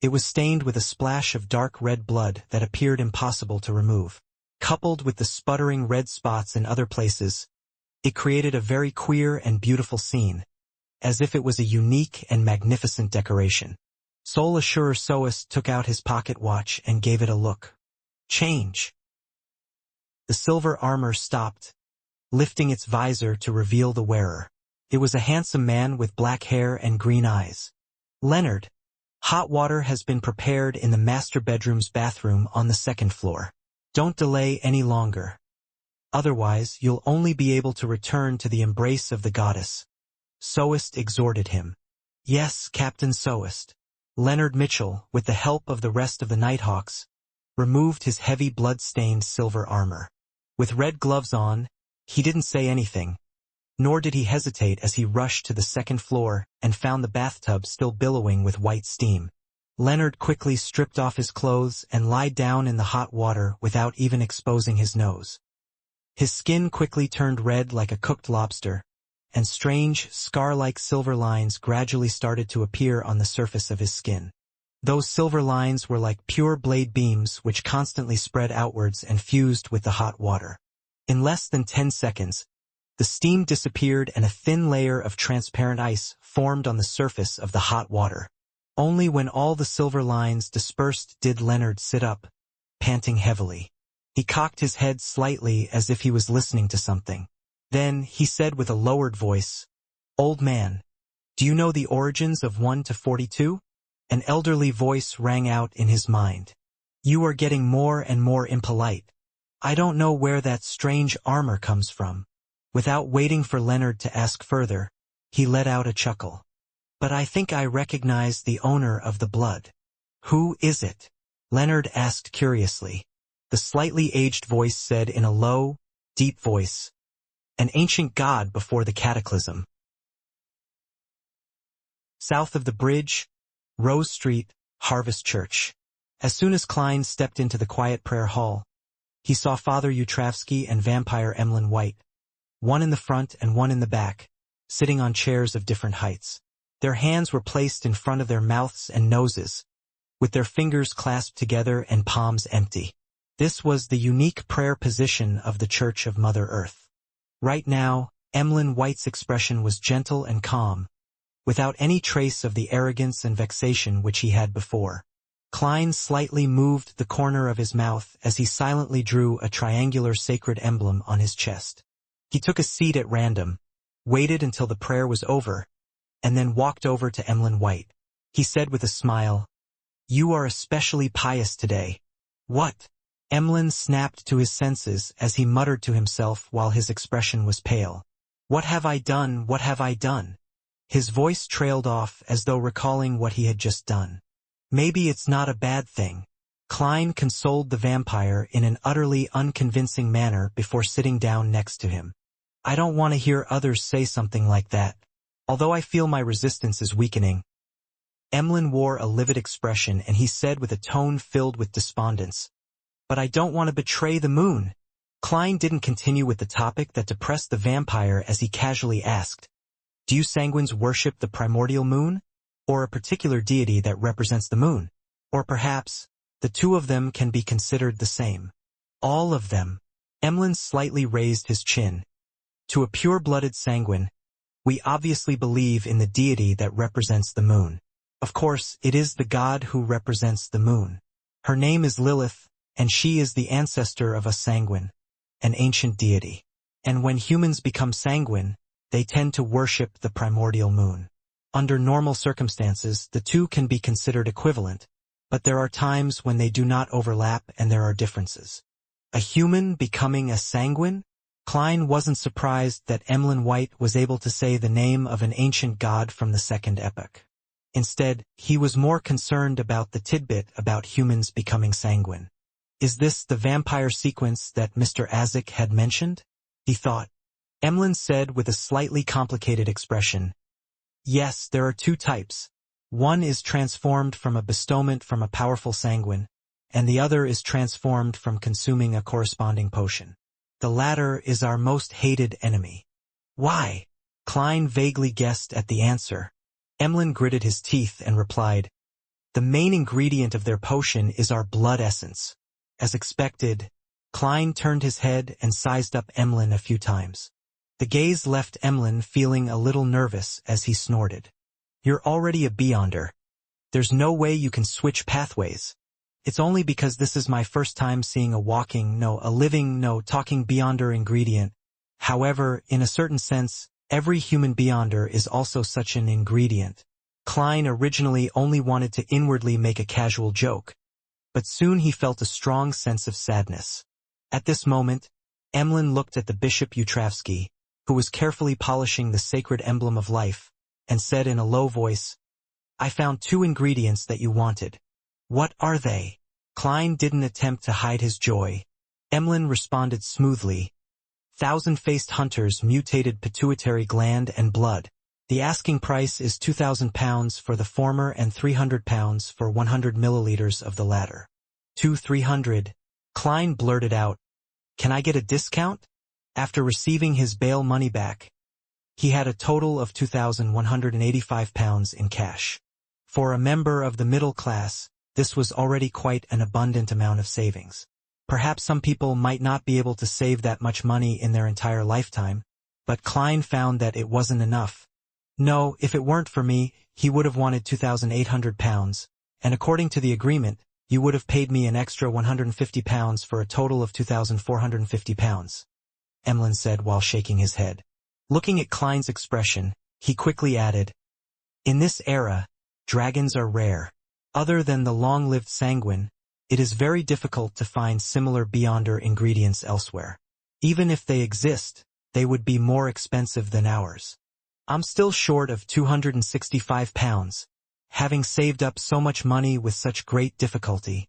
it was stained with a splash of dark red blood that appeared impossible to remove. Coupled with the sputtering red spots in other places, it created a very queer and beautiful scene, as if it was a unique and magnificent decoration. Sol Assurer Soest took out his pocket watch and gave it a look. Change. The silver armor stopped, lifting its visor to reveal the wearer. It was a handsome man with black hair and green eyes. Leonard, hot water has been prepared in the master bedroom's bathroom on the second floor. Don't delay any longer. Otherwise, you'll only be able to return to the embrace of the goddess. Soest exhorted him. Yes, Captain Soest. Leonard Mitchell, with the help of the rest of the Nighthawks, removed his heavy blood-stained silver armor. With red gloves on, he didn't say anything, nor did he hesitate as he rushed to the second floor and found the bathtub still billowing with white steam. Leonard quickly stripped off his clothes and lied down in the hot water without even exposing his nose. His skin quickly turned red like a cooked lobster, and strange, scar-like silver lines gradually started to appear on the surface of his skin. Those silver lines were like pure blade beams which constantly spread outwards and fused with the hot water. In less than 10 seconds, the steam disappeared and a thin layer of transparent ice formed on the surface of the hot water. Only when all the silver lines dispersed did Leonard sit up, panting heavily. He cocked his head slightly as if he was listening to something. Then he said with a lowered voice, Old man, do you know the origins of 1 to 42? An elderly voice rang out in his mind. You are getting more and more impolite. I don't know where that strange armor comes from. Without waiting for Leonard to ask further, he let out a chuckle. But I think I recognize the owner of the blood. Who is it? Leonard asked curiously. The slightly aged voice said in a low, deep voice, an ancient god before the cataclysm. South of the bridge, Rose Street, Harvest Church. As soon as Klein stepped into the quiet prayer hall, he saw Father Utravsky and vampire Emlyn White, one in the front and one in the back, sitting on chairs of different heights. Their hands were placed in front of their mouths and noses, with their fingers clasped together and palms empty. This was the unique prayer position of the Church of Mother Earth. Right now, Emlyn White's expression was gentle and calm, without any trace of the arrogance and vexation which he had before. Klein slightly moved the corner of his mouth as he silently drew a triangular sacred emblem on his chest. He took a seat at random, waited until the prayer was over, and then walked over to Emlyn White. He said with a smile, "You are especially pious today." "What?" Emlyn snapped to his senses as he muttered to himself while his expression was pale. "What have I done? What have I done?" His voice trailed off as though recalling what he had just done. "Maybe it's not a bad thing." Klein consoled the vampire in an utterly unconvincing manner before sitting down next to him. "I don't want to hear others say something like that, although I feel my resistance is weakening." Emlyn wore a livid expression and he said with a tone filled with despondence, "But I don't want to betray the moon." Klein didn't continue with the topic that depressed the vampire as he casually asked, "Do you sanguines worship the primordial moon? Or a particular deity that represents the moon? Or perhaps, the two of them can be considered the same?" "All of them." Emlyn slightly raised his chin. "To a pure-blooded sanguine, we obviously believe in the deity that represents the moon. Of course, it is the god who represents the moon. Her name is Lilith, and she is the ancestor of a sanguine, an ancient deity. And when humans become sanguine, they tend to worship the primordial moon. Under normal circumstances, the two can be considered equivalent, but there are times when they do not overlap and there are differences." A human becoming a sanguine? Klein wasn't surprised that Emlyn White was able to say the name of an ancient god from the Second Epoch. Instead, he was more concerned about the tidbit about humans becoming sanguine. "Is this the vampire sequence that Mr. Azek had mentioned?" he thought. Emlyn said with a slightly complicated expression, "Yes, there are two types. One is transformed from a bestowment from a powerful sanguine, and the other is transformed from consuming a corresponding potion. The latter is our most hated enemy." "Why?" Klein vaguely guessed at the answer. Emlyn gritted his teeth and replied, "The main ingredient of their potion is our blood essence." As expected, Klein turned his head and sized up Emlyn a few times. The gaze left Emlyn feeling a little nervous as he snorted. "You're already a Beyonder. There's no way you can switch pathways." "It's only because this is my first time seeing a living, talking Beyonder ingredient. However, in a certain sense, every human Beyonder is also such an ingredient." Klein originally only wanted to inwardly make a casual joke, but soon he felt a strong sense of sadness. At this moment, Emlyn looked at the Bishop Utravsky, who was carefully polishing the sacred emblem of life, and said in a low voice, "I found two ingredients that you wanted. What are they?" Klein didn't attempt to hide his joy. Emlyn responded smoothly, "Thousand-faced hunter's mutated pituitary gland and blood. The asking price is £2,000 for the former and £300 for 100 milliliters of the latter." 300. Klein blurted out, "Can I get a discount?" After receiving his bail money back, he had a total of £2,185 in cash. For a member of the middle class, this was already quite an abundant amount of savings. Perhaps some people might not be able to save that much money in their entire lifetime, but Klein found that it wasn't enough. "No, if it weren't for me, he would have wanted £2,800, and according to the agreement, you would have paid me an extra £150 for a total of £2,450. Emlyn said while shaking his head. Looking at Klein's expression, he quickly added, "In this era, dragons are rare. Other than the long-lived sanguine, it is very difficult to find similar Beyonder ingredients elsewhere. Even if they exist, they would be more expensive than ours. I'm still short of £265, having saved up so much money with such great difficulty.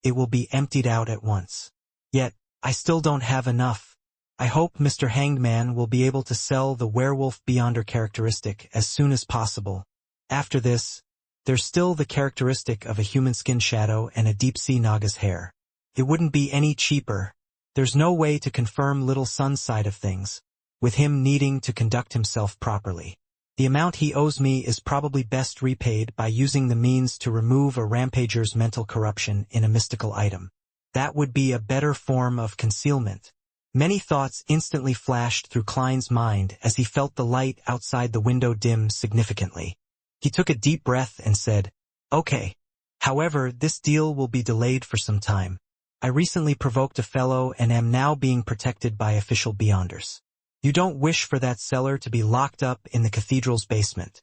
It will be emptied out at once. Yet, I still don't have enough. I hope Mr. Hangman will be able to sell the werewolf Beyonder characteristic as soon as possible. After this, there's still the characteristic of a human skin shadow and a deep-sea Naga's hair. It wouldn't be any cheaper. There's no way to confirm Little Sun's side of things, with him needing to conduct himself properly. The amount he owes me is probably best repaid by using the means to remove a rampager's mental corruption in a mystical item. That would be a better form of concealment." Many thoughts instantly flashed through Klein's mind as he felt the light outside the window dim significantly. He took a deep breath and said, "Okay, However, this deal will be delayed for some time. I recently provoked a fellow and am now being protected by official beyonders. You don't wish for that seller to be locked up in the cathedral's basement,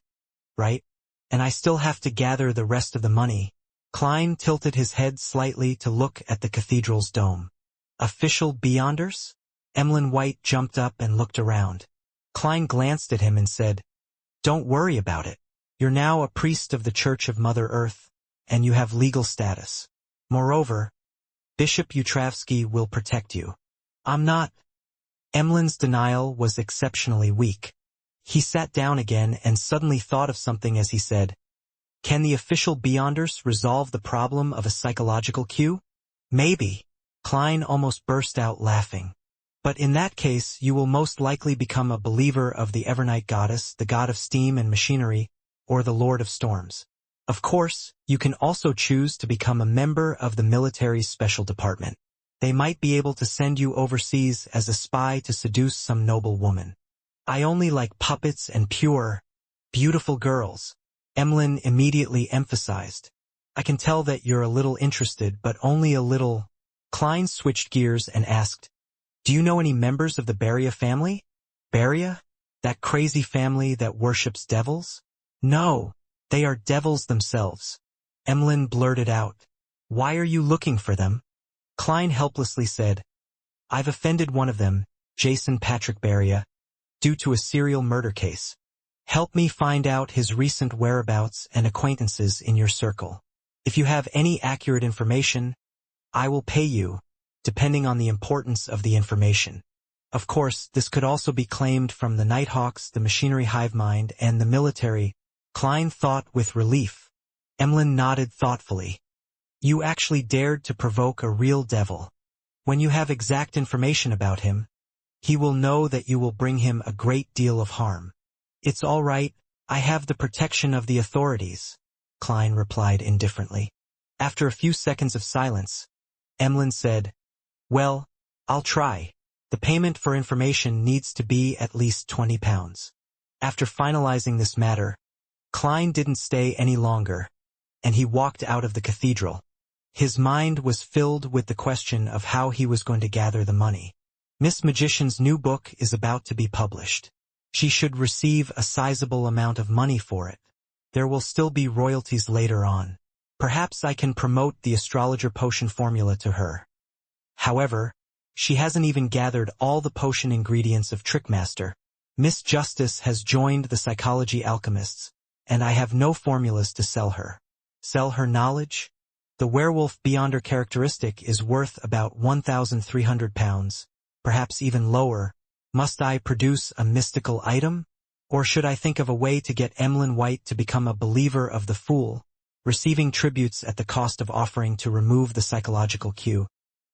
right? And I still have to gather the rest of the money. Klein tilted his head slightly to look at the cathedral's dome. Official beyonders? Emlyn White jumped up and looked around. Klein glanced at him and said, "Don't worry about it. You're now a priest of the Church of Mother Earth, and you have legal status. Moreover, Bishop Utravsky will protect you." "I'm not." Emlyn's denial was exceptionally weak. He sat down again and suddenly thought of something as he said, "Can the official beyonders resolve the problem of a psychological cue?" "Maybe." Klein almost burst out laughing. "But in that case you will most likely become a believer of the Evernight Goddess, the god of steam and machinery, or the Lord of Storms. Of course, you can also choose to become a member of the military's special department. They might be able to send you overseas as a spy to seduce some noble woman." "I only like puppets and pure, beautiful girls," Emlyn immediately emphasized. "I can tell that you're a little interested, but only a little." Klein switched gears and asked, "Do you know any members of the Beria family?" "Beria? That crazy family that worships devils?" "No, they are devils themselves." Emlyn blurted out. "Why are you looking for them?" Klein helplessly said, "I've offended one of them, Jason Patrick Beria, due to a serial murder case. Help me find out his recent whereabouts and acquaintances in your circle. If you have any accurate information, I will pay you, depending on the importance of the information." Of course, this could also be claimed from the Nighthawks, the machinery hive mind, and the military. Klein thought with relief. Emlyn nodded thoughtfully. "You actually dared to provoke a real devil. When you have exact information about him, he will know that you will bring him a great deal of harm." "It's all right, I have the protection of the authorities," Klein replied indifferently. After a few seconds of silence, Emlyn said, "Well, I'll try. The payment for information needs to be at least £20. After finalizing this matter, Klein didn't stay any longer, and he walked out of the cathedral. His mind was filled with the question of how he was going to gather the money. Miss Magician's new book is about to be published. She should receive a sizable amount of money for it. There will still be royalties later on. Perhaps I can promote the astrologer potion formula to her. However, she hasn't even gathered all the potion ingredients of Trickmaster. Miss Justice has joined the psychology alchemists, and I have no formulas to sell her. Sell her knowledge? The werewolf beyonder characteristic is worth about £1,300, perhaps even lower. Must I produce a mystical item? Or should I think of a way to get Emlyn White to become a believer of the Fool, receiving tributes at the cost of offering to remove the psychological cue?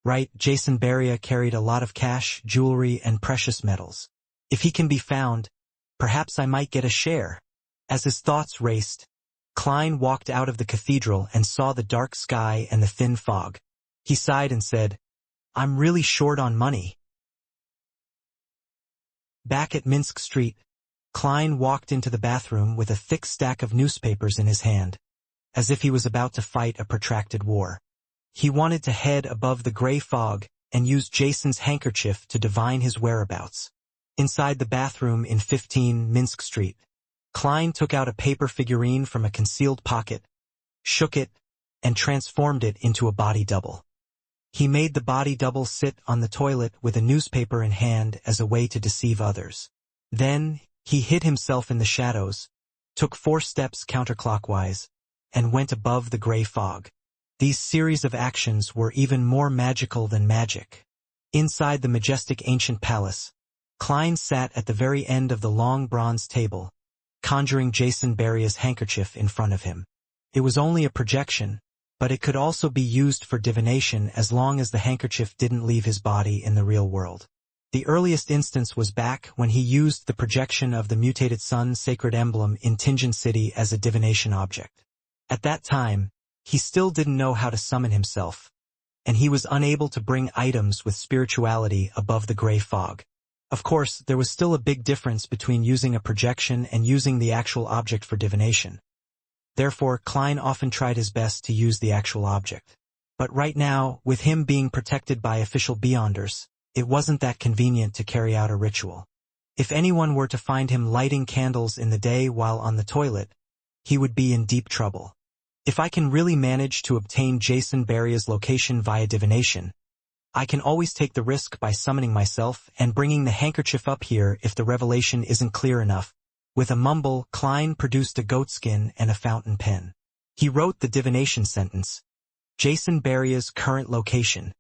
Right, Jason Beria carried a lot of cash, jewelry, and precious metals. If he can be found, perhaps I might get a share. As his thoughts raced, Klein walked out of the cathedral and saw the dark sky and the thin fog. He sighed and said, "I'm really short on money." Back at Minsk Street, Klein walked into the bathroom with a thick stack of newspapers in his hand, as if he was about to fight a protracted war. He wanted to head above the gray fog and use Jason's handkerchief to divine his whereabouts. Inside the bathroom in 15 Minsk Street, Klein took out a paper figurine from a concealed pocket, shook it, and transformed it into a body double. He made the body double sit on the toilet with a newspaper in hand as a way to deceive others. Then, he hid himself in the shadows, took 4 steps counterclockwise, and went above the gray fog. These series of actions were even more magical than magic. Inside the majestic ancient palace, Klein sat at the very end of the long bronze table, conjuring Jason Beria's handkerchief in front of him. It was only a projection, but it could also be used for divination as long as the handkerchief didn't leave his body in the real world. The earliest instance was back when he used the projection of the mutated sun sacred emblem in Tingen City as a divination object. At that time, he still didn't know how to summon himself, and he was unable to bring items with spirituality above the gray fog. Of course, there was still a big difference between using a projection and using the actual object for divination. Therefore, Klein often tried his best to use the actual object. But right now, with him being protected by official Beyonders, it wasn't that convenient to carry out a ritual. If anyone were to find him lighting candles in the day while on the toilet, he would be in deep trouble. If I can really manage to obtain Jason Beria's location via divination, I can always take the risk by summoning myself and bringing the handkerchief up here if the revelation isn't clear enough. With a mumble, Klein produced a goatskin and a fountain pen. He wrote the divination sentence, Jason Beria's current location.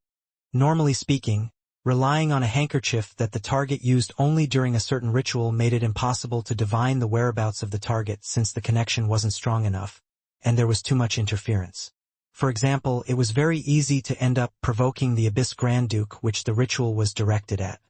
Normally speaking, relying on a handkerchief that the target used only during a certain ritual made it impossible to divine the whereabouts of the target since the connection wasn't strong enough, and there was too much interference. For example, it was very easy to end up provoking the Abyss Grand Duke which the ritual was directed at.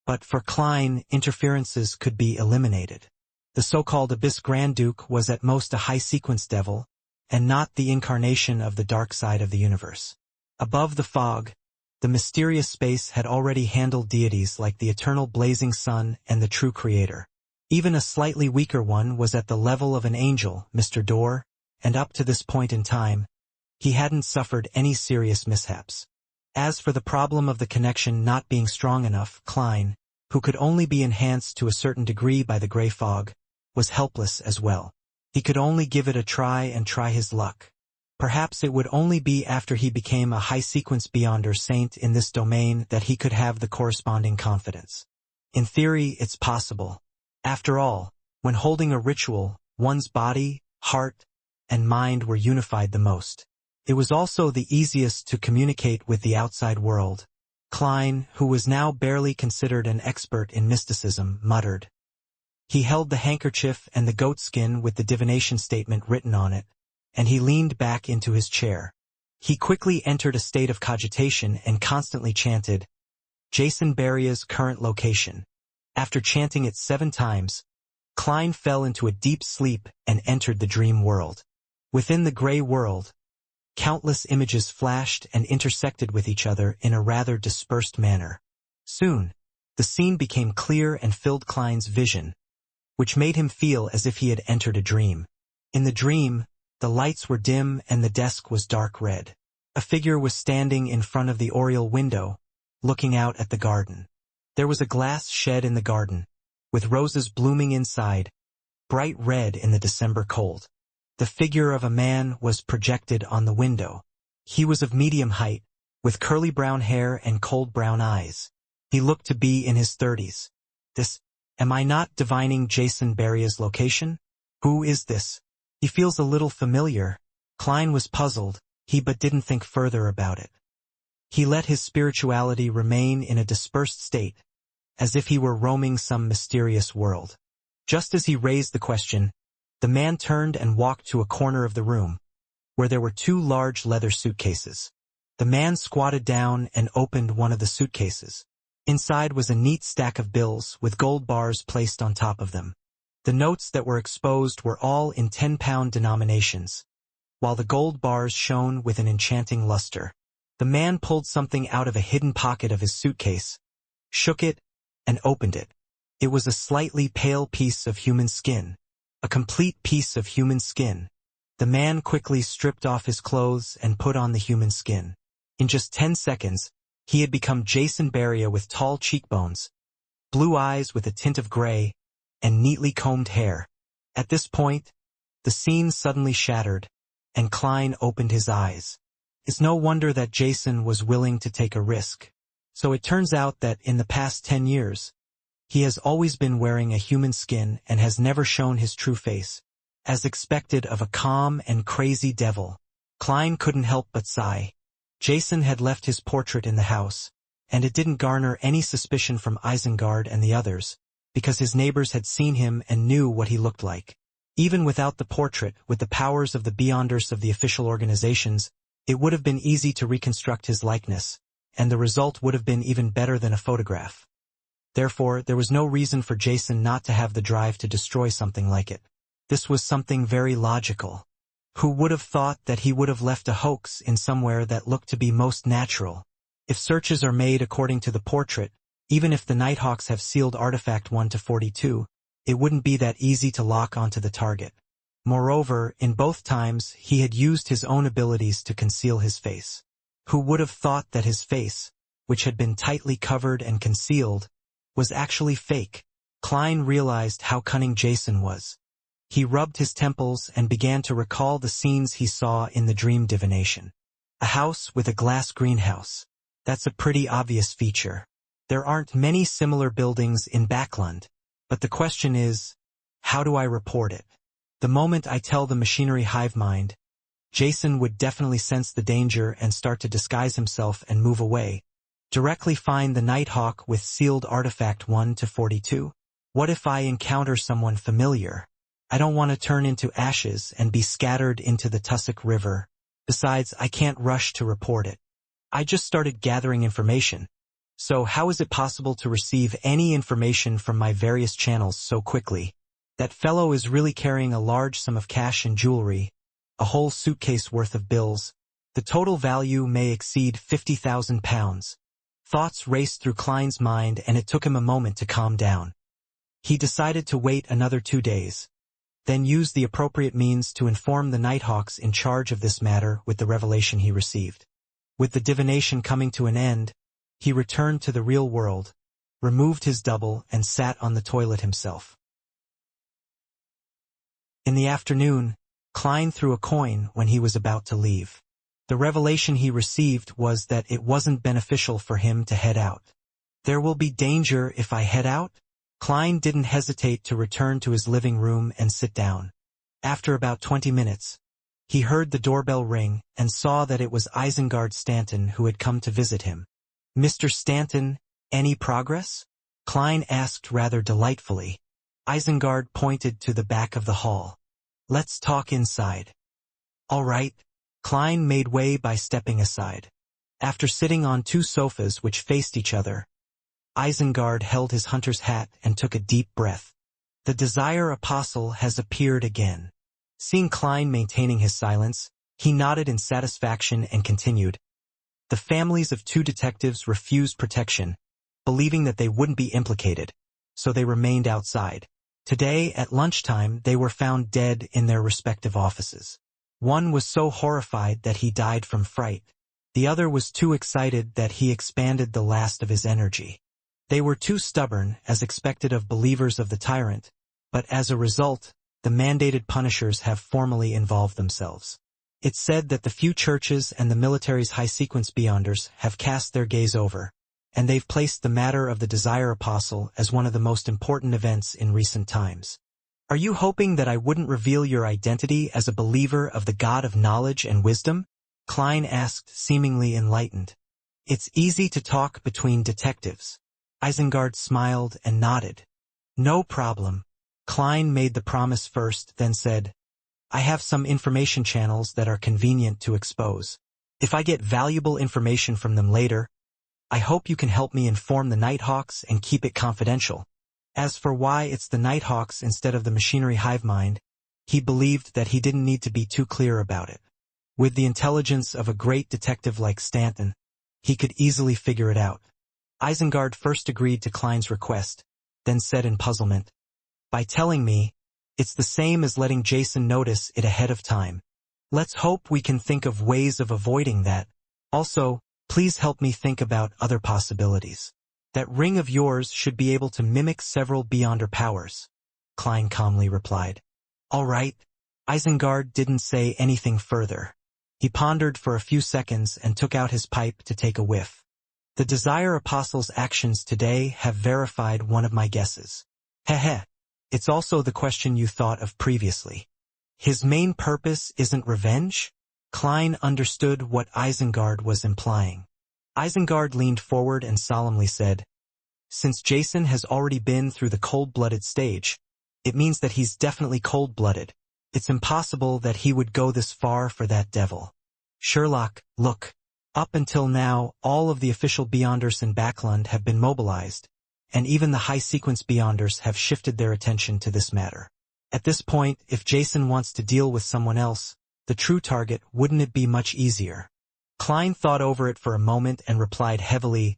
But for Klein, interferences could be eliminated. The so-called Abyss Grand Duke was at most a high-sequence devil, and not the incarnation of the dark side of the universe. Above the fog, the mysterious space had already handled deities like the eternal blazing sun and the true creator. Even a slightly weaker one was at the level of an angel, Mr. Door, and up to this point in time, he hadn't suffered any serious mishaps. As for the problem of the connection not being strong enough, Klein, who could only be enhanced to a certain degree by the gray fog, was helpless as well. He could only give it a try and try his luck. Perhaps it would only be after he became a high-sequence Beyonder saint in this domain that he could have the corresponding confidence. In theory, it's possible. After all, when holding a ritual, one's body, heart, and mind were unified the most. It was also the easiest to communicate with the outside world. Klein, who was now barely considered an expert in mysticism, muttered. He held the handkerchief and the goatskin with the divination statement written on it, and he leaned back into his chair. He quickly entered a state of cogitation and constantly chanted, Jason Beria's current location. After chanting it 7 times, Klein fell into a deep sleep and entered the dream world. Within the gray world, countless images flashed and intersected with each other in a rather dispersed manner. Soon, the scene became clear and filled Klein's vision, which made him feel as if he had entered a dream. In the dream, the lights were dim and the desk was dark red. A figure was standing in front of the oriel window, looking out at the garden. There was a glass shed in the garden, with roses blooming inside, bright red in the December cold. The figure of a man was projected on the window. He was of medium height, with curly brown hair and cold brown eyes. He looked to be in his 30s. Am I not divining Jason Beria's location? Who is this? He feels a little familiar. Klein was puzzled, but didn't think further about it. He let his spirituality remain in a dispersed state, as if he were roaming some mysterious world. Just as he raised the question, the man turned and walked to a corner of the room, where there were 2 large leather suitcases. The man squatted down and opened one of the suitcases. Inside was a neat stack of bills with gold bars placed on top of them. The notes that were exposed were all in 10-pound denominations, while the gold bars shone with an enchanting luster. The man pulled something out of a hidden pocket of his suitcase, shook it, and opened it. It was a slightly pale piece of human skin. A complete piece of human skin. The man quickly stripped off his clothes and put on the human skin. In just 10 seconds, he had become Jason Beria with tall cheekbones, blue eyes with a tint of gray, and neatly combed hair. At this point, the scene suddenly shattered, and Klein opened his eyes. It's no wonder that Jason was willing to take a risk. So it turns out that in the past 10 years, he has always been wearing a human skin and has never shown his true face, as expected of a calm and crazy devil. Klein couldn't help but sigh. Jason had left his portrait in the house, and it didn't garner any suspicion from Isengard and the others, because his neighbors had seen him and knew what he looked like. Even without the portrait, with the powers of the Beyonders of the official organizations, it would have been easy to reconstruct his likeness, and the result would have been even better than a photograph. Therefore, there was no reason for Jason not to have the drive to destroy something like it. This was something very logical. Who would have thought that he would have left a hoax in somewhere that looked to be most natural? If searches are made according to the portrait, even if the Nighthawks have sealed artifact 1 to 42, it wouldn't be that easy to lock onto the target. Moreover, in both times he had used his own abilities to conceal his face. Who would have thought that his face, which had been tightly covered and concealed, was actually fake? Klein realized how cunning Jason was. He rubbed his temples and began to recall the scenes he saw in the dream divination. A house with a glass greenhouse. That's a pretty obvious feature. There aren't many similar buildings in Backlund, but the question is, how do I report it? The moment I tell the machinery hive mind, Jason would definitely sense the danger and start to disguise himself and move away. Directly find the Nighthawk with sealed artifact 1 to 42. What if I encounter someone familiar? I don't want to turn into ashes and be scattered into the Tussock River. Besides, I can't rush to report it. I just started gathering information. So how is it possible to receive any information from my various channels so quickly? That fellow is really carrying a large sum of cash and jewelry, a whole suitcase worth of bills. The total value may exceed 50,000 pounds. Thoughts raced through Klein's mind and it took him a moment to calm down. He decided to wait another 2 days, then use the appropriate means to inform the Nighthawks in charge of this matter with the revelation he received. With the divination coming to an end, he returned to the real world, removed his double and sat on the toilet himself. In the afternoon, Klein threw a coin when he was about to leave. The revelation he received was that it wasn't beneficial for him to head out. There will be danger if I head out? Klein didn't hesitate to return to his living room and sit down. After about 20 minutes, he heard the doorbell ring and saw that it was Isengard Stanton who had come to visit him. Mr. Stanton, any progress? Klein asked rather delightfully. Isengard pointed to the back of the hall. Let's talk inside. All right. Klein made way by stepping aside. After sitting on 2 sofas which faced each other, Isengard held his hunter's hat and took a deep breath. The Desire Apostle has appeared again. Seeing Klein maintaining his silence, he nodded in satisfaction and continued. The families of 2 detectives refused protection, believing that they wouldn't be implicated, so they remained outside. Today, at lunchtime, they were found dead in their respective offices. One was so horrified that he died from fright. The other was too excited that he expanded the last of his energy. They were too stubborn, as expected of believers of the tyrant, but as a result, the mandated punishers have formally involved themselves. It's said that the few churches and the military's high-sequence beyonders have cast their gaze over, and they've placed the matter of the Desire Apostle as one of the most important events in recent times. Are you hoping that I wouldn't reveal your identity as a believer of the God of knowledge and wisdom? Klein asked, seemingly enlightened. It's easy to talk between detectives. Isengard smiled and nodded. No problem. Klein made the promise first, then said, I have some information channels that are convenient to expose. If I get valuable information from them later, I hope you can help me inform the Nighthawks and keep it confidential. As for why it's the Nighthawks instead of the machinery hive mind, he believed that he didn't need to be too clear about it. With the intelligence of a great detective like Stanton, he could easily figure it out. Isengard first agreed to Klein's request, then said in puzzlement, By telling me, it's the same as letting Jason notice it ahead of time. Let's hope we can think of ways of avoiding that. Also, please help me think about other possibilities. That ring of yours should be able to mimic several Beyonder powers, Klein calmly replied. All right. Isengard didn't say anything further. He pondered for a few seconds and took out his pipe to take a whiff. The Desire Apostle's actions today have verified one of my guesses. Heh. It's also the question you thought of previously. His main purpose isn't revenge? Klein understood what Isengard was implying. Isengard leaned forward and solemnly said, Since Jason has already been through the cold-blooded stage, it means that he's definitely cold-blooded. It's impossible that he would go this far for that devil. Sherlock, look. Up until now, all of the official Beyonders in Backlund have been mobilized, and even the high-sequence Beyonders have shifted their attention to this matter. At this point, if Jason wants to deal with someone else, the true target, wouldn't it be much easier? Klein thought over it for a moment and replied heavily,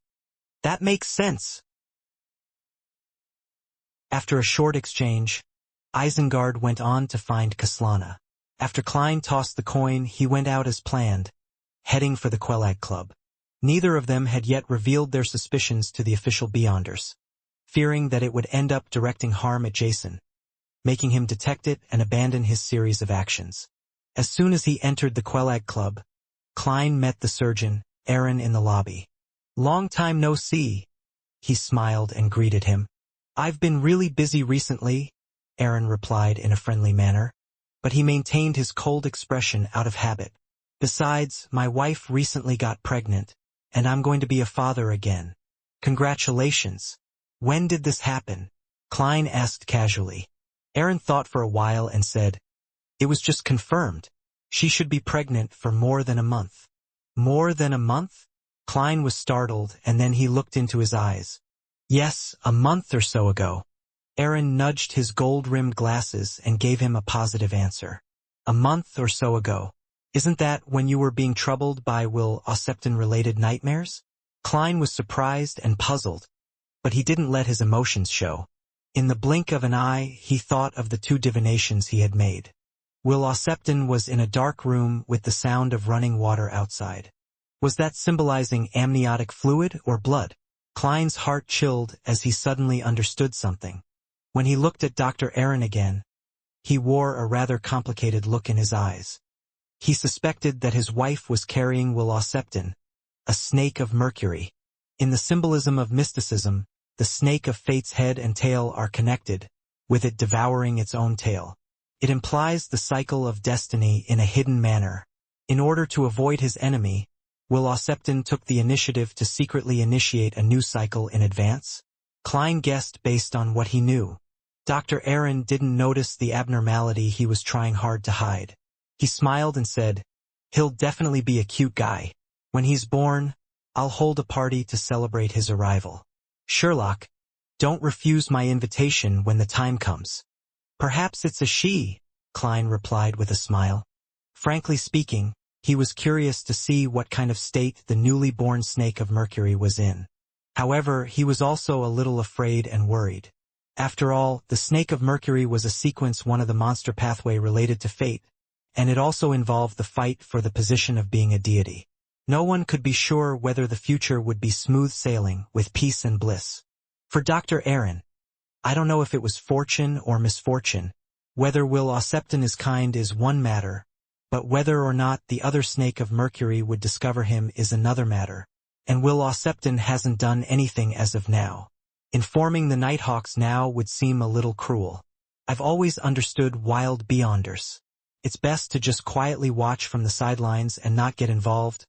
That makes sense. After a short exchange, Isengard went on to find Kaslana. After Klein tossed the coin, he went out as planned, heading for the Quelag Club. Neither of them had yet revealed their suspicions to the official Beyonders, fearing that it would end up directing harm at Jason, making him detect it and abandon his series of actions. As soon as he entered the Quelag Club, Klein met the surgeon, Aaron, in the lobby. "Long time no see." He smiled and greeted him. "I've been really busy recently," Aaron replied in a friendly manner, but he maintained his cold expression out of habit. "Besides, my wife recently got pregnant, and I'm going to be a father again." "Congratulations. When did this happen?" Klein asked casually. Aaron thought for a while and said, "It was just confirmed. She should be pregnant for more than a month." "More than a month?" Klein was startled, and then he looked into his eyes. "Yes, a month or so ago." Aaron nudged his gold-rimmed glasses and gave him a positive answer. "A month or so ago. Isn't that when you were being troubled by Will Ossepton-related nightmares?" Klein was surprised and puzzled, but he didn't let his emotions show. In the blink of an eye, he thought of the 2 divinations he had made. Will Ossepton was in a dark room with the sound of running water outside. Was that symbolizing amniotic fluid or blood? Klein's heart chilled as he suddenly understood something. When he looked at Dr. Aaron again, he wore a rather complicated look in his eyes. He suspected that his wife was carrying Will Ossepton, a snake of Mercury. In the symbolism of mysticism, the snake of fate's head and tail are connected, with it devouring its own tail. It implies the cycle of destiny in a hidden manner. In order to avoid his enemy, Will Ossepton took the initiative to secretly initiate a new cycle in advance. Klein guessed based on what he knew. Dr. Aaron didn't notice the abnormality he was trying hard to hide. He smiled and said, "He'll definitely be a cute guy. When he's born, I'll hold a party to celebrate his arrival." "Sherlock, don't refuse my invitation when the time comes." "Perhaps it's a she," Klein replied with a smile. Frankly speaking, he was curious to see what kind of state the newly born snake of Mercury was in. However, he was also a little afraid and worried. After all, the snake of Mercury was a sequence one of the monster pathway related to fate, and it also involved the fight for the position of being a deity. No one could be sure whether the future would be smooth sailing with peace and bliss. For Dr. Aaron, I don't know if it was fortune or misfortune. Whether Will Ossepton is kind is one matter, but whether or not the other snake of Mercury would discover him is another matter. And Will Ossepton hasn't done anything as of now. Informing the Nighthawks now would seem a little cruel. I've always understood wild Beyonders. It's best to just quietly watch from the sidelines and not get involved.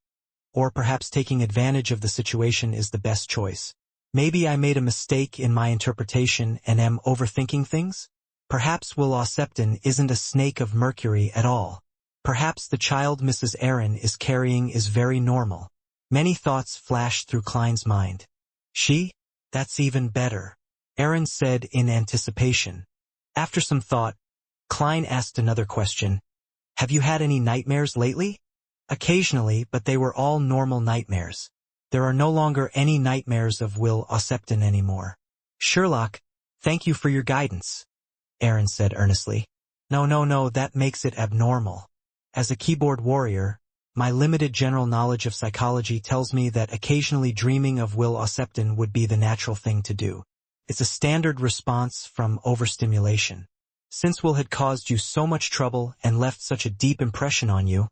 Or perhaps taking advantage of the situation is the best choice. Maybe I made a mistake in my interpretation and am overthinking things? Perhaps Will Ossepton isn't a snake of Mercury at all. Perhaps the child Mrs. Aaron is carrying is very normal. Many thoughts flashed through Klein's mind. "She? That's even better," Aaron said in anticipation. After some thought, Klein asked another question. "Have you had any nightmares lately?" "Occasionally, but they were all normal nightmares. There are no longer any nightmares of Will Ossepton anymore." "Sherlock, thank you for your guidance," Aaron said earnestly. No, that makes it abnormal. As a keyboard warrior, my limited general knowledge of psychology tells me that occasionally dreaming of Will Ossepton would be the natural thing to do. It's a standard response from overstimulation. Since Will had caused you so much trouble and left such a deep impression on you,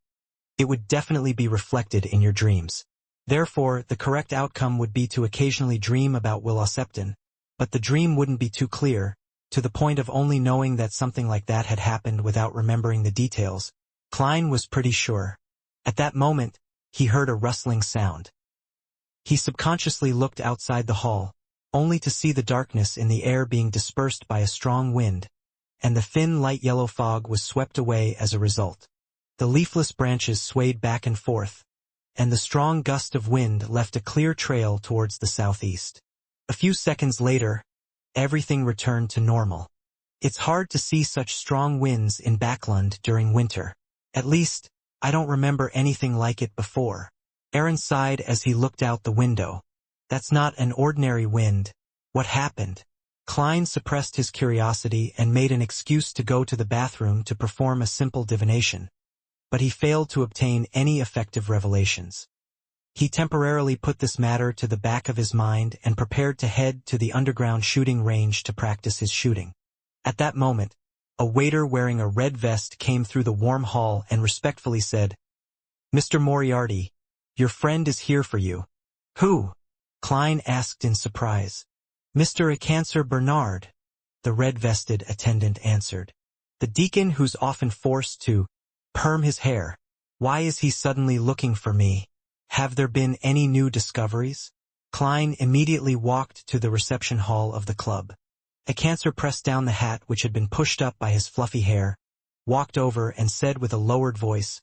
it would definitely be reflected in your dreams. Therefore, the correct outcome would be to occasionally dream about Will Ossepton, but the dream wouldn't be too clear, to the point of only knowing that something like that had happened without remembering the details. Klein was pretty sure. At that moment, he heard a rustling sound. He subconsciously looked outside the hall, only to see the darkness in the air being dispersed by a strong wind, and the thin light yellow fog was swept away as a result. The leafless branches swayed back and forth, and the strong gust of wind left a clear trail towards the southeast. A few seconds later, everything returned to normal. It's hard to see such strong winds in Backlund during winter. At least, I don't remember anything like it before. Aaron sighed as he looked out the window. That's not an ordinary wind. What happened? Klein suppressed his curiosity and made an excuse to go to the bathroom to perform a simple divination, but he failed to obtain any effective revelations. He temporarily put this matter to the back of his mind and prepared to head to the underground shooting range to practice his shooting. At that moment, a waiter wearing a red vest came through the warm hall and respectfully said, "Mr. Moriarty, your friend is here for you." "Who?" Klein asked in surprise. "Mr. Acancer Bernard," the red-vested attendant answered. "The deacon who's often forced to perm his hair. Why is he suddenly looking for me? Have there been any new discoveries?" Klein immediately walked to the reception hall of the club. Acancer pressed down the hat which had been pushed up by his fluffy hair, walked over and said with a lowered voice,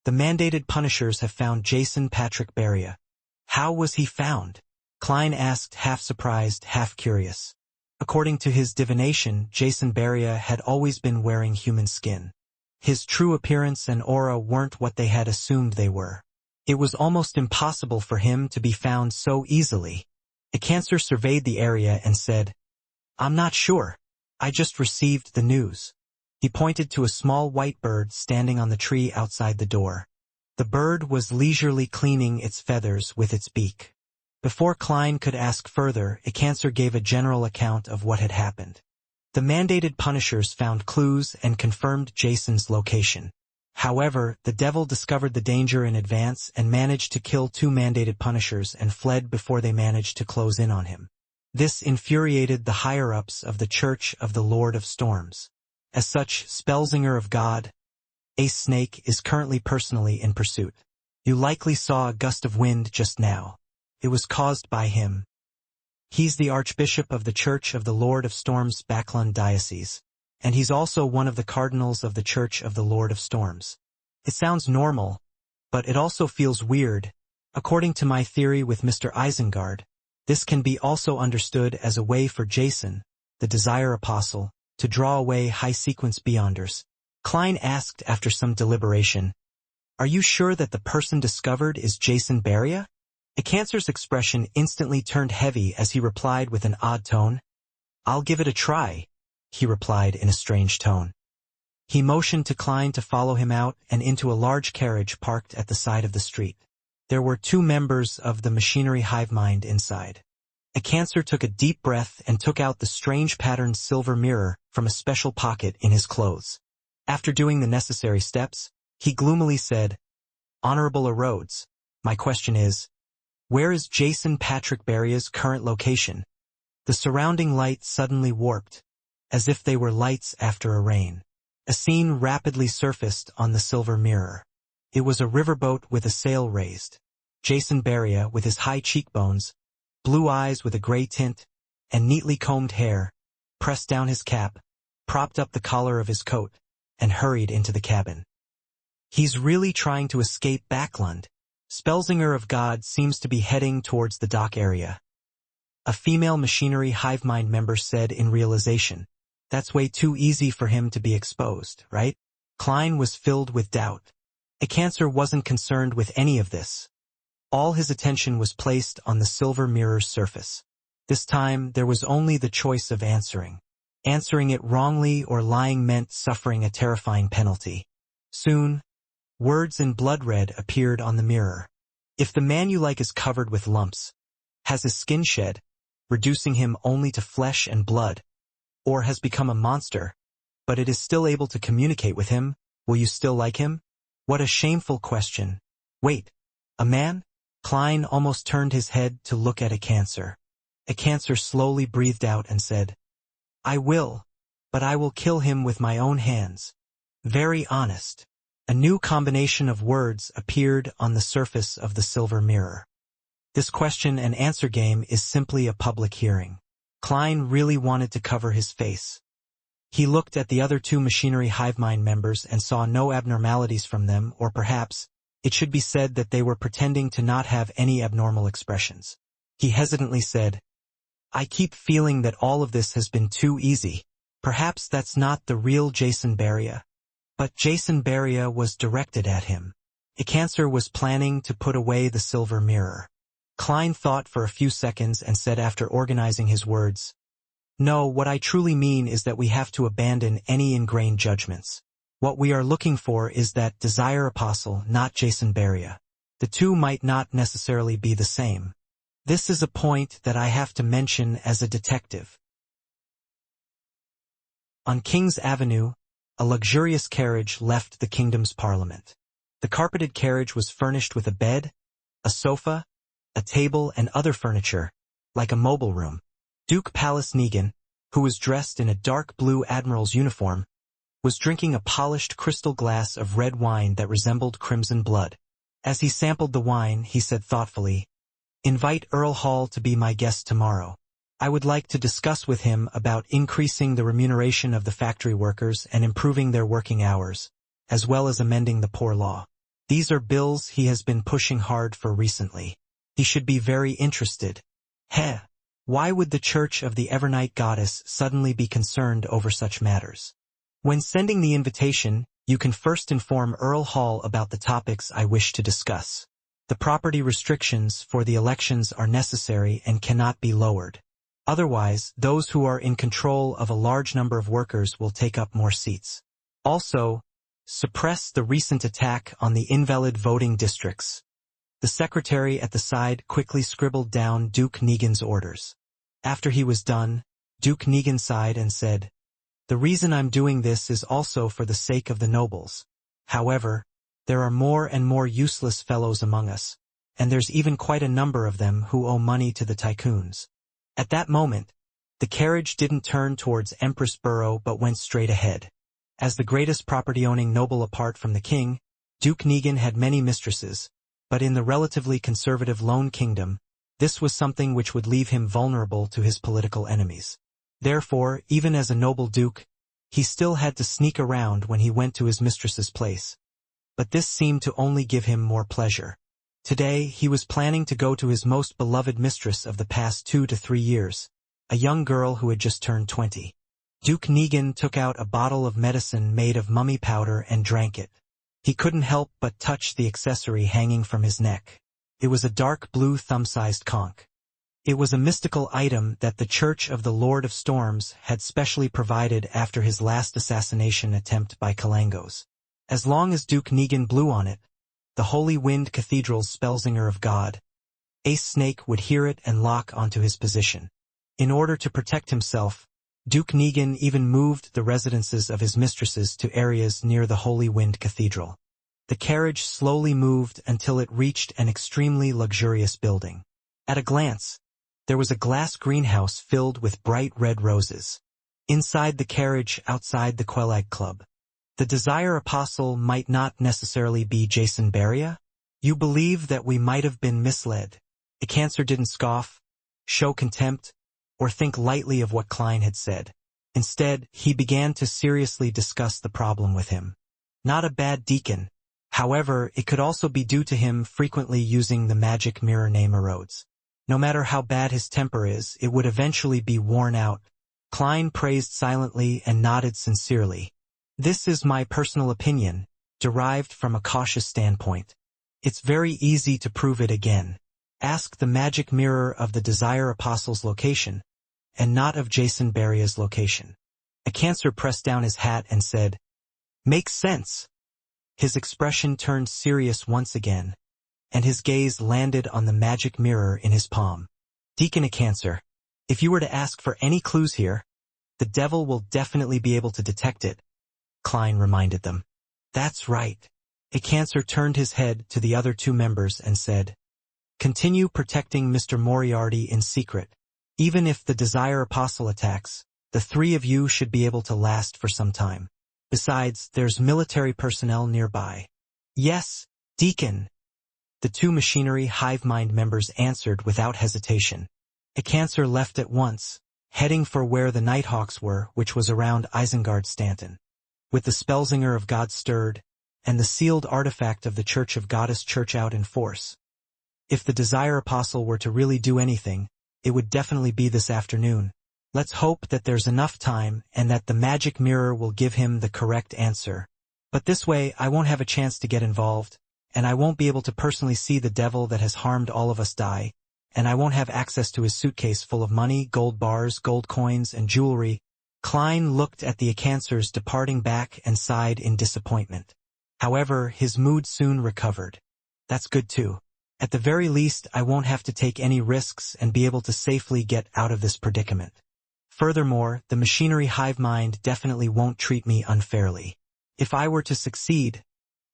"The mandated punishers have found Jason Patrick Beria." "How was he found?" Klein asked, half surprised, half curious. According to his divination, Jason Beria had always been wearing human skin. His true appearance and aura weren't what they had assumed they were. It was almost impossible for him to be found so easily. Acancer surveyed the area and said, "I'm not sure. I just received the news." He pointed to a small white bird standing on the tree outside the door. The bird was leisurely cleaning its feathers with its beak. Before Klein could ask further, Acancer gave a general account of what had happened. The mandated punishers found clues and confirmed Jason's location. However, the devil discovered the danger in advance and managed to kill 2 mandated punishers and fled before they managed to close in on him. This infuriated the higher-ups of the Church of the Lord of Storms. As such, Spellsinger of God, Ace Snake, is currently personally in pursuit. You likely saw a gust of wind just now. It was caused by him. He's the Archbishop of the Church of the Lord of Storms Backlund Diocese, and he's also one of the cardinals of the Church of the Lord of Storms. It sounds normal, but it also feels weird. According to my theory with Mr. Isengard, this can be also understood as a way for Jason, the Desire Apostle, to draw away high-sequence beyonders. Klein asked after some deliberation, "Are you sure that the person discovered is Jason Beria?" Acancer's expression instantly turned heavy as he replied with an odd tone. "I'll give it a try," he replied in a strange tone. He motioned to Klein to follow him out and into a large carriage parked at the side of the street. There were 2 members of the machinery hive mind inside. Acancer took a deep breath and took out the strange patterned silver mirror from a special pocket in his clothes. After doing the necessary steps, he gloomily said, "Honorable Rhodes, my question is, where is Jason Patrick Beria's current location?" The surrounding light suddenly warped, as if they were lights after a rain. A scene rapidly surfaced on the silver mirror. It was a riverboat with a sail raised. Jason Beria, with his high cheekbones, blue eyes with a gray tint, and neatly combed hair, pressed down his cap, propped up the collar of his coat, and hurried into the cabin. He's really trying to escape Backlund. Spellsinger of God seems to be heading towards the dock area. A female machinery hive mind member said in realization, "That's way too easy for him to be exposed, right?" Klein was filled with doubt. Acancer wasn't concerned with any of this. All his attention was placed on the silver mirror's surface. This time, there was only the choice of answering. Answering it wrongly or lying meant suffering a terrifying penalty. Soon, words in blood red appeared on the mirror. "If the man you like is covered with lumps, has his skin shed, reducing him only to flesh and blood, or has become a monster, but it is still able to communicate with him, will you still like him?" What a shameful question. Wait, a man? Klein almost turned his head to look at Acancer. Acancer slowly breathed out and said, "I will, but I will kill him with my own hands." Very honest. A new combination of words appeared on the surface of the silver mirror. This question and answer game is simply a public hearing. Klein really wanted to cover his face. He looked at the other 2 machinery hive mind members and saw no abnormalities from them, or perhaps, it should be said that they were pretending to not have any abnormal expressions. He hesitantly said, "I keep feeling that all of this has been too easy. Perhaps that's not the real Jason Beria." But Jason Beria was directed at him. Acancer was planning to put away the silver mirror. Klein thought for a few seconds and said after organizing his words, No, what I truly mean is that we have to abandon any ingrained judgments. What we are looking for is that desire apostle, not Jason Beria. The two might not necessarily be the same. This is a point that I have to mention as a detective. On King's Avenue, a luxurious carriage left the kingdom's parliament. The carpeted carriage was furnished with a bed, a sofa, a table and other furniture, like a mobile room. Duke Palace Negan, who was dressed in a dark blue admiral's uniform, was drinking a polished crystal glass of red wine that resembled crimson blood. As he sampled the wine, he said thoughtfully, "Invite Earl Hall to be my guest tomorrow. I would like to discuss with him about increasing the remuneration of the factory workers and improving their working hours, as well as amending the poor law. These are bills he has been pushing hard for recently. He should be very interested." Heh! Why would the Church of the Evernight Goddess suddenly be concerned over such matters? When sending the invitation, you can first inform Earl Hall about the topics I wish to discuss. The property restrictions for the elections are necessary and cannot be lowered. Otherwise, those who are in control of a large number of workers will take up more seats. Also, suppress the recent attack on the invalid voting districts. The secretary at the side quickly scribbled down Duke Negan's orders. After he was done, Duke Negan sighed and said, "The reason I'm doing this is also for the sake of the nobles. However, there are more and more useless fellows among us, and there's even quite a number of them who owe money to the tycoons." At that moment, the carriage didn't turn towards Empress Borough but went straight ahead. As the greatest property-owning noble apart from the king, Duke Negan had many mistresses, but in the relatively conservative Lone Kingdom, this was something which would leave him vulnerable to his political enemies. Therefore, even as a noble duke, he still had to sneak around when he went to his mistress's place. But this seemed to only give him more pleasure. Today, he was planning to go to his most beloved mistress of the past 2 to 3 years, a young girl who had just turned 20. Duke Negan took out a bottle of medicine made of mummy powder and drank it. He couldn't help but touch the accessory hanging from his neck. It was a dark blue thumb-sized conch. It was a mystical item that the Church of the Lord of Storms had specially provided after his last assassination attempt by Kalangos. As long as Duke Negan blew on it, the Holy Wind Cathedral's Spellsinger of God, Ace Snake would hear it and lock onto his position. In order to protect himself, Duke Negan even moved the residences of his mistresses to areas near the Holy Wind Cathedral. The carriage slowly moved until it reached an extremely luxurious building. At a glance, there was a glass greenhouse filled with bright red roses. Inside the carriage, outside the Quelag Club. The Desire Apostle might not necessarily be Jason Beria? You believe that we might have been misled. The Cancer didn't scoff, show contempt, or think lightly of what Klein had said. Instead, he began to seriously discuss the problem with him. Not a bad deacon. However, it could also be due to him frequently using the magic mirror name erodes. No matter how bad his temper is, it would eventually be worn out. Klein praised silently and nodded sincerely. This is my personal opinion, derived from a cautious standpoint. It's very easy to prove it again. Ask the magic mirror of the Desire Apostle's location, and not of Jason Beria's location. A Cancer pressed down his hat and said, "Makes sense." His expression turned serious once again, and his gaze landed on the magic mirror in his palm. "Deacon A Cancer, if you were to ask for any clues here, the devil will definitely be able to detect it," Klein reminded them. "That's right." A Cancer turned his head to the other 2 members and said, "Continue protecting Mr. Moriarty in secret. Even if the Desire Apostle attacks, the 3 of you should be able to last for some time. Besides, there's military personnel nearby." "Yes, Deacon." The 2 Machinery Hive Mind members answered without hesitation. A Cancer left at once, heading for where the Nighthawks were, which was around Isengard Stanton. With the Spellsinger of God stirred, and the sealed artifact of the Church of Goddess Church out in force. If the Desire Apostle were to really do anything, it would definitely be this afternoon. Let's hope that there's enough time and that the magic mirror will give him the correct answer. But this way I won't have a chance to get involved, and I won't be able to personally see the devil that has harmed all of us die, and I won't have access to his suitcase full of money, gold bars, gold coins, and jewelry. Klein looked at the Acancers departing back and sighed in disappointment. However, his mood soon recovered. That's good too. At the very least, I won't have to take any risks and be able to safely get out of this predicament. Furthermore, the machinery hive mind definitely won't treat me unfairly. If I were to succeed,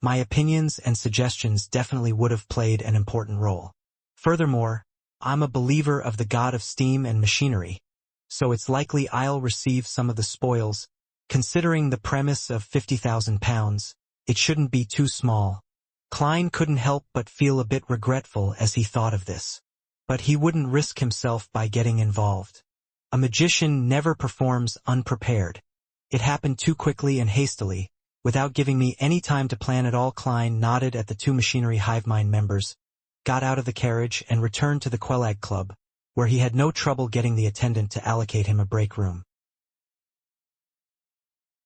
my opinions and suggestions definitely would have played an important role. Furthermore, I'm a believer of the god of steam and machinery, so it's likely I'll receive some of the spoils. Considering the premise of £50,000, it shouldn't be too small. Klein couldn't help but feel a bit regretful as he thought of this. But he wouldn't risk himself by getting involved. A magician never performs unprepared. It happened too quickly and hastily, without giving me any time to plan at all. Klein nodded at the two machinery hive mind members, got out of the carriage and returned to the Quelag Club, where he had no trouble getting the attendant to allocate him a break room.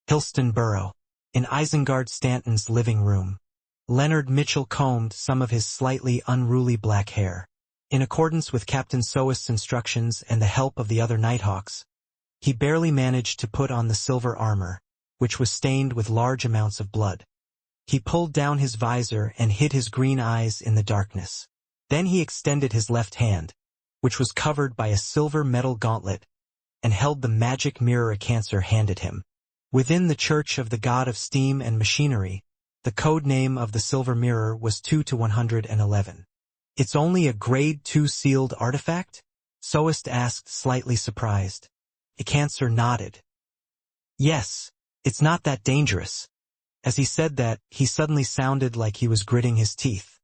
Hilston Burrow. In Isengard Stanton's living room, Leonard Mitchell combed some of his slightly unruly black hair. In accordance with Captain Soast's instructions and the help of the other Nighthawks, he barely managed to put on the silver armor, which was stained with large amounts of blood. He pulled down his visor and hid his green eyes in the darkness. Then he extended his left hand, which was covered by a silver metal gauntlet, and held the magic mirror Acancer handed him. Within the Church of the God of Steam and Machinery, the code name of the silver mirror was 2-111. It's only a grade 2 sealed artifact? Soast asked, slightly surprised. Acancer nodded. Yes, it's not that dangerous. As he said that, he suddenly sounded like he was gritting his teeth.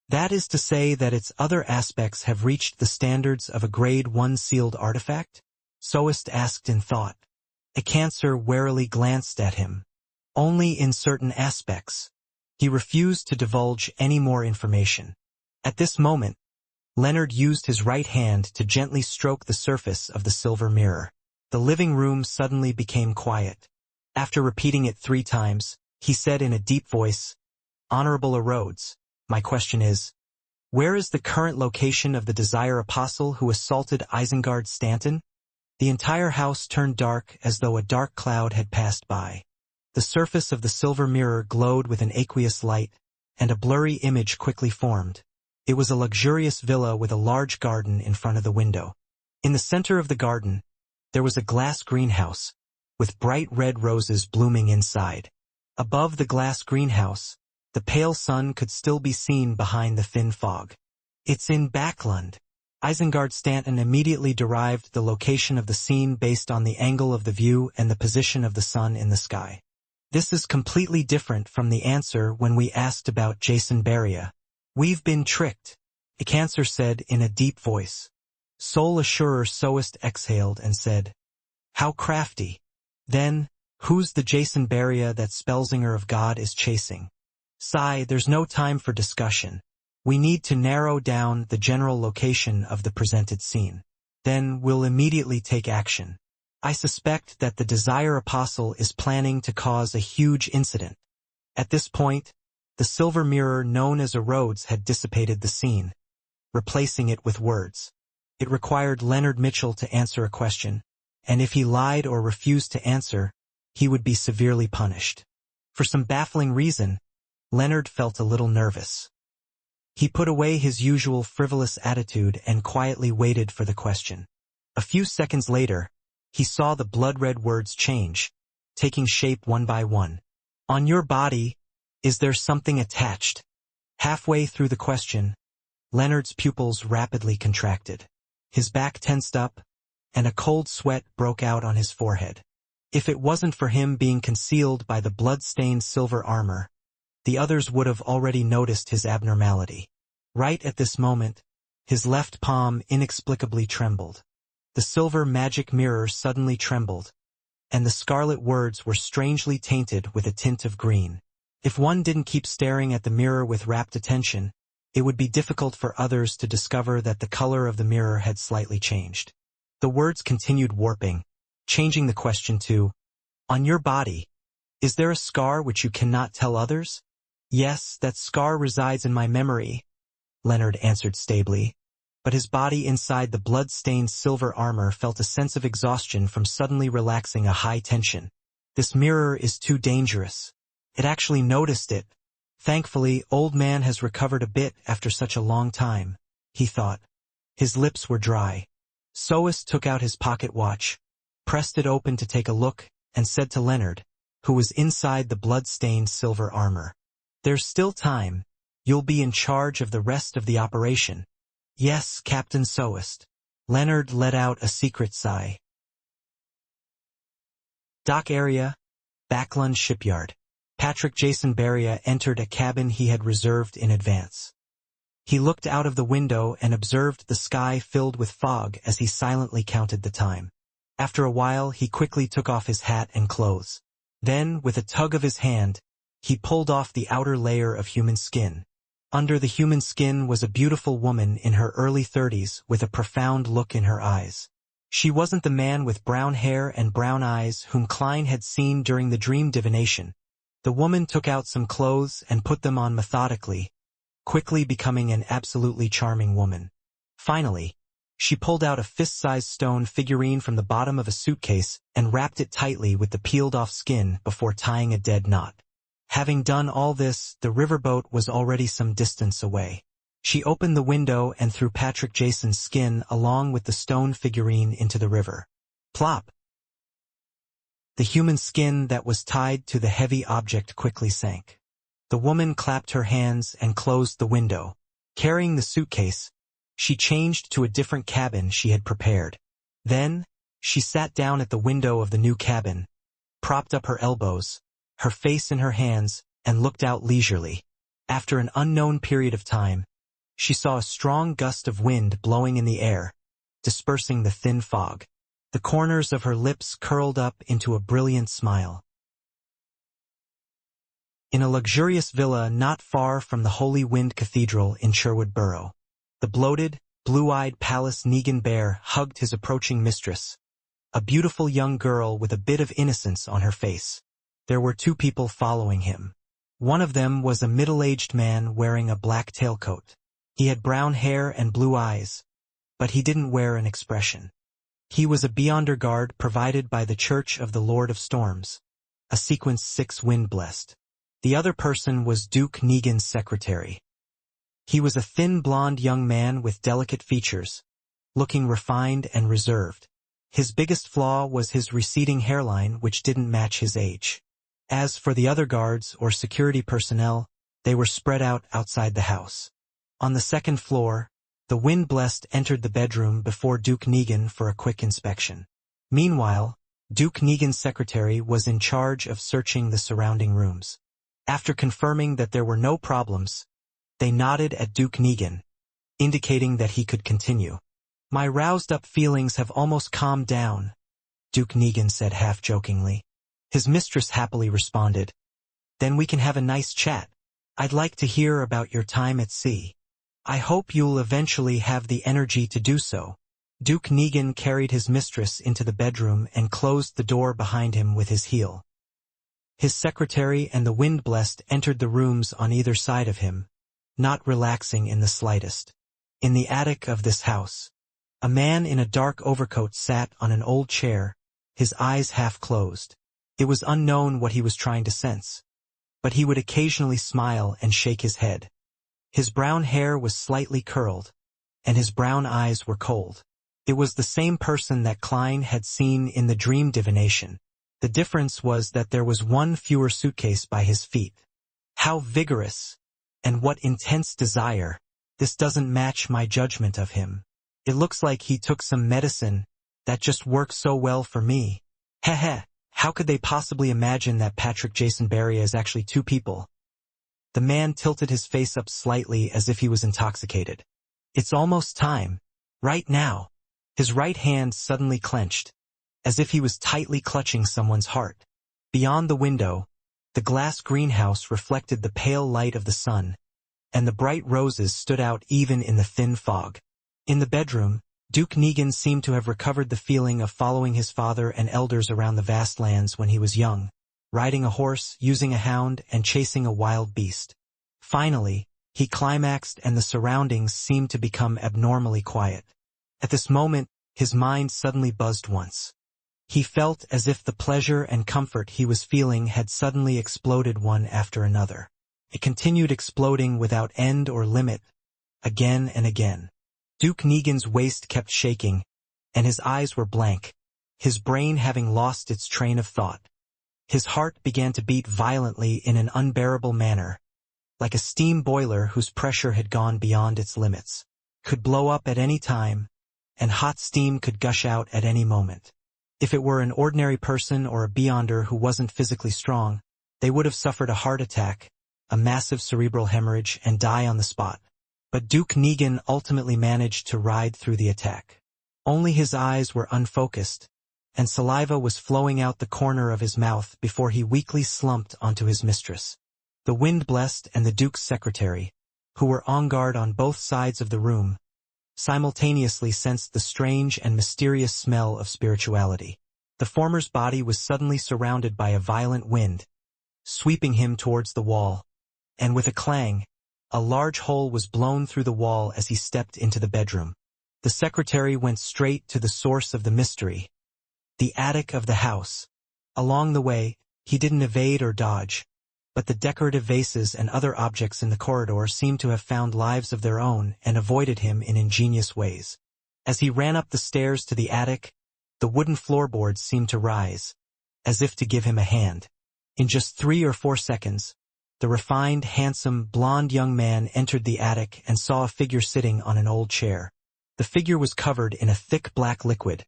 That is to say that its other aspects have reached the standards of a grade 1 sealed artifact? Soast asked in thought. Acancer warily glanced at him. Only in certain aspects. He refused to divulge any more information. At this moment, Leonard used his right hand to gently stroke the surface of the silver mirror. The living room suddenly became quiet. After repeating it 3 times, he said in a deep voice, "Honorable Rhodes, my question is, where is the current location of the Desire Apostle who assaulted Isengard Stanton?" The entire house turned dark as though a dark cloud had passed by. The surface of the silver mirror glowed with an aqueous light, and a blurry image quickly formed. It was a luxurious villa with a large garden in front of the window. In the center of the garden, there was a glass greenhouse, with bright red roses blooming inside. Above the glass greenhouse, the pale sun could still be seen behind the thin fog. "It's in Backlund." Isengard Stanton immediately derived the location of the scene based on the angle of the view and the position of the sun in the sky. This is completely different from the answer when we asked about Jason Beria. "We've been tricked," Acancer said in a deep voice. Soul Assurer Soast exhaled and said, "How crafty. Then, who's the Jason Beria that Spellsinger of God is chasing?" "Sigh, there's no time for discussion. We need to narrow down the general location of the presented scene. Then we'll immediately take action. I suspect that the Desire Apostle is planning to cause a huge incident." At this point, the silver mirror known as a Rhodes had dissipated the scene, replacing it with words. It required Leonard Mitchell to answer a question, and if he lied or refused to answer, he would be severely punished. For some baffling reason, Leonard felt a little nervous. He put away his usual frivolous attitude and quietly waited for the question. A few seconds later, he saw the blood-red words change, taking shape one by one. "On your body, is there something attached?" Halfway through the question, Leonard's pupils rapidly contracted. His back tensed up, and a cold sweat broke out on his forehead. If it wasn't for him being concealed by the blood-stained silver armor, the others would have already noticed his abnormality. Right at this moment, his left palm inexplicably trembled. The silver magic mirror suddenly trembled, and the scarlet words were strangely tainted with a tint of green. If one didn't keep staring at the mirror with rapt attention, it would be difficult for others to discover that the color of the mirror had slightly changed. The words continued warping, changing the question to, "On your body, is there a scar which you cannot tell others?" "Yes, that scar resides in my memory," Leonard answered stably. but his body inside the blood-stained silver armor felt a sense of exhaustion from suddenly relaxing a high tension. This mirror is too dangerous. It actually noticed it. Thankfully, old man has recovered a bit after such a long time, he thought. His lips were dry. Soest took out his pocket watch, pressed it open to take a look, and said to Leonard, who was inside the blood-stained silver armor, "There's still time. You'll be in charge of the rest of the operation." "Yes, Captain Soest." Leonard let out a secret sigh. Dock area, Backlund shipyard. Patrick Jason Beria entered a cabin he had reserved in advance. He looked out of the window and observed the sky filled with fog as he silently counted the time. After a while, he quickly took off his hat and clothes. Then, with a tug of his hand, he pulled off the outer layer of human skin. Under the human skin was a beautiful woman in her early 30s with a profound look in her eyes. She wasn't the man with brown hair and brown eyes whom Klein had seen during the dream divination. The woman took out some clothes and put them on methodically, quickly becoming an absolutely charming woman. Finally, she pulled out a fist-sized stone figurine from the bottom of a suitcase and wrapped it tightly with the peeled-off skin before tying a dead knot. Having done all this, the riverboat was already some distance away. She opened the window and threw Patrick Jason's skin along with the stone figurine into the river. Plop! The human skin that was tied to the heavy object quickly sank. The woman clapped her hands and closed the window. Carrying the suitcase, she changed to a different cabin she had prepared. Then, she sat down at the window of the new cabin, propped up her elbows, her face in her hands, and looked out leisurely. After an unknown period of time, she saw a strong gust of wind blowing in the air, dispersing the thin fog. The corners of her lips curled up into a brilliant smile. In a luxurious villa not far from the Holy Wind Cathedral in Sherwood Borough, the bloated, blue-eyed Palace Negan Bear hugged his approaching mistress, a beautiful young girl with a bit of innocence on her face. There were two people following him. One of them was a middle-aged man wearing a black tailcoat. He had brown hair and blue eyes, but he didn't wear an expression. He was a Beyonder guard provided by the Church of the Lord of Storms, a Sequence 6 wind-blessed. The other person was Duke Negan's secretary. He was a thin blonde young man with delicate features, looking refined and reserved. His biggest flaw was his receding hairline, which didn't match his age. As for the other guards or security personnel, they were spread out outside the house. On the second floor, the wind-blessed entered the bedroom before Duke Negan for a quick inspection. Meanwhile, Duke Negan's secretary was in charge of searching the surrounding rooms. After confirming that there were no problems, they nodded at Duke Negan, indicating that he could continue. "My roused-up feelings have almost calmed down," Duke Negan said half-jokingly. His mistress happily responded, "Then we can have a nice chat. I'd like to hear about your time at sea. I hope you'll eventually have the energy to do so." Duke Negan carried his mistress into the bedroom and closed the door behind him with his heel. His secretary and the wind-blessed entered the rooms on either side of him, not relaxing in the slightest. In the attic of this house, a man in a dark overcoat sat on an old chair, his eyes half closed. It was unknown what he was trying to sense, but he would occasionally smile and shake his head. His brown hair was slightly curled, and his brown eyes were cold. It was the same person that Klein had seen in the dream divination. The difference was that there was one fewer suitcase by his feet. How vigorous, and what intense desire. This doesn't match my judgment of him. It looks like he took some medicine that just works so well for me. Heh. How could they possibly imagine that Patrick Jason Beria is actually two people? The man tilted his face up slightly as if he was intoxicated. "It's almost time. Right now." His right hand suddenly clenched, as if he was tightly clutching someone's heart. Beyond the window, the glass greenhouse reflected the pale light of the sun, and the bright roses stood out even in the thin fog. In the bedroom, Duke Negan seemed to have recovered the feeling of following his father and elders around the vast lands when he was young, riding a horse, using a hound, and chasing a wild beast. Finally, He climaxed and the surroundings seemed to become abnormally quiet. At this moment, his mind suddenly buzzed once. He felt as if the pleasure and comfort he was feeling had suddenly exploded one after another. It continued exploding without end or limit, again and again. Duke Negan's waist kept shaking, and his eyes were blank, his brain having lost its train of thought. His heart began to beat violently in an unbearable manner, like a steam boiler whose pressure had gone beyond its limits, could blow up at any time, and hot steam could gush out at any moment. If it were an ordinary person or a beyonder who wasn't physically strong, they would have suffered a heart attack, a massive cerebral hemorrhage, and die on the spot. But Duke Negan ultimately managed to ride through the attack. Only his eyes were unfocused, and saliva was flowing out the corner of his mouth before he weakly slumped onto his mistress. The wind blessed and the Duke's secretary, who were on guard on both sides of the room, simultaneously sensed the strange and mysterious smell of spirituality. The former's body was suddenly surrounded by a violent wind, sweeping him towards the wall, and with a clang, a large hole was blown through the wall as he stepped into the bedroom. The secretary went straight to the source of the mystery, the attic of the house. Along the way, he didn't evade or dodge, but the decorative vases and other objects in the corridor seemed to have found lives of their own and avoided him in ingenious ways. As he ran up the stairs to the attic, the wooden floorboards seemed to rise, as if to give him a hand. In just 3 or 4 seconds, the refined, handsome, blond young man entered the attic and saw a figure sitting on an old chair. The figure was covered in a thick black liquid,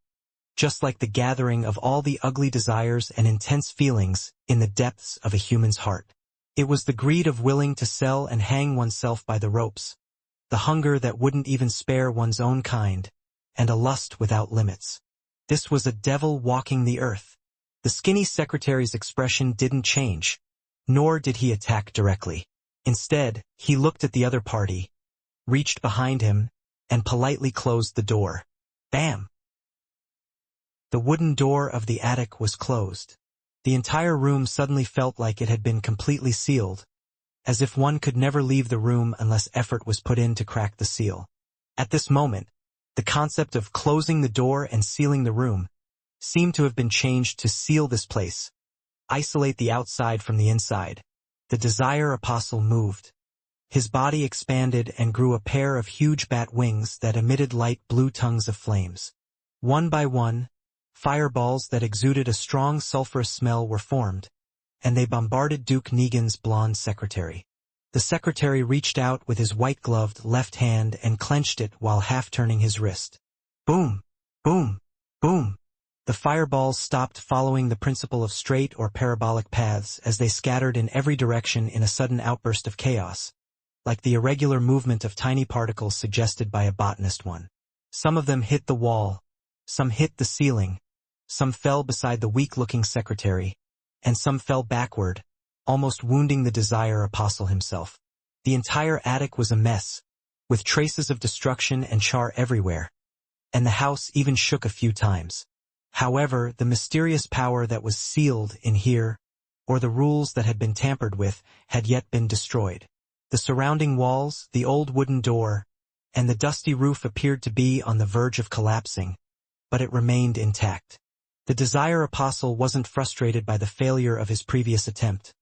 just like the gathering of all the ugly desires and intense feelings in the depths of a human's heart. It was the greed of willing to sell and hang oneself by the ropes, the hunger that wouldn't even spare one's own kind, and a lust without limits. This was a devil walking the earth. The skinny secretary's expression didn't change, nor did he attack directly. Instead, he looked at the other party, reached behind him, and politely closed the door. Bam! The wooden door of the attic was closed. The entire room suddenly felt like it had been completely sealed, as if one could never leave the room unless effort was put in to crack the seal. At this moment, the concept of closing the door and sealing the room seemed to have been changed to seal this place, isolate the outside from the inside. The Desire Apostle moved. His body expanded and grew a pair of huge bat wings that emitted light blue tongues of flames. One by one, fireballs that exuded a strong sulfurous smell were formed, and they bombarded Duke Negan's blonde secretary. The secretary reached out with his white-gloved left hand and clenched it while half-turning his wrist. Boom! Boom! Boom! The fireballs stopped following the principle of straight or parabolic paths as they scattered in every direction in a sudden outburst of chaos, like the irregular movement of tiny particles suggested by a botanist one. Some of them hit the wall, some hit the ceiling, some fell beside the weak-looking secretary, and some fell backward, almost wounding the Desire Apostle himself. The entire attic was a mess, with traces of destruction and char everywhere, and the house even shook a few times. However, the mysterious power that was sealed in here, or the rules that had been tampered with, had yet been destroyed. The surrounding walls, the old wooden door, and the dusty roof appeared to be on the verge of collapsing, but it remained intact. The Desire Apostle wasn't frustrated by the failure of his previous attempt,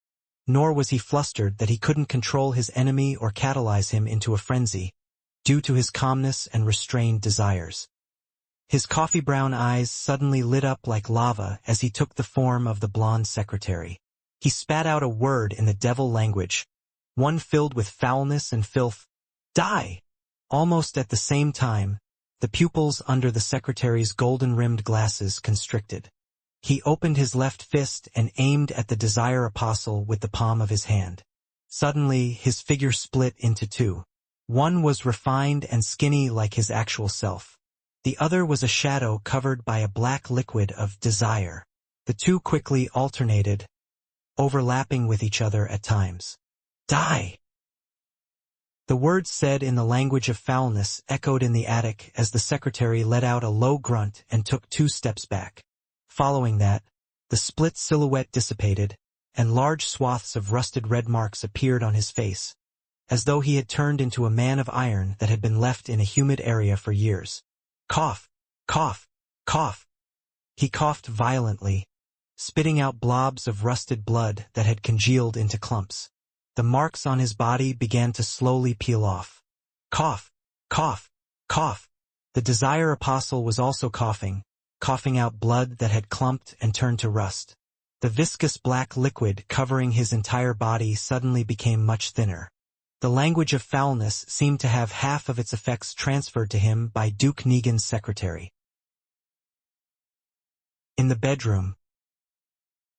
nor was he flustered that he couldn't control his enemy or catalyze him into a frenzy, due to his calmness and restrained desires. His coffee-brown eyes suddenly lit up like lava as he took the form of the blonde secretary. He spat out a word in the devil language, one filled with foulness and filth. Die! Almost at the same time, the pupils under the secretary's golden-rimmed glasses constricted. He opened his left fist and aimed at the Desire Apostle with the palm of his hand. Suddenly, his figure split into two. One was refined and skinny like his actual self. The other was a shadow covered by a black liquid of desire. The two quickly alternated, overlapping with each other at times. Die! The words said in the language of foulness echoed in the attic as the secretary let out a low grunt and took 2 steps back. Following that, the split silhouette dissipated, and large swaths of rusted red marks appeared on his face, as though he had turned into a man of iron that had been left in a humid area for years. Cough, cough, cough. He coughed violently, spitting out blobs of rusted blood that had congealed into clumps. The marks on his body began to slowly peel off. Cough, cough, cough. The Desire Apostle was also coughing out blood that had clumped and turned to rust. The viscous black liquid covering his entire body suddenly became much thinner. The language of foulness seemed to have half of its effects transferred to him by Duke Negan's secretary. In the bedroom,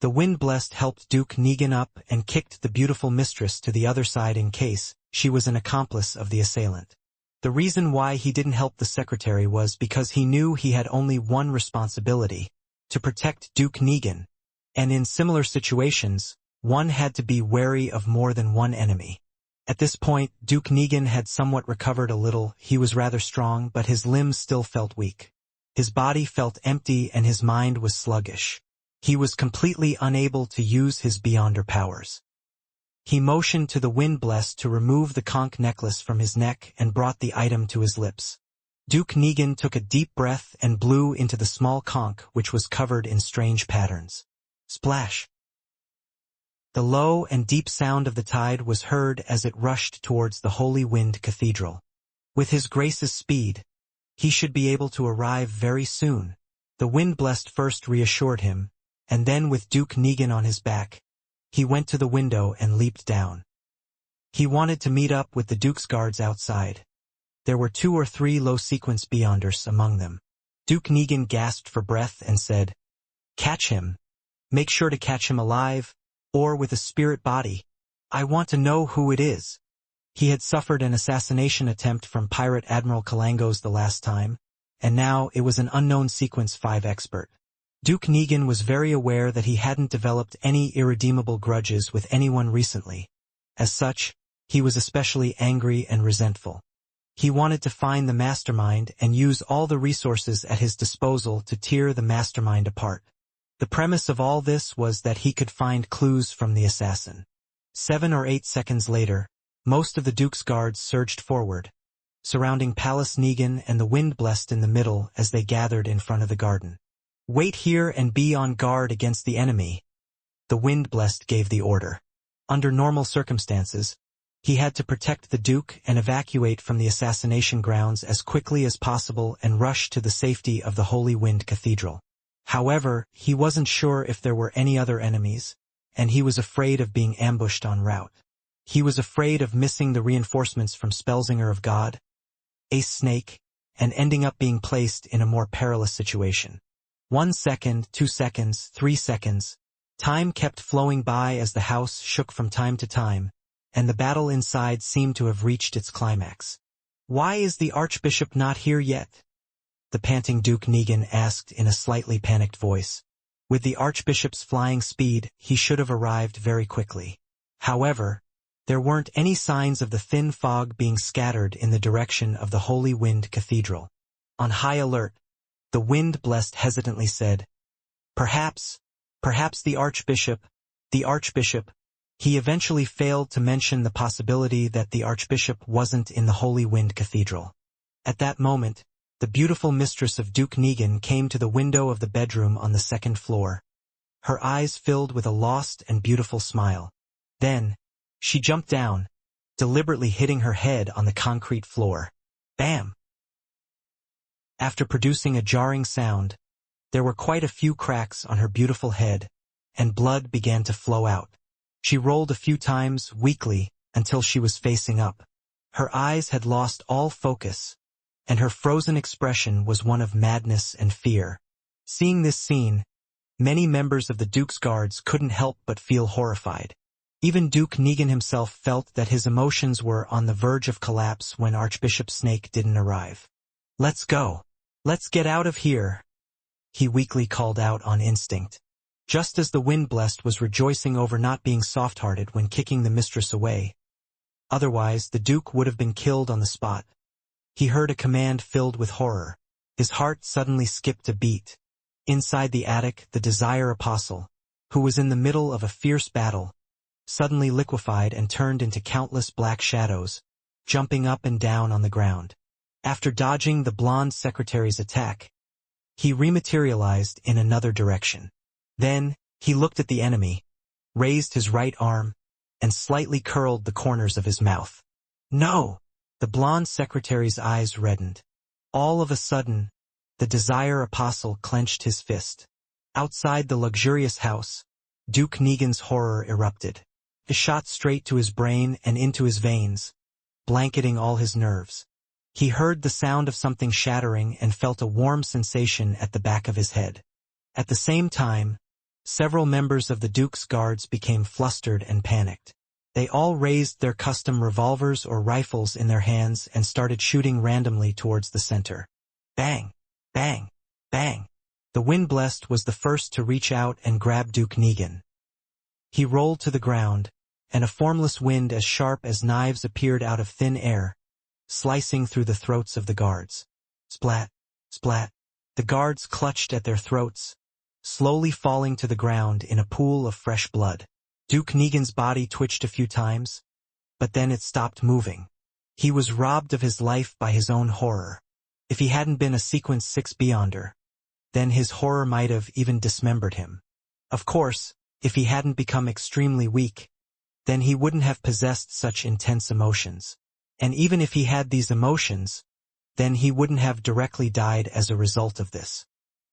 the Wind-Blessed helped Duke Negan up and kicked the beautiful mistress to the other side in case she was an accomplice of the assailant. The reason why he didn't help the secretary was because he knew he had only one responsibility: to protect Duke Negan, and in similar situations, one had to be wary of more than one enemy. At this point, Duke Negan had somewhat recovered a little. He was rather strong, but his limbs still felt weak. His body felt empty and his mind was sluggish. He was completely unable to use his Beyonder powers. He motioned to the Wind-Blessed to remove the conch necklace from his neck and brought the item to his lips. Duke Negan took a deep breath and blew into the small conch, which was covered in strange patterns. Splash! The low and deep sound of the tide was heard as it rushed towards the Holy Wind Cathedral. With his grace's speed, he should be able to arrive very soon. The Wind-Blessed first reassured him, and then with Duke Negan on his back, he went to the window and leaped down. He wanted to meet up with the Duke's guards outside. There were 2 or 3 low-sequence Beyonders among them. Duke Negan gasped for breath and said, "Catch him. Make sure to catch him alive, or with a spirit body. I want to know who it is." He had suffered an assassination attempt from Pirate Admiral Kalangos the last time, and now it was an unknown Sequence 5 expert. Duke Negan was very aware that he hadn't developed any irredeemable grudges with anyone recently. As such, he was especially angry and resentful. He wanted to find the mastermind and use all the resources at his disposal to tear the mastermind apart. The premise of all this was that he could find clues from the assassin. 7 or 8 seconds later, most of the Duke's guards surged forward, surrounding Palace Negan and the Wind-Blessed in the middle as they gathered in front of the garden. "Wait here and be on guard against the enemy," the Wind-Blessed gave the order. Under normal circumstances, he had to protect the Duke and evacuate from the assassination grounds as quickly as possible and rush to the safety of the Holy Wind Cathedral. However, he wasn't sure if there were any other enemies, and he was afraid of being ambushed en route. He was afraid of missing the reinforcements from Spellsinger of God, Ace Snake, and ending up being placed in a more perilous situation. 1 second, 2 seconds, 3 seconds. Time kept flowing by as the house shook from time to time, and the battle inside seemed to have reached its climax. "Why is the Archbishop not here yet?" the panting Duke Negan asked in a slightly panicked voice. With the Archbishop's flying speed, he should have arrived very quickly. However, there weren't any signs of the thin fog being scattered in the direction of the Holy Wind Cathedral. On high alert, the Wind-Blessed hesitantly said, Perhaps the Archbishop. He eventually failed to mention the possibility that the Archbishop wasn't in the Holy Wind Cathedral. At that moment, the beautiful mistress of Duke Negan came to the window of the bedroom on the 2nd floor. Her eyes filled with a lost and beautiful smile. Then, she jumped down, deliberately hitting her head on the concrete floor. Bam! After producing a jarring sound, there were quite a few cracks on her beautiful head, and blood began to flow out. She rolled a few times, weakly, until she was facing up. Her eyes had lost all focus, and her frozen expression was one of madness and fear. Seeing this scene, many members of the Duke's guards couldn't help but feel horrified. Even Duke Negan himself felt that his emotions were on the verge of collapse when Archbishop Snake didn't arrive. "Let's go. Let's get out of here," he weakly called out on instinct. Just as the Wind-Blessed was rejoicing over not being soft-hearted when kicking the mistress away. Otherwise, the Duke would have been killed on the spot. He heard a command filled with horror. His heart suddenly skipped a beat. Inside the attic, the Desire Apostle, who was in the middle of a fierce battle, suddenly liquefied and turned into countless black shadows, jumping up and down on the ground. After dodging the blonde secretary's attack, he rematerialized in another direction. Then, he looked at the enemy, raised his right arm, and slightly curled the corners of his mouth. No! The blonde secretary's eyes reddened. All of a sudden, the Desire Apostle clenched his fist. Outside the luxurious house, Duke Negan's horror erupted. It shot straight to his brain and into his veins, blanketing all his nerves. He heard the sound of something shattering and felt a warm sensation at the back of his head. At the same time, several members of the Duke's guards became flustered and panicked. They all raised their custom revolvers or rifles in their hands and started shooting randomly towards the center. Bang! Bang! Bang! The Windblessed was the first to reach out and grab Duke Negan. He rolled to the ground, and a formless wind as sharp as knives appeared out of thin air, slicing through the throats of the guards. Splat! Splat! The guards clutched at their throats, slowly falling to the ground in a pool of fresh blood. Duke Negan's body twitched a few times, but then it stopped moving. He was robbed of his life by his own horror. If he hadn't been a Sequence 6 Beyonder, then his horror might have even dismembered him. Of course, if he hadn't become extremely weak, then he wouldn't have possessed such intense emotions. And even if he had these emotions, then he wouldn't have directly died as a result of this.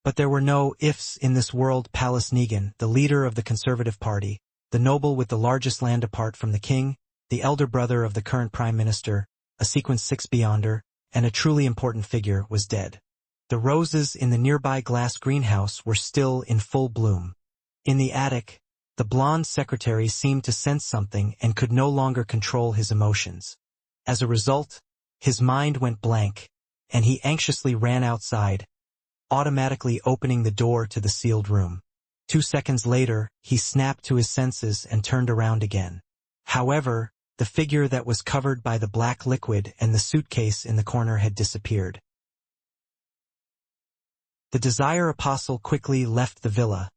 But there were no ifs in this world. Palace Negan, the leader of the Conservative Party, the noble with the largest land apart from the king, the elder brother of the current prime minister, a Sequence 6 Beyonder, and a truly important figure, was dead. The roses in the nearby glass greenhouse were still in full bloom. In the attic, the blonde secretary seemed to sense something and could no longer control his emotions. As a result, his mind went blank, and he anxiously ran outside, automatically opening the door to the sealed room. 2 seconds later, he snapped to his senses and turned around again. However, the figure that was covered by the black liquid and the suitcase in the corner had disappeared. The Desire Apostle quickly left the villa,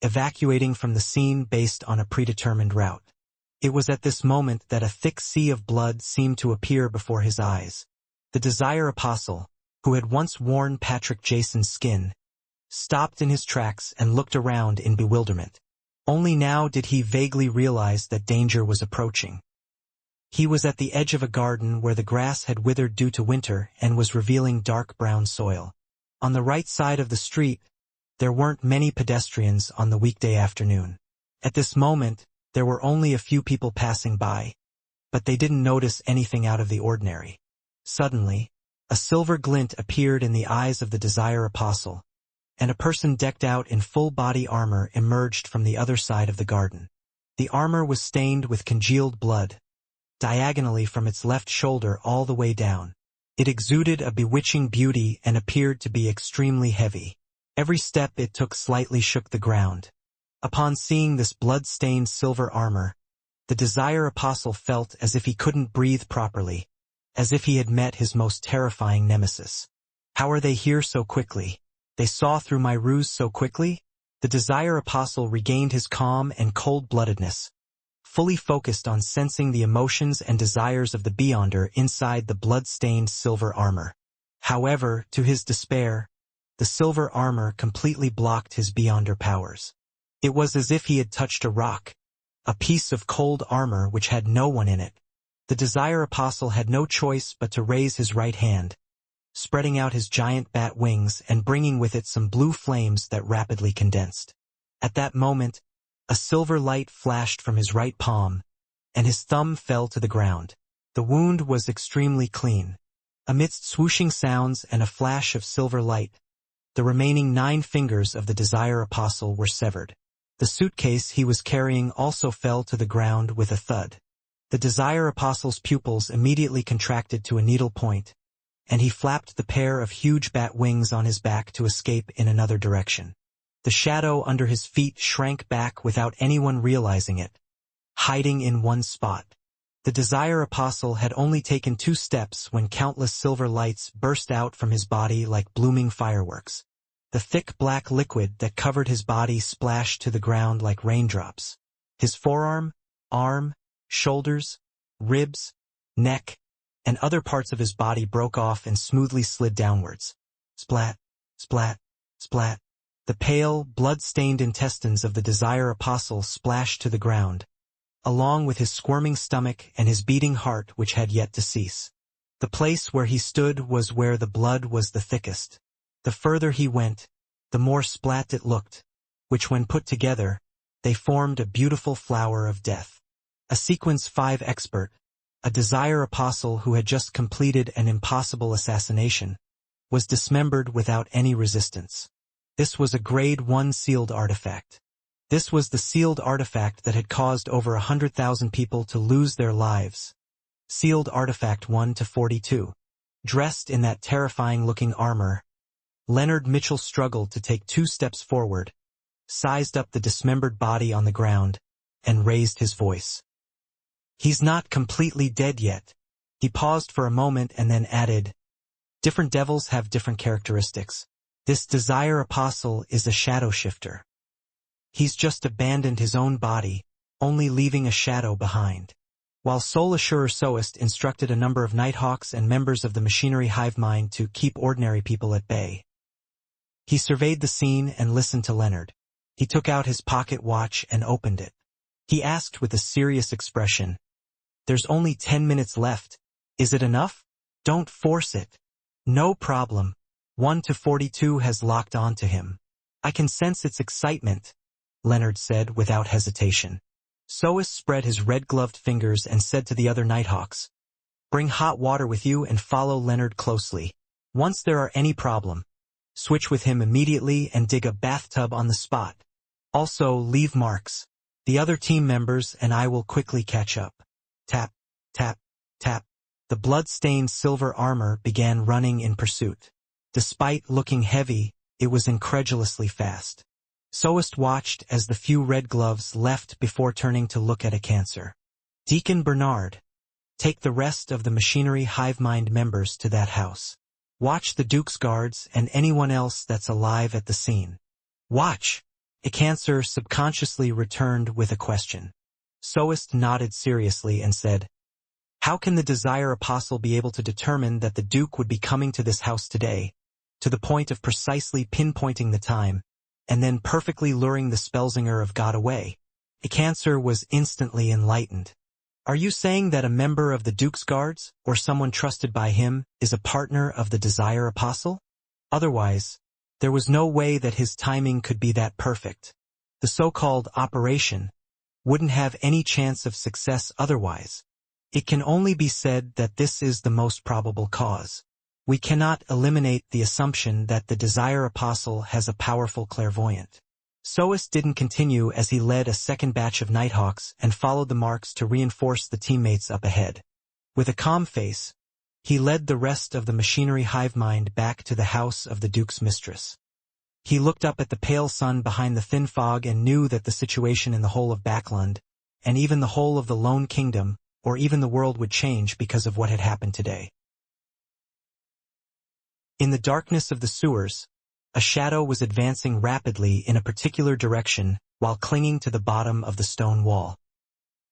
evacuating from the scene based on a predetermined route. It was at this moment that a thick sea of blood seemed to appear before his eyes. The Desire Apostle, who had once worn Patrick Jason's skin, stopped in his tracks and looked around in bewilderment. Only now did he vaguely realize that danger was approaching. He was at the edge of a garden where the grass had withered due to winter and was revealing dark brown soil. On the right side of the street, there weren't many pedestrians on the weekday afternoon. At this moment, there were only a few people passing by, but they didn't notice anything out of the ordinary. Suddenly, a silver glint appeared in the eyes of the Desire Apostle, and a person decked out in full-body armor emerged from the other side of the garden. The armor was stained with congealed blood, diagonally from its left shoulder all the way down. It exuded a bewitching beauty and appeared to be extremely heavy. Every step it took slightly shook the ground. Upon seeing this blood-stained silver armor, the Desire Apostle felt as if he couldn't breathe properly, as if he had met his most terrifying nemesis. How are they here so quickly? They saw through my ruse so quickly? The Desire Apostle regained his calm and cold-bloodedness, fully focused on sensing the emotions and desires of the Beyonder inside the blood-stained silver armor. However, to his despair, the silver armor completely blocked his Beyonder powers. It was as if he had touched a rock, a piece of cold armor which had no one in it. The Desire Apostle had no choice but to raise his right hand, spreading out his giant bat wings and bringing with it some blue flames that rapidly condensed. At that moment, a silver light flashed from his right palm, and his thumb fell to the ground. The wound was extremely clean. Amidst swooshing sounds and a flash of silver light, the remaining 9 fingers of the Desire Apostle were severed. The suitcase he was carrying also fell to the ground with a thud. The Desire Apostle's pupils immediately contracted to a needle point, and he flapped the pair of huge bat wings on his back to escape in another direction. The shadow under his feet shrank back without anyone realizing it, hiding in one spot. The Desire Apostle had only taken 2 steps when countless silver lights burst out from his body like blooming fireworks. The thick black liquid that covered his body splashed to the ground like raindrops. His forearm, arm, shoulders, ribs, neck, and other parts of his body broke off and smoothly slid downwards. Splat, splat, splat. The pale, blood-stained intestines of the Desire Apostle splashed to the ground, along with his squirming stomach and his beating heart which had yet to cease. The place where he stood was where the blood was the thickest. The further he went, the more splat it looked, which when put together, they formed a beautiful flower of death. A Sequence 5 expert, a Desire Apostle who had just completed an impossible assassination, was dismembered without any resistance. This was a Grade 1 sealed artifact. This was the sealed artifact that had caused over 100,000 people to lose their lives. Sealed Artifact 1-42. Dressed in that terrifying-looking armor, Leonard Mitchell struggled to take 2 steps forward, sized up the dismembered body on the ground, and raised his voice. "He's not completely dead yet." He paused for a moment and then added, "Different devils have different characteristics. This Desire Apostle is a shadow shifter. He's just abandoned his own body, only leaving a shadow behind." While Soul Assurer Soist instructed a number of Nighthawks and members of the machinery hive mind to keep ordinary people at bay. He surveyed the scene and listened to Leonard. He took out his pocket watch and opened it. He asked with a serious expression, "There's only 10 minutes left. Is it enough? Don't force it." "No problem." 1-42 has locked on to him. "I can sense its excitement," Leonard said without hesitation. Soist spread his red-gloved fingers and said to the other Nighthawks, "Bring hot water with you and follow Leonard closely. Once there are any problem, switch with him immediately and dig a bathtub on the spot. Also, leave marks. The other team members and I will quickly catch up." Tap, tap, tap. The blood-stained silver armor began running in pursuit. Despite looking heavy, it was incredulously fast. Soist watched as the few red gloves left before turning to look at a cancer. "Deacon Bernard, take the rest of the machinery hive mind members to that house. Watch the Duke's guards and anyone else that's alive at the scene." "Watch!" A cancer subconsciously returned with a question. Soist nodded seriously and said, "How can the Desire Apostle be able to determine that the Duke would be coming to this house today, to the point of precisely pinpointing the time, and then perfectly luring the Spellsinger of God away?" A cancer was instantly enlightened. "Are you saying that a member of the Duke's guards, or someone trusted by him, is a partner of the Desire Apostle? Otherwise, there was no way that his timing could be that perfect. The so-called operation wouldn't have any chance of success otherwise. It can only be said that this is the most probable cause. We cannot eliminate the assumption that the Desire Apostle has a powerful clairvoyant." Soist didn't continue as he led a second batch of Nighthawks and followed the marks to reinforce the teammates up ahead. With a calm face, he led the rest of the machinery hive mind back to the house of the Duke's mistress. He looked up at the pale sun behind the thin fog and knew that the situation in the whole of Backlund, and even the whole of the Lone Kingdom, or even the world would change because of what had happened today. In the darkness of the sewers, a shadow was advancing rapidly in a particular direction while clinging to the bottom of the stone wall.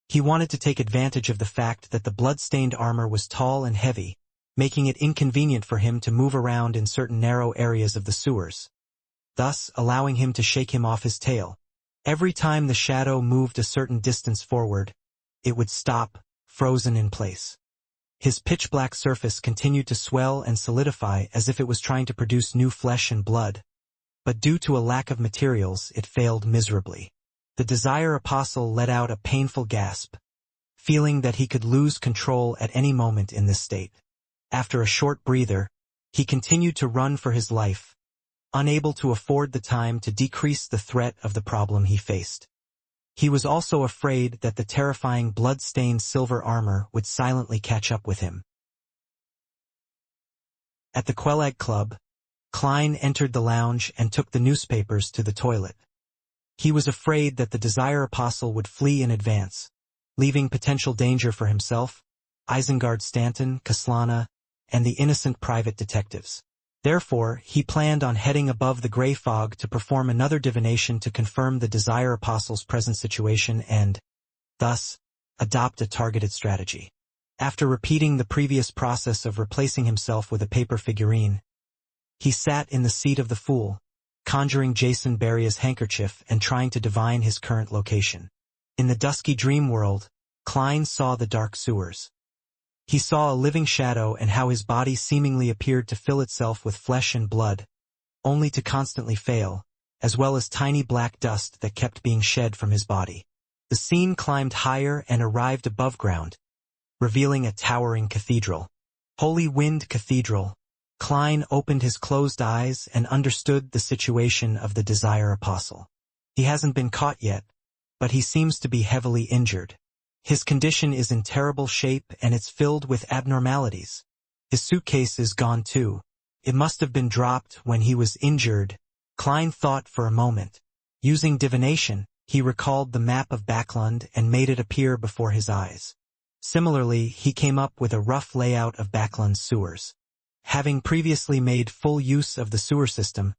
He wanted to take advantage of the fact that the blood-stained armor was tall and heavy, making it inconvenient for him to move around in certain narrow areas of the sewers, thus allowing him to shake him off his tail. Every time the shadow moved a certain distance forward, it would stop, frozen in place. His pitch-black surface continued to swell and solidify as if it was trying to produce new flesh and blood, but due to a lack of materials, it failed miserably. The Desire Apostle let out a painful gasp, feeling that he could lose control at any moment in this state. After a short breather, he continued to run for his life, unable to afford the time to decrease the threat of the problem he faced. He was also afraid that the terrifying blood-stained silver armor would silently catch up with him. At the Quelag Club, Klein entered the lounge and took the newspapers to the toilet. He was afraid that the Desire Apostle would flee in advance, leaving potential danger for himself, Isengard Stanton, Kaslana, and the innocent private detectives. Therefore, he planned on heading above the gray fog to perform another divination to confirm the Desire Apostle's present situation and, thus, adopt a targeted strategy. After repeating the previous process of replacing himself with a paper figurine, he sat in the seat of the fool, conjuring Jason Beria's handkerchief and trying to divine his current location. In the dusky dream world, Klein saw the dark sewers. He saw a living shadow and how his body seemingly appeared to fill itself with flesh and blood, only to constantly fail, as well as tiny black dust that kept being shed from his body. The scene climbed higher and arrived above ground, revealing a towering cathedral. Holy Wind Cathedral. Klein opened his closed eyes and understood the situation of the Desire Apostle. He hasn't been caught yet, but he seems to be heavily injured. His condition is in terrible shape and it's filled with abnormalities. His suitcase is gone too. It must have been dropped when he was injured. Klein thought for a moment. Using divination, he recalled the map of Backlund and made it appear before his eyes. Similarly, he came up with a rough layout of Backlund's sewers. Having previously made full use of the sewer system,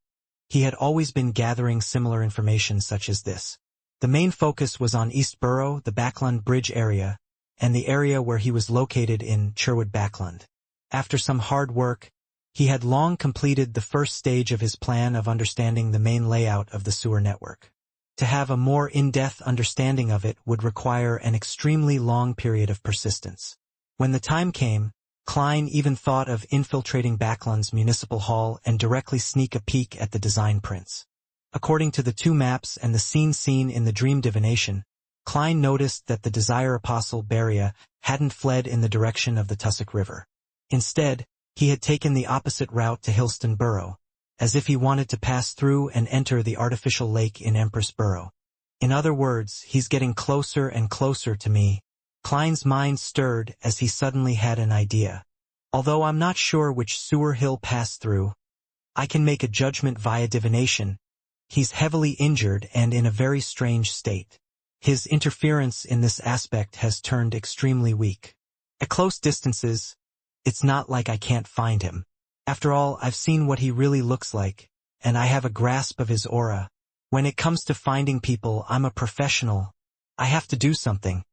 he had always been gathering similar information such as this. The main focus was on East Borough, the Backlund Bridge area, and the area where he was located in Sherwood Backlund. After some hard work, he had long completed the first stage of his plan of understanding the main layout of the sewer network. To have a more in-depth understanding of it would require an extremely long period of persistence. When the time came, Klein even thought of infiltrating Backlund's municipal hall and directly sneak a peek at the design prints. According to the two maps and the scene seen in the dream divination, Klein noticed that the Desire Apostle Beria hadn't fled in the direction of the Tussock River. Instead, he had taken the opposite route to Hillston Borough, as if he wanted to pass through and enter the artificial lake in Empress Borough. In other words, he's getting closer and closer to me. Klein's mind stirred as he suddenly had an idea. Although I'm not sure which sewer he'll pass through, I can make a judgment via divination. He's heavily injured and in a very strange state. His interference in this aspect has turned extremely weak. At close distances, it's not like I can't find him. After all, I've seen what he really looks like, and I have a grasp of his aura. When it comes to finding people, I'm a professional. I have to do something.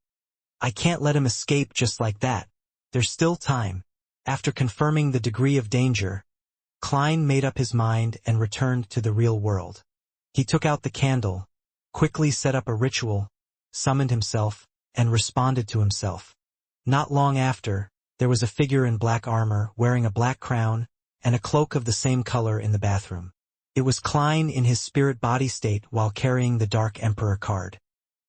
I can't let him escape just like that. There's still time. After confirming the degree of danger, Klein made up his mind and returned to the real world. He took out the candle, quickly set up a ritual, summoned himself, and responded to himself. Not long after, there was a figure in black armor, wearing a black crown, and a cloak of the same color in the bathroom. It was Klein in his spirit body state while carrying the Dark Emperor card.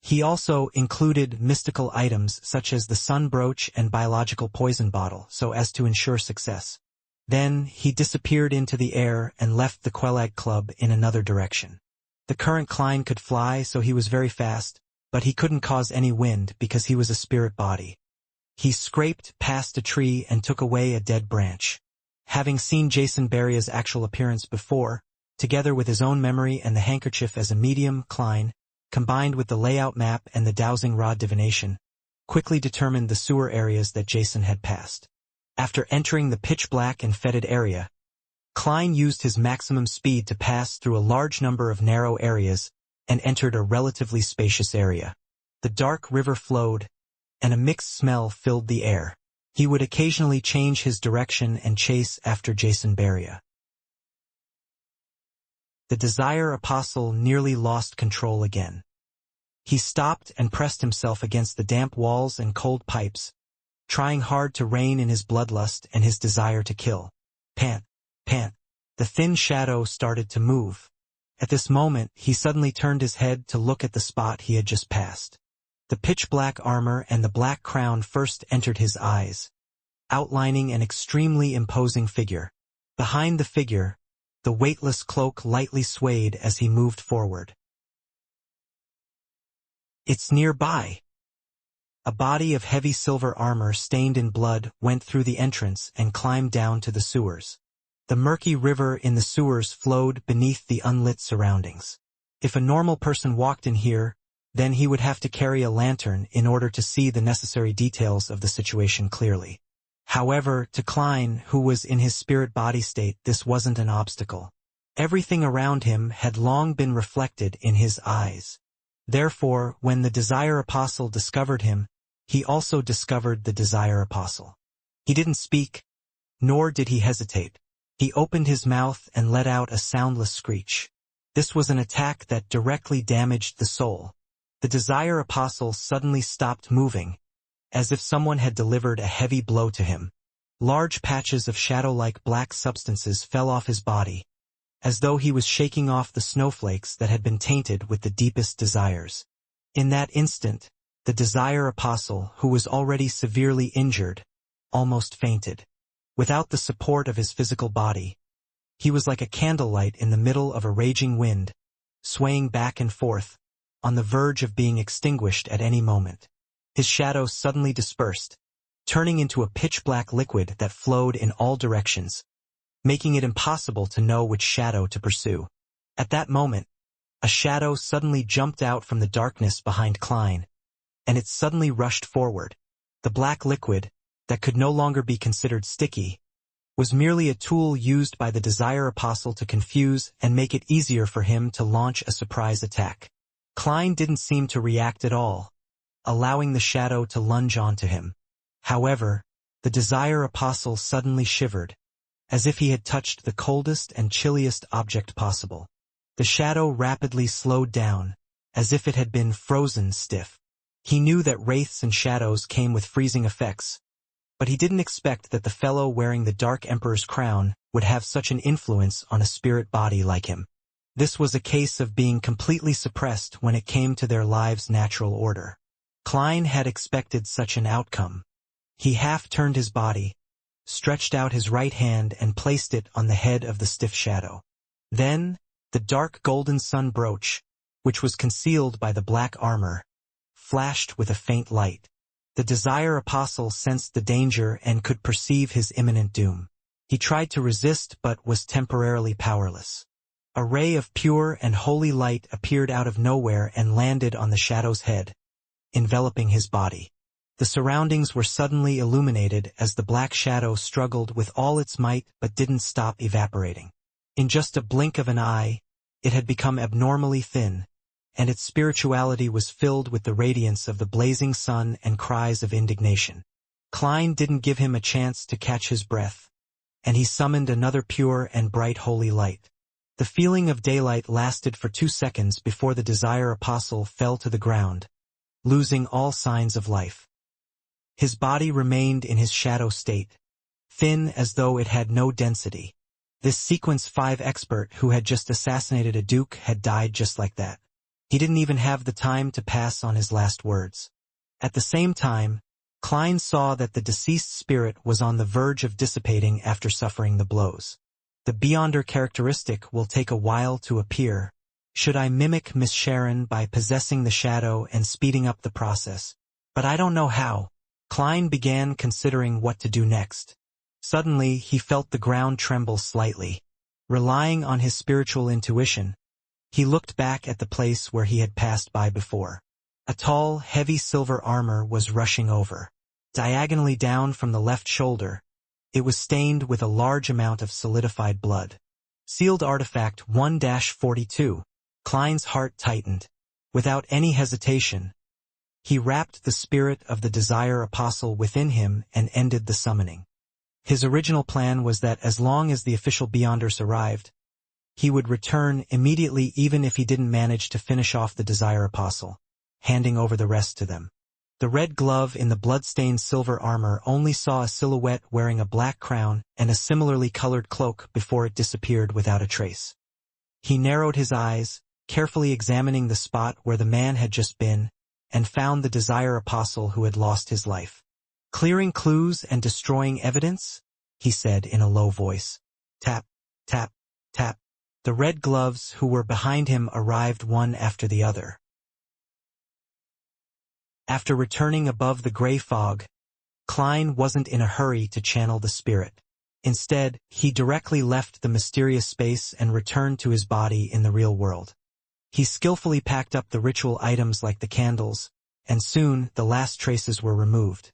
He also included mystical items such as the sun brooch and biological poison bottle so as to ensure success. Then, he disappeared into the air and left the Quelag Club in another direction. The current Klein could fly, so he was very fast, but he couldn't cause any wind because he was a spirit body. He scraped past a tree and took away a dead branch. Having seen Jason Beria's actual appearance before, together with his own memory and the handkerchief as a medium, Klein, combined with the layout map and the dowsing rod divination, quickly determined the sewer areas that Jason had passed. After entering the pitch-black and fetid area, Klein used his maximum speed to pass through a large number of narrow areas and entered a relatively spacious area. The dark river flowed, and a mixed smell filled the air. He would occasionally change his direction and chase after Jason Beria. The Desire Apostle nearly lost control again. He stopped and pressed himself against the damp walls and cold pipes, trying hard to rein in his bloodlust and his desire to kill. Pant, pant. The thin shadow started to move. At this moment, he suddenly turned his head to look at the spot he had just passed. The pitch-black armor and the black crown first entered his eyes, outlining an extremely imposing figure. Behind the figure, the weightless cloak lightly swayed as he moved forward. It's nearby. A body of heavy silver armor stained in blood went through the entrance and climbed down to the sewers. The murky river in the sewers flowed beneath the unlit surroundings. If a normal person walked in here, then he would have to carry a lantern in order to see the necessary details of the situation clearly. However, to Klein, who was in his spirit body state, this wasn't an obstacle. Everything around him had long been reflected in his eyes. Therefore, when the Desire Apostle discovered him, he also discovered the Desire Apostle. He didn't speak, nor did he hesitate. He opened his mouth and let out a soundless screech. This was an attack that directly damaged the soul. The Desire Apostle suddenly stopped moving, as if someone had delivered a heavy blow to him. Large patches of shadow-like black substances fell off his body, as though he was shaking off the snowflakes that had been tainted with the deepest desires. In that instant, the Desire Apostle, who was already severely injured, almost fainted. Without the support of his physical body, he was like a candlelight in the middle of a raging wind, swaying back and forth, on the verge of being extinguished at any moment. His shadow suddenly dispersed, turning into a pitch-black liquid that flowed in all directions, making it impossible to know which shadow to pursue. At that moment, a shadow suddenly jumped out from the darkness behind Klein, and it suddenly rushed forward. The black liquid, that could no longer be considered sticky, was merely a tool used by the Desire Apostle to confuse and make it easier for him to launch a surprise attack. Klein didn't seem to react at all, allowing the shadow to lunge onto him. However, the Desire Apostle suddenly shivered, as if he had touched the coldest and chilliest object possible. The shadow rapidly slowed down, as if it had been frozen stiff. He knew that wraiths and shadows came with freezing effects, but he didn't expect that the fellow wearing the Dark Emperor's crown would have such an influence on a spirit body like him. This was a case of being completely suppressed when it came to their lives' natural order. Klein had expected such an outcome. He half-turned his body, stretched out his right hand and placed it on the head of the stiff shadow. Then, the dark golden sun brooch, which was concealed by the black armor, flashed with a faint light. The Desire Apostle sensed the danger and could perceive his imminent doom. He tried to resist but was temporarily powerless. A ray of pure and holy light appeared out of nowhere and landed on the shadow's head, enveloping his body. The surroundings were suddenly illuminated as the black shadow struggled with all its might but didn't stop evaporating. In just a blink of an eye, it had become abnormally thin, and its spirituality was filled with the radiance of the blazing sun and cries of indignation. Klein didn't give him a chance to catch his breath, and he summoned another pure and bright holy light. The feeling of daylight lasted for 2 seconds before the Desire Apostle fell to the ground, losing all signs of life. His body remained in his shadow state, thin as though it had no density. This Sequence 5 expert who had just assassinated a duke had died just like that. He didn't even have the time to pass on his last words. At the same time, Klein saw that the deceased spirit was on the verge of dissipating after suffering the blows. The Beyonder characteristic will take a while to appear. Should I mimic Miss Sharon by possessing the shadow and speeding up the process? But I don't know how. Klein began considering what to do next. Suddenly, he felt the ground tremble slightly. Relying on his spiritual intuition, he looked back at the place where he had passed by before. A tall, heavy silver armor was rushing over. Diagonally down from the left shoulder, it was stained with a large amount of solidified blood. Sealed Artifact 1-42. Klein's heart tightened. Without any hesitation, he wrapped the spirit of the Desire Apostle within him and ended the summoning. His original plan was that as long as the official Beyonders arrived, he would return immediately even if he didn't manage to finish off the Desire Apostle, handing over the rest to them. The red glove in the blood-stained silver armor only saw a silhouette wearing a black crown and a similarly colored cloak before it disappeared without a trace. He narrowed his eyes, carefully examining the spot where the man had just been, and found the Desire Apostle who had lost his life. "Clearing clues and destroying evidence?" he said in a low voice. Tap, tap, tap. The red gloves who were behind him arrived one after the other. After returning above the gray fog, Klein wasn't in a hurry to channel the spirit. Instead, he directly left the mysterious space and returned to his body in the real world. He skillfully packed up the ritual items like the candles, and soon the last traces were removed.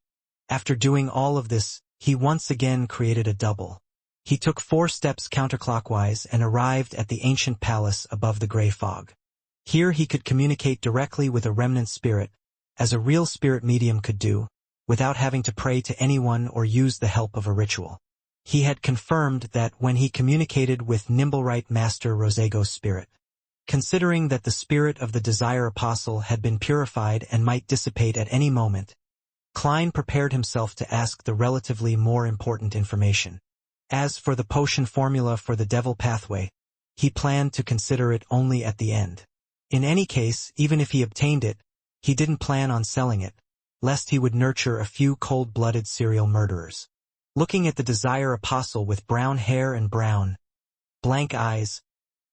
After doing all of this, he once again created a double. He took 4 steps counterclockwise and arrived at the ancient palace above the gray fog. Here he could communicate directly with a remnant spirit, as a real spirit medium could do, without having to pray to anyone or use the help of a ritual. He had confirmed that when he communicated with Nimblewright Master Rosego's spirit. Considering that the spirit of the Desire Apostle had been purified and might dissipate at any moment, Klein prepared himself to ask the relatively more important information. As for the potion formula for the Devil Pathway, he planned to consider it only at the end. In any case, even if he obtained it, he didn't plan on selling it, lest he would nurture a few cold-blooded serial murderers. Looking at the Desire Apostle with brown hair and brown, blank eyes,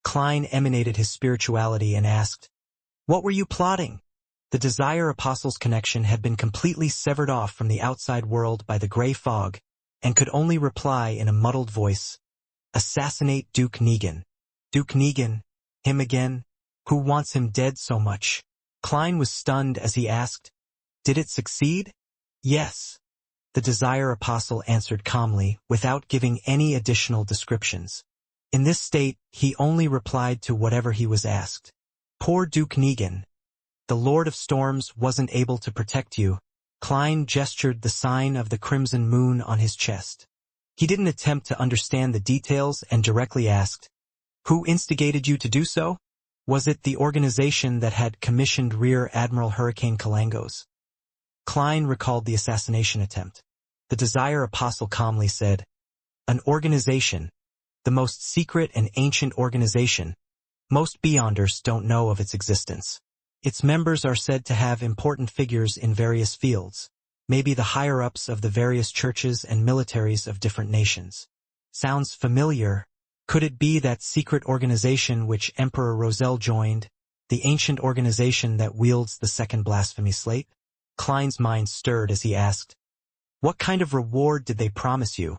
Klein emanated his spirituality and asked, "What were you plotting?" The Desire Apostle's connection had been completely severed off from the outside world by the gray fog, and could only reply in a muddled voice, "Assassinate Duke Negan." Duke Negan? Him again? Who wants him dead so much? Klein was stunned as he asked, "Did it succeed?" "Yes." The Desire Apostle answered calmly, without giving any additional descriptions. In this state, he only replied to whatever he was asked. "Poor Duke Negan. The Lord of Storms wasn't able to protect you." Klein gestured the sign of the crimson moon on his chest. He didn't attempt to understand the details and directly asked, "Who instigated you to do so? Was it the organization that had commissioned Rear Admiral Hurricane Kalangos?" Klein recalled the assassination attempt. The Desire Apostle calmly said, "An organization. The most secret and ancient organization. Most Beyonders don't know of its existence. Its members are said to have important figures in various fields, maybe the higher-ups of the various churches and militaries of different nations." Sounds familiar. Could it be that secret organization which Emperor Roselle joined, the ancient organization that wields the second blasphemy slate? Klein's mind stirred as he asked, "What kind of reward did they promise you?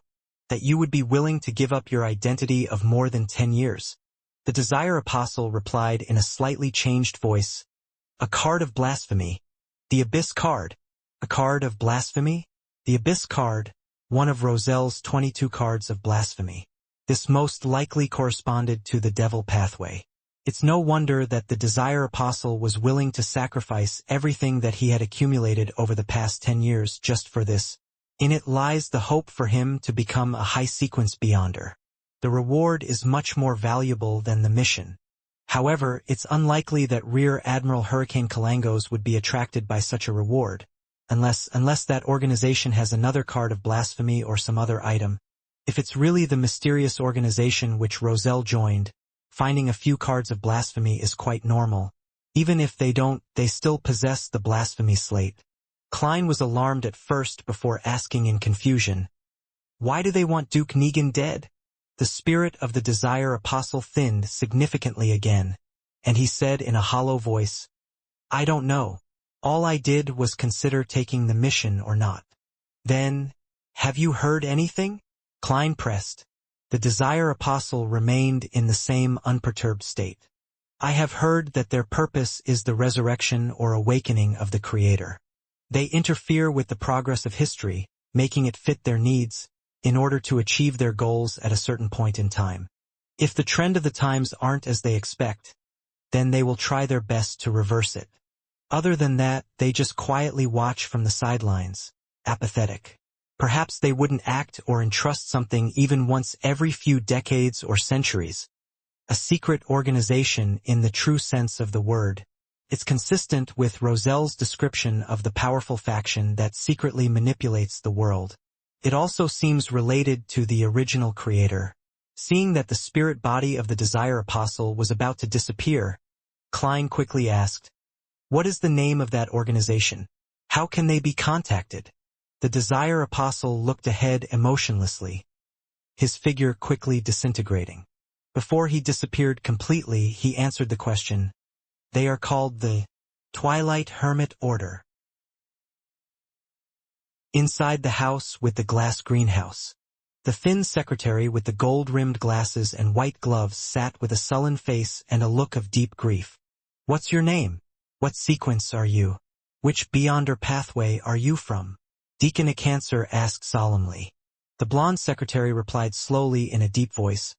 That you would be willing to give up your identity of more than 10 years? The Desire Apostle replied in a slightly changed voice, "A card of blasphemy. The Abyss card." "A card of blasphemy?" "The Abyss card, one of Roselle's 22 cards of blasphemy. This most likely corresponded to the Devil Pathway. It's no wonder that the Desire Apostle was willing to sacrifice everything that he had accumulated over the past 10 years just for this. In it lies the hope for him to become a high-sequence Beyonder. The reward is much more valuable than the mission. However, it's unlikely that Rear Admiral Hurricane Kalangos would be attracted by such a reward, unless that organization has another card of blasphemy or some other item. If it's really the mysterious organization which Roselle joined, finding a few cards of blasphemy is quite normal. Even if they don't, they still possess the blasphemy slate." Klein was alarmed at first before asking in confusion, "Why do they want Duke Negan dead?" The spirit of the Desire Apostle thinned significantly again, and he said in a hollow voice, "I don't know. All I did was consider taking the mission or not." "Then, have you heard anything?" Klein pressed. The Desire Apostle remained in the same unperturbed state. "I have heard that their purpose is the resurrection or awakening of the Creator. They interfere with the progress of history, making it fit their needs, in order to achieve their goals at a certain point in time. If the trend of the times aren't as they expect, then they will try their best to reverse it. Other than that, they just quietly watch from the sidelines, apathetic. Perhaps they wouldn't act or entrust something even once every few decades or centuries. A secret organization in the true sense of the word. It's consistent with Roselle's description of the powerful faction that secretly manipulates the world. It also seems related to the original creator. Seeing that the spirit body of the Desire Apostle was about to disappear, Klein quickly asked, "What is the name of that organization? How can they be contacted?" The Desire Apostle looked ahead emotionlessly, his figure quickly disintegrating. Before he disappeared completely, he answered the question, "They are called the Twilight Hermit Order." Inside the house with the glass greenhouse, the thin secretary with the gold-rimmed glasses and white gloves sat with a sullen face and a look of deep grief. "What's your name? What sequence are you? Which Beyonder pathway are you from?" Deacon Acancer asked solemnly. The blonde secretary replied slowly in a deep voice,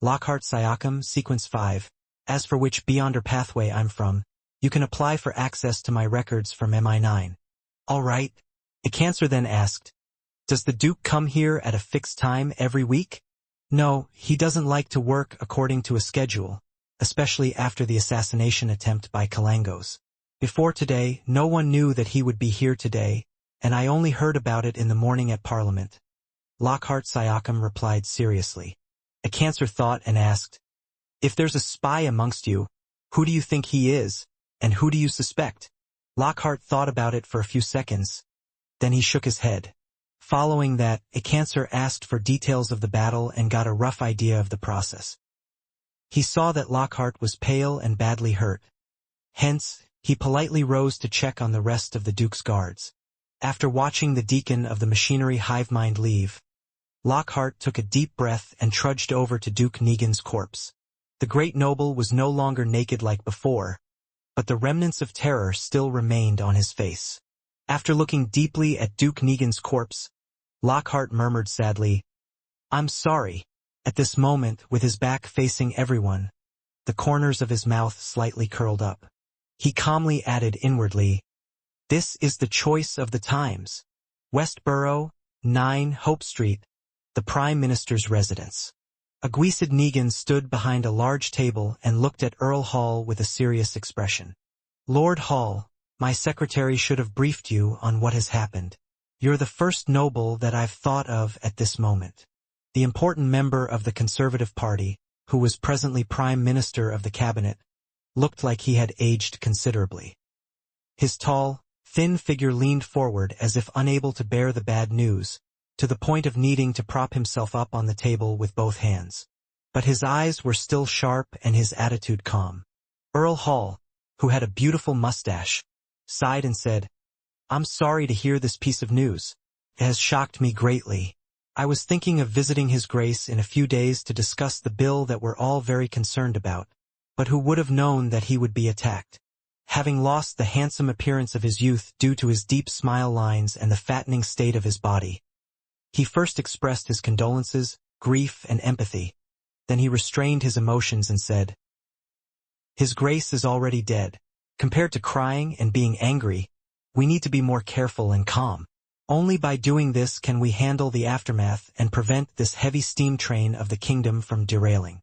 "Lockhart Siakam, sequence 5. As for which Beyonder pathway I'm from, You can apply for access to my records from MI9. All right. Icancer then asked, does the Duke come here at a fixed time every week? No, he doesn't like to work according to a schedule, especially after the assassination attempt by Kalangos. Before today, no one knew that he would be here today, and I only heard about it in the morning at Parliament. Lockhart Siakam replied seriously. Icancer thought and asked, if there's a spy amongst you, who do you think he is, and who do you suspect? Lockhart thought about it for a few seconds. Then he shook his head. Following that, Icancer asked for details of the battle and got a rough idea of the process. He saw that Lockhart was pale and badly hurt. Hence, he politely rose to check on the rest of the Duke's guards. After watching the deacon of the machinery hivemind leave, Lockhart took a deep breath and trudged over to Duke Negan's corpse. The great noble was no longer naked like before, but the remnants of terror still remained on his face. After looking deeply at Duke Negan's corpse, Lockhart murmured sadly, I'm sorry. At this moment, with his back facing everyone, the corners of his mouth slightly curled up. He calmly added inwardly, this is the choice of the times. Westboro, 9 Hope Street, the Prime Minister's residence. Aguisid Negan stood behind a large table and looked at Earl Hall with a serious expression. Lord Hall, my secretary should have briefed you on what has happened. You're the first noble that I've thought of at this moment. The important member of the Conservative Party, who was presently Prime Minister of the Cabinet, looked like he had aged considerably. His tall, thin figure leaned forward as if unable to bear the bad news, to the point of needing to prop himself up on the table with both hands. But his eyes were still sharp and his attitude calm. Earl Hall, who had a beautiful mustache, sighed and said, I'm sorry to hear this piece of news. It has shocked me greatly. I was thinking of visiting His Grace in a few days to discuss the bill that we're all very concerned about, but who would have known that he would be attacked? Having lost the handsome appearance of his youth due to his deep smile lines and the fattening state of his body. He first expressed his condolences, grief, and empathy. Then he restrained his emotions and said, His Grace is already dead. Compared to crying and being angry, we need to be more careful and calm. Only by doing this can we handle the aftermath and prevent this heavy steam train of the kingdom from derailing.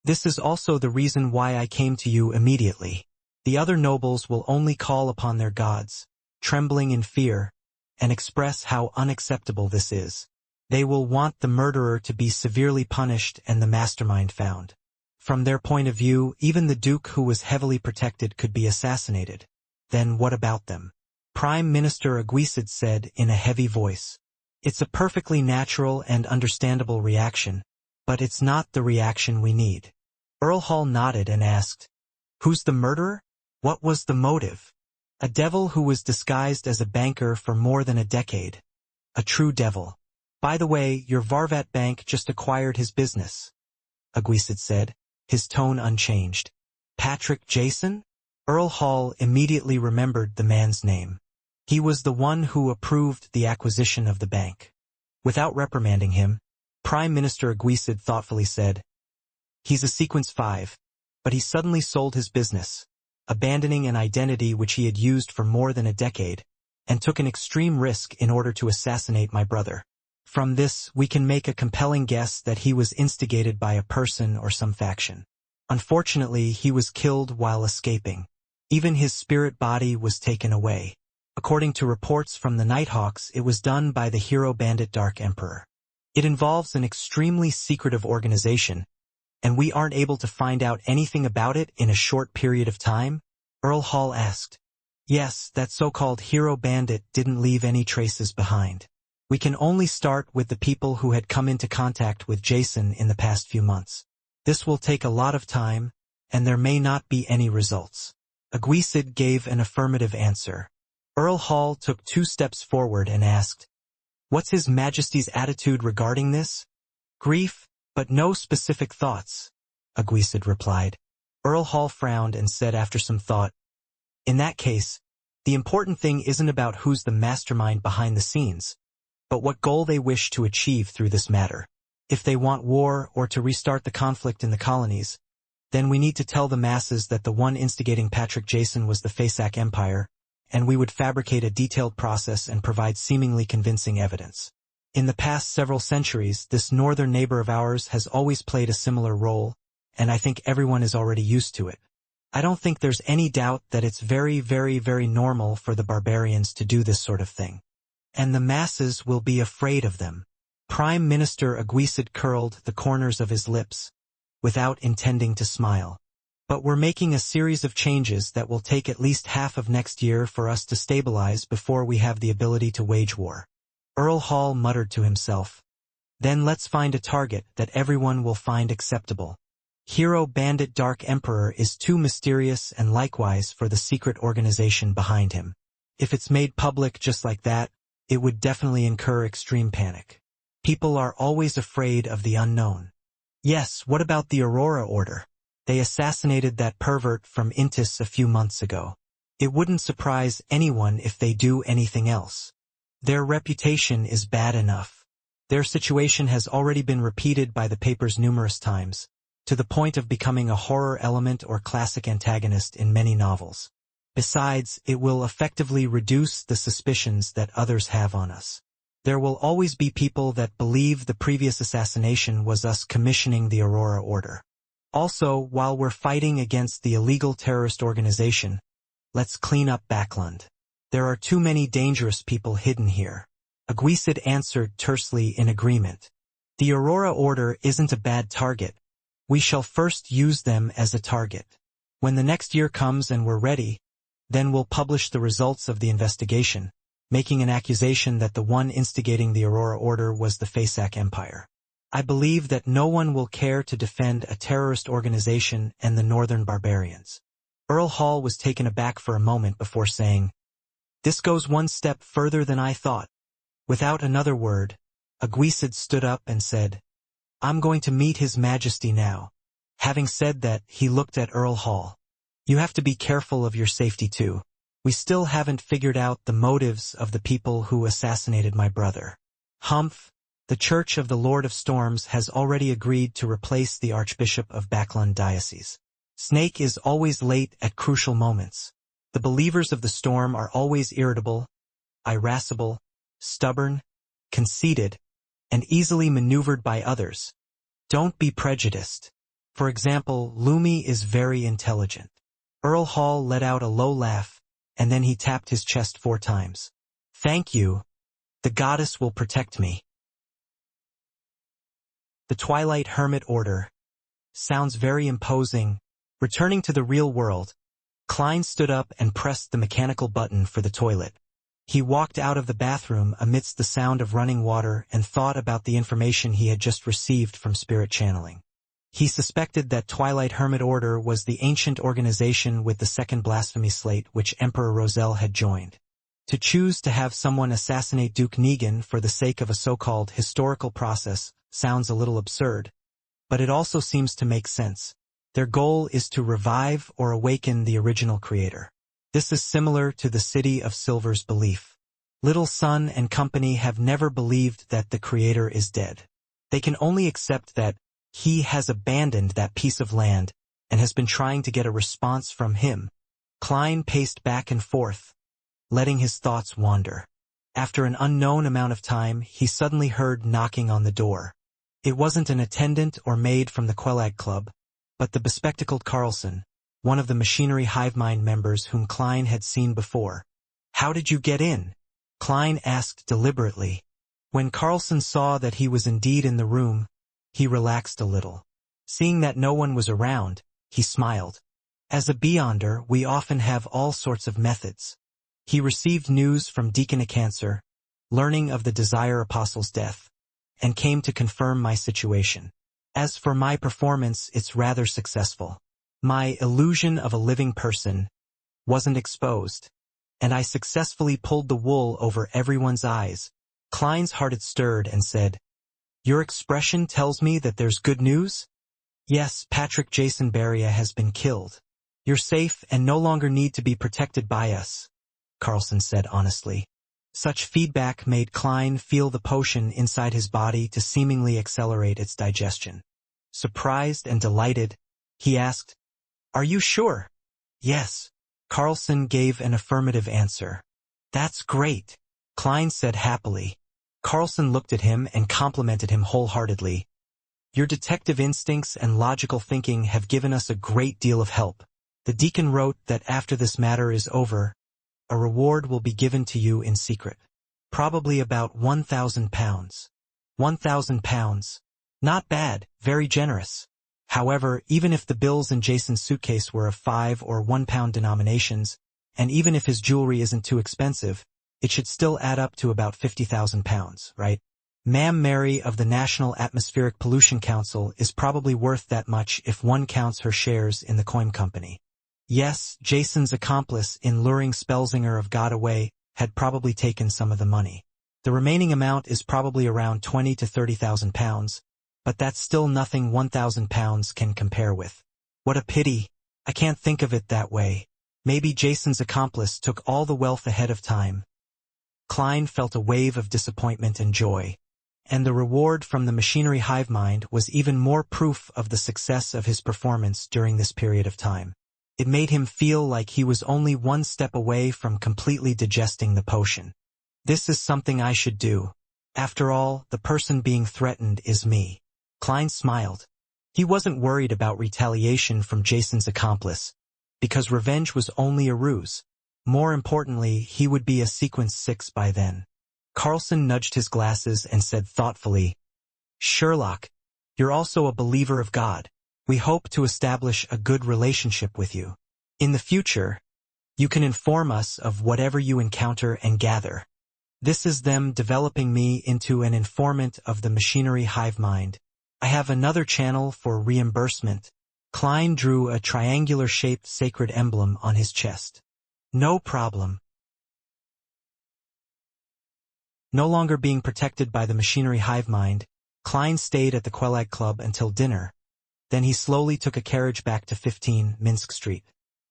This is also the reason why I came to you immediately. The other nobles will only call upon their gods, trembling in fear, and express how unacceptable this is. They will want the murderer to be severely punished and the mastermind found. From their point of view, even the Duke who was heavily protected could be assassinated. Then what about them? Prime Minister Aguisid said in a heavy voice. It's a perfectly natural and understandable reaction, but it's not the reaction we need. Earl Hall nodded and asked, Who's the murderer? What was the motive? A devil who was disguised as a banker for more than a decade. A true devil. By the way, your Varvat Bank just acquired his business, Aguisid said, his tone unchanged. Patrick Jason? Earl Hall immediately remembered the man's name. He was the one who approved the acquisition of the bank. Without reprimanding him, Prime Minister Aguisid thoughtfully said, He's a Sequence 5, but he suddenly sold his business, abandoning an identity which he had used for more than a decade, and took an extreme risk in order to assassinate my brother. From this, we can make a compelling guess that he was instigated by a person or some faction. Unfortunately, he was killed while escaping. Even his spirit body was taken away. According to reports from the Nighthawks, it was done by the hero bandit Dark Emperor. It involves an extremely secretive organization, and we aren't able to find out anything about it in a short period of time? Earl Hall asked. Yes, that so-called hero bandit didn't leave any traces behind. We can only start with the people who had come into contact with Jason in the past few months. This will take a lot of time, and there may not be any results. Aguisid gave an affirmative answer. Earl Hall took 2 steps forward and asked, What's His Majesty's attitude regarding this? Grief, but no specific thoughts, Aguisid replied. Earl Hall frowned and said after some thought, In that case, the important thing isn't about who's the mastermind behind the scenes, but what goal they wish to achieve through this matter. If they want war or to restart the conflict in the colonies, Then we need to tell the masses that the one instigating Patrick Jason was the Fasak Empire, and we would fabricate a detailed process and provide seemingly convincing evidence. In the past several centuries, this northern neighbor of ours has always played a similar role, and I think everyone is already used to it. I don't think there's any doubt that it's very, very, very normal for the barbarians to do this sort of thing. And the masses will be afraid of them. Prime Minister Aguisid curled the corners of his lips, without intending to smile. But we're making a series of changes that will take at least half of next year for us to stabilize before we have the ability to wage war. Earl Hall muttered to himself. Then let's find a target that everyone will find acceptable. Hero Bandit Dark Emperor is too mysterious and likewise for the secret organization behind him. If it's made public just like that, it would definitely incur extreme panic. People are always afraid of the unknown. Yes, what about the Aurora Order? They assassinated that pervert from Intis a few months ago. It wouldn't surprise anyone if they do anything else. Their reputation is bad enough. Their situation has already been repeated by the papers numerous times, to the point of becoming a horror element or classic antagonist in many novels. Besides, it will effectively reduce the suspicions that others have on us. There will always be people that believe the previous assassination was us commissioning the Aurora Order. Also, while we're fighting against the illegal terrorist organization, let's clean up Backlund. There are too many dangerous people hidden here. Aguisid answered tersely in agreement. The Aurora Order isn't a bad target. We shall first use them as a target. When the next year comes and we're ready, then we'll publish the results of the investigation, making an accusation that the one instigating the Aurora Order was the Fasak Empire. I believe that no one will care to defend a terrorist organization and the northern barbarians. Earl Hall was taken aback for a moment before saying, "This goes one step further than I thought." Without another word, Aguisid stood up and said, "I'm going to meet His Majesty now." Having said that, he looked at Earl Hall. "You have to be careful of your safety too. We still haven't figured out the motives of the people who assassinated my brother." Humph, the Church of the Lord of Storms has already agreed to replace the Archbishop of Backlund Diocese. Snake is always late at crucial moments. The believers of the storm are always irritable, irascible, stubborn, conceited, and easily maneuvered by others. Don't be prejudiced. For example, Lumi is very intelligent. Earl Hall let out a low laugh, and then he tapped his chest 4 times. "Thank you. The goddess will protect me." The Twilight Hermit Order. Sounds very imposing. Returning to the real world, Klein stood up and pressed the mechanical button for the toilet. He walked out of the bathroom amidst the sound of running water and thought about the information he had just received from spirit channeling. He suspected that Twilight Hermit Order was the ancient organization with the second blasphemy slate which Emperor Roselle had joined. To choose to have someone assassinate Duke Negan for the sake of a so-called historical process sounds a little absurd, but it also seems to make sense. Their goal is to revive or awaken the original creator. This is similar to the City of Silver's belief. Little Sun and company have never believed that the creator is dead. They can only accept that he has abandoned that piece of land and has been trying to get a response from him. Klein paced back and forth, letting his thoughts wander. After an unknown amount of time, he suddenly heard knocking on the door. It wasn't an attendant or maid from the Quelag Club, but the bespectacled Carlson, one of the Machinery Hivemind members whom Klein had seen before. "How did you get in?" Klein asked deliberately. When Carlson saw that he was indeed in the room, he relaxed a little. Seeing that no one was around, he smiled. "As a Beyonder, we often have all sorts of methods." He received news from Deacon Cancer, learning of the Desire Apostle's death, and came to confirm my situation. As for my performance, it's rather successful. My illusion of a living person wasn't exposed, and I successfully pulled the wool over everyone's eyes. Klein's heart had stirred and said, "Your expression tells me that there's good news?" "Yes, Patrick Jason Beria has been killed. You're safe and no longer need to be protected by us," Carlson said honestly. Such feedback made Klein feel the potion inside his body to seemingly accelerate its digestion. Surprised and delighted, He asked. Are you sure? Yes. Carlson gave an affirmative answer. That's great, Klein said happily. Carlson looked at him and complimented him wholeheartedly. Your detective instincts and logical thinking have given us a great deal of help. The deacon wrote that after this matter is over, a reward will be given to you in secret. Probably about £1,000. £1,000. Not bad, very generous. However, even if the bills in Jason's suitcase were of £5 or £1 denominations, and even if his jewelry isn't too expensive, it should still add up to about £50,000, right? Ma'am Mary of the National Atmospheric Pollution Council is probably worth that much if one counts her shares in the coin company. Yes, Jason's accomplice in luring Spelzinger of God away had probably taken some of the money. The remaining amount is probably around £20,000 to £30,000, but that's still nothing £1,000 can compare with. What a pity. I can't think of it that way. Maybe Jason's accomplice took all the wealth ahead of time. Klein felt a wave of disappointment and joy, and the reward from the machinery hive mind was even more proof of the success of his performance during this period of time. It made him feel like he was only one step away from completely digesting the potion. This is something I should do. After all, the person being threatened is me. Klein smiled. He wasn't worried about retaliation from Jason's accomplice, because revenge was only a ruse. More importantly, he would be a Sequence 6 by then. Carlson nudged his glasses and said thoughtfully, Sherlock, you're also a believer of God. We hope to establish a good relationship with you. In the future, you can inform us of whatever you encounter and gather. This is them developing me into an informant of the machinery hive mind. I have another channel for reimbursement. Klein drew a triangular-shaped sacred emblem on his chest. No problem. No longer being protected by the machinery hive mind, Klein stayed at the Quelag Club until dinner. Then he slowly took a carriage back to 15 Minsk Street.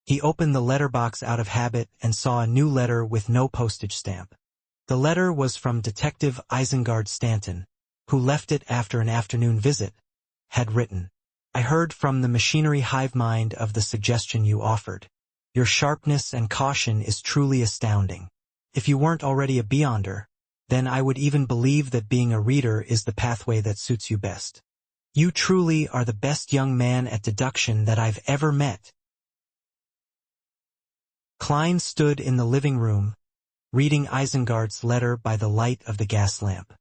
He opened the letterbox out of habit and saw a new letter with no postage stamp. The letter was from Detective Isengard Stanton, who left it after an afternoon visit, had written, I heard from the machinery hive mind of the suggestion you offered. Your sharpness and caution is truly astounding. If you weren't already a beyonder, then I would even believe that being a reader is the pathway that suits you best. You truly are the best young man at deduction that I've ever met. Klein stood in the living room, reading Isengard's letter by the light of the gas lamp.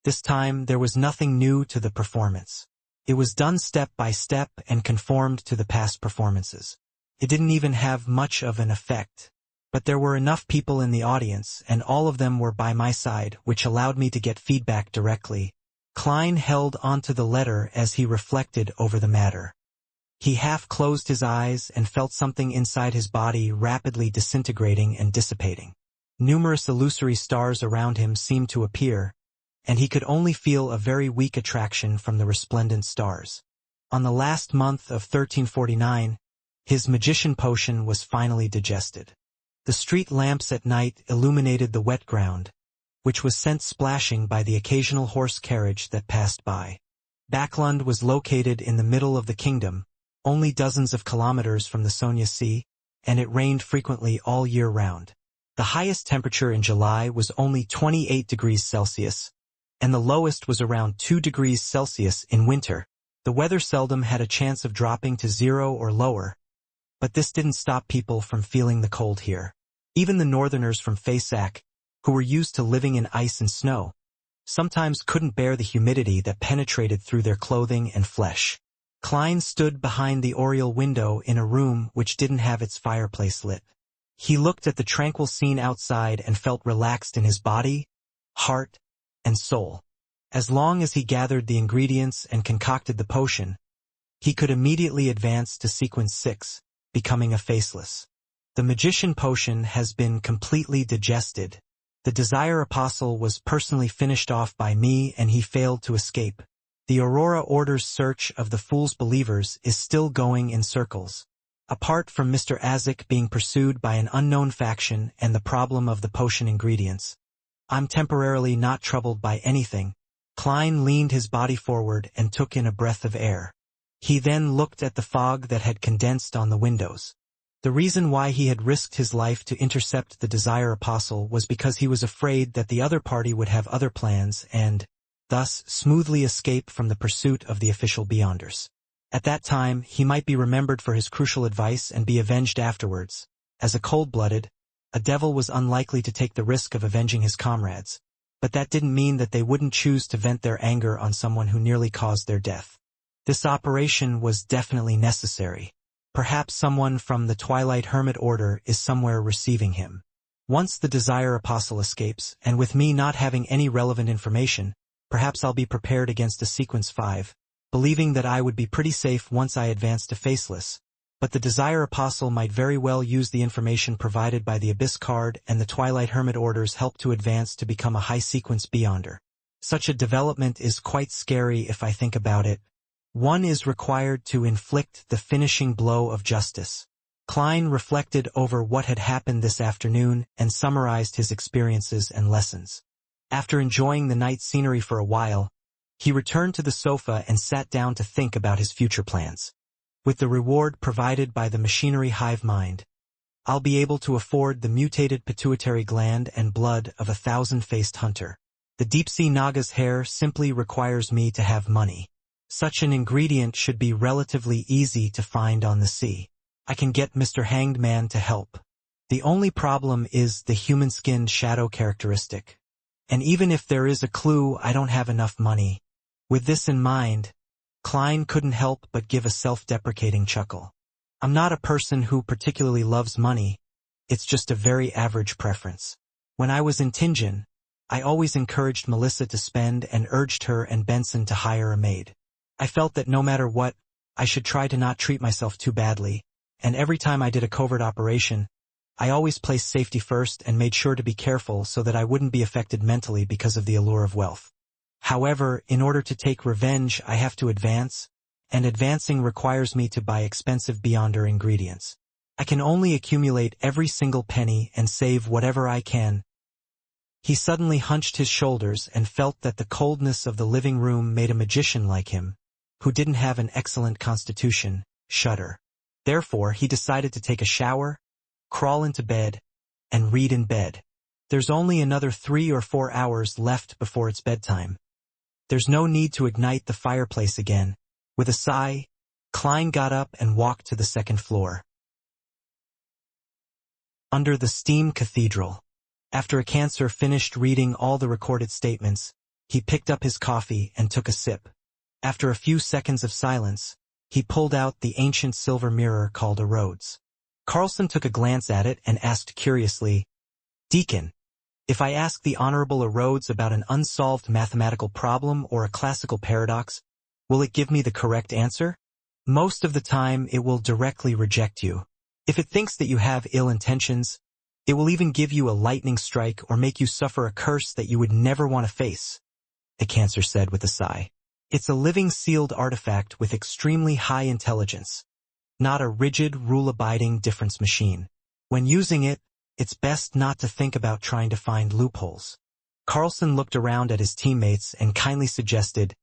This time there was nothing new to the performance. It was done step by step and conformed to the past performances. It didn't even have much of an effect. But there were enough people in the audience, and all of them were by my side, which allowed me to get feedback directly. Klein held onto the letter as he reflected over the matter. He half closed his eyes and felt something inside his body rapidly disintegrating and dissipating. Numerous illusory stars around him seemed to appear, and he could only feel a very weak attraction from the resplendent stars. On the last month of 1349, his magician potion was finally digested. The street lamps at night illuminated the wet ground, which was sent splashing by the occasional horse carriage that passed by. Backlund was located in the middle of the kingdom, only dozens of kilometers from the Sonia Sea, and it rained frequently all year round. The highest temperature in July was only 28 degrees Celsius, and the lowest was around 2 degrees Celsius in winter. The weather seldom had a chance of dropping to 0 or lower, but this didn't stop people from feeling the cold here. Even the northerners from Faysac, who were used to living in ice and snow, sometimes couldn't bear the humidity that penetrated through their clothing and flesh. Klein stood behind the oriel window in a room which didn't have its fireplace lit. He looked at the tranquil scene outside and felt relaxed in his body, heart, and soul. As long as he gathered the ingredients and concocted the potion, he could immediately advance to Sequence 6, becoming a faceless. The magician potion has been completely digested. The Desire Apostle was personally finished off by me and he failed to escape. The Aurora Order's search of the Fool's Believers is still going in circles. Apart from Mr. Azek being pursued by an unknown faction and the problem of the potion ingredients, I'm temporarily not troubled by anything. Klein leaned his body forward and took in a breath of air. He then looked at the fog that had condensed on the windows. The reason why he had risked his life to intercept the Desire Apostle was because he was afraid that the other party would have other plans and, thus, smoothly escape from the pursuit of the official Beyonders. At that time, he might be remembered for his crucial advice and be avenged afterwards. As a cold-blooded, a devil was unlikely to take the risk of avenging his comrades, but that didn't mean that they wouldn't choose to vent their anger on someone who nearly caused their death. This operation was definitely necessary. Perhaps someone from the Twilight Hermit Order is somewhere receiving him. Once the Desire Apostle escapes, and with me not having any relevant information, perhaps I'll be prepared against a Sequence 5, believing that I would be pretty safe once I advance to Faceless. But the Desire Apostle might very well use the information provided by the Abyss card, and the Twilight Hermit Order's help to advance to become a high-sequence Beyonder. Such a development is quite scary if I think about it. One is required to inflict the finishing blow of justice. Klein reflected over what had happened this afternoon and summarized his experiences and lessons. After enjoying the night scenery for a while, he returned to the sofa and sat down to think about his future plans. With the reward provided by the machinery hive mind, I'll be able to afford the mutated pituitary gland and blood of a thousand-faced hunter. The deep-sea Naga's hair simply requires me to have money. Such an ingredient should be relatively easy to find on the sea. I can get Mr. Hanged Man to help. The only problem is the human-skinned shadow characteristic. And even if there is a clue, I don't have enough money. With this in mind, Klein couldn't help but give a self-deprecating chuckle. I'm not a person who particularly loves money. It's just a very average preference. When I was in Tingen, I always encouraged Melissa to spend and urged her and Benson to hire a maid. I felt that no matter what, I should try to not treat myself too badly, and every time I did a covert operation, I always placed safety first and made sure to be careful so that I wouldn't be affected mentally because of the allure of wealth. However, in order to take revenge, I have to advance, and advancing requires me to buy expensive Beyonder ingredients. I can only accumulate every single penny and save whatever I can. He suddenly hunched his shoulders and felt that the coldness of the living room made a magician like him, who didn't have an excellent constitution, shudder. Therefore, he decided to take a shower, crawl into bed, and read in bed. There's only another 3 or 4 hours left before it's bedtime. There's no need to ignite the fireplace again. With a sigh, Klein got up and walked to the second floor. Under the steam cathedral. After a cancer finished reading all the recorded statements, he picked up his coffee and took a sip. After a few seconds of silence, he pulled out the ancient silver mirror called a Rhodes. Carlson took a glance at it and asked curiously, "Deacon, if I ask the Honorable Rhodes about an unsolved mathematical problem or a classical paradox, will it give me the correct answer? Most of the time it will directly reject you. If it thinks that you have ill intentions, it will even give you a lightning strike or make you suffer a curse that you would never want to face," the cancer said with a sigh. "It's a living sealed artifact with extremely high intelligence, not a rigid, rule-abiding difference machine. When using it, it's best not to think about trying to find loopholes." Carlson looked around at his teammates and kindly suggested,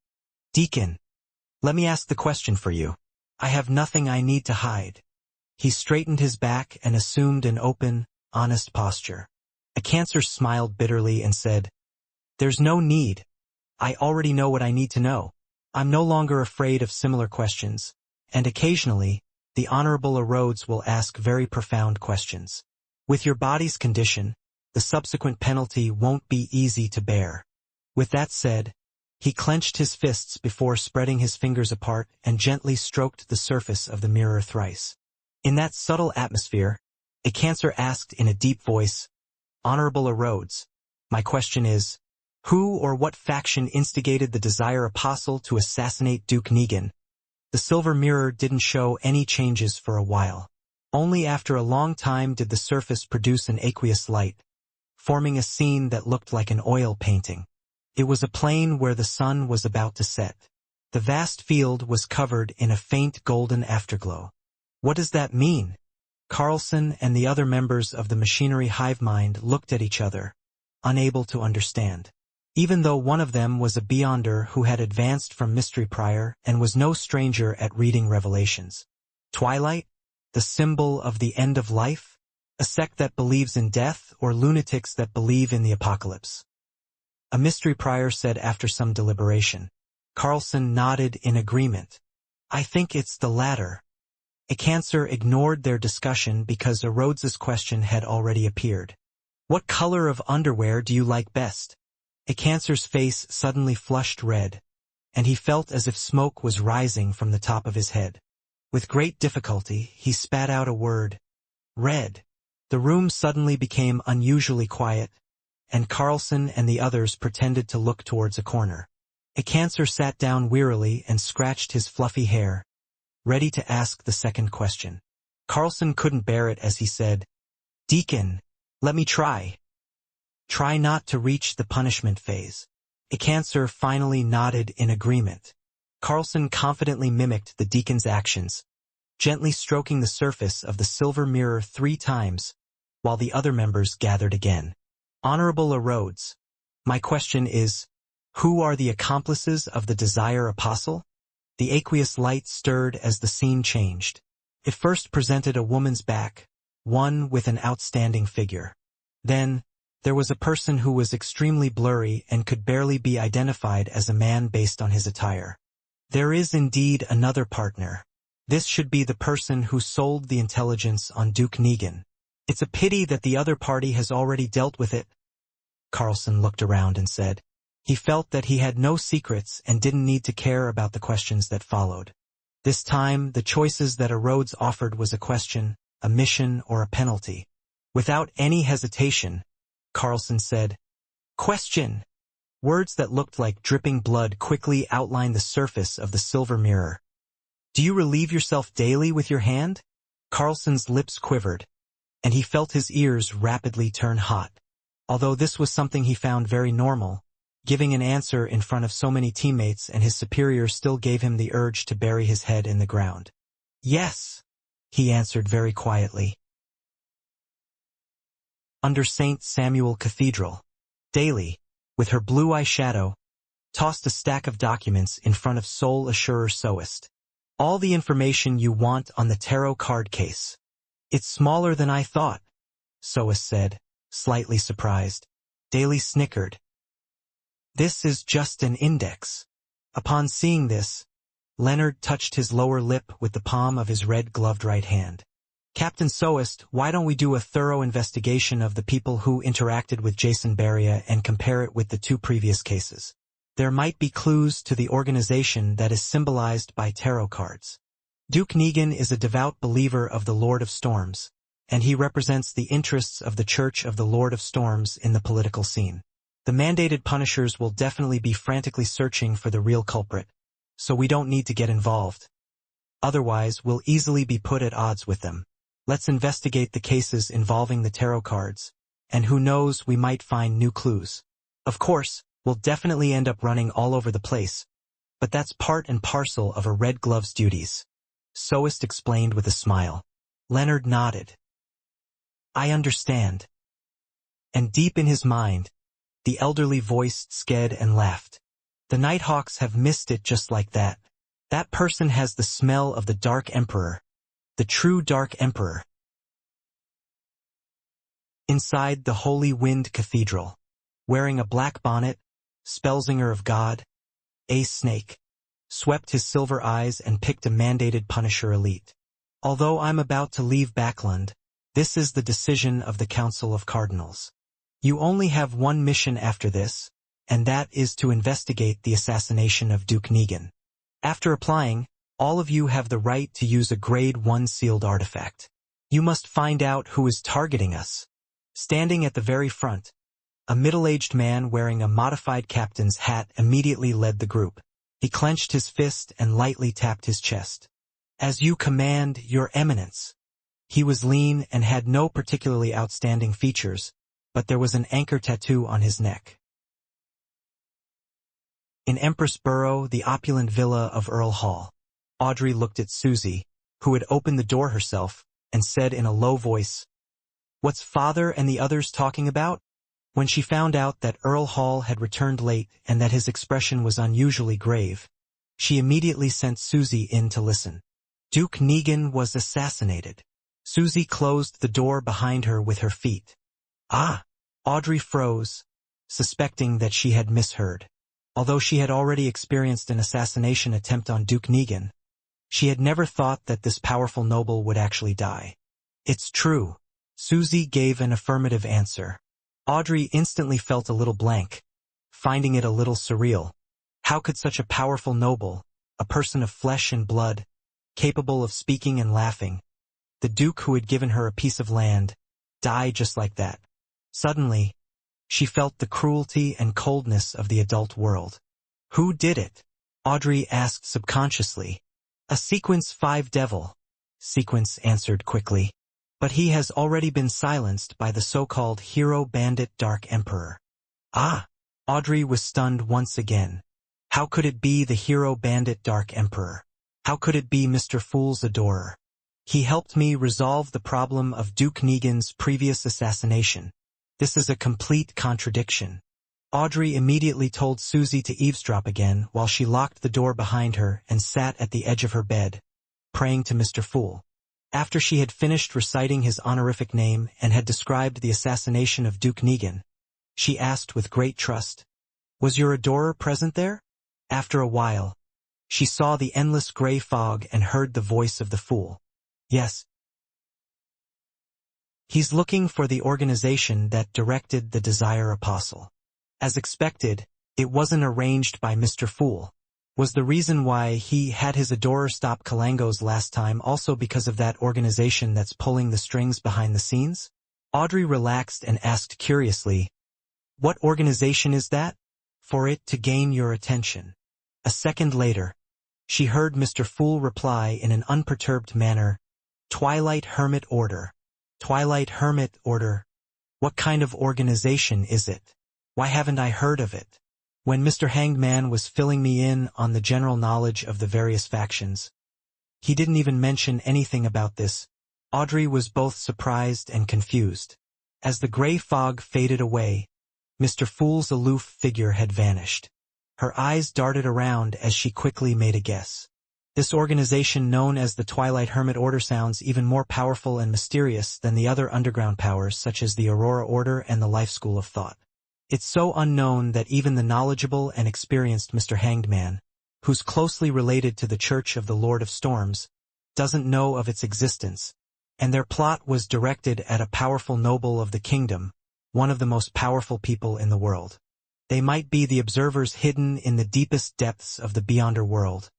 "Deacon, let me ask the question for you. I have nothing I need to hide." He straightened his back and assumed an open, honest posture. A cancer smiled bitterly and said, "There's no need. I already know what I need to know. I'm no longer afraid of similar questions, and occasionally, the Honorable Rhodes will ask very profound questions. With your body's condition, the subsequent penalty won't be easy to bear." With that said, he clenched his fists before spreading his fingers apart and gently stroked the surface of the mirror thrice. In that subtle atmosphere, a cancer asked in a deep voice, "Honorable Rhodes, my question is, who or what faction instigated the Desire Apostle to assassinate Duke Negan?" The silver mirror didn't show any changes for a while. Only after a long time did the surface produce an aqueous light, forming a scene that looked like an oil painting. It was a plain where the sun was about to set. The vast field was covered in a faint golden afterglow. "What does that mean?" Carlson and the other members of the machinery hive mind looked at each other, unable to understand. even though one of them was a beyonder who had advanced from mystery prior and was no stranger at reading revelations. Twilight? The symbol of the end of life? A sect that believes in death, or lunatics that believe in the apocalypse? A mystery prior said after some deliberation. Carlson nodded in agreement. I think it's the latter. A Cancer ignored their discussion because a Rhodes's question had already appeared. What color of underwear do you like best? A Cancer's face suddenly flushed red, and he felt as if smoke was rising from the top of his head. With great difficulty, he spat out a word. Red. The room suddenly became unusually quiet, and Carlson and the others pretended to look towards a corner. A Cancer sat down wearily and scratched his fluffy hair, ready to ask the second question. Carlson couldn't bear it as he said, Deacon, let me try. Try not to reach the punishment phase. A Cancer finally nodded in agreement. Carlson confidently mimicked the deacon's actions, gently stroking the surface of the silver mirror 3 times, while the other members gathered again. Honorable Rhodes, my question is, who are the accomplices of the Desire Apostle? The aqueous light stirred as the scene changed. It first presented a woman's back, one with an outstanding figure. Then, there was a person who was extremely blurry and could barely be identified as a man based on his attire. There is indeed another partner. This should be the person who sold the intelligence on Duke Negan. It's a pity that the other party has already dealt with it. Carlson looked around and said. He felt that he had no secrets and didn't need to care about the questions that followed. This time, the choices that a Rhodes offered was a question, a mission, or a penalty. Without any hesitation, Carlson said, Question. Words that looked like dripping blood quickly outlined the surface of the silver mirror. Do you relieve yourself daily with your hand? Carlson's lips quivered, and he felt his ears rapidly turn hot. Although this was something he found very normal, giving an answer in front of so many teammates and his superior still gave him the urge to bury his head in the ground. Yes, he answered very quietly. Under St. Samuel Cathedral, Daly, with her blue eyeshadow, tossed a stack of documents in front of Soul Assurer Soist. All the information you want on the tarot card case. It's smaller than I thought, Soist said, slightly surprised. Daly snickered. This is just an index. Upon seeing this, Leonard touched his lower lip with the palm of his red-gloved right hand. Captain Soist, why don't we do a thorough investigation of the people who interacted with Jason Barria and compare it with the 2 previous cases? There might be clues to the organization that is symbolized by tarot cards. Duke Negan is a devout believer of the Lord of Storms, and he represents the interests of the Church of the Lord of Storms in the political scene. The mandated punishers will definitely be frantically searching for the real culprit, so we don't need to get involved. Otherwise, we'll easily be put at odds with them. Let's investigate the cases involving the tarot cards, and who knows, we might find new clues. Of course, we'll definitely end up running all over the place, but that's part and parcel of a Red Glove's duties. Soist explained with a smile. Leonard nodded. I understand. And deep in his mind, the elderly voice sked and laughed. The Nighthawks have missed it just like that. That person has the smell of the Dark Emperor. The true Dark Emperor. Inside the Holy Wind Cathedral, wearing a black bonnet, Spellsinger of God, Ace Snake, swept his silver eyes and picked a mandated Punisher elite. Although I'm about to leave Backland, this is the decision of the Council of Cardinals. You only have one mission after this, and that is to investigate the assassination of Duke Negan. After applying, all of you have the right to use a Grade 1 sealed artifact. You must find out who is targeting us. Standing at the very front, a middle-aged man wearing a modified captain's hat immediately led the group. He clenched his fist and lightly tapped his chest. As you command, Your Eminence. He was lean and had no particularly outstanding features, but there was an anchor tattoo on his neck. In Empress Borough, the opulent villa of Earl Hall, Audrey looked at Susie, who had opened the door herself, and said in a low voice, What's Father and the others talking about? When she found out that Earl Hall had returned late and that his expression was unusually grave, she immediately sent Susie in to listen. Duke Negan was assassinated. Susie closed the door behind her with her feet. Ah! Audrey froze, suspecting that she had misheard. Although she had already experienced an assassination attempt on Duke Negan, she had never thought that this powerful noble would actually die. It's true. Susie gave an affirmative answer. Audrey instantly felt a little blank, finding it a little surreal. How could such a powerful noble, a person of flesh and blood, capable of speaking and laughing, the Duke who had given her a piece of land, die just like that? Suddenly, she felt the cruelty and coldness of the adult world. Who did it? Audrey asked subconsciously. A Sequence 5 devil, Sequence answered quickly. But he has already been silenced by the so-called Hero Bandit Dark Emperor. Ah! Audrey was stunned once again. How could it be the Hero Bandit Dark Emperor? How could it be Mr. Fool's adorer? He helped me resolve the problem of Duke Negan's previous assassination. This is a complete contradiction. Audrey immediately told Susie to eavesdrop again while she locked the door behind her and sat at the edge of her bed, praying to Mr. Fool. After she had finished reciting his honorific name and had described the assassination of Duke Negan, she asked with great trust, "Was your adorer present there?" After a while, she saw the endless gray fog and heard the voice of the fool. Yes. He's looking for the organization that directed the Desire Apostle. As expected, it wasn't arranged by Mr. Fool. Was the reason why he had his adorer stop Kalangos last time also because of that organization that's pulling the strings behind the scenes? Audrey relaxed and asked curiously, "What organization is that?" "For it to gain your attention." A second later, she heard Mr. Fool reply in an unperturbed manner, "Twilight Hermit Order." Twilight Hermit Order? What kind of organization is it? Why haven't I heard of it? When Mr. Hangman was filling me in on the general knowledge of the various factions, he didn't even mention anything about this. Audrey was both surprised and confused. As the gray fog faded away, Mr. Fool's aloof figure had vanished. Her eyes darted around as she quickly made a guess. This organization known as the Twilight Hermit Order sounds even more powerful and mysterious than the other underground powers such as the Aurora Order and the Life School of Thought. It's so unknown that even the knowledgeable and experienced Mr. Hangman, who's closely related to the Church of the Lord of Storms, doesn't know of its existence, and their plot was directed at a powerful noble of the kingdom, one of the most powerful people in the world. They might be the observers hidden in the deepest depths of the Beyonder world,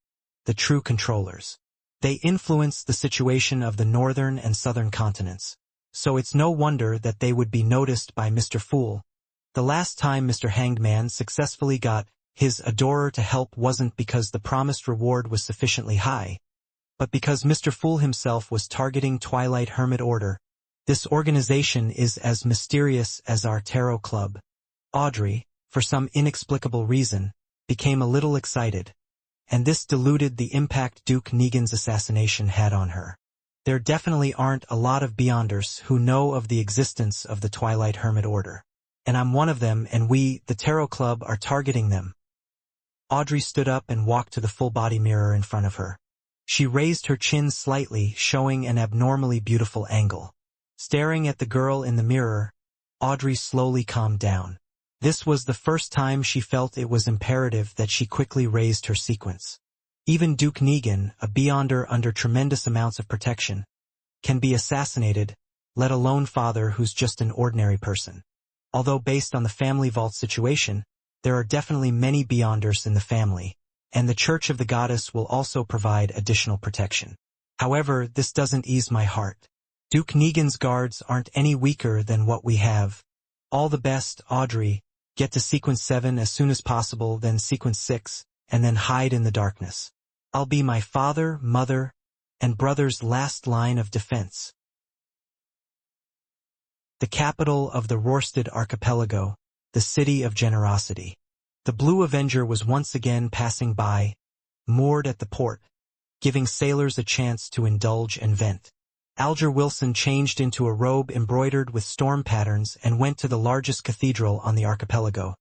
the true controllers. They influence the situation of the northern and southern continents, so it's no wonder that they would be noticed by Mr. Fool. The last time Mr. Hangman successfully got his adorer to help wasn't because the promised reward was sufficiently high, but because Mr. Fool himself was targeting Twilight Hermit Order. This organization is as mysterious as our tarot club. Audrey, for some inexplicable reason, became a little excited, and this diluted the impact Duke Negan's assassination had on her. There definitely aren't a lot of Beyonders who know of the existence of the Twilight Hermit Order. And I'm one of them, and we, the Tarot Club, are targeting them. Audrey stood up and walked to the full-body mirror in front of her. She raised her chin slightly, showing an abnormally beautiful angle. Staring at the girl in the mirror, Audrey slowly calmed down. This was the first time she felt it was imperative that she quickly raised her sequence. Even Duke Negan, a Beyonder under tremendous amounts of protection, can be assassinated, let alone father who's just an ordinary person. Although based on the family vault situation, there are definitely many Beyonders in the family, and the Church of the Goddess will also provide additional protection. However, this doesn't ease my heart. Duke Negan's guards aren't any weaker than what we have. All the best, Audrey. Get to Sequence 7 as soon as possible, then Sequence 6, and then hide in the darkness. I'll be my father, mother, and brother's last line of defense. The capital of the Rorstad Archipelago, the city of generosity. The Blue Avenger was once again passing by, moored at the port, giving sailors a chance to indulge and vent. Alger Wilson changed into a robe embroidered with storm patterns and went to the largest cathedral on the archipelago,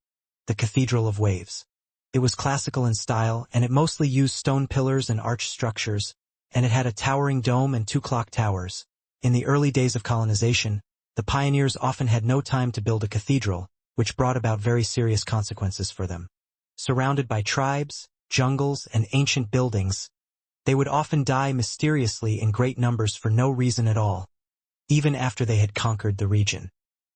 the Cathedral of Waves. It was classical in style, and it mostly used stone pillars and arched structures, and it had a towering dome and 2 clock towers. In the early days of colonization, the pioneers often had no time to build a cathedral, which brought about very serious consequences for them. Surrounded by tribes, jungles, and ancient buildings, they would often die mysteriously in great numbers for no reason at all, even after they had conquered the region.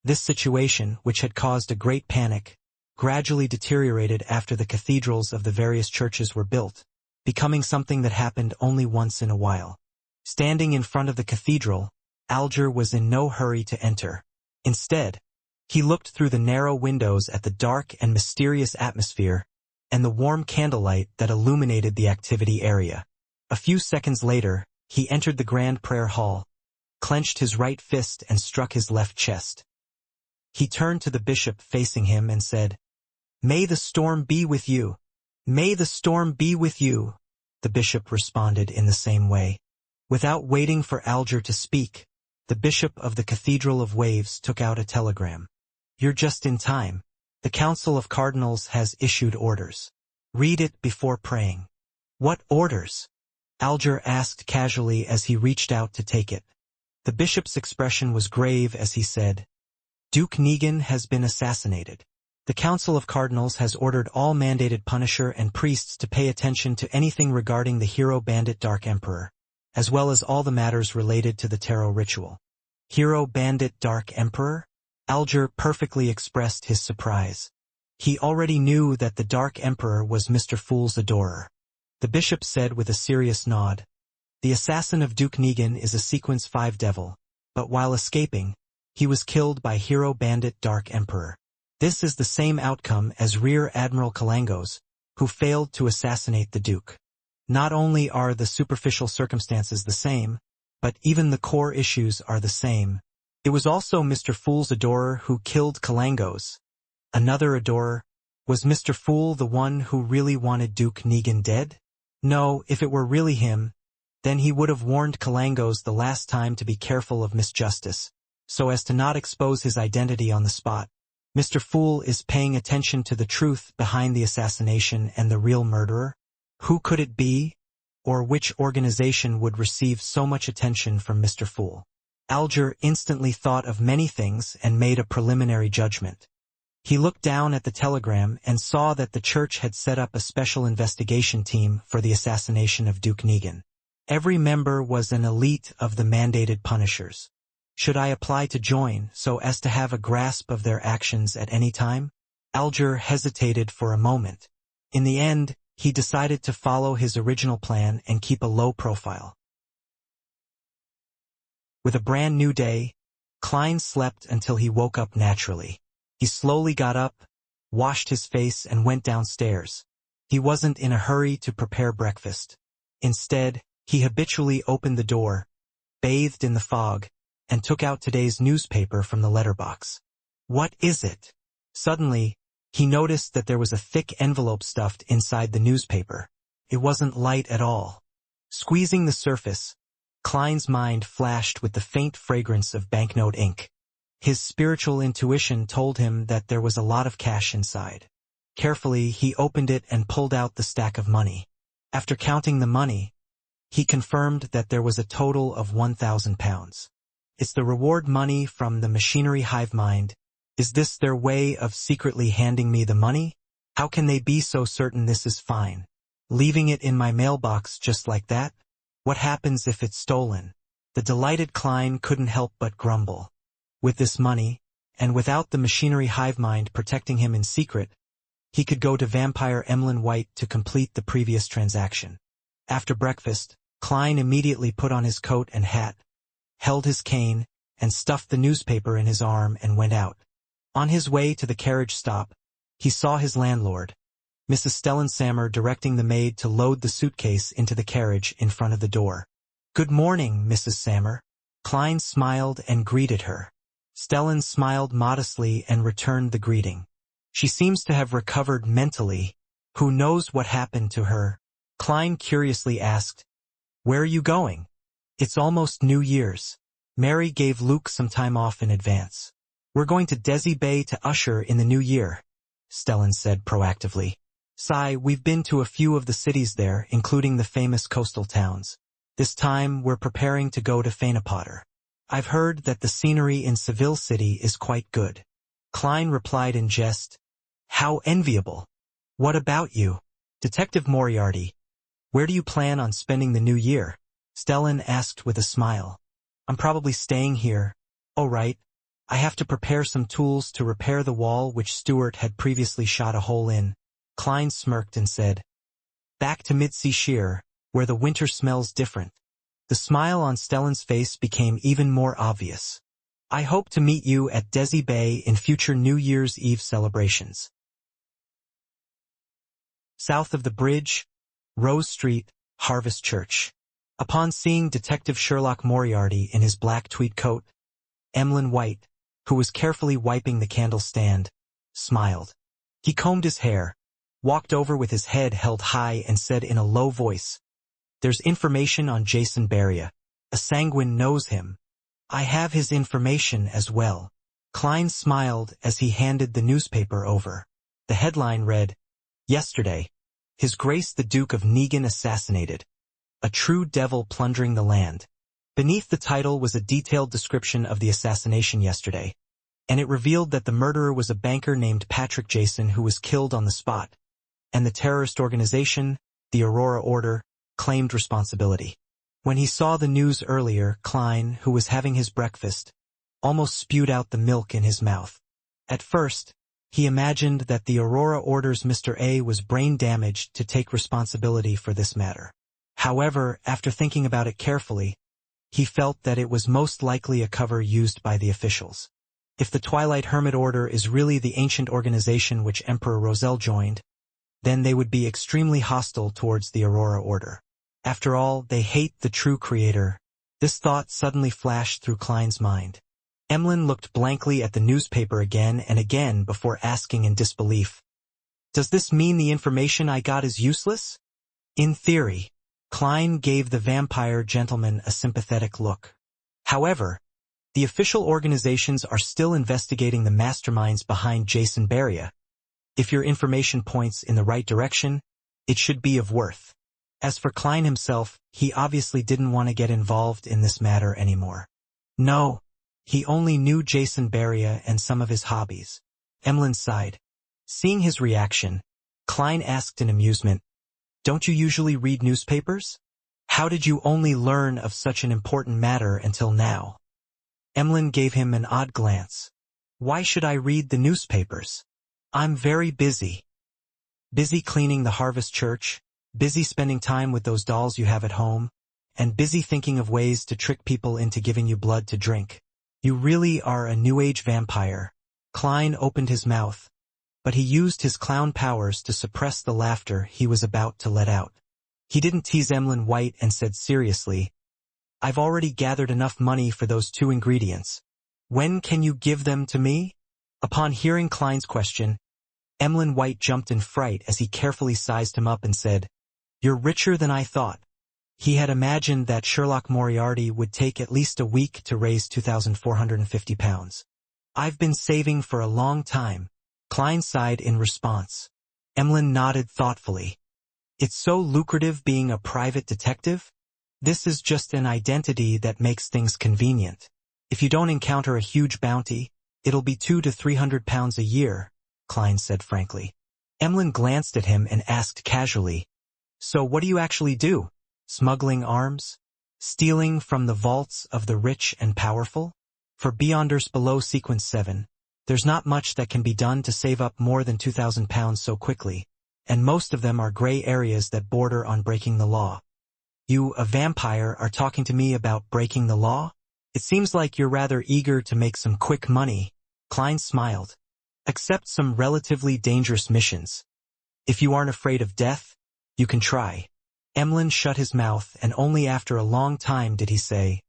This situation, which had caused a great panic, gradually deteriorated after the cathedrals of the various churches were built, becoming something that happened only once in a while. Standing in front of the cathedral, Alger was in no hurry to enter. Instead, he looked through the narrow windows at the dark and mysterious atmosphere and the warm candlelight that illuminated the activity area. A few seconds later, he entered the grand prayer hall, clenched his right fist and struck his left chest. He turned to the bishop facing him and said, "May the storm be with you. May the storm be with you." The bishop responded in the same way. Without waiting for Alger to speak, the bishop of the Cathedral of Waves took out a telegram. "You're just in time. The Council of Cardinals has issued orders. Read it before praying." "What orders?" Alger asked casually as he reached out to take it. The bishop's expression was grave as he said, "Duke Negan has been assassinated. The Council of Cardinals has ordered all mandated Punisher and priests to pay attention to anything regarding the hero bandit Dark Emperor, as well as all the matters related to the tarot ritual." Hero bandit Dark Emperor? Alger perfectly expressed his surprise. He already knew that the Dark Emperor was Mr. Fool's adorer. The bishop said with a serious nod, "The assassin of Duke Negan is a Sequence 5 devil, but while escaping, he was killed by hero bandit Dark Emperor. This is the same outcome as Rear Admiral Kalangos, who failed to assassinate the Duke. Not only are the superficial circumstances the same, but even the core issues are the same. It was also Mr. Fool's adorer who killed Kalangos. Another adorer? Was Mr. Fool the one who really wanted Duke Negan dead? No, if it were really him, then he would have warned Kalangos the last time to be careful of misjustice, so as to not expose his identity on the spot. Mr. Fool is paying attention to the truth behind the assassination and the real murderer. Who could it be? Or which organization would receive so much attention from Mr. Fool? Alger instantly thought of many things and made a preliminary judgment. He looked down at the telegram and saw that the church had set up a special investigation team for the assassination of Duke Negan. Every member was an elite of the mandated Punishers. Should I apply to join so as to have a grasp of their actions at any time? Alger hesitated for a moment. In the end, he decided to follow his original plan and keep a low profile. With a brand new day, Klein slept until he woke up naturally. He slowly got up, washed his face and went downstairs. He wasn't in a hurry to prepare breakfast. Instead, he habitually opened the door, bathed in the fog, and took out today's newspaper from the letterbox. What is it? Suddenly, he noticed that there was a thick envelope stuffed inside the newspaper. It wasn't light at all. Squeezing the surface, Klein's mind flashed with the faint fragrance of banknote ink. His spiritual intuition told him that there was a lot of cash inside. Carefully, he opened it and pulled out the stack of money. After counting the money, he confirmed that there was a total of £1,000. It's the reward money from the machinery hive mind. Is this their way of secretly handing me the money? How can they be so certain this is fine? Leaving it in my mailbox just like that? What happens if it's stolen? The delighted Klein couldn't help but grumble. With this money, and without the machinery hive mind protecting him in secret, he could go to Vampire Emlyn White to complete the previous transaction. After breakfast, Klein immediately put on his coat and hat, held his cane, and stuffed the newspaper in his arm and went out. On his way to the carriage stop, he saw his landlord, Mrs. Stellan Sammer, directing the maid to load the suitcase into the carriage in front of the door. "Good morning, Mrs. Sammer." Klein smiled and greeted her. Stellan smiled modestly and returned the greeting. "She seems to have recovered mentally. Who knows what happened to her?" Klein curiously asked, "Where are you going?" It's almost New Year's. Mary gave Luke some time off in advance. We're going to Desi Bay to usher in the new year, Stellan said proactively. We've been to a few of the cities there, including the famous coastal towns. This time, we're preparing to go to Fainapotter. I've heard that the scenery in Seville City is quite good. Klein replied in jest, How enviable. What about you? Detective Moriarty. Where do you plan on spending the new year? Stellan asked with a smile. I'm probably staying here. Oh right. I have to prepare some tools to repair the wall which Stewart had previously shot a hole in. Klein smirked and said, Back to Midsea Shear, where the winter smells different. The smile on Stellan's face became even more obvious. I hope to meet you at Desi Bay in future New Year's Eve celebrations. South of the bridge, Rose Street, Harvest Church. Upon seeing Detective Sherlock Moriarty in his black tweed coat, Emlyn White, who was carefully wiping the candle stand, smiled. He combed his hair, walked over with his head held high and said in a low voice, There's information on Jason Beria. A sanguine knows him. I have his information as well. Klein smiled as he handed the newspaper over. The headline read, Yesterday, His Grace the Duke of Negan assassinated. A true devil plundering the land. Beneath the title was a detailed description of the assassination yesterday, and it revealed that the murderer was a banker named Patrick Jason who was killed on the spot, and the terrorist organization, the Aurora Order, claimed responsibility. When he saw the news earlier, Klein, who was having his breakfast, almost spewed out the milk in his mouth. At first, he imagined that the Aurora Order's Mr. A was brain damaged to take responsibility for this matter. However, after thinking about it carefully, he felt that it was most likely a cover used by the officials. If the Twilight Hermit Order is really the ancient organization which Emperor Roselle joined, then they would be extremely hostile towards the Aurora Order. After all, they hate the true creator. This thought suddenly flashed through Klein's mind. Emlyn looked blankly at the newspaper again and again before asking in disbelief, Does this mean the information I got is useless? In theory. Klein gave the vampire gentleman a sympathetic look. However, the official organizations are still investigating the masterminds behind Jason Beria. If your information points in the right direction, it should be of worth. As for Klein himself, he obviously didn't want to get involved in this matter anymore. No, he only knew Jason Beria and some of his hobbies. Emlyn sighed. Seeing his reaction, Klein asked in amusement, Don't you usually read newspapers? How did you only learn of such an important matter until now? Emlyn gave him an odd glance. Why should I read the newspapers? I'm very busy. Busy cleaning the Harvest Church, busy spending time with those dolls you have at home, and busy thinking of ways to trick people into giving you blood to drink. You really are a New Age vampire. Klein opened his mouth, but he used his clown powers to suppress the laughter he was about to let out. He didn't tease Emlyn White and said seriously, I've already gathered enough money for those 2 ingredients. When can you give them to me? Upon hearing Klein's question, Emlyn White jumped in fright as he carefully sized him up and said, You're richer than I thought. He had imagined that Sherlock Moriarty would take at least a week to raise £2,450. I've been saving for a long time. Klein sighed in response. Emlyn nodded thoughtfully. It's so lucrative being a private detective? This is just an identity that makes things convenient. If you don't encounter a huge bounty, it'll be £200 to £300 a year, Klein said frankly. Emlyn glanced at him and asked casually, So what do you actually do? Smuggling arms? Stealing from the vaults of the rich and powerful? For Beyonders below Sequence 7, there's not much that can be done to save up more than £2,000 so quickly, and most of them are gray areas that border on breaking the law. You, a vampire, are talking to me about breaking the law? It seems like you're rather eager to make some quick money. Klein smiled. Accept some relatively dangerous missions. If you aren't afraid of death, you can try. Emlyn shut his mouth, and only after a long time did he say,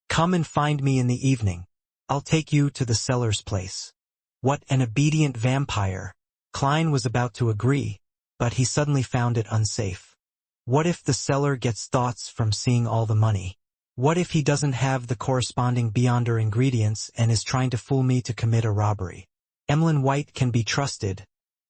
Come and find me in the evening. I'll take you to the Seller's place. What an obedient vampire. Klein was about to agree, but he suddenly found it unsafe. What if the Seller gets thoughts from seeing all the money? What if he doesn't have the corresponding Beyonder ingredients and is trying to fool me to commit a robbery? Emlyn White can be trusted,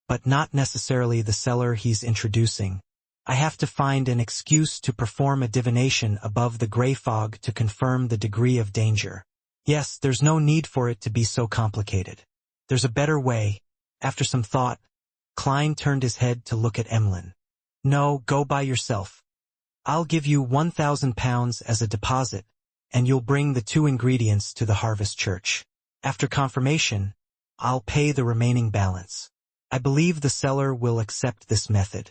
but not necessarily the seller he's introducing. I have to find an excuse to perform a divination above the gray fog to confirm the degree of danger. Yes, there's no need for it to be so complicated. There's a better way. After some thought, Klein turned his head to look at Emlyn. No, go by yourself. I'll give you £1,000 as a deposit, and you'll bring the 2 ingredients to the Harvest Church. After confirmation, I'll pay the remaining balance. I believe the seller will accept this method.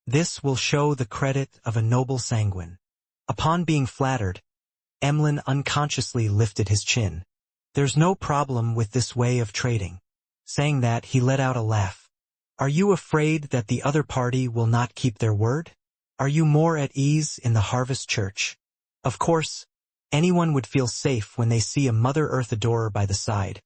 This will show the credit of a noble sanguine. Upon being flattered, Emlyn unconsciously lifted his chin. There's no problem with this way of trading. Saying that, he let out a laugh. Are you afraid that the other party will not keep their word? Are you more at ease in the Harvest Church? Of course, anyone would feel safe when they see a Mother Earth adorer by the side,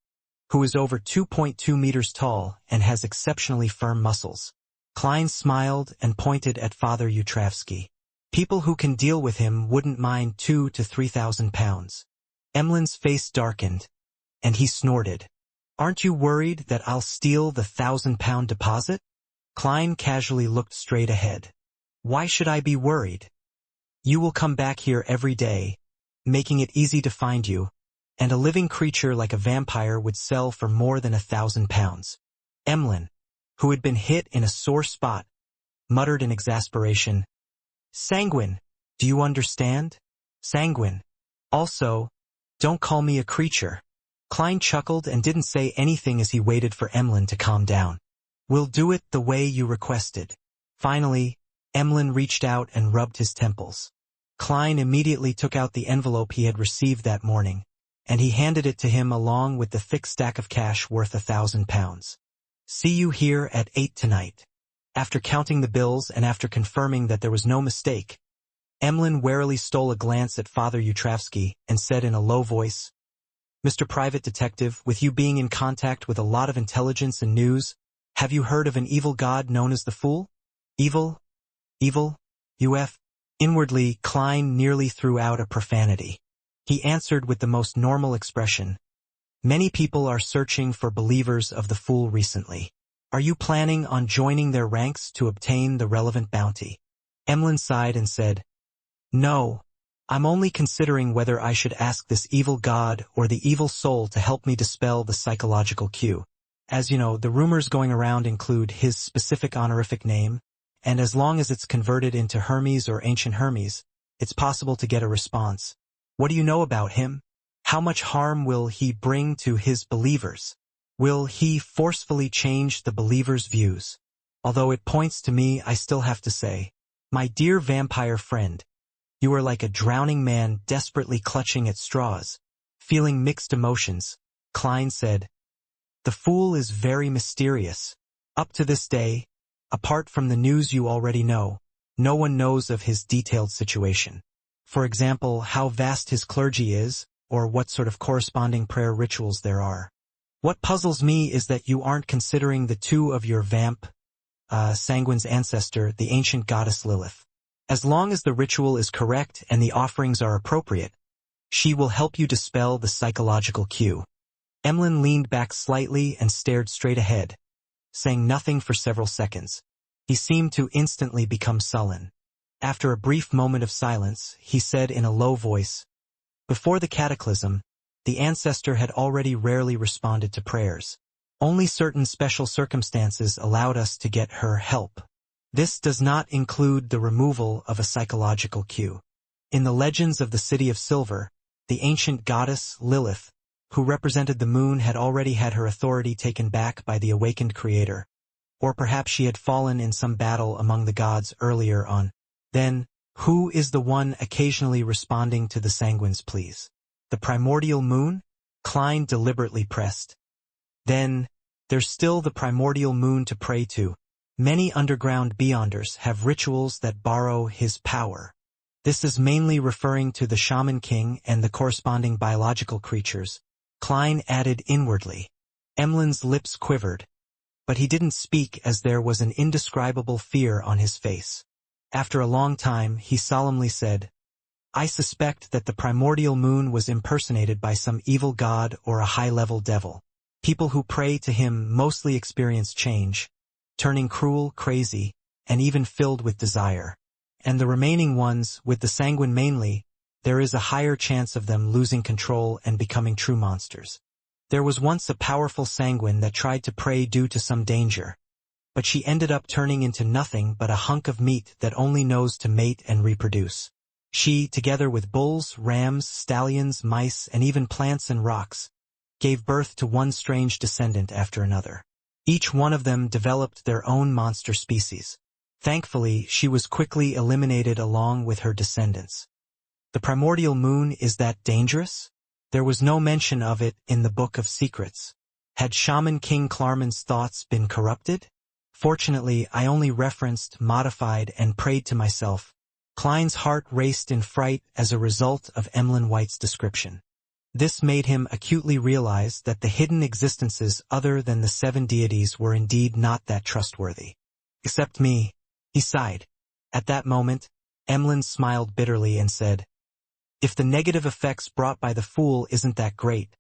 who is over 2.2 meters tall and has exceptionally firm muscles. Klein smiled and pointed at Father Utravsky. People who can deal with him wouldn't mind £2,000 to £3,000. Emlyn's face darkened, and he snorted. Aren't you worried that I'll steal the £1,000 deposit? Klein casually looked straight ahead. Why should I be worried? You will come back here every day, making it easy to find you, and a living creature like a vampire would sell for more than £1,000. Emlyn, who had been hit in a sore spot, muttered in exasperation, Sanguine, do you understand? Sanguine. Also, don't call me a creature. Klein chuckled and didn't say anything as he waited for Emlyn to calm down. We'll do it the way you requested. Finally, Emlyn reached out and rubbed his temples. Klein immediately took out the envelope he had received that morning, and he handed it to him along with the thick stack of cash worth £1,000. See you here at 8 tonight. After counting the bills and after confirming that there was no mistake, Emlyn warily stole a glance at Father Utravsky and said in a low voice, Mr. Private Detective, with you being in contact with a lot of intelligence and news, have you heard of an evil god known as the Fool? Evil? UF? Inwardly, Klein nearly threw out a profanity. He answered with the most normal expression. Many people are searching for believers of the Fool recently. Are you planning on joining their ranks to obtain the relevant bounty? Emlyn sighed and said, No, I'm only considering whether I should ask this evil god or the evil soul to help me dispel the psychological cue. As you know, the rumors going around include his specific honorific name, and as long as it's converted into Hermes or Ancient Hermes, it's possible to get a response. What do you know about him? How much harm will he bring to his believers? Will he forcefully change the believers' views? Although it points to me, I still have to say, my dear vampire friend, you are like a drowning man desperately clutching at straws. Feeling mixed emotions, Klein said, The Fool is very mysterious. Up to this day, apart from the news you already know, no one knows of his detailed situation. For example, how vast his clergy is, or what sort of corresponding prayer rituals there are. What puzzles me is that you aren't considering the 2 of your sanguine's ancestor, the ancient goddess Lilith. As long as the ritual is correct and the offerings are appropriate, she will help you dispel the psychological cue. Emlyn leaned back slightly and stared straight ahead, saying nothing for several seconds. He seemed to instantly become sullen. After a brief moment of silence, he said in a low voice, Before the cataclysm, the ancestor had already rarely responded to prayers. Only certain special circumstances allowed us to get her help. This does not include the removal of a psychological cue. In the legends of the City of Silver, the ancient goddess Lilith, who represented the moon, had already had her authority taken back by the awakened creator. Or perhaps she had fallen in some battle among the gods earlier on. Then, who is the one occasionally responding to the sanguine's pleas? The primordial moon? Klein deliberately pressed. Then, there's still the primordial moon to pray to. Many underground beyonders have rituals that borrow his power. This is mainly referring to the Shaman King and the corresponding biological creatures. Klein added inwardly. Emlyn's lips quivered, but he didn't speak as there was an indescribable fear on his face. After a long time, he solemnly said, I suspect that the primordial moon was impersonated by some evil god or a high-level devil. People who pray to him mostly experience change, turning cruel, crazy, and even filled with desire. And the remaining ones, with the sanguine mainly, there is a higher chance of them losing control and becoming true monsters. There was once a powerful sanguine that tried to pray due to some danger, but she ended up turning into nothing but a hunk of meat that only knows to mate and reproduce. She, together with bulls, rams, stallions, mice, and even plants and rocks, gave birth to one strange descendant after another. Each one of them developed their own monster species. Thankfully, she was quickly eliminated along with her descendants. The primordial moon, is that dangerous? There was no mention of it in the Book of Secrets. Had Shaman King Klarman's thoughts been corrupted? Fortunately, I only referenced, modified, and prayed to myself. Klein's heart raced in fright as a result of Emlyn White's description. This made him acutely realize that the hidden existences other than the 7 deities were indeed not that trustworthy. Except me, he sighed. At that moment, Emlyn smiled bitterly and said, "If the negative effects brought by the fool isn't that great,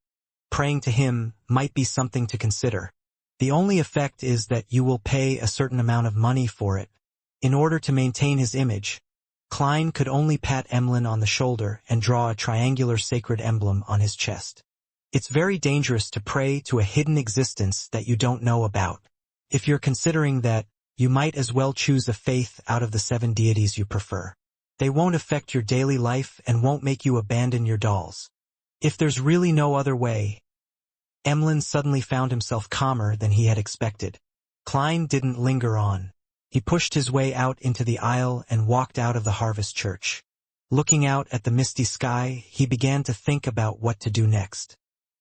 praying to him might be something to consider. The only effect is that you will pay a certain amount of money for it. In order to maintain his image, Klein could only pat Emlyn on the shoulder and draw a triangular sacred emblem on his chest. It's very dangerous to pray to a hidden existence that you don't know about. If you're considering that, you might as well choose a faith out of the 7 deities you prefer. They won't affect your daily life and won't make you abandon your dolls. If there's really no other way." Emlyn suddenly found himself calmer than he had expected. Klein didn't linger on. He pushed his way out into the aisle and walked out of the Harvest Church. Looking out at the misty sky, he began to think about what to do next.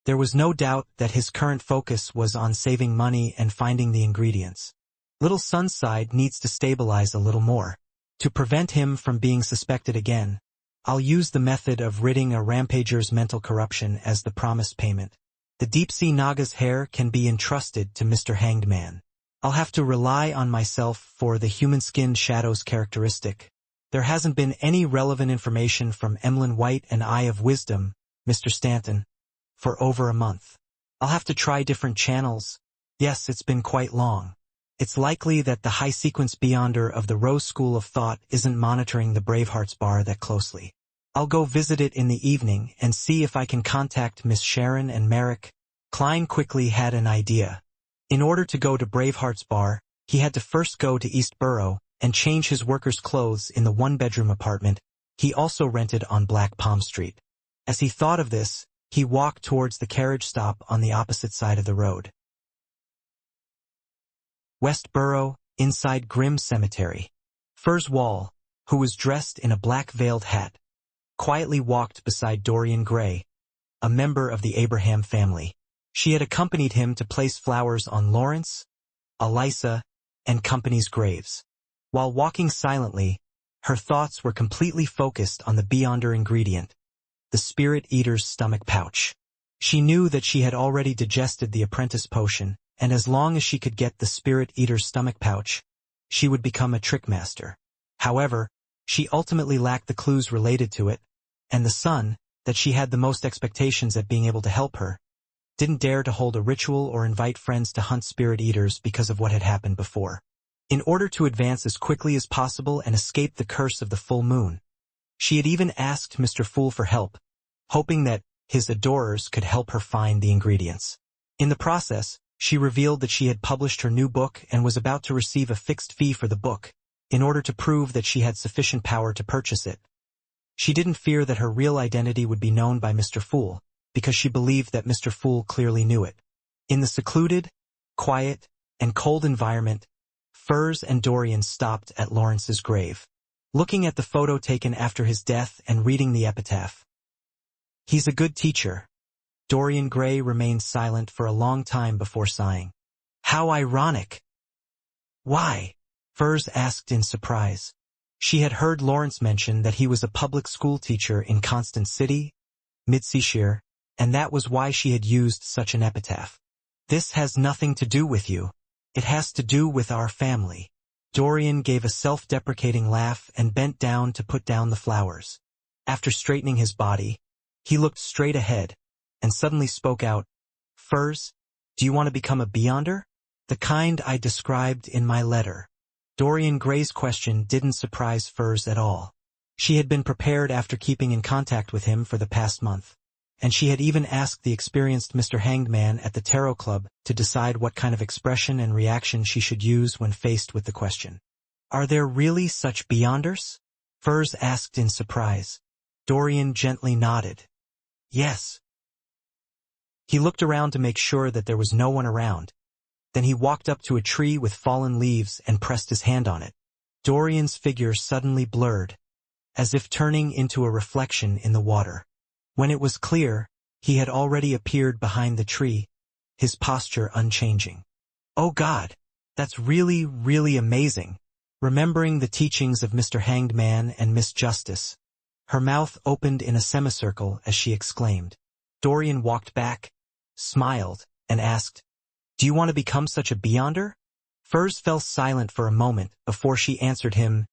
There was no doubt that his current focus was on saving money and finding the ingredients. Little Sunside needs to stabilize a little more. To prevent him from being suspected again, I'll use the method of ridding a rampager's mental corruption as the promised payment. The deep-sea Naga's hair can be entrusted to Mr. Hanged Man. I'll have to rely on myself for the human-skinned shadows characteristic. There hasn't been any relevant information from Emlyn White and Eye of Wisdom, Mr. Stanton, for over a month. I'll have to try different channels. Yes, it's been quite long. It's likely that the high-sequence beyonder of the Rose School of Thought isn't monitoring the Bravehearts bar that closely. I'll go visit it in the evening and see if I can contact Miss Sharon and Merrick. Klein quickly had an idea. In order to go to Braveheart's bar, he had to first go to East Borough and change his worker's clothes in the one-bedroom apartment he also rented on Black Palm Street. As he thought of this, he walked towards the carriage stop on the opposite side of the road. West Borough, inside Grim Cemetery. Furs Wall, who was dressed in a black veiled hat, quietly walked beside Dorian Gray, a member of the Abraham family. She had accompanied him to place flowers on Lawrence, Elisa, and company's graves. While walking silently, her thoughts were completely focused on the beyonder ingredient, the Spirit Eater's stomach pouch. She knew that she had already digested the apprentice potion, and as long as she could get the Spirit Eater's stomach pouch, she would become a trickmaster. However, she ultimately lacked the clues related to it, and the son, that she had the most expectations at being able to help her, didn't dare to hold a ritual or invite friends to hunt Spirit Eaters because of what had happened before. In order to advance as quickly as possible and escape the curse of the full moon, she had even asked Mr. Fool for help, hoping that his adorers could help her find the ingredients. In the process, she revealed that she had published her new book and was about to receive a fixed fee for the book, in order to prove that she had sufficient power to purchase it. She didn't fear that her real identity would be known by Mr. Fool, because she believed that Mr. Fool clearly knew it. In the secluded, quiet, and cold environment, Furs and Dorian stopped at Lawrence's grave, looking at the photo taken after his death and reading the epitaph. "He's a good teacher." Dorian Gray remained silent for a long time before sighing. "How ironic." "Why?" Furs asked in surprise. She had heard Lawrence mention that he was a public school teacher in Constant City, Midseashire, and that was why she had used such an epitaph. "This has nothing to do with you. It has to do with our family." Dorian gave a self-deprecating laugh and bent down to put down the flowers. After straightening his body, he looked straight ahead and suddenly spoke out, "Furs, do you want to become a Beyonder? The kind I described in my letter." Dorian Gray's question didn't surprise Furs at all. She had been prepared after keeping in contact with him for the past month, and she had even asked the experienced Mr. Hanged Man at the Tarot Club to decide what kind of expression and reaction she should use when faced with the question. "Are there really such Beyonders?" Furs asked in surprise. Dorian gently nodded. "Yes." He looked around to make sure that there was no one around. Then he walked up to a tree with fallen leaves and pressed his hand on it. Dorian's figure suddenly blurred, as if turning into a reflection in the water. When it was clear, he had already appeared behind the tree, his posture unchanging. "Oh God, that's really, really amazing." Remembering the teachings of Mr. Hanged Man and Miss Justice, her mouth opened in a semicircle as she exclaimed. Dorian walked back, smiled, and asked, "Do you want to become such a Beyonder?" Furs fell silent for a moment before she answered him,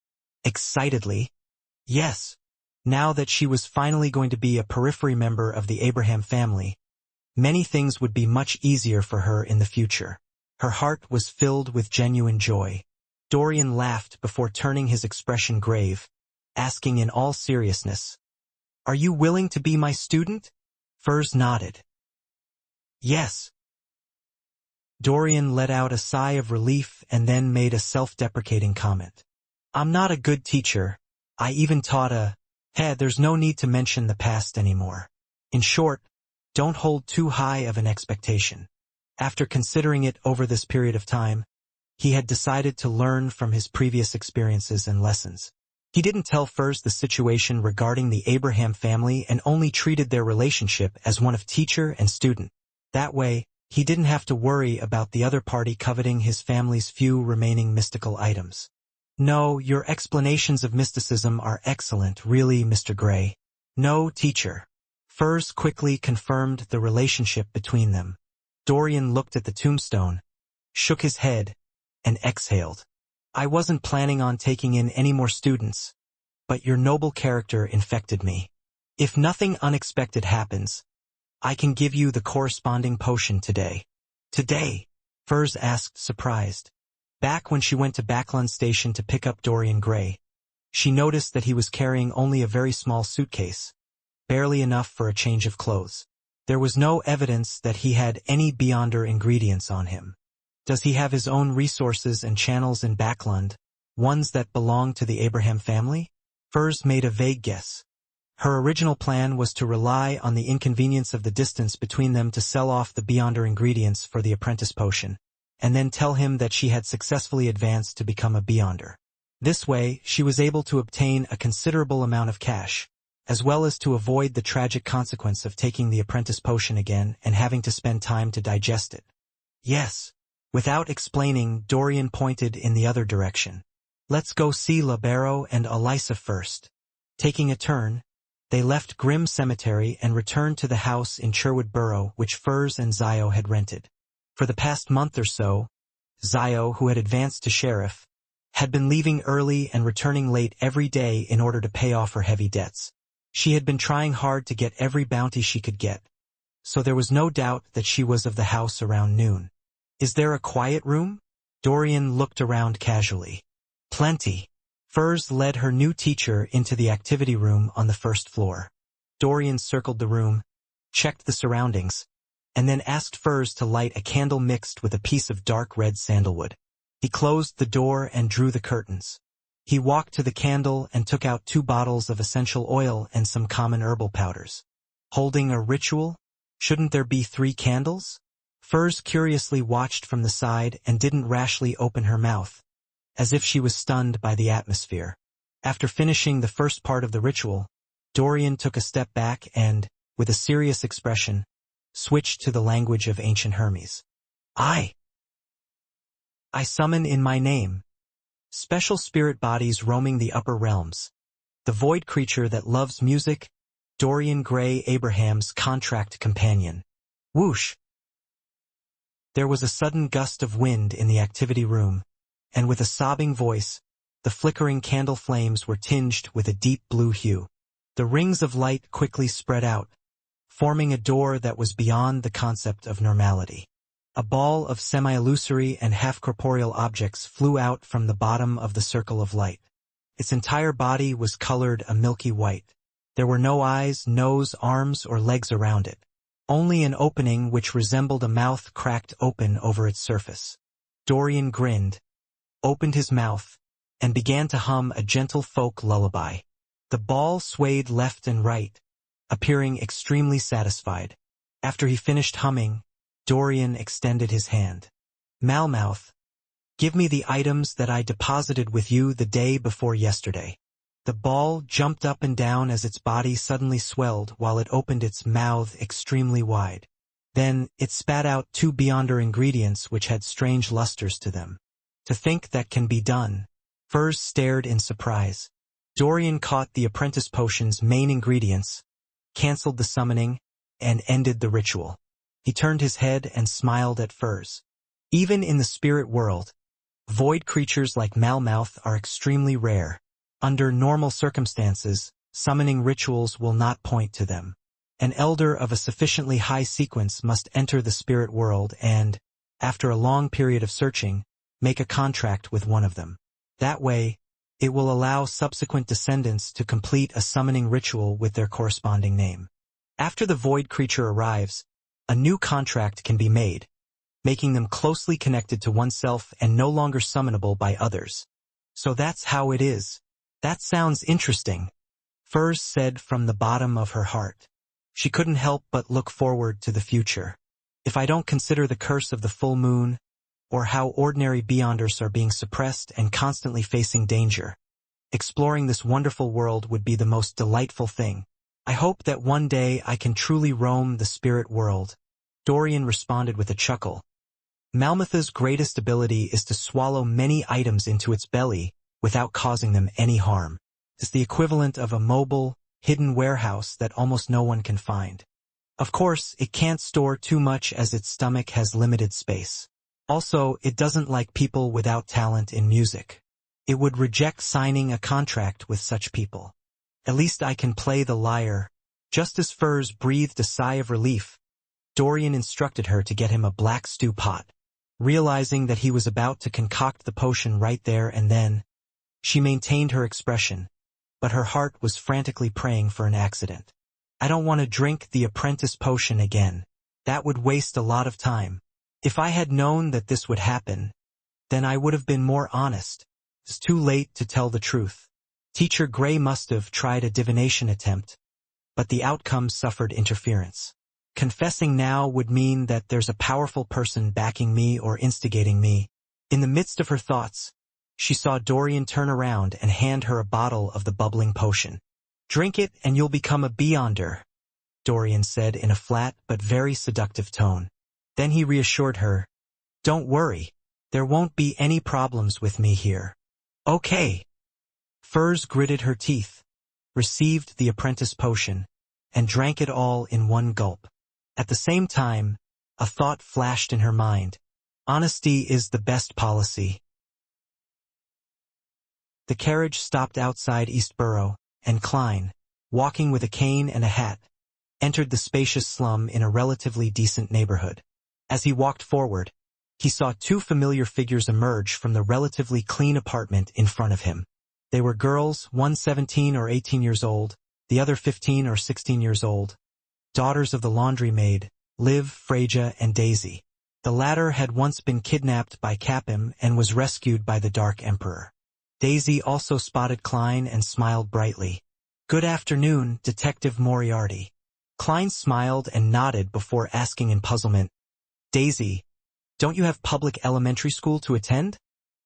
excitedly, "Yes." Now that she was finally going to be a periphery member of the Abraham family, many things would be much easier for her in the future. Her heart was filled with genuine joy. Dorian laughed before turning his expression grave, asking in all seriousness, "Are you willing to be my student?" Furs nodded. "Yes." Dorian let out a sigh of relief and then made a self-deprecating comment. "I'm not a good teacher. I even taught there's no need to mention the past anymore. In short, don't hold too high of an expectation." After considering it over this period of time, he had decided to learn from his previous experiences and lessons. He didn't tell Furs the situation regarding the Abraham family and only treated their relationship as one of teacher and student. That way, he didn't have to worry about the other party coveting his family's few remaining mystical items. "No, your explanations of mysticism are excellent, really, Mr. Gray." "No, teacher." Furs quickly confirmed the relationship between them. Dorian looked at the tombstone, shook his head, and exhaled. "I wasn't planning on taking in any more students, but your noble character infected me. If nothing unexpected happens, I can give you the corresponding potion today." "Today?" Furs asked, surprised. Back when she went to Backlund Station to pick up Dorian Gray, she noticed that he was carrying only a very small suitcase, barely enough for a change of clothes. There was no evidence that he had any Beyonder ingredients on him. Does he have his own resources and channels in Backlund, ones that belong to the Abraham family? Furs made a vague guess. Her original plan was to rely on the inconvenience of the distance between them to sell off the Beyonder ingredients for the apprentice potion, and then tell him that she had successfully advanced to become a Beyonder. This way, she was able to obtain a considerable amount of cash, as well as to avoid the tragic consequence of taking the apprentice potion again and having to spend time to digest it. "Yes." Without explaining, Dorian pointed in the other direction. "Let's go see Libero and Elisa first." Taking a turn, they left Grim Cemetery and returned to the house in Sherwood Borough which Furs and Zio had rented. For the past month or so, Zio, who had advanced to sheriff, had been leaving early and returning late every day in order to pay off her heavy debts. She had been trying hard to get every bounty she could get, so there was no doubt that she was of the house around noon. "Is there a quiet room?" Dorian looked around casually. "Plenty." Furs led her new teacher into the activity room on the first floor. Dorian circled the room, checked the surroundings, and then asked Furs to light a candle mixed with a piece of dark red sandalwood. He closed the door and drew the curtains. He walked to the candle and took out 2 bottles of essential oil and some common herbal powders. Holding a ritual? Shouldn't there be 3 candles? Furs curiously watched from the side and didn't rashly open her mouth, as if she was stunned by the atmosphere. After finishing the first part of the ritual, Dorian took a step back and, with a serious expression, switched to the language of ancient Hermes. I summon in my name special spirit bodies roaming the upper realms. The void creature that loves music, Dorian Gray, Abraham's contract companion. Whoosh! There was a sudden gust of wind in the activity room, and with a sobbing voice, the flickering candle flames were tinged with a deep blue hue. The rings of light quickly spread out, forming a door that was beyond the concept of normality. A ball of semi-illusory and half-corporeal objects flew out from the bottom of the circle of light. Its entire body was colored a milky white. There were no eyes, nose, arms, or legs around it. Only an opening which resembled a mouth cracked open over its surface. Dorian grinned, opened his mouth, and began to hum a gentle folk lullaby. The ball swayed left and right, appearing extremely satisfied. After he finished humming, Dorian extended his hand. Malmouth, give me the items that I deposited with you the day before yesterday. The ball jumped up and down as its body suddenly swelled while it opened its mouth extremely wide. Then, it spat out 2 Beyonder ingredients which had strange lusters to them. To think that can be done. Furs stared in surprise. Dorian caught the apprentice potion's main ingredients, cancelled the summoning, and ended the ritual. He turned his head and smiled at Furs. Even in the spirit world, void creatures like Malmouth are extremely rare. Under normal circumstances, summoning rituals will not point to them. An elder of a sufficiently high sequence must enter the spirit world and, after a long period of searching, make a contract with one of them. That way, it will allow subsequent descendants to complete a summoning ritual with their corresponding name. After the void creature arrives, a new contract can be made, making them closely connected to oneself and no longer summonable by others. So that's how it is. That sounds interesting, Furs said from the bottom of her heart. She couldn't help but look forward to the future. If I don't consider the curse of the full moon, or how ordinary Beyonders are being suppressed and constantly facing danger, exploring this wonderful world would be the most delightful thing. I hope that one day I can truly roam the spirit world. Dorian responded with a chuckle. Malmouth's greatest ability is to swallow many items into its belly without causing them any harm. It's the equivalent of a mobile, hidden warehouse that almost no one can find. Of course, it can't store too much as its stomach has limited space. Also, it doesn't like people without talent in music. It would reject signing a contract with such people. At least I can play the lyre. Just as Furs breathed a sigh of relief, Dorian instructed her to get him a black stew pot. Realizing that he was about to concoct the potion right there and then, she maintained her expression, but her heart was frantically praying for an accident. I don't want to drink the apprentice potion again. That would waste a lot of time. If I had known that this would happen, then I would have been more honest. It's too late to tell the truth. Teacher Gray must have tried a divination attempt, but the outcome suffered interference. Confessing now would mean that there's a powerful person backing me or instigating me. In the midst of her thoughts, she saw Dorian turn around and hand her a bottle of the bubbling potion. Drink it and you'll become a Beyonder, Dorian said in a flat but very seductive tone. Then he reassured her, don't worry, there won't be any problems with me here. Okay. Furs gritted her teeth, received the apprentice potion, and drank it all in one gulp. At the same time, a thought flashed in her mind. Honesty is the best policy. The carriage stopped outside Eastborough, and Klein, walking with a cane and a hat, entered the spacious slum in a relatively decent neighborhood. As he walked forward, he saw 2 familiar figures emerge from the relatively clean apartment in front of him. They were girls, one 17 or 18 years old, the other 15 or 16 years old, daughters of the laundry maid, Liv, Freja, and Daisy. The latter had once been kidnapped by Capim and was rescued by the Dark Emperor. Daisy also spotted Klein and smiled brightly. Good afternoon, Detective Moriarty. Klein smiled and nodded before asking in puzzlement, Daisy, don't you have public elementary school to attend?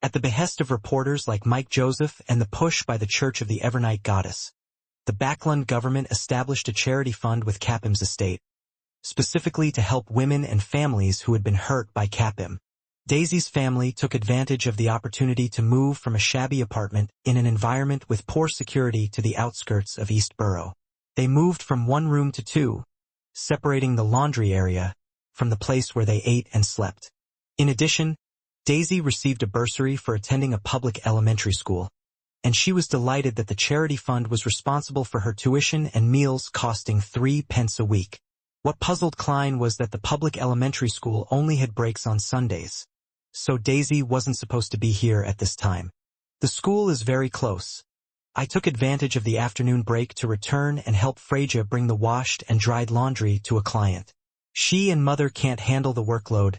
At the behest of reporters like Mike Joseph and the push by the Church of the Evernight Goddess, the Backlund government established a charity fund with Capim's estate, specifically to help women and families who had been hurt by Capim. Daisy's family took advantage of the opportunity to move from a shabby apartment in an environment with poor security to the outskirts of Eastborough. They moved from 1 room to 2, separating the laundry area from the place where they ate and slept. In addition, Daisy received a bursary for attending a public elementary school. and she was delighted that the charity fund was responsible for her tuition and meals costing 3 pence a week. What puzzled Klein was that the public elementary school only had breaks on Sundays. So Daisy wasn't supposed to be here at this time. The school is very close. I took advantage of the afternoon break to return and help Freja bring the washed and dried laundry to a client. She and Mother can't handle the workload,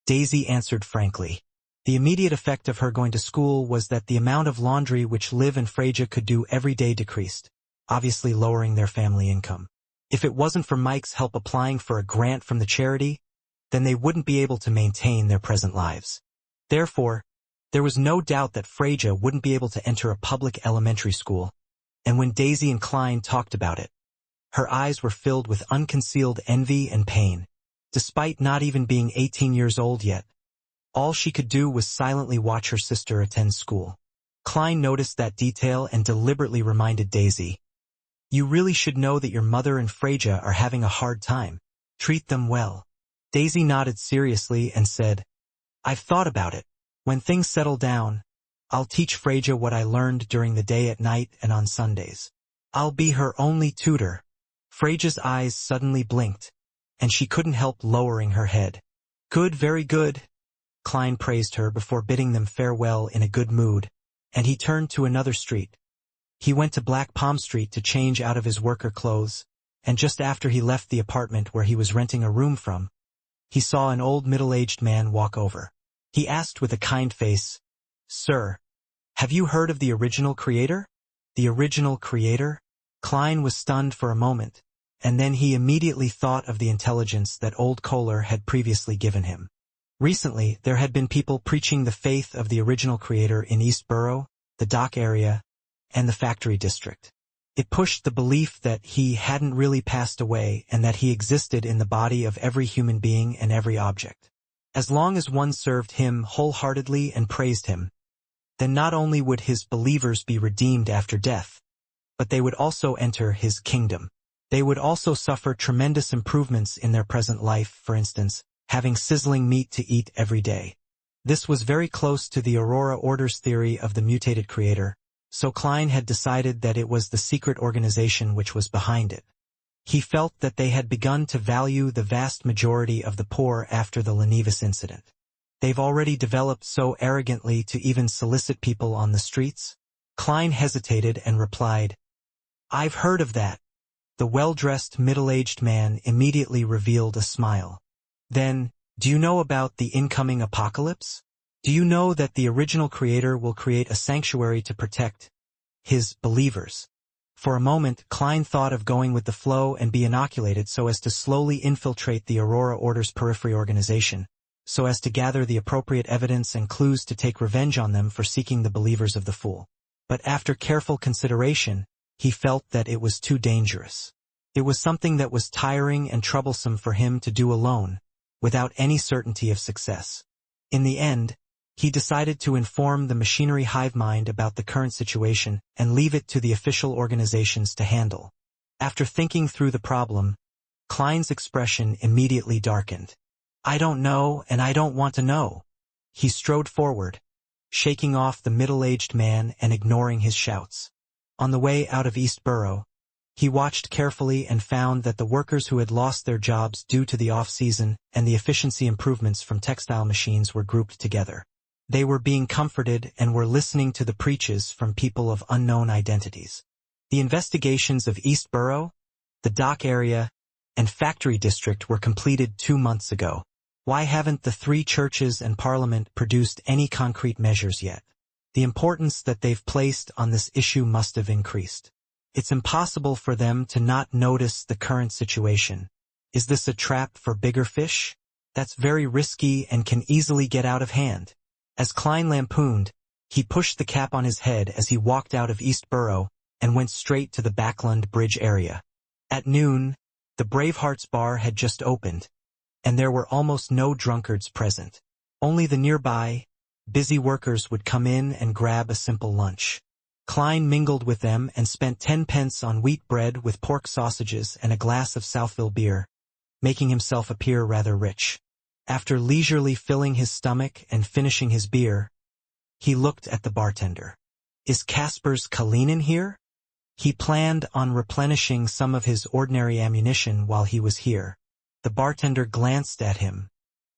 Daisy answered frankly. The immediate effect of her going to school was that the amount of laundry which Liv and Freja could do every day decreased, obviously lowering their family income. If it wasn't for Mike's help applying for a grant from the charity, then they wouldn't be able to maintain their present lives. Therefore, there was no doubt that Freja wouldn't be able to enter a public elementary school, and when Daisy and Klein talked about it, her eyes were filled with unconcealed envy and pain. Despite not even being 18 years old yet, all she could do was silently watch her sister attend school. Klein noticed that detail and deliberately reminded Daisy, "You really should know that your mother and Freja are having a hard time. Treat them well." Daisy nodded seriously and said, "I've thought about it. When things settle down, I'll teach Freja what I learned during the day at night and on Sundays. I'll be her only tutor." Freja's eyes suddenly blinked, and she couldn't help lowering her head. "Good, very good." Klein praised her before bidding them farewell in a good mood, and he turned to another street. He went to Black Palm Street to change out of his worker clothes, and just after he left the apartment where he was renting a room from, he saw an old middle-aged man walk over. He asked with a kind face, "Sir, have you heard of the original creator?" The original creator? Klein was stunned for a moment, and then he immediately thought of the intelligence that old Kohler had previously given him. Recently, there had been people preaching the faith of the original creator in East Borough, the dock area, and the factory district. It pushed the belief that he hadn't really passed away and that he existed in the body of every human being and every object. As long as one served him wholeheartedly and praised him, then not only would his believers be redeemed after death, but they would also enter his kingdom. They would also suffer tremendous improvements in their present life, for instance, having sizzling meat to eat every day. This was very close to the Aurora Orders theory of the mutated creator, so Klein had decided that it was the secret organization which was behind it. He felt that they had begun to value the vast majority of the poor after the Lenivus incident. They've already developed so arrogantly to even solicit people on the streets? Klein hesitated and replied, "I've heard of that." The well-dressed middle-aged man immediately revealed a smile. "Then, do you know about the incoming apocalypse? Do you know that the original creator will create a sanctuary to protect his believers?" For a moment, Klein thought of going with the flow and be inoculated so as to slowly infiltrate the Aurora Orders periphery organization, so as to gather the appropriate evidence and clues to take revenge on them for seeking the believers of the fool. But after careful consideration, he felt that it was too dangerous. It was something that was tiring and troublesome for him to do alone, without any certainty of success. In the end, he decided to inform the machinery hive mind about the current situation and leave it to the official organizations to handle. After thinking through the problem, Klein's expression immediately darkened. "I don't know and I don't want to know." He strode forward, shaking off the middle-aged man and ignoring his shouts. On the way out of East Borough, he watched carefully and found that the workers who had lost their jobs due to the off-season and the efficiency improvements from textile machines were grouped together. They were being comforted and were listening to the preaches from people of unknown identities. The investigations of East Borough, the dock area, and factory district were completed 2 months ago. Why haven't the 3 churches and Parliament produced any concrete measures yet? The importance that they've placed on this issue must have increased. It's impossible for them to not notice the current situation. Is this a trap for bigger fish? That's very risky and can easily get out of hand. As Klein lampooned, he pushed the cap on his head as he walked out of East Borough and went straight to the Backland Bridge area. At noon, the Bravehearts Bar had just opened, and there were almost no drunkards present. Only the nearby, busy workers would come in and grab a simple lunch. Klein mingled with them and spent 10 pence on wheat bread with pork sausages and a glass of Southville beer, making himself appear rather rich. After leisurely filling his stomach and finishing his beer, he looked at the bartender. Is Kasper's Kalinin here? He planned on replenishing some of his ordinary ammunition while he was here. The bartender glanced at him.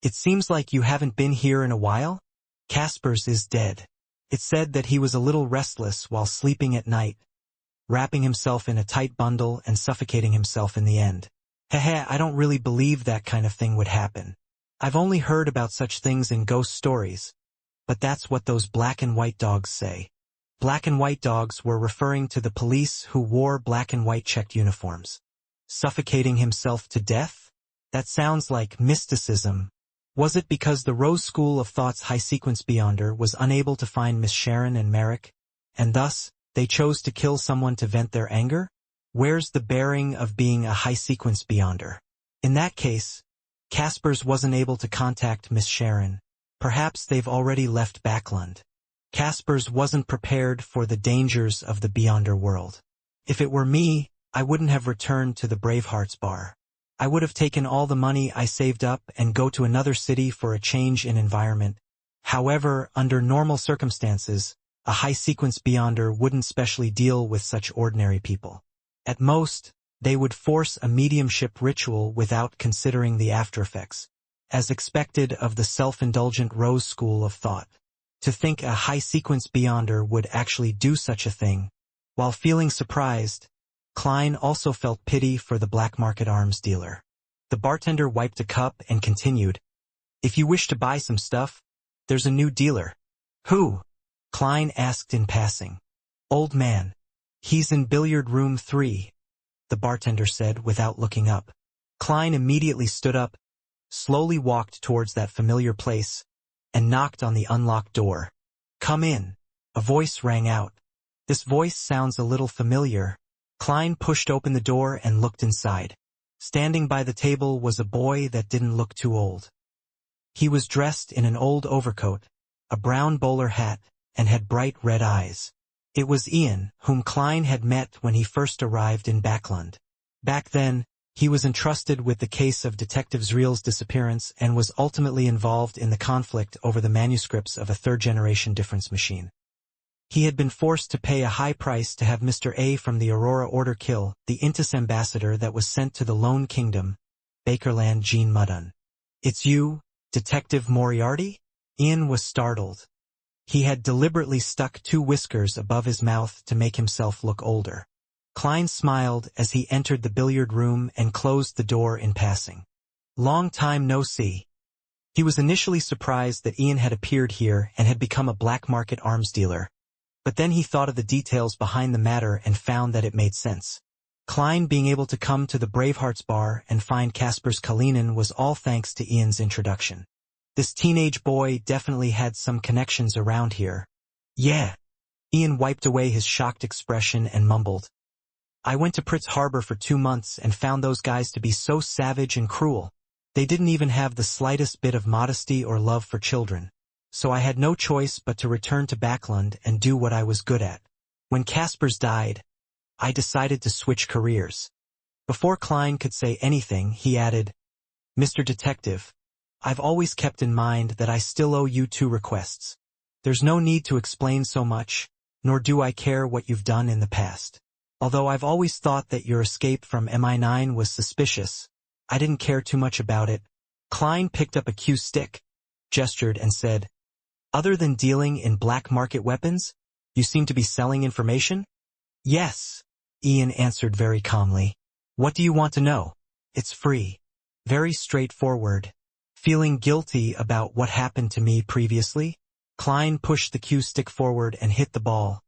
It seems like you haven't been here in a while? Kasper's is dead. It said that he was a little restless while sleeping at night, wrapping himself in a tight bundle and suffocating himself in the end. Heh, I don't really believe that kind of thing would happen. I've only heard about such things in ghost stories, but that's what those black and white dogs say. Black and white dogs were referring to the police who wore black and white checked uniforms. Suffocating himself to death? That sounds like mysticism. Was it because the Rose School of Thought's high-sequence beyonder was unable to find Miss Sharon and Merrick, and thus, they chose to kill someone to vent their anger? Where's the bearing of being a high-sequence beyonder? In that case, Kasper's wasn't able to contact Miss Sharon. Perhaps they've already left Backland. Kasper's wasn't prepared for the dangers of the beyonder world. If it were me, I wouldn't have returned to the Bravehearts bar. I would have taken all the money I saved up and go to another city for a change in environment. However, under normal circumstances, a high-sequence beyonder wouldn't specially deal with such ordinary people. At most, they would force a mediumship ritual without considering the aftereffects, as expected of the self-indulgent Rose School of Thought. To think a high-sequence beyonder would actually do such a thing. While feeling surprised, Klein also felt pity for the black market arms dealer. The bartender wiped a cup and continued, "If you wish to buy some stuff, there's a new dealer." "Who?" Klein asked in passing. "Old man. He's in billiard room 3, the bartender said without looking up. Klein immediately stood up, slowly walked towards that familiar place, and knocked on the unlocked door. "Come in." A voice rang out. This voice sounds a little familiar. Klein pushed open the door and looked inside. Standing by the table was a boy that didn't look too old. He was dressed in an old overcoat, a brown bowler hat, and had bright red eyes. It was Ian, whom Klein had met when he first arrived in Backland. Back then, he was entrusted with the case of Detective Zreel's disappearance and was ultimately involved in the conflict over the manuscripts of a third-generation difference machine. He had been forced to pay a high price to have Mr. A from the Aurora Order kill the Intis ambassador that was sent to the Lone Kingdom, Bakerland Gene Mudun. "It's you, Detective Moriarty?" Ian was startled. He had deliberately stuck 2 whiskers above his mouth to make himself look older. Klein smiled as he entered the billiard room and closed the door in passing. "Long time no see." He was initially surprised that Ian had appeared here and had become a black market arms dealer. But then he thought of the details behind the matter and found that it made sense. Klein being able to come to the Bravehearts bar and find Kasper's Kalinin was all thanks to Ian's introduction. This teenage boy definitely had some connections around here. "Yeah." Ian wiped away his shocked expression and mumbled, "I went to Pritz Harbor for 2 months and found those guys to be so savage and cruel. They didn't even have the slightest bit of modesty or love for children. So I had no choice but to return to Backland and do what I was good at. When Kasper's died, I decided to switch careers." Before Klein could say anything, he added, "Mr. Detective, I've always kept in mind that I still owe you 2 requests. There's no need to explain so much, nor do I care what you've done in the past. Although I've always thought that your escape from MI9 was suspicious, I didn't care too much about it." Klein picked up a cue stick, gestured and said, "Other than dealing in black market weapons, you seem to be selling information?" "Yes," Ian answered very calmly. "What do you want to know? It's free." Very straightforward. Feeling guilty about what happened to me previously, Klein pushed the cue stick forward and hit the ball,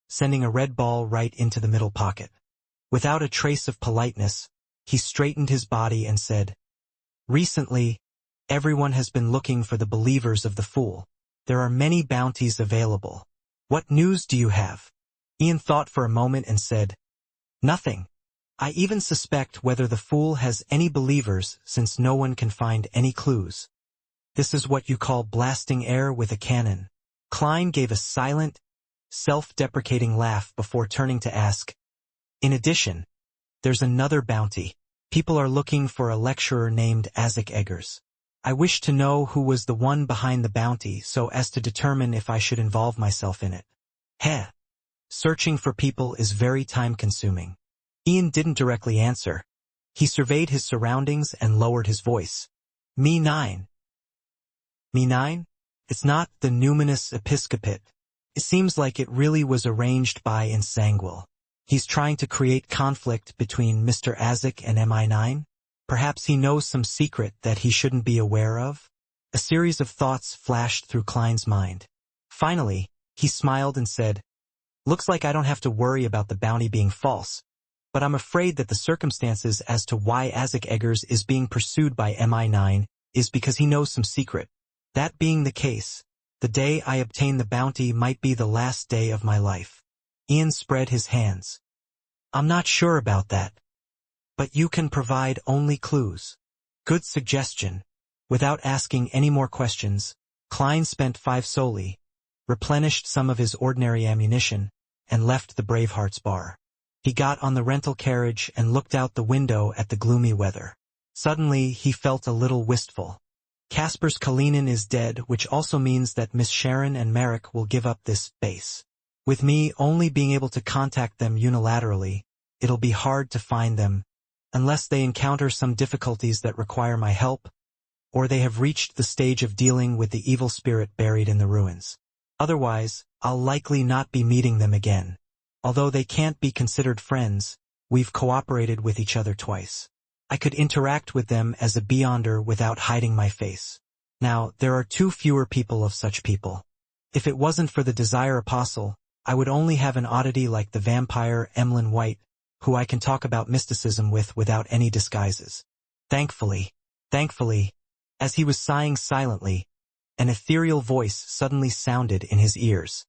sending a red ball right into the middle pocket. Without a trace of politeness, he straightened his body and said, "Recently, everyone has been looking for the believers of the Fool. There are many bounties available. What news do you have?" Ian thought for a moment and said, "Nothing. I even suspect whether the Fool has any believers since no one can find any clues." "This is what you call blasting air with a cannon." Klein gave a silent, self-deprecating laugh before turning to ask, "In addition, there's another bounty. People are looking for a lecturer named Isaac Eggers. I wish to know who was the one behind the bounty so as to determine if I should involve myself in it." "Heh." Searching for people is very time-consuming. Ian didn't directly answer. He surveyed his surroundings and lowered his voice. Me 9. Me 9? It's not the numinous episcopate. It seems like it really was arranged by Insanguil. He's trying to create conflict between Mr. Azik and MI9? Perhaps he knows some secret that he shouldn't be aware of? A series of thoughts flashed through Klein's mind. Finally, he smiled and said, "Looks like I don't have to worry about the bounty being false, but I'm afraid that the circumstances as to why Azik Eggers is being pursued by MI9 is because he knows some secret. That being the case, the day I obtain the bounty might be the last day of my life." Ian spread his hands. "I'm not sure about that. But you can provide only clues." "Good suggestion." Without asking any more questions, Klein spent 5 soldi, replenished some of his ordinary ammunition, and left the Bravehearts bar. He got on the rental carriage and looked out the window at the gloomy weather. Suddenly, he felt a little wistful. Kasper's Kalinin is dead, which also means that Miss Sharon and Merrick will give up this base. With me only being able to contact them unilaterally, it'll be hard to find them, unless they encounter some difficulties that require my help, or they have reached the stage of dealing with the evil spirit buried in the ruins. Otherwise, I'll likely not be meeting them again. Although they can't be considered friends, we've cooperated with each other twice. I could interact with them as a Beyonder without hiding my face. Now, there are 2 fewer people of such people. If it wasn't for the Desire Apostle, I would only have an oddity like the vampire Emlyn White, who I can talk about mysticism with without any disguises. Thankfully, as he was sighing silently, an ethereal voice suddenly sounded in his ears.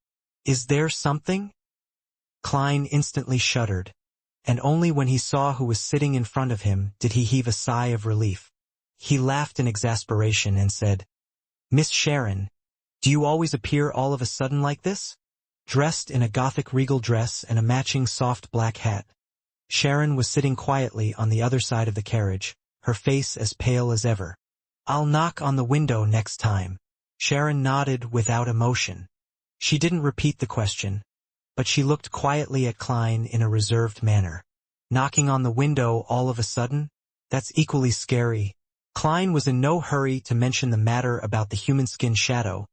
"Is there something?" Klein instantly shuddered, and only when he saw who was sitting in front of him did he heave a sigh of relief. He laughed in exasperation and said, "Miss Sharon, do you always appear all of a sudden like this?" Dressed in a Gothic regal dress and a matching soft black hat, Sharon was sitting quietly on the other side of the carriage, her face as pale as ever. "I'll knock on the window next time." Sharon nodded without emotion. She didn't repeat the question, but she looked quietly at Klein in a reserved manner. Knocking on the window all of a sudden? That's equally scary. Klein was in no hurry to mention the matter about the human skin shadow,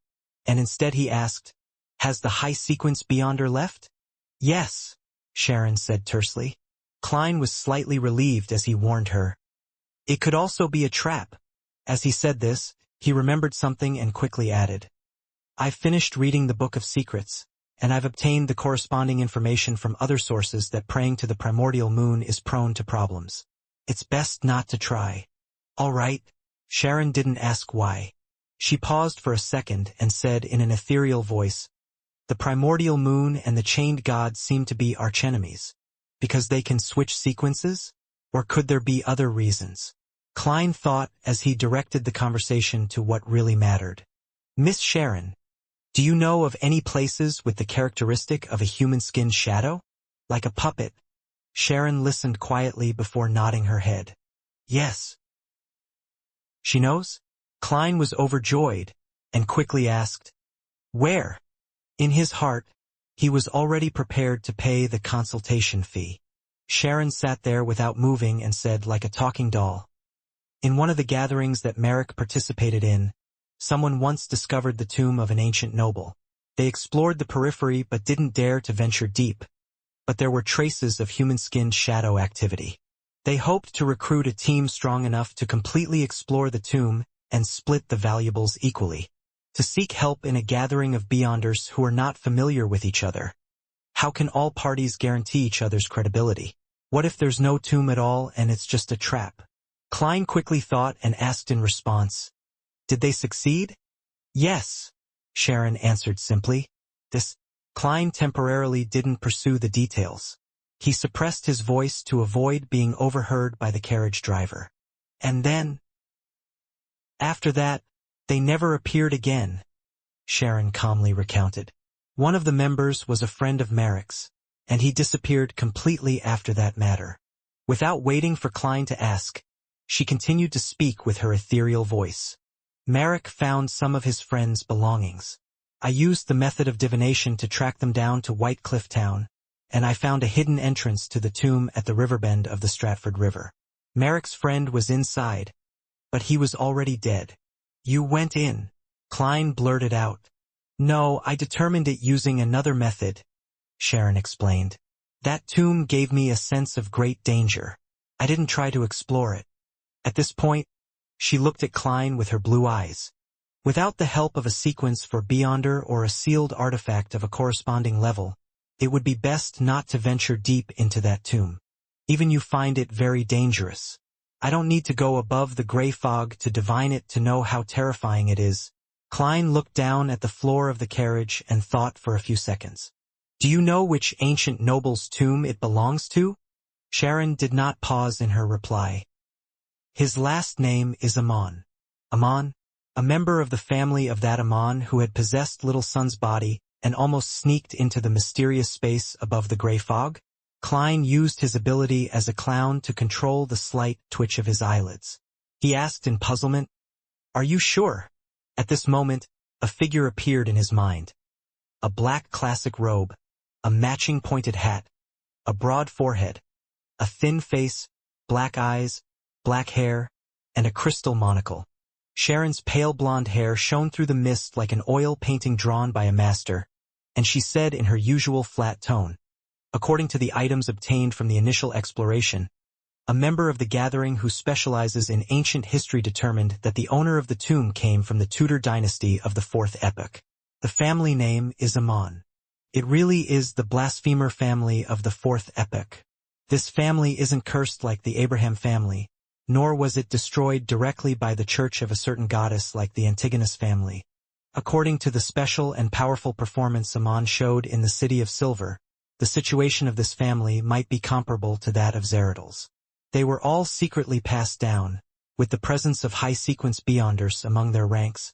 and instead he asked, "Has the high sequence Beyonder left?" "Yes," Sharon said tersely. Klein was slightly relieved as he warned her. "It could also be a trap." As he said this, he remembered something and quickly added, "I've finished reading the Book of Secrets, and I've obtained the corresponding information from other sources that praying to the primordial moon is prone to problems. It's best not to try." "All right." Sharon didn't ask why. She paused for a second and said in an ethereal voice, "The primordial moon and the chained god seem to be archenemies. Because they can switch sequences? Or could there be other reasons?" Klein thought as he directed the conversation to what really mattered. "Miss Sharon, do you know of any places with the characteristic of a human skin shadow? Like a puppet?" Sharon listened quietly before nodding her head. "Yes." "She knows?" Klein was overjoyed and quickly asked, "Where?" In his heart, he was already prepared to pay the consultation fee. Sharon sat there without moving and said like a talking doll, "In one of the gatherings that Merrick participated in, someone once discovered the tomb of an ancient noble. They explored the periphery but didn't dare to venture deep, but there were traces of human-skinned shadow activity. They hoped to recruit a team strong enough to completely explore the tomb and split the valuables equally. To seek help in a gathering of Beyonders who are not familiar with each other. How can all parties guarantee each other's credibility? What if there's no tomb at all and it's just a trap?" Klein quickly thought and asked in response, "Did they succeed?" "Yes," Sharon answered simply. Klein temporarily didn't pursue the details. He suppressed his voice to avoid being overheard by the carriage driver. "And then, after that, they never appeared again," Sharon calmly recounted. "One of the members was a friend of Merrick's, and he disappeared completely after that matter." Without waiting for Klein to ask, she continued to speak with her ethereal voice. "Merrick found some of his friend's belongings. I used the method of divination to track them down to White Cliff Town, and I found a hidden entrance to the tomb at the riverbend of the Stratford River. Merrick's friend was inside, but he was already dead. You went in, Klein blurted out. No, I determined it using another method, Sharon explained. That tomb gave me a sense of great danger. I didn't try to explore it. At this point, she looked at Klein with her blue eyes. Without the help of a sequence for Beyonder or a sealed artifact of a corresponding level, it would be best not to venture deep into that tomb. Even you find it very dangerous. I don't need to go above the gray fog to divine it to know how terrifying it is. Klein looked down at the floor of the carriage and thought for a few seconds. Do you know which ancient noble's tomb it belongs to? Sharon did not pause in her reply. His last name is Amon. Amon? A member of the family of that Amon who had possessed Little Son's body and almost sneaked into the mysterious space above the gray fog? Klein used his ability as a clown to control the slight twitch of his eyelids. He asked in puzzlement, Are you sure? At this moment, a figure appeared in his mind. A black classic robe, a matching pointed hat, a broad forehead, a thin face, black eyes, black hair, and a crystal monocle. Sharon's pale blonde hair shone through the mist like an oil painting drawn by a master, and she said in her usual flat tone, according to the items obtained from the initial exploration, a member of the gathering who specializes in ancient history determined that the owner of the tomb came from the Tudor dynasty of the Fourth Epoch. The family name is Amon. It really is the blasphemer family of the Fourth Epoch. This family isn't cursed like the Abraham family, nor was it destroyed directly by the church of a certain goddess like the Antigonus family. According to the special and powerful performance Amon showed in the City of Silver, the situation of this family might be comparable to that of Zeradol's. They were all secretly passed down, with the presence of high-sequence Beyonders among their ranks,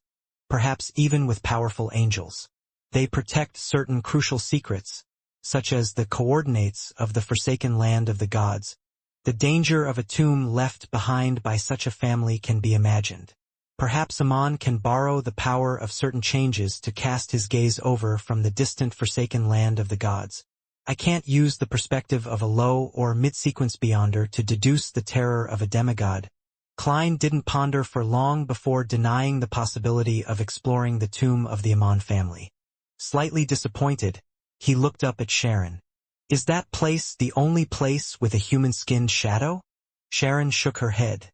perhaps even with powerful angels. They protect certain crucial secrets, such as the coordinates of the forsaken land of the gods. The danger of a tomb left behind by such a family can be imagined. Perhaps Amon can borrow the power of certain changes to cast his gaze over from the distant forsaken land of the gods. I can't use the perspective of a low or mid-sequence Beyonder to deduce the terror of a demigod. Klein didn't ponder for long before denying the possibility of exploring the tomb of the Amon family. Slightly disappointed, he looked up at Sharon. Is that place the only place with a human-skinned shadow? Sharon shook her head.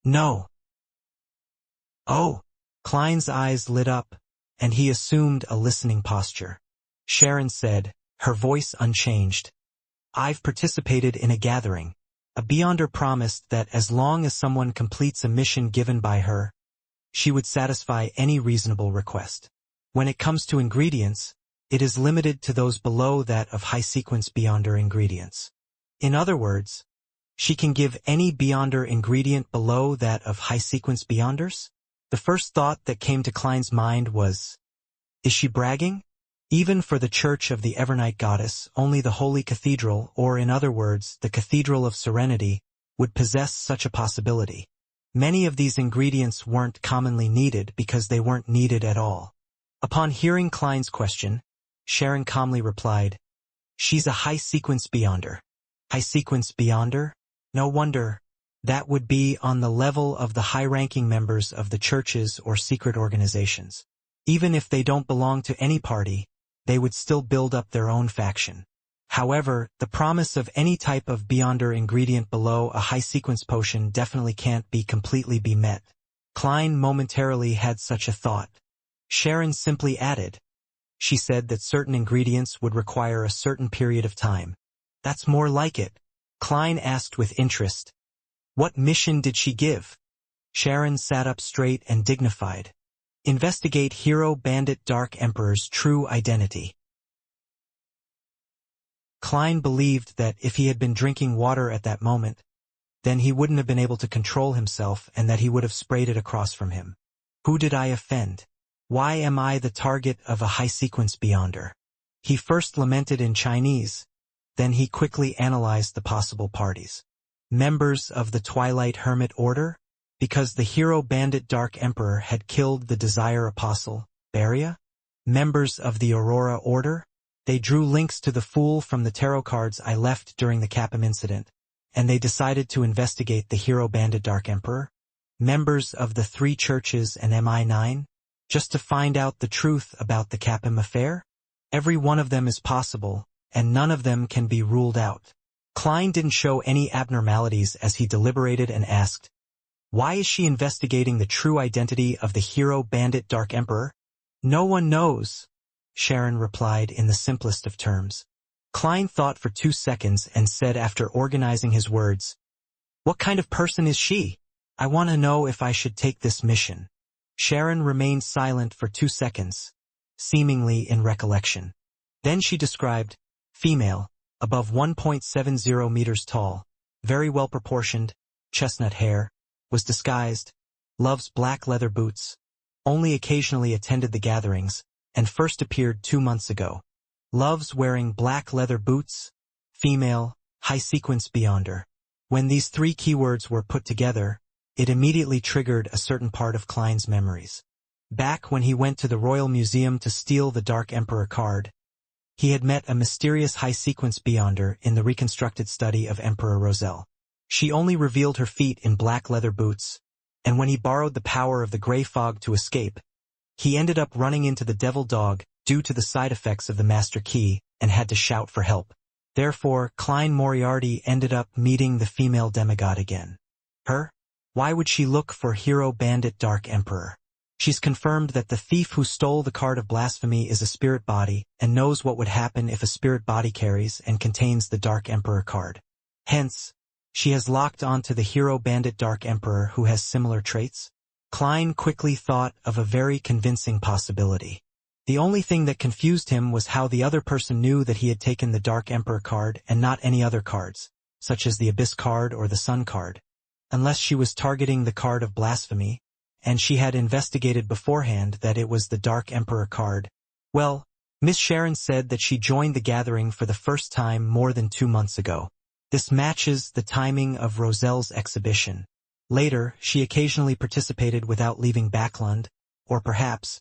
No. Oh. Klein's eyes lit up, and he assumed a listening posture. Sharon said, her voice unchanged. I've participated in a gathering. A Beyonder promised that as long as someone completes a mission given by her, she would satisfy any reasonable request. When it comes to ingredients, it is limited to those below that of high-sequence Beyonder ingredients. In other words, she can give any Beyonder ingredient below that of high-sequence Beyonders? The first thought that came to Klein's mind was, is she bragging? Even for the Church of the Evernight Goddess, only the Holy Cathedral, or in other words, the Cathedral of Serenity, would possess such a possibility. Many of these ingredients weren't commonly needed because they weren't needed at all. Upon hearing Klein's question, Sharon calmly replied, she's a high-sequence Beyonder. High-sequence Beyonder? No wonder. That would be on the level of the high-ranking members of the churches or secret organizations. Even if they don't belong to any party, they would still build up their own faction. However, the promise of any type of Beyonder ingredient below a high-sequence potion definitely can't be completely met. Klein momentarily had such a thought. Sharon simply added. She said that certain ingredients would require a certain period of time. That's more like it. Klein asked with interest. What mission did she give? Sharon sat up straight and dignified. Investigate Hero Bandit Dark Emperor's true identity. Klein believed that if he had been drinking water at that moment, then he wouldn't have been able to control himself and that he would have sprayed it across from him. Who did I offend? Why am I the target of a high-sequence Beyonder? He first lamented in Chinese, then he quickly analyzed the possible parties. Members of the Twilight Hermit Order? Because the Hero Bandit Dark Emperor had killed the Desire Apostle, Baria? Members of the Aurora Order? They drew links to the Fool from the tarot cards I left during the Capim incident, and they decided to investigate the hero bandit Dark Emperor? Members of the three churches and MI9? Just to find out the truth about the Capim affair? Every one of them is possible, and none of them can be ruled out. Klein didn't show any abnormalities as he deliberated and asked, "Why is she investigating the true identity of the hero bandit Dark Emperor?" "No one knows," Sharon replied in the simplest of terms. Klein thought for 2 seconds and said after organizing his words, "What kind of person is she? I want to know if I should take this mission." Sharon remained silent for 2 seconds, seemingly in recollection. Then she described, "Female, above 1.70 meters tall, very well proportioned, chestnut hair, was disguised, loves black leather boots, only occasionally attended the gatherings, and first appeared 2 months ago. Loves wearing black leather boots, female, high sequence beyonder." When these 3 keywords were put together, it immediately triggered a certain part of Klein's memories. Back when he went to the Royal Museum to steal the Dark Emperor card, he had met a mysterious high-sequence beyonder in the reconstructed study of Emperor Roselle. She only revealed her feet in black leather boots, and when he borrowed the power of the gray fog to escape, he ended up running into the devil dog due to the side effects of the master key and had to shout for help. Therefore, Klein Moriarty ended up meeting the female demigod again. Her? Why would she look for hero bandit Dark Emperor? She's confirmed that the thief who stole the card of blasphemy is a spirit body and knows what would happen if a spirit body carries and contains the Dark Emperor card. Hence, she has locked onto the hero bandit Dark Emperor who has similar traits. Klein quickly thought of a very convincing possibility. The only thing that confused him was how the other person knew that he had taken the Dark Emperor card and not any other cards, such as the Abyss card or the Sun card. Unless she was targeting the card of blasphemy, and she had investigated beforehand that it was the Dark Emperor card. Well, Miss Sharon said that she joined the gathering for the first time more than 2 months ago. This matches the timing of Roselle's exhibition. Later, she occasionally participated without leaving Backlund, or perhaps,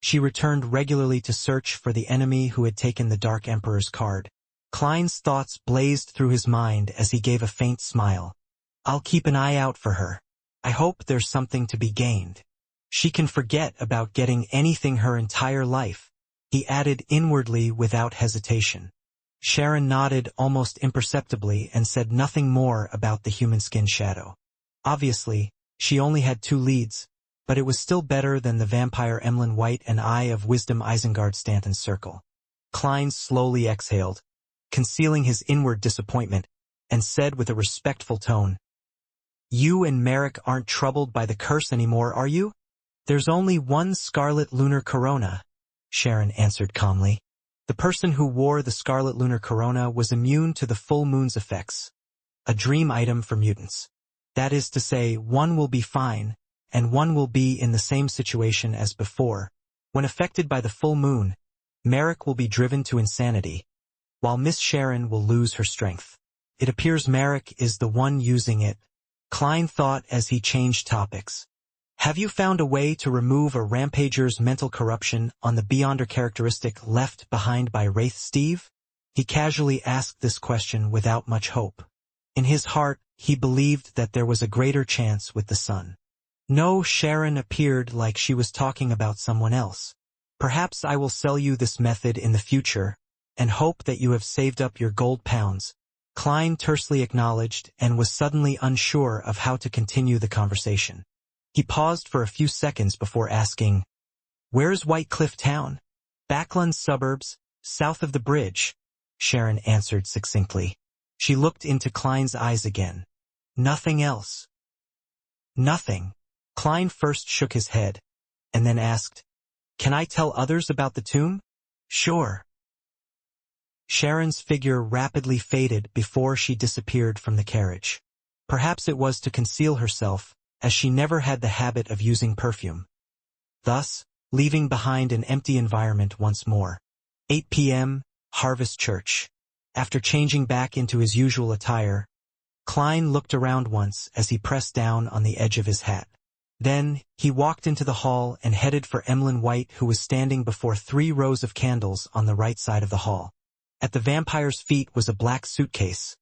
she returned regularly to search for the enemy who had taken the Dark Emperor's card. Klein's thoughts blazed through his mind as he gave a faint smile. "I'll keep an eye out for her. I hope there's something to be gained. She can forget about getting anything her entire life," he added inwardly without hesitation. Sharon nodded almost imperceptibly and said nothing more about the human skin shadow. Obviously, she only had 2 leads, but it was still better than the vampire Emlyn White and Eye of Wisdom Isengard Stanton's circle. Klein slowly exhaled, concealing his inward disappointment, and said with a respectful tone, "You and Merrick aren't troubled by the curse anymore, are you?" "There's only one scarlet lunar corona," Sharon answered calmly. The person who wore the scarlet lunar corona was immune to the full moon's effects, a dream item for mutants. That is to say, one will be fine, and one will be in the same situation as before. When affected by the full moon, Merrick will be driven to insanity, while Miss Sharon will lose her strength. It appears Merrick is the one using it, Klein thought as he changed topics. "Have you found a way to remove a rampager's mental corruption on the Beyonder characteristic left behind by Wraith Steve?" He casually asked this question without much hope. In his heart, he believed that there was a greater chance with the sun. "No," Sharon appeared like she was talking about someone else. "Perhaps I will sell you this method in the future, and hope that you have saved up your gold pounds." Klein tersely acknowledged and was suddenly unsure of how to continue the conversation. He paused for a few seconds before asking, "Where's White Cliff Town?" "Backlund suburbs, south of the bridge," Sharon answered succinctly. She looked into Klein's eyes again. "Nothing else?" "Nothing." Klein first shook his head, and then asked, "Can I tell others about the tomb?" "Sure." Sharon's figure rapidly faded before she disappeared from the carriage. Perhaps it was to conceal herself, as she never had the habit of using perfume. Thus, leaving behind an empty environment once more. 8 p.m., Harvest Church. After changing back into his usual attire, Klein looked around once as he pressed down on the edge of his hat. Then, he walked into the hall and headed for Emlyn White, who was standing before 3 rows of candles on the right side of the hall. At the vampire's feet was a black suitcase.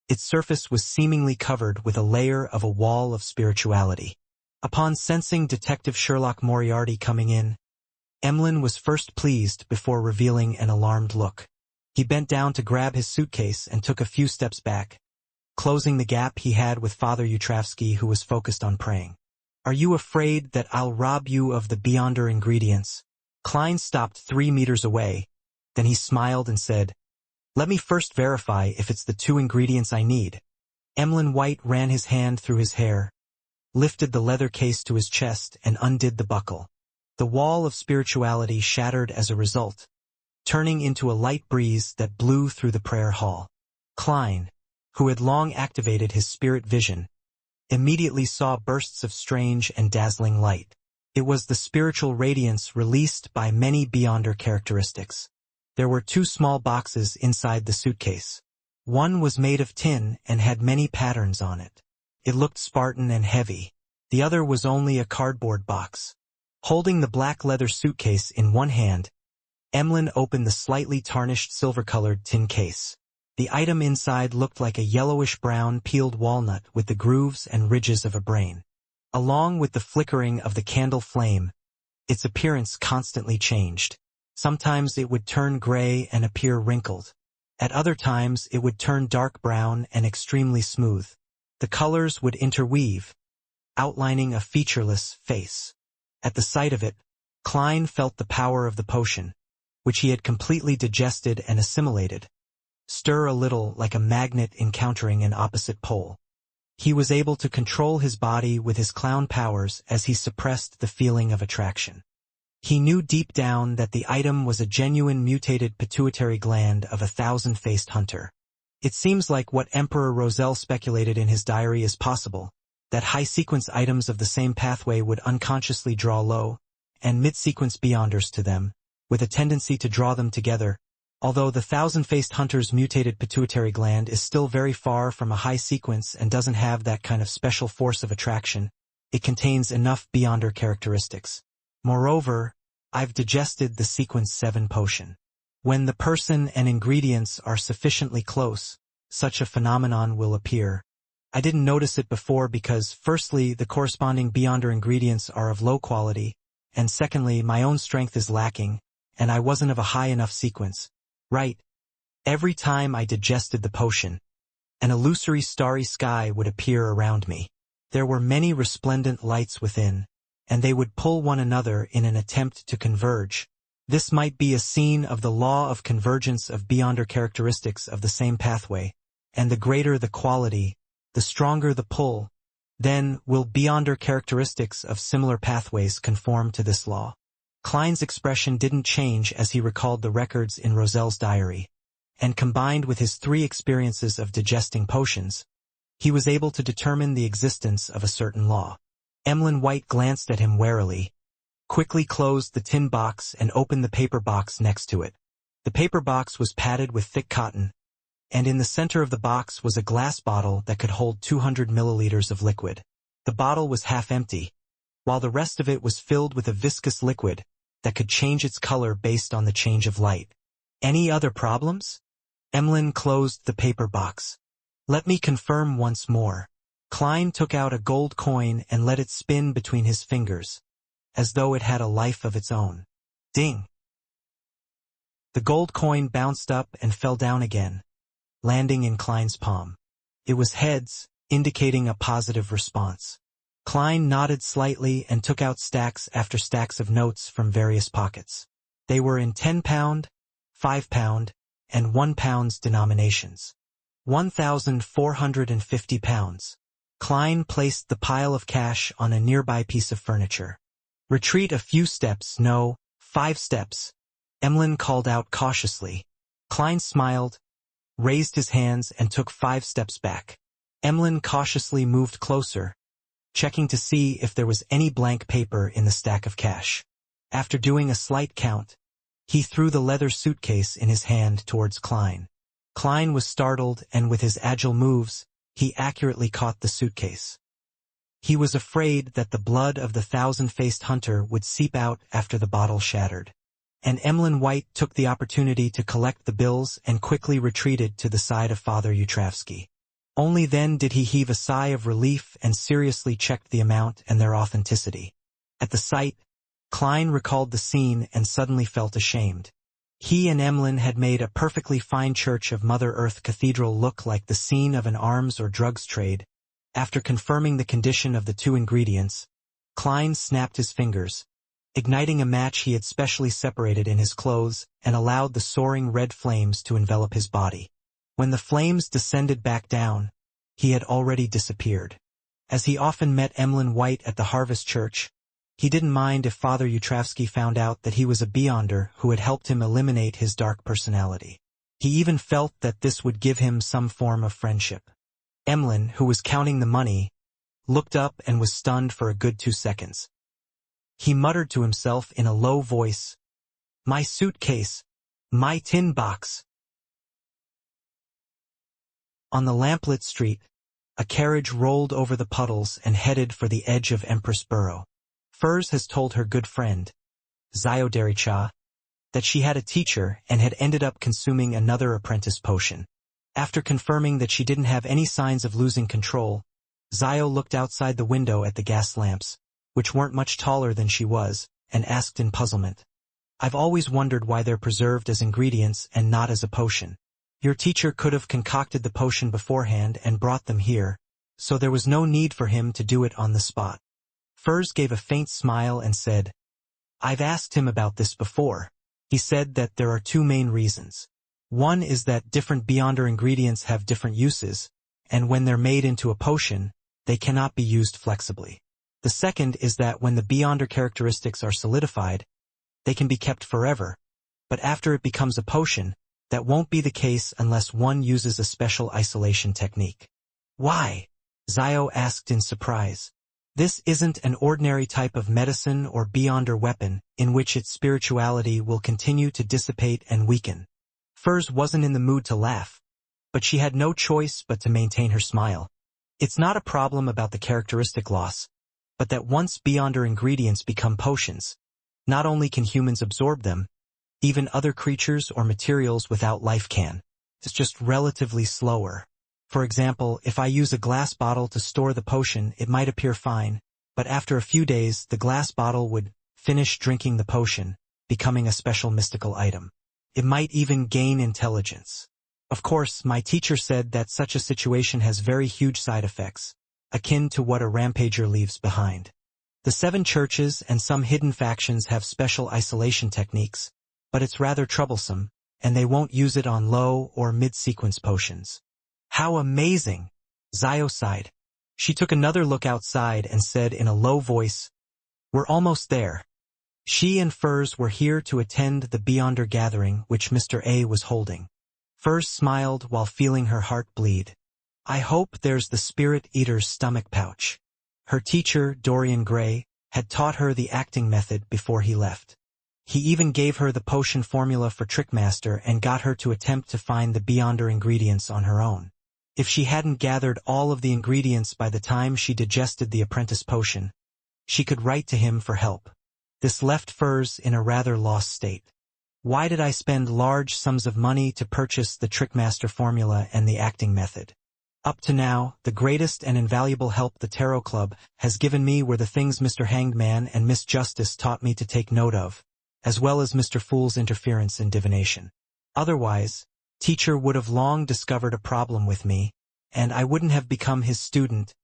Its surface was seemingly covered with a layer of a wall of spirituality. Upon sensing Detective Sherlock Moriarty coming in, Emlyn was first pleased before revealing an alarmed look. He bent down to grab his suitcase and took a few steps back, closing the gap he had with Father Yutravsky, who was focused on praying. "Are you afraid that I'll rob you of the Beyonder ingredients?" Klein stopped 3 meters away. Then he smiled and said, "Let me first verify if it's the 2 ingredients I need." Emlyn White ran his hand through his hair, lifted the leather case to his chest, and undid the buckle. The wall of spirituality shattered as a result, turning into a light breeze that blew through the prayer hall. Klein, who had long activated his spirit vision, immediately saw bursts of strange and dazzling light. It was the spiritual radiance released by many Beyonder characteristics. There were 2 small boxes inside the suitcase. One was made of tin and had many patterns on it. It looked Spartan and heavy. The other was only a cardboard box. Holding the black leather suitcase in one hand, Emlyn opened the slightly tarnished silver-colored tin case. The item inside looked like a yellowish-brown peeled walnut with the grooves and ridges of a brain. Along with the flickering of the candle flame, its appearance constantly changed. Sometimes it would turn gray and appear wrinkled. At other times it would turn dark brown and extremely smooth. The colors would interweave, outlining a featureless face. At the sight of it, Klein felt the power of the potion, which he had completely digested and assimilated, stir a little like a magnet encountering an opposite pole. He was able to control his body with his clown powers as he suppressed the feeling of attraction. He knew deep down that the item was a genuine mutated pituitary gland of a 1,000-faced hunter. It seems like what Emperor Roselle speculated in his diary is possible, that high-sequence items of the same pathway would unconsciously draw low and mid-sequence Beyonders to them, with a tendency to draw them together. Although the 1,000-faced hunter's mutated pituitary gland is still very far from a high sequence and doesn't have that kind of special force of attraction, it contains enough Beyonder characteristics. Moreover, I've digested the sequence 7 potion. When the person and ingredients are sufficiently close, such a phenomenon will appear. I didn't notice it before because, firstly, the corresponding Beyonder ingredients are of low quality, and secondly, my own strength is lacking, and I wasn't of a high enough sequence. Right. Every time I digested the potion, an illusory starry sky would appear around me. There were many resplendent lights within, and they would pull one another in an attempt to converge. This might be a scene of the law of convergence of Beyonder characteristics of the same pathway, and the greater the quality, the stronger the pull. Then, will Beyonder characteristics of similar pathways conform to this law? Klein's expression didn't change as he recalled the records in Roselle's diary, and combined with his 3 experiences of digesting potions, he was able to determine the existence of a certain law. Emlyn White glanced at him warily, quickly closed the tin box and opened the paper box next to it. The paper box was padded with thick cotton, and in the center of the box was a glass bottle that could hold 200 milliliters of liquid. The bottle was half empty, while the rest of it was filled with a viscous liquid that could change its color based on the change of light. Any other problems? Emlyn closed the paper box. Let me confirm once more. Klein took out a gold coin and let it spin between his fingers, as though it had a life of its own. Ding! The gold coin bounced up and fell down again, landing in Klein's palm. It was heads, indicating a positive response. Klein nodded slightly and took out stacks after stacks of notes from various pockets. They were in 10-pound, 5-pound, and 1-pound denominations. 1,450 pounds. Klein placed the pile of cash on a nearby piece of furniture. Retreat a few steps, no, 5 steps. Emlyn called out cautiously. Klein smiled, raised his hands and took 5 steps back. Emlyn cautiously moved closer, checking to see if there was any blank paper in the stack of cash. After doing a slight count, he threw the leather suitcase in his hand towards Klein. Klein was startled, and with his agile moves, he accurately caught the suitcase. He was afraid that the blood of the thousand-faced hunter would seep out after the bottle shattered. And Emlyn White took the opportunity to collect the bills and quickly retreated to the side of Father Yutravsky. Only then did he heave a sigh of relief and seriously checked the amount and their authenticity. At the sight, Klein recalled the scene and suddenly felt ashamed. He and Emlyn had made a perfectly fine church of Mother Earth Cathedral look like the scene of an arms or drugs trade. After confirming the condition of the two ingredients, Klein snapped his fingers, igniting a match he had specially separated in his clothes, and allowed the soaring red flames to envelop his body. When the flames descended back down, he had already disappeared. As he often met Emlyn White at the Harvest Church, he didn't mind if Father Yutravsky found out that he was a Beyonder who had helped him eliminate his dark personality. He even felt that this would give him some form of friendship. Emlyn, who was counting the money, looked up and was stunned for a good 2 seconds. He muttered to himself in a low voice, "My suitcase, my tin box." On the lamplit street, a carriage rolled over the puddles and headed for the edge of Empress Borough. Furs has told her good friend, Zio Dericha, that she had a teacher and had ended up consuming another apprentice potion. After confirming that she didn't have any signs of losing control, Zio looked outside the window at the gas lamps, which weren't much taller than she was, and asked in puzzlement, "I've always wondered why they're preserved as ingredients and not as a potion. Your teacher could have concocted the potion beforehand and brought them here, so there was no need for him to do it on the spot." Furs gave a faint smile and said, "I've asked him about this before. He said that there are 2 main reasons. One is that different Beyonder ingredients have different uses, and when they're made into a potion, they cannot be used flexibly. The second is that when the Beyonder characteristics are solidified, they can be kept forever, but after it becomes a potion, that won't be the case unless one uses a special isolation technique." "Why?" Zio asked in surprise. "This isn't an ordinary type of medicine or Beyonder weapon in which its spirituality will continue to dissipate and weaken." Furs wasn't in the mood to laugh, but she had no choice but to maintain her smile. "It's not a problem about the characteristic loss, but that once Beyonder ingredients become potions, not only can humans absorb them, even other creatures or materials without life can. It's just relatively slower. For example, if I use a glass bottle to store the potion, it might appear fine, but after a few days the glass bottle would finish drinking the potion, becoming a special mystical item. It might even gain intelligence. Of course, my teacher said that such a situation has very huge side effects, akin to what a rampager leaves behind. The 7 churches and some hidden factions have special isolation techniques, but it's rather troublesome, and they won't use it on low or mid-sequence potions." "How amazing!" Zio sighed. She took another look outside and said in a low voice, "We're almost there." She and Furs were here to attend the Beyonder gathering which Mr. A was holding. Furs smiled while feeling her heart bleed. "I hope there's the Spirit Eater's stomach pouch." Her teacher, Dorian Gray, had taught her the acting method before he left. He even gave her the potion formula for Trickmaster and got her to attempt to find the Beyonder ingredients on her own. If she hadn't gathered all of the ingredients by the time she digested the apprentice potion, she could write to him for help. This left Furs in a rather lost state. Why did I spend large sums of money to purchase the Trickmaster formula and the acting method? Up to now, the greatest and invaluable help the Tarot Club has given me were the things Mr. Hanged Man and Miss Justice taught me to take note of, as well as Mr. Fool's interference in divination. Otherwise, teacher would have long discovered a problem with me, and I wouldn't have become his student.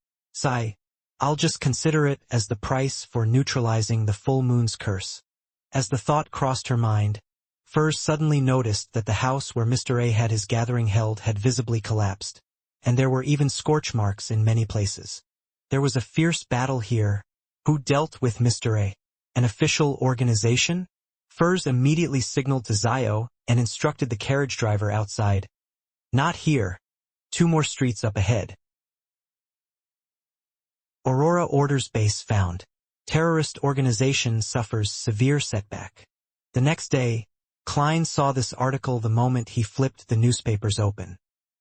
I'll just consider it as the price for neutralizing the full moon's curse. As the thought crossed her mind, Furs suddenly noticed that the house where Mr. A had his gathering held had visibly collapsed, and there were even scorch marks in many places. There was a fierce battle here. Who dealt with Mr. A? An official organization? Furs immediately signaled to Zio and instructed the carriage driver outside. "Not here. 2 more streets up ahead." Aurora Orders Base found. Terrorist organization suffers severe setback. The next day, Klein saw this article the moment he flipped the newspapers open.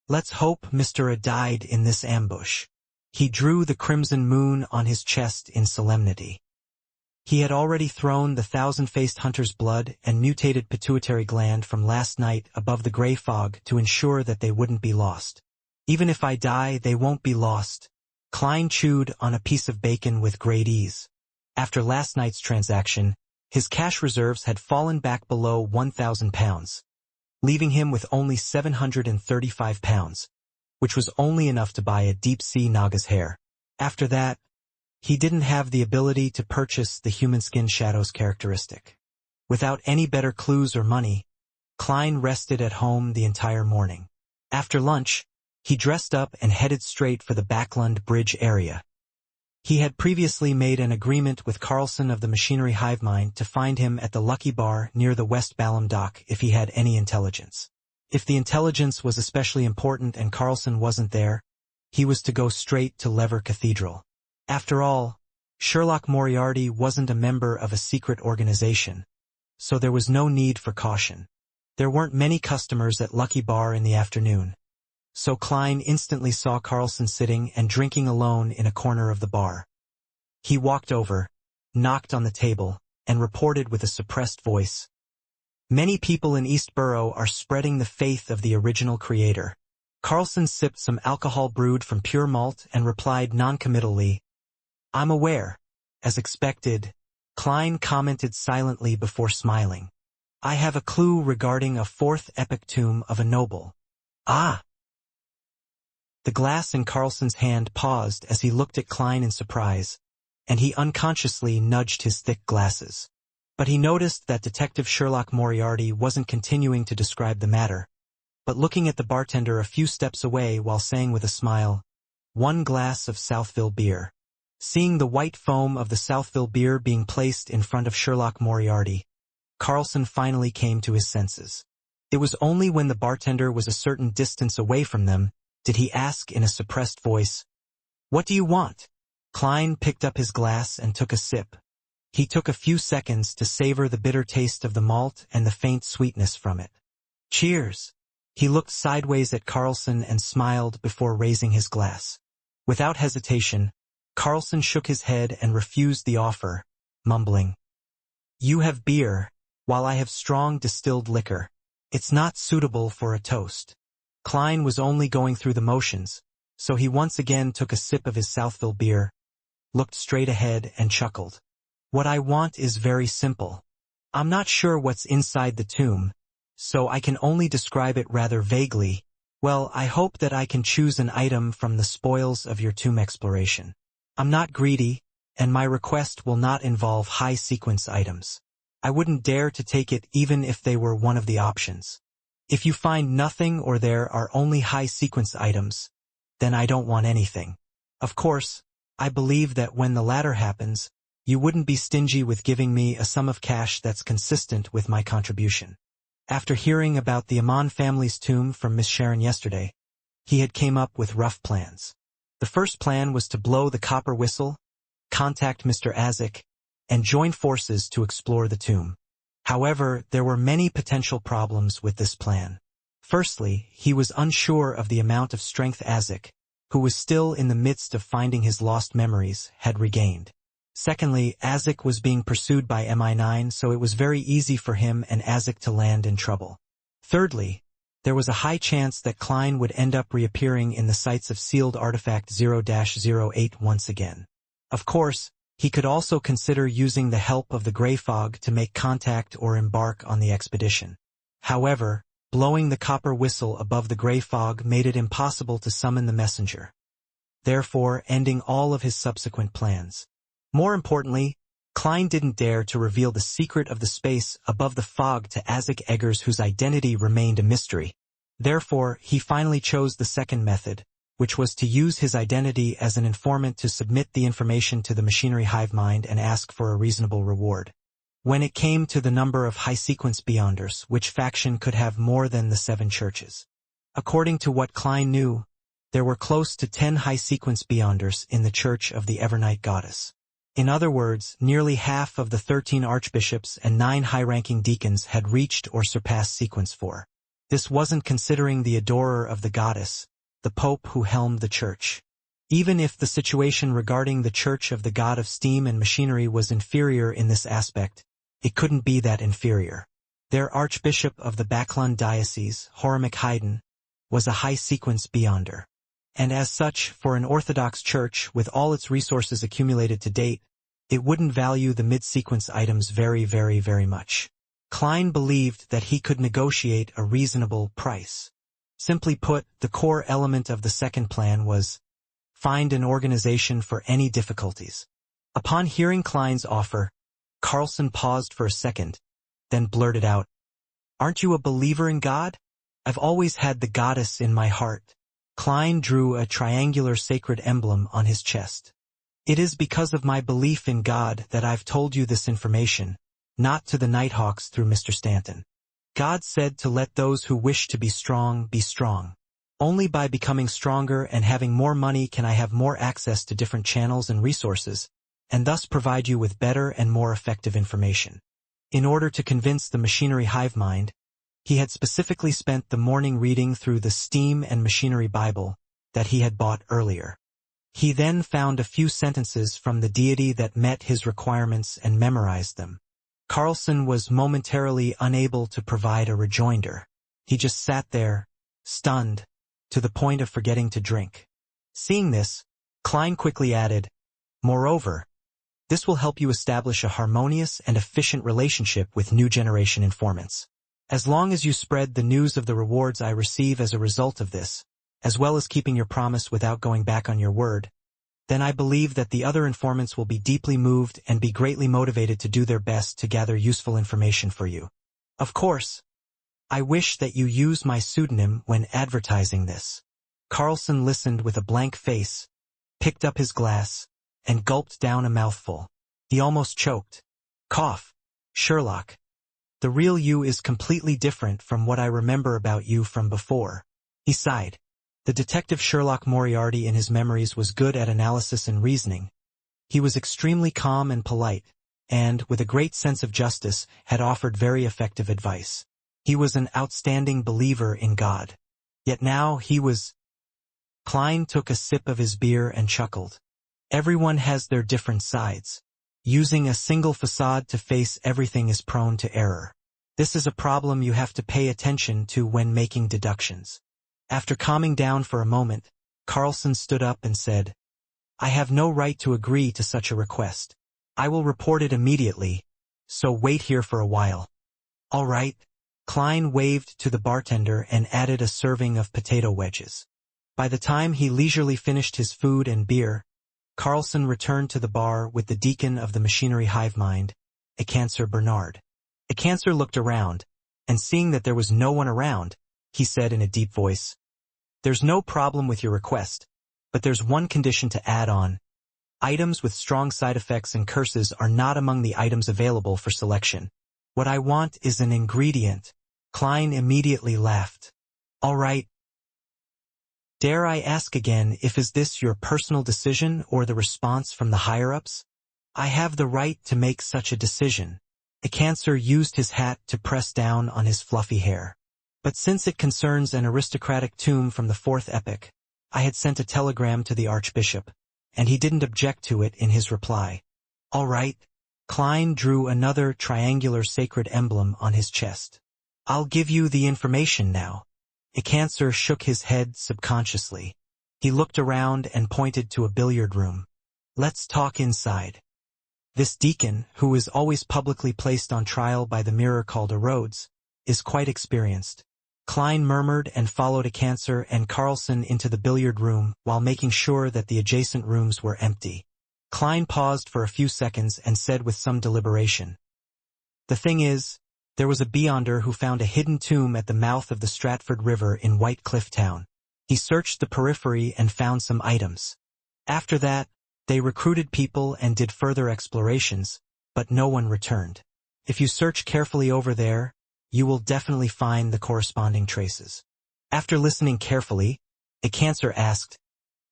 "Let's hope Mr. A died in this ambush." He drew the crimson moon on his chest in solemnity. He had already thrown the thousand-faced hunter's blood and mutated pituitary gland from last night above the gray fog to ensure that they wouldn't be lost. Even if I die, they won't be lost. Klein chewed on a piece of bacon with great ease. After last night's transaction, his cash reserves had fallen back below 1,000 pounds, leaving him with only 735 pounds, which was only enough to buy a deep-sea Naga's hair. After that, he didn't have the ability to purchase the human skin shadows characteristic. Without any better clues or money, Klein rested at home the entire morning. After lunch, he dressed up and headed straight for the Backlund Bridge area. He had previously made an agreement with Carlson of the Machinery Hive Mind to find him at the Lucky Bar near the West Balham dock if he had any intelligence. If the intelligence was especially important and Carlson wasn't there, he was to go straight to Lever Cathedral. After all, Sherlock Moriarty wasn't a member of a secret organization, so there was no need for caution. There weren't many customers at Lucky Bar in the afternoon, so Klein instantly saw Carlson sitting and drinking alone in a corner of the bar. He walked over, knocked on the table, and reported with a suppressed voice, "Many people in East Borough are spreading the faith of the original creator." Carlson sipped some alcohol brewed from pure malt and replied noncommittally, "I'm aware." As expected, Klein commented silently before smiling, "I have a clue regarding a fourth epic tomb of a noble." "Ah!" The glass in Carlson's hand paused as he looked at Klein in surprise, and he unconsciously nudged his thick glasses. But he noticed that Detective Sherlock Moriarty wasn't continuing to describe the matter, but looking at the bartender a few steps away while saying with a smile, "1 glass of Southville beer." Seeing the white foam of the Southville beer being placed in front of Sherlock Moriarty, Carlson finally came to his senses. It was only when the bartender was a certain distance away from them did he ask in a suppressed voice, "What do you want?" Klein picked up his glass and took a sip. He took a few seconds to savor the bitter taste of the malt and the faint sweetness from it. "Cheers." He looked sideways at Carlson and smiled before raising his glass. Without hesitation, Carlson shook his head and refused the offer, mumbling, "You have beer, while I have strong distilled liquor. It's not suitable for a toast." Klein was only going through the motions, so he once again took a sip of his Southville beer, looked straight ahead and chuckled. "What I want is very simple. I'm not sure what's inside the tomb, so I can only describe it rather vaguely. Well, I hope that I can choose an item from the spoils of your tomb exploration. I'm not greedy, and my request will not involve high-sequence items. I wouldn't dare to take it even if they were one of the options. If you find nothing or there are only high-sequence items, then I don't want anything. Of course, I believe that when the latter happens, you wouldn't be stingy with giving me a sum of cash that's consistent with my contribution." After hearing about the Amon family's tomb from Miss Sharon yesterday, he had came up with rough plans. The first plan was to blow the copper whistle, contact Mr. Azek, and join forces to explore the tomb. However, there were many potential problems with this plan. Firstly, he was unsure of the amount of strength Azek, who was still in the midst of finding his lost memories, had regained. Secondly, Azek was being pursued by MI9, so it was very easy for him and Azek to land in trouble. Thirdly, there was a high chance that Klein would end up reappearing in the sites of sealed artifact 0-08 once again. Of course, he could also consider using the help of the gray fog to make contact or embark on the expedition. However, blowing the copper whistle above the gray fog made it impossible to summon the messenger, therefore ending all of his subsequent plans. More importantly, Klein didn't dare to reveal the secret of the space above the fog to Azek Eggers, whose identity remained a mystery. Therefore, he finally chose the second method, which was to use his identity as an informant to submit the information to the Machinery Hive Mind and ask for a reasonable reward. When it came to the number of high-sequence Beyonders, which faction could have more than the 7 churches? According to what Klein knew, there were close to 10 high-sequence Beyonders in the Church of the Evernight Goddess. In other words, nearly half of the 13 archbishops and 9 high-ranking deacons had reached or surpassed sequence 4. This wasn't considering the adorer of the goddess, the pope who helmed the church. Even if the situation regarding the Church of the God of Steam and Machinery was inferior in this aspect, it couldn't be that inferior. Their Archbishop of the Backlund Diocese, Horamic Haydn, was a high-sequence beyonder. And as such, for an Orthodox church with all its resources accumulated to date, it wouldn't value the mid-sequence items very much. Klein believed that he could negotiate a reasonable price. Simply put, the core element of the second plan was find an organization for any difficulties. Upon hearing Klein's offer, Carlson paused for a second, then blurted out, "Aren't you a believer in God? I've always had the goddess in my heart." Klein drew a triangular sacred emblem on his chest. "It is because of my belief in God that I've told you this information, not to the Nighthawks through Mr. Stanton. God said to let those who wish to be strong be strong. Only by becoming stronger and having more money can I have more access to different channels and resources, and thus provide you with better and more effective information." In order to convince the machinery hive mind, he had specifically spent the morning reading through the Steam and Machinery Bible that he had bought earlier. He then found a few sentences from the deity that met his requirements and memorized them. Carlson was momentarily unable to provide a rejoinder. He just sat there, stunned, to the point of forgetting to drink. Seeing this, Klein quickly added, "Moreover, this will help you establish a harmonious and efficient relationship with new generation informants. As long as you spread the news of the rewards I receive as a result of this, as well as keeping your promise without going back on your word, then I believe that the other informants will be deeply moved and be greatly motivated to do their best to gather useful information for you. Of course, I wish that you use my pseudonym when advertising this." Carlson listened with a blank face, picked up his glass, and gulped down a mouthful. He almost choked. "Cough. Sherlock. The real you is completely different from what I remember about you from before." He sighed. The detective Sherlock Moriarty in his memories was good at analysis and reasoning. He was extremely calm and polite, and, with a great sense of justice, had offered very effective advice. He was an outstanding believer in God. Yet now he was... Klein took a sip of his beer and chuckled. Everyone has their different sides. Using a single facade to face everything is prone to error. This is a problem you have to pay attention to when making deductions. After calming down for a moment, Carlson stood up and said, "I have no right to agree to such a request. I will report it immediately, so wait here for a while." "All right." Klein waved to the bartender and added a serving of potato wedges. By the time he leisurely finished his food and beer, Carlson returned to the bar with the deacon of the machinery hive mind, Ecancer Bernard. Ecancer looked around, and seeing that there was no one around, he said in a deep voice, "There's no problem with your request, but there's one condition to add on. Items with strong side effects and curses are not among the items available for selection. What I want is an ingredient." Klein immediately laughed. "All right. Dare I ask again if is this your personal decision or the response from the higher-ups?" "I have the right to make such a decision." Ecancer used his hat to press down on his fluffy hair. "But since it concerns an aristocratic tomb from the fourth epoch, I had sent a telegram to the Archbishop, and he didn't object to it in his reply." "All right." Klein drew another triangular sacred emblem on his chest. "I'll give you the information now." Ecancer shook his head subconsciously. He looked around and pointed to a billiard room. "Let's talk inside. This deacon, who is always publicly placed on trial by the mirror called a Rhodes, is quite experienced." Klein murmured and followed Ecancer and Carlson into the billiard room while making sure that the adjacent rooms were empty. Klein paused for a few seconds and said with some deliberation, "The thing is, there was a beyonder who found a hidden tomb at the mouth of the Stratford River in White Cliff Town. He searched the periphery and found some items. After that, they recruited people and did further explorations, but no one returned. If you search carefully over there, you will definitely find the corresponding traces." After listening carefully, Ecancer asked,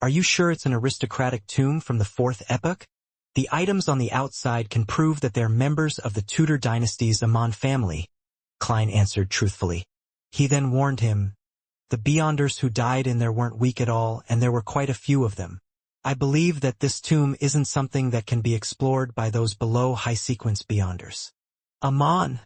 "Are you sure it's an aristocratic tomb from the fourth epoch?" "The items on the outside can prove that they're members of the Tudor dynasty's Amon family," Klein answered truthfully. He then warned him, "The beyonders who died in there weren't weak at all, and there were quite a few of them. I believe that this tomb isn't something that can be explored by those below high-sequence beyonders. Amon.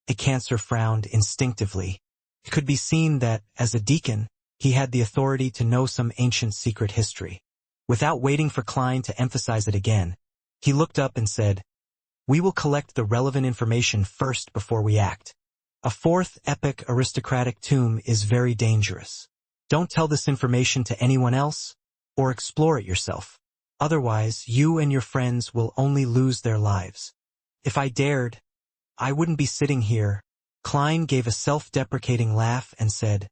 A Cancer frowned instinctively. It could be seen that, as a deacon, he had the authority to know some ancient secret history. Without waiting for Klein to emphasize it again, he looked up and said, "We will collect the relevant information first before we act. A fourth epic aristocratic tomb is very dangerous. Don't tell this information to anyone else, or explore it yourself. Otherwise, you and your friends will only lose their lives. If I dared, I wouldn't be sitting here." Klein gave a self-deprecating laugh and said,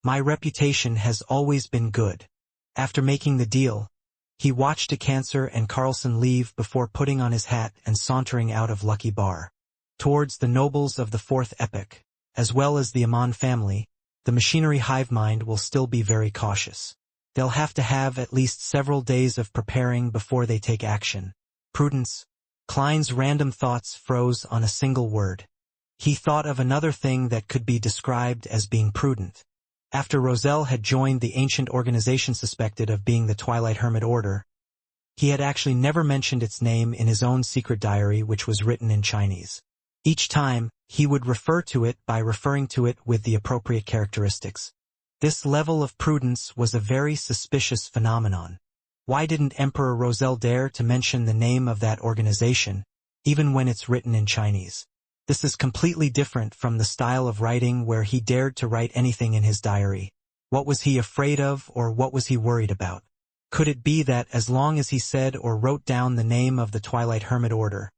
"My reputation has always been good." After making the deal, he watched Cancer and Carlson leave before putting on his hat and sauntering out of Lucky Bar. Towards the nobles of the fourth epoch, as well as the Amon family, the machinery hive mind will still be very cautious. They'll have to have at least several days of preparing before they take action. Prudence. Klein's random thoughts froze on a single word. He thought of another thing that could be described as being prudent. After Roselle had joined the ancient organization suspected of being the Twilight Hermit Order, he had actually never mentioned its name in his own secret diary, which was written in Chinese. Each time, he would refer to it by referring to it with the appropriate characteristics. This level of prudence was a very suspicious phenomenon. Why didn't Emperor Roselle dare to mention the name of that organization, even when it's written in Chinese? This is completely different from the style of writing where he dared to write anything in his diary. What was he afraid of, or what was he worried about? Could it be that as long as he said or wrote down the name of the Twilight Hermit Order,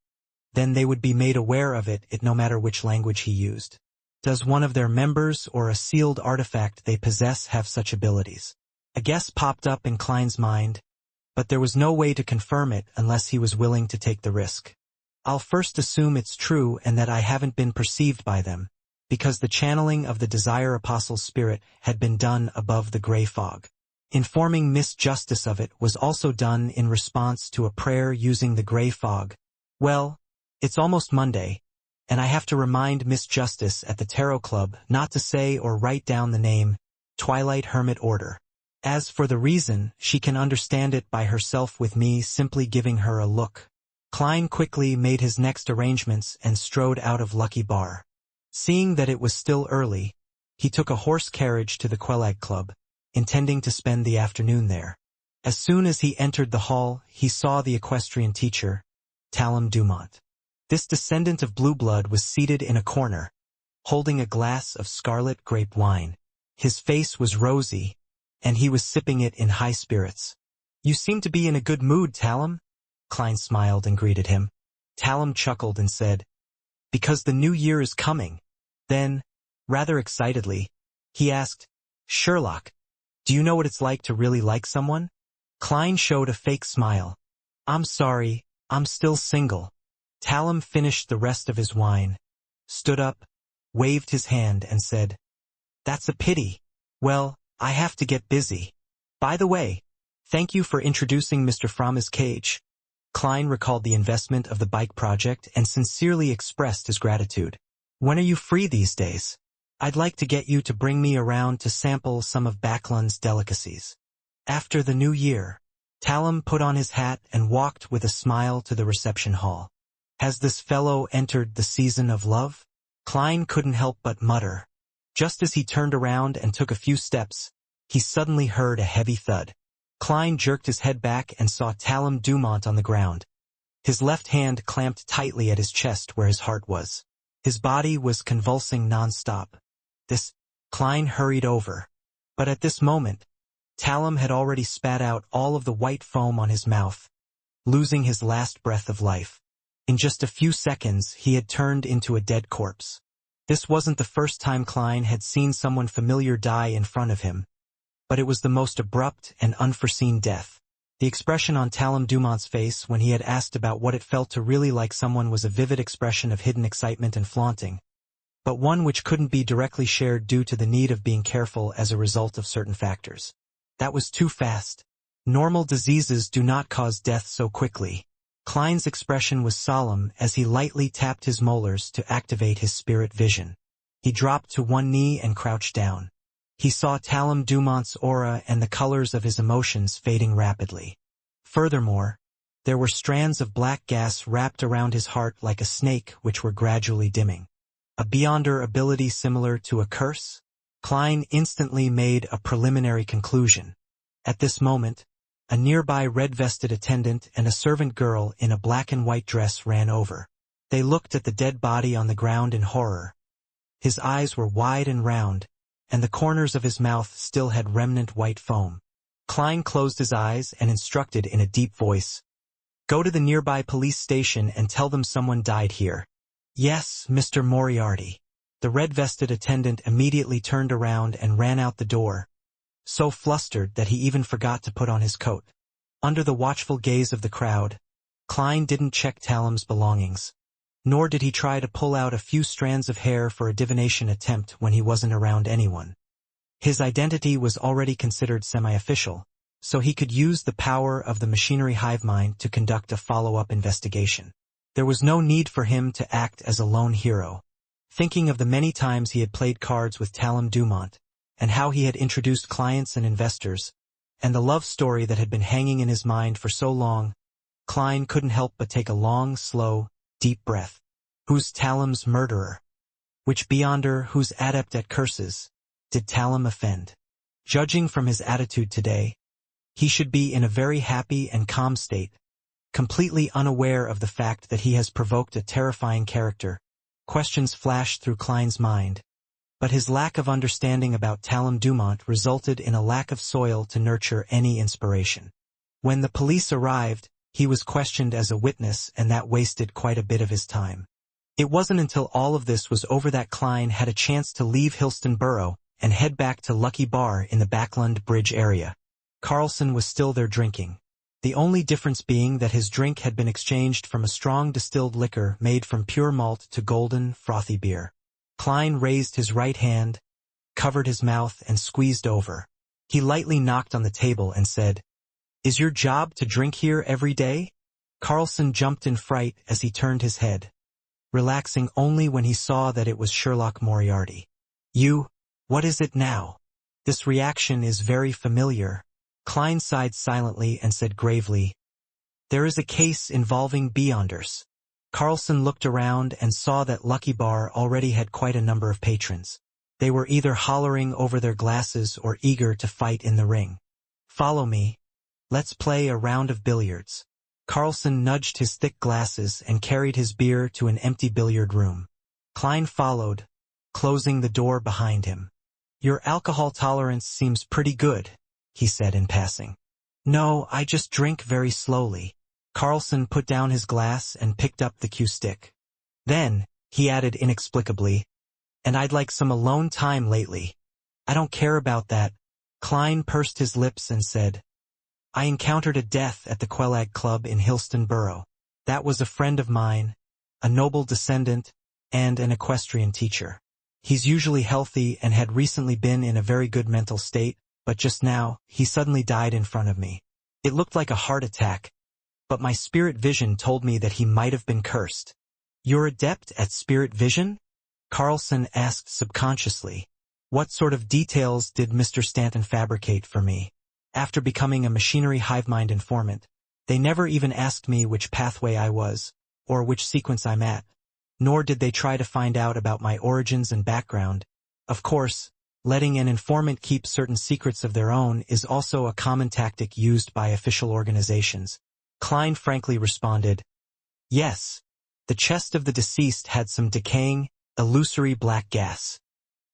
then they would be made aware of it no matter which language he used? Does one of their members or a sealed artifact they possess have such abilities? A guess popped up in Klein's mind, but there was no way to confirm it unless he was willing to take the risk. I'll first assume it's true and that I haven't been perceived by them, because the channeling of the Desire Apostle's spirit had been done above the gray fog. Informing Miss Justice of it was also done in response to a prayer using the gray fog. Well, it's almost Monday, and I have to remind Miss Justice at the Tarot Club not to say or write down the name Twilight Hermit Order. As for the reason, she can understand it by herself with me simply giving her a look. Klein quickly made his next arrangements and strode out of Lucky Bar. Seeing that it was still early, he took a horse carriage to the Quelag Club, intending to spend the afternoon there. As soon as he entered the hall, he saw the equestrian teacher, Talum Dumont. This descendant of blue blood was seated in a corner, holding a glass of scarlet grape wine. His face was rosy, and he was sipping it in high spirits. "You seem to be in a good mood, Talum." Klein smiled and greeted him. Talum chuckled and said, "Because the new year is coming." Then, rather excitedly, he asked, "Sherlock, do you know what it's like to really like someone?" Klein showed a fake smile. "I'm sorry, I'm still single." Talum finished the rest of his wine, stood up, waved his hand and said, "That's a pity. Well, I have to get busy. By the way, thank you for introducing Mr. Frama's cage." Klein recalled the investment of the bike project and sincerely expressed his gratitude. "When are you free these days? I'd like to get you to bring me around to sample some of Backlund's delicacies." After the new year, Talum put on his hat and walked with a smile to the reception hall. Has this fellow entered the season of love? Klein couldn't help but mutter. Just as he turned around and took a few steps, he suddenly heard a heavy thud. Klein jerked his head back and saw Talum Dumont on the ground. His left hand clamped tightly at his chest where his heart was. His body was convulsing non-stop. Klein hurried over. But at this moment, Talum had already spat out all of the white foam on his mouth, losing his last breath of life. In just a few seconds, he had turned into a dead corpse. This wasn't the first time Klein had seen someone familiar die in front of him, but it was the most abrupt and unforeseen death. The expression on Talum Dumont's face when he had asked about what it felt to really like someone was a vivid expression of hidden excitement and flaunting, but one which couldn't be directly shared due to the need of being careful as a result of certain factors. That was too fast. Normal diseases do not cause death so quickly. Klein's expression was solemn as he lightly tapped his molars to activate his spirit vision. He dropped to one knee and crouched down. He saw Talum Dumont's aura and the colors of his emotions fading rapidly. Furthermore, there were strands of black gas wrapped around his heart like a snake which were gradually dimming. A beyonder ability similar to a curse? Klein instantly made a preliminary conclusion. At this moment, a nearby red-vested attendant and a servant girl in a black and white dress ran over. They looked at the dead body on the ground in horror. His eyes were wide and round, and the corners of his mouth still had remnant white foam. Klein closed his eyes and instructed in a deep voice, "Go to the nearby police station and tell them someone died here." "Yes, Mr. Moriarty." The red-vested attendant immediately turned around and ran out the door, so flustered that he even forgot to put on his coat. Under the watchful gaze of the crowd, Klein didn't check Talam's belongings, nor did he try to pull out a few strands of hair for a divination attempt when he wasn't around anyone. His identity was already considered semi-official, so he could use the power of the machinery hive mind to conduct a follow-up investigation. There was no need for him to act as a lone hero. Thinking of the many times he had played cards with Talam Dumont, and how he had introduced clients and investors, and the love story that had been hanging in his mind for so long, Klein couldn't help but take a long, slow, deep breath. Who's Talam's murderer? Which beyonder who's adept at curses did Talam offend? Judging from his attitude today, he should be in a very happy and calm state, completely unaware of the fact that he has provoked a terrifying character. Questions flashed through Klein's mind, but his lack of understanding about Talam Dumont resulted in a lack of soil to nurture any inspiration. When the police arrived, he was questioned as a witness, and that wasted quite a bit of his time. It wasn't until all of this was over that Klein had a chance to leave Hillston Borough and head back to Lucky Bar in the Backland Bridge area. Carlson was still there drinking, the only difference being that his drink had been exchanged from a strong distilled liquor made from pure malt to golden, frothy beer. Klein raised his right hand, covered his mouth, and squeezed over. He lightly knocked on the table and said, "Is your job to drink here every day?" Carlson jumped in fright as he turned his head, relaxing only when he saw that it was Sherlock Moriarty. What is it now?" "This reaction is very familiar." Klein sighed silently and said gravely, "There is a case involving beyonders." Carlson looked around and saw that Lucky Bar already had quite a number of patrons. They were either hollering over their glasses or eager to fight in the ring. "Follow me. Let's play a round of billiards." Carlson nudged his thick glasses and carried his beer to an empty billiard room. Klein followed, closing the door behind him. "Your alcohol tolerance seems pretty good," he said in passing. "No, I just drink very slowly." Carlson put down his glass and picked up the cue stick. Then, he added inexplicably, "And I'd like some alone time lately." "I don't care about that." Klein pursed his lips and said, "I encountered a death at the Quelag Club in Hillston Borough. That was a friend of mine, a noble descendant, and an equestrian teacher. He's usually healthy and had recently been in a very good mental state, but just now, he suddenly died in front of me. It looked like a heart attack, but my spirit vision told me that he might have been cursed." "You're adept at spirit vision?" Carlson asked subconsciously. "What sort of details did Mr. Stanton fabricate for me? After becoming a machinery hive mind informant, they never even asked me which pathway I was, or which sequence I'm at. Nor did they try to find out about my origins and background. Of course, letting an informant keep certain secrets of their own is also a common tactic used by official organizations." Klein frankly responded, "Yes, the chest of the deceased had some decaying, illusory black gas.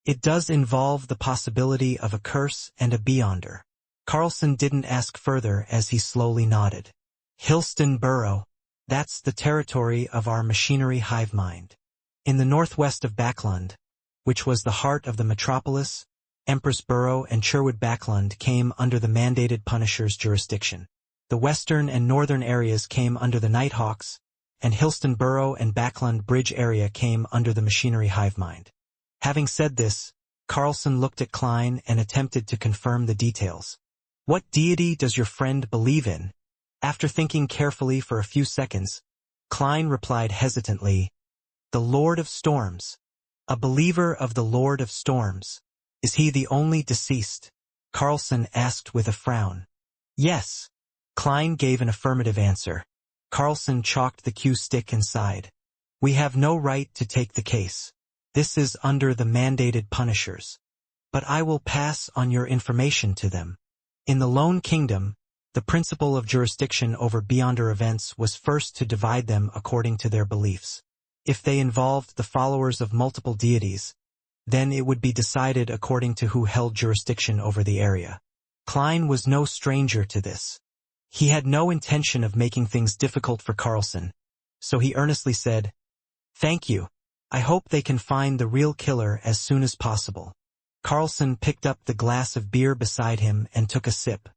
It does involve the possibility of a curse and a beyonder." Carlson didn't ask further as he slowly nodded. "Hillston Borough, that's the territory of our machinery hive mind. In the northwest of Backland, which was the heart of the metropolis, Empress Borough and Sherwood Backland came under the mandated Punisher's jurisdiction. The western and northern areas came under the Nighthawks, and Hillston Borough and Backland Bridge area came under the machinery hive mind." Having said this, Carlson looked at Klein and attempted to confirm the details. "What deity does your friend believe in?" After thinking carefully for a few seconds, Klein replied hesitantly, "The Lord of Storms." "A believer of the Lord of Storms. Is he the only deceased?" Carlson asked with a frown. "Yes. Klein gave an affirmative answer. Carlson chalked the cue stick and sighed. We have no right to take the case. This is under the mandated punishers. But I will pass on your information to them. In the Lone Kingdom, the principle of jurisdiction over Beyonder events was first to divide them according to their beliefs. If they involved the followers of multiple deities, then it would be decided according to who held jurisdiction over the area. Klein was no stranger to this. He had no intention of making things difficult for Carlson, so he earnestly said, "Thank you. I hope they can find the real killer as soon as possible." Carlson picked up the glass of beer beside him and took a sip.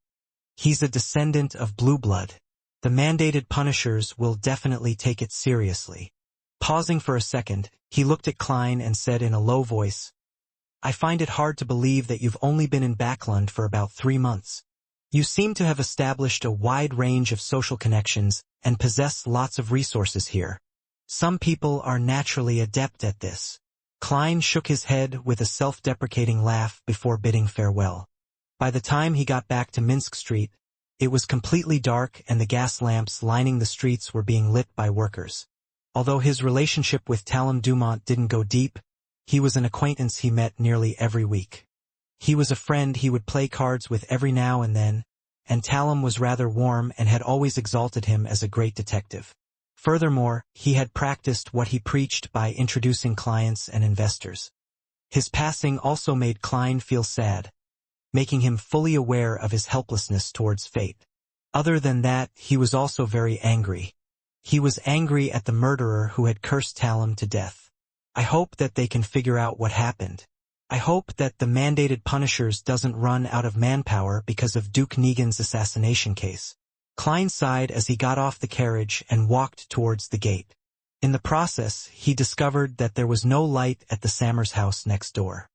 He's a descendant of blue blood. The mandated punishers will definitely take it seriously. Pausing for a second, he looked at Klein and said in a low voice, I find it hard to believe that you've only been in Backland for about 3 months. You seem to have established a wide range of social connections and possess lots of resources here. Some people are naturally adept at this. Klein shook his head with a self-deprecating laugh before bidding farewell. By the time he got back to Minsk Street, it was completely dark and the gas lamps lining the streets were being lit by workers. Although his relationship with Talon Dumont didn't go deep, he was an acquaintance he met nearly every week. He was a friend he would play cards with every now and then, and Talon was rather warm and had always exalted him as a great detective. Furthermore, he had practiced what he preached by introducing clients and investors. His passing also made Klein feel sad, making him fully aware of his helplessness towards fate. Other than that, he was also very angry. He was angry at the murderer who had cursed Talon to death. I hope that they can figure out what happened. I hope that the mandated punishers doesn't run out of manpower because of Duke Negan's assassination case. Klein sighed as he got off the carriage and walked towards the gate. In the process, he discovered that there was no light at the Sammers house next door.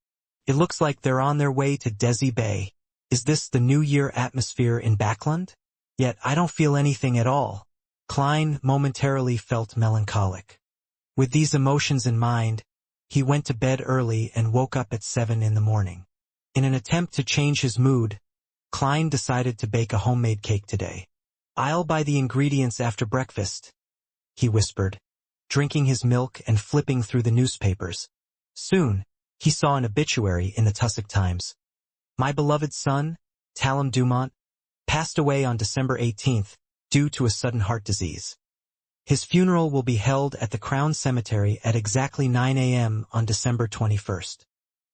It looks like they're on their way to Desi Bay. Is this the New Year atmosphere in Backland? Yet I don't feel anything at all. Klein momentarily felt melancholic. With these emotions in mind, he went to bed early and woke up at 7 in the morning. In an attempt to change his mood, Klein decided to bake a homemade cake today. I'll buy the ingredients after breakfast, he whispered, drinking his milk and flipping through the newspapers. Soon, he saw an obituary in the Tussock Times. My beloved son, Talon Dumont, passed away on December 18th due to a sudden heart disease. His funeral will be held at the Crown Cemetery at exactly 9 a.m. on December 21st.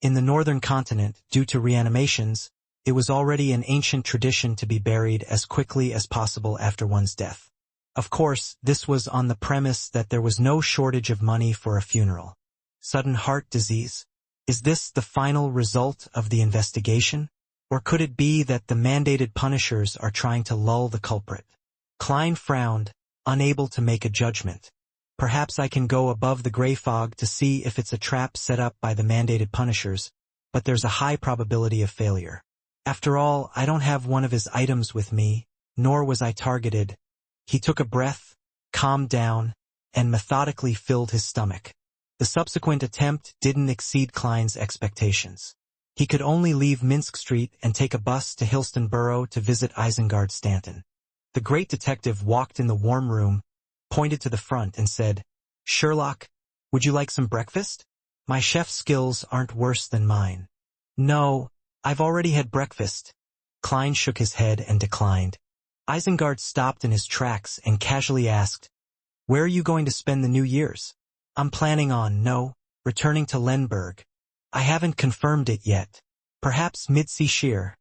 In the northern continent, due to reanimations, it was already an ancient tradition to be buried as quickly as possible after one's death. Of course, this was on the premise that there was no shortage of money for a funeral. Sudden heart disease? Is this the final result of the investigation? Or could it be that the mandated punishers are trying to lull the culprit? Klein frowned, unable to make a judgment. Perhaps I can go above the gray fog to see if it's a trap set up by the mandated punishers, but there's a high probability of failure. After all, I don't have one of his items with me, nor was I targeted. He took a breath, calmed down, and methodically filled his stomach. The subsequent attempt didn't exceed Klein's expectations. He could only leave Minsk Street and take a bus to Hillston Borough to visit Isengard Stanton. The great detective walked in the warm room, pointed to the front and said, Sherlock, would you like some breakfast? My chef skills aren't worse than mine. No, I've already had breakfast. Klein shook his head and declined. Isengard stopped in his tracks and casually asked, Where are you going to spend the New Year's? I'm planning on, returning to Lenberg. I haven't confirmed it yet. Perhaps Midsea Shear,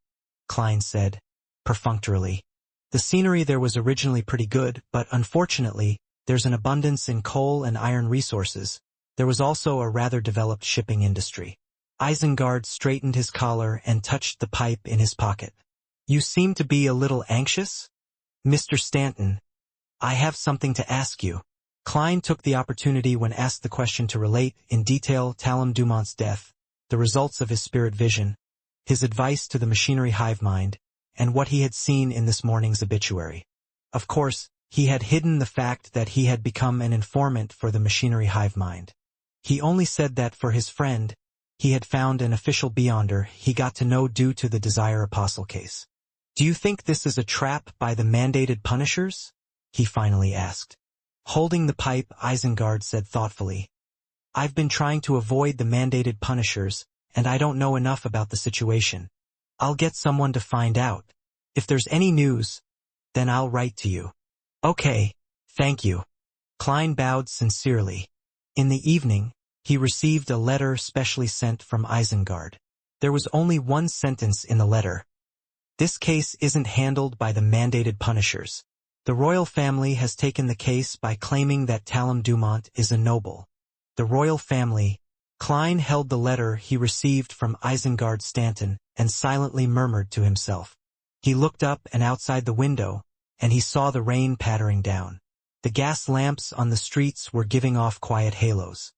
Klein said, perfunctorily. The scenery there was originally pretty good, but unfortunately, there's an abundance in coal and iron resources. There was also a rather developed shipping industry. Isengard straightened his collar and touched the pipe in his pocket. You seem to be a little anxious? Mr. Stanton, I have something to ask you. Klein took the opportunity when asked the question to relate in detail Talon Dumont's death, the results of his spirit vision, his advice to the machinery hive mind, and what he had seen in this morning's obituary. Of course, he had hidden the fact that he had become an informant for the machinery hive mind. He only said that for his friend, he had found an official beyonder he got to know due to the Desire Apostle case. "Do you think this is a trap by the mandated punishers?" he finally asked. Holding the pipe, Isengard said thoughtfully, "I've been trying to avoid the mandated punishers, and I don't know enough about the situation. I'll get someone to find out. If there's any news, then I'll write to you." "Okay, thank you." Klein bowed sincerely. In the evening, he received a letter specially sent from Isengard. There was only one sentence in the letter. "This case isn't handled by the mandated punishers. The royal family has taken the case by claiming that Talum Dumont is a noble." The royal family. Klein held the letter he received from Isengard Stanton and silently murmured to himself. He looked up and outside the window, and he saw the rain pattering down. The gas lamps on the streets were giving off quiet halos.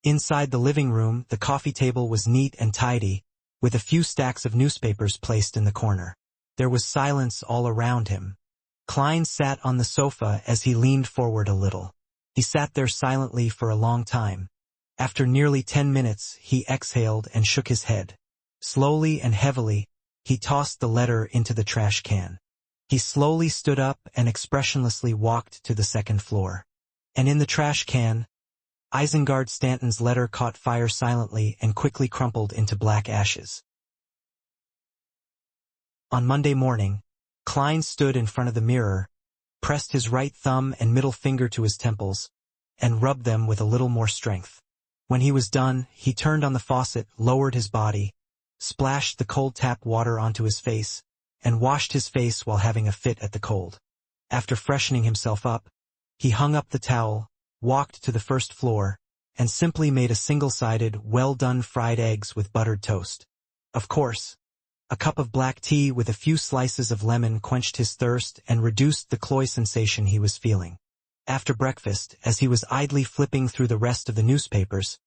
Inside the living room, the coffee table was neat and tidy, with a few stacks of newspapers placed in the corner. There was silence all around him. Klein sat on the sofa as he leaned forward a little. He sat there silently for a long time. After nearly 10 minutes, he exhaled and shook his head. Slowly and heavily, he tossed the letter into the trash can. He slowly stood up and expressionlessly walked to the second floor. And in the trash can, Isengard Stanton's letter caught fire silently and quickly crumpled into black ashes. On Monday morning, Klein stood in front of the mirror, pressed his right thumb and middle finger to his temples, and rubbed them with a little more strength. When he was done, he turned on the faucet, lowered his body, splashed the cold tap water onto his face, and washed his face while having a fit at the cold. After freshening himself up, he hung up the towel, walked to the first floor, and simply made a single-sided, well-done fried eggs with buttered toast. Of course, a cup of black tea with a few slices of lemon quenched his thirst and reduced the cloy sensation he was feeling. After breakfast, as he was idly flipping through the rest of the newspapers,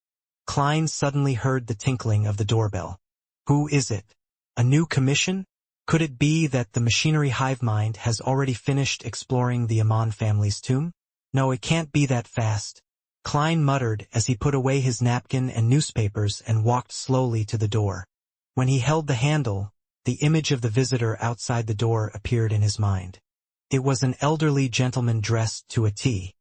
Klein suddenly heard the tinkling of the doorbell. Who is it? A new commission? Could it be that the machinery hive mind has already finished exploring the Amon family's tomb? No, it can't be that fast, Klein muttered as he put away his napkin and newspapers and walked slowly to the door. When he held the handle, the image of the visitor outside the door appeared in his mind. It was an elderly gentleman dressed to a T.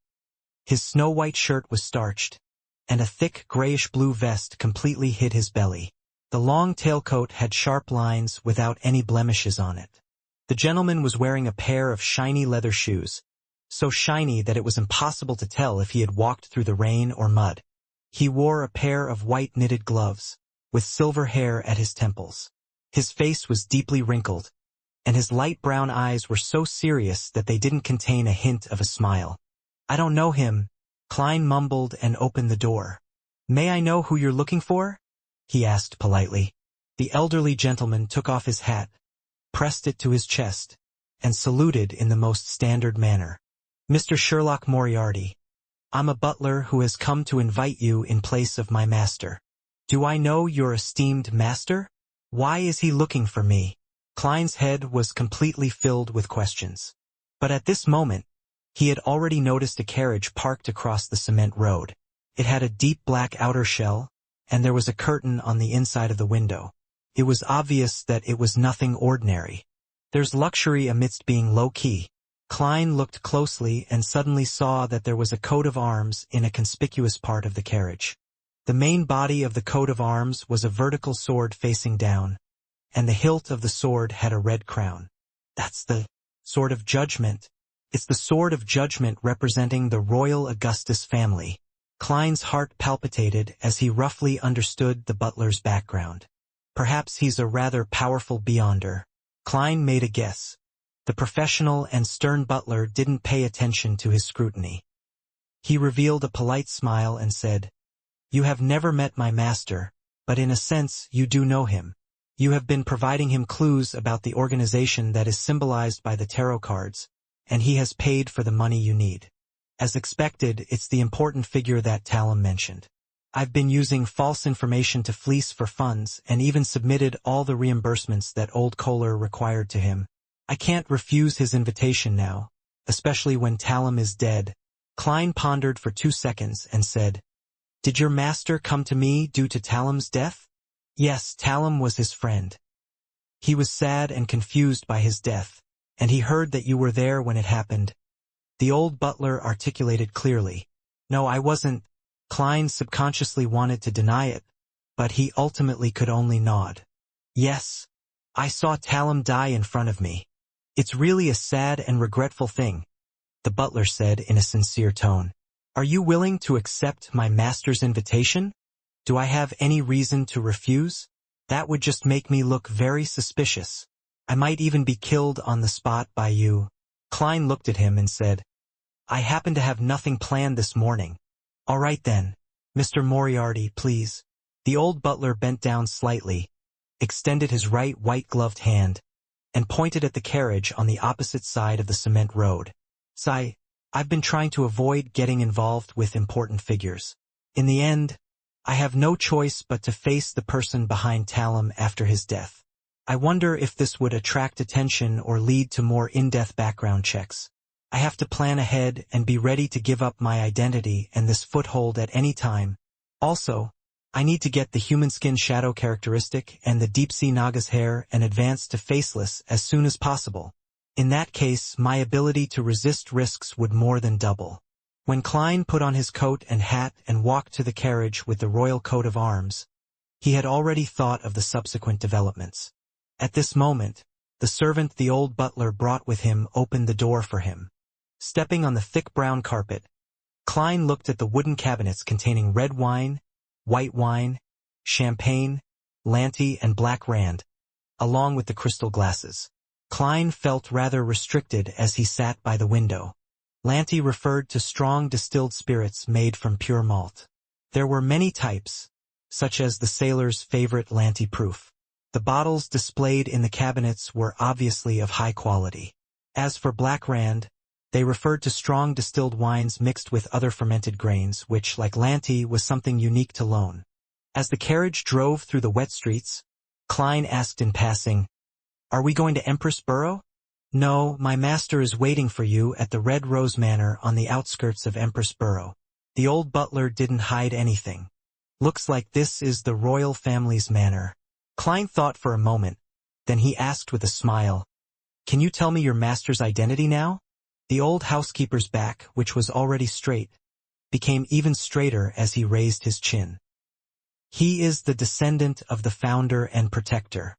His snow-white shirt was starched, and a thick grayish-blue vest completely hid his belly. The long tailcoat had sharp lines without any blemishes on it. The gentleman was wearing a pair of shiny leather shoes, so shiny that it was impossible to tell if he had walked through the rain or mud. He wore a pair of white knitted gloves, with silver hair at his temples. His face was deeply wrinkled, and his light brown eyes were so serious that they didn't contain a hint of a smile. "I don't know him," Klein mumbled and opened the door. "May I know who you're looking for?" he asked politely. The elderly gentleman took off his hat, pressed it to his chest, and saluted in the most standard manner. "Mr. Sherlock Moriarty, I'm a butler who has come to invite you in place of my master." "Do I know your esteemed master? Why is he looking for me?" Klein's head was completely filled with questions. But at this moment, he had already noticed a carriage parked across the cement road. It had a deep black outer shell, and there was a curtain on the inside of the window. It was obvious that it was nothing ordinary. There's luxury amidst being low-key. Klein looked closely and suddenly saw that there was a coat of arms in a conspicuous part of the carriage. The main body of the coat of arms was a vertical sword facing down, and the hilt of the sword had a red crown. "That's the Sword of Judgment. It's the Sword of Judgment representing the Royal Augustus family." Klein's heart palpitated as he roughly understood the butler's background. Perhaps he's a rather powerful beyonder. Klein made a guess. The professional and stern butler didn't pay attention to his scrutiny. He revealed a polite smile and said, "You have never met my master, but in a sense you do know him. You have been providing him clues about the organization that is symbolized by the tarot cards, and he has paid for the money you need. As expected, it's the important figure that Talum mentioned. I've been using false information to fleece for funds and even submitted all the reimbursements that old Kohler required to him. I can't refuse his invitation now, especially when Talum is dead." Klein pondered for 2 seconds and said, "Did your master come to me due to Talum's death?" "Yes, Talum was his friend. He was sad and confused by his death, and he heard that you were there when it happened. The old butler articulated clearly. No, I wasn't. Klein subconsciously wanted to deny it, but he ultimately could only nod. Yes, I saw Talum die in front of me. It's really a sad and regretful thing, the butler said in a sincere tone. Are you willing to accept my master's invitation? Do I have any reason to refuse? That would just make me look very suspicious. I might even be killed on the spot by you. Klein looked at him and said, I happen to have nothing planned this morning. All right then, Mr. Moriarty, please. The old butler bent down slightly, extended his right white-gloved hand, and pointed at the carriage on the opposite side of the cement road. I've been trying to avoid getting involved with important figures. In the end, I have no choice but to face the person behind Talum after his death. I wonder if this would attract attention or lead to more in-depth background checks. I have to plan ahead and be ready to give up my identity and this foothold at any time. Also, I need to get the human skin shadow characteristic and the deep-sea Naga's hair and advance to faceless as soon as possible. In that case, my ability to resist risks would more than double. When Klein put on his coat and hat and walked to the carriage with the royal coat of arms, he had already thought of the subsequent developments. At this moment, the servant the old butler brought with him opened the door for him. Stepping on the thick brown carpet, Klein looked at the wooden cabinets containing red wine, white wine, champagne, Lanty and black rand, along with the crystal glasses. Klein felt rather restricted as he sat by the window. Lanty referred to strong distilled spirits made from pure malt. There were many types, such as the sailor's favorite Lanty proof. The bottles displayed in the cabinets were obviously of high quality. As for black rand, they referred to strong distilled wines mixed with other fermented grains, which, like Lanty, was something unique to Lone. As the carriage drove through the wet streets, Klein asked in passing, Are we going to Empress Borough? No, my master is waiting for you at the Red Rose Manor on the outskirts of Empress Borough. The old butler didn't hide anything. Looks like this is the royal family's manor. Klein thought for a moment, then he asked with a smile, Can you tell me your master's identity now? The old housekeeper's back, which was already straight, became even straighter as he raised his chin. He is the descendant of the founder and protector.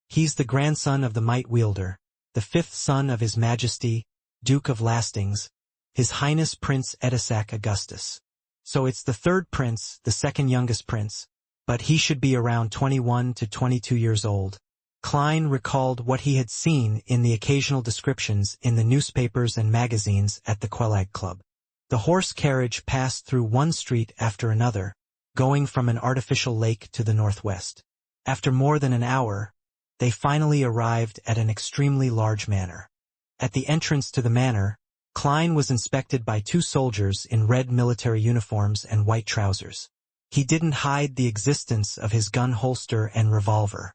He's the grandson of the Might Wielder, the fifth son of His Majesty, Duke of Lastings, His Highness Prince Edisac Augustus. So it's the third prince, the second youngest prince, but he should be around 21 to 22 years old. Klein recalled what he had seen in the occasional descriptions in the newspapers and magazines at the Quelag Club. The horse carriage passed through one street after another, going from an artificial lake to the northwest. After more than an hour, they finally arrived at an extremely large manor. At the entrance to the manor, Klein was inspected by two soldiers in red military uniforms and white trousers. He didn't hide the existence of his gun holster and revolver.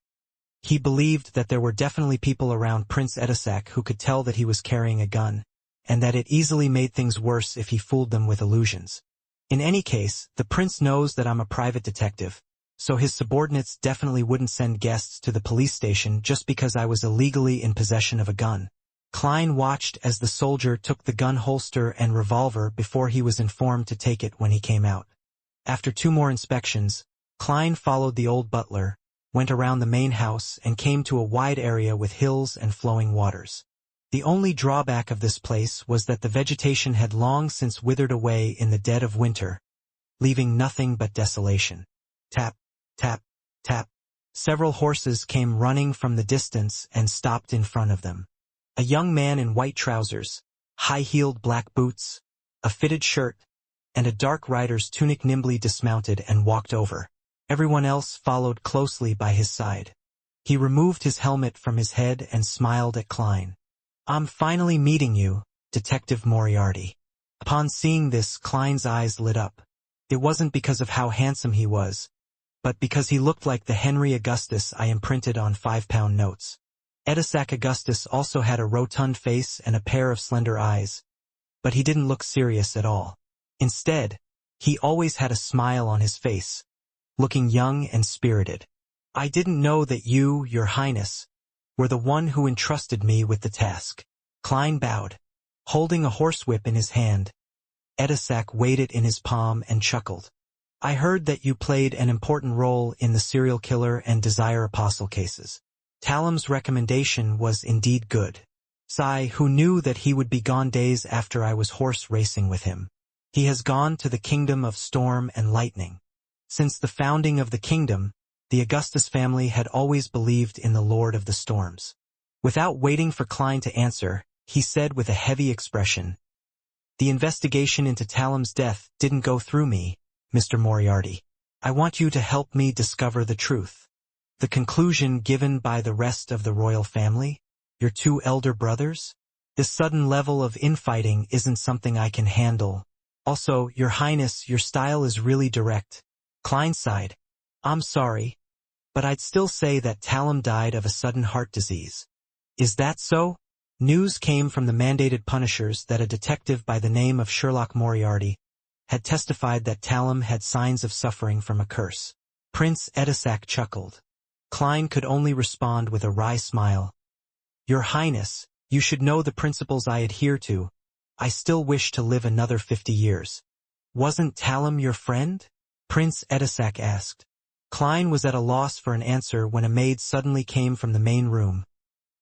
He believed that there were definitely people around Prince Edisac who could tell that he was carrying a gun, and that it easily made things worse if he fooled them with illusions. In any case, the prince knows that I'm a private detective, so his subordinates definitely wouldn't send guests to the police station just because I was illegally in possession of a gun. Klein watched as the soldier took the gun holster and revolver before he was informed to take it when he came out. After two more inspections, Klein followed the old butler, went around the main house and came to a wide area with hills and flowing waters. The only drawback of this place was that the vegetation had long since withered away in the dead of winter, leaving nothing but desolation. Tap, tap, tap. Several horses came running from the distance and stopped in front of them. A young man in white trousers, high-heeled black boots, a fitted shirt, and a dark rider's tunic nimbly dismounted and walked over. Everyone else followed closely by his side. He removed his helmet from his head and smiled at Klein. I'm finally meeting you, Detective Moriarty. Upon seeing this, Klein's eyes lit up. It wasn't because of how handsome he was, but because he looked like the Henry Augustus I imprinted on 5-pound notes. Edisac Augustus also had a rotund face and a pair of slender eyes, but he didn't look serious at all. Instead, he always had a smile on his face, looking young and spirited. I didn't know that you, your highness, were the one who entrusted me with the task. Klein bowed. Holding a horsewhip in his hand, Edisac weighed it in his palm and chuckled. I heard that you played an important role in the serial killer and Desire Apostle cases. Talam's recommendation was indeed good. Sai, who knew that he would be gone days after I was horse racing with him. He has gone to the kingdom of storm and lightning. Since the founding of the kingdom, the Augustus family had always believed in the Lord of the Storms. Without waiting for Klein to answer, he said with a heavy expression, "The investigation into Talam's death didn't go through me, Mr. Moriarty. I want you to help me discover the truth. The conclusion given by the rest of the royal family? Your two elder brothers? This sudden level of infighting isn't something I can handle. Also, Your Highness, your style is really direct." Klein sighed. "I'm sorry, but I'd still say that Talam died of a sudden heart disease." "Is that so?" News came from the mandated punishers that a detective by the name of Sherlock Moriarty had testified that Talam had signs of suffering from a curse. Prince Edisac chuckled. Klein could only respond with a wry smile. "Your Highness, you should know the principles I adhere to. I still wish to live another 50 years. Wasn't Talam your friend?" Prince Edisac asked. Klein was at a loss for an answer when a maid suddenly came from the main room,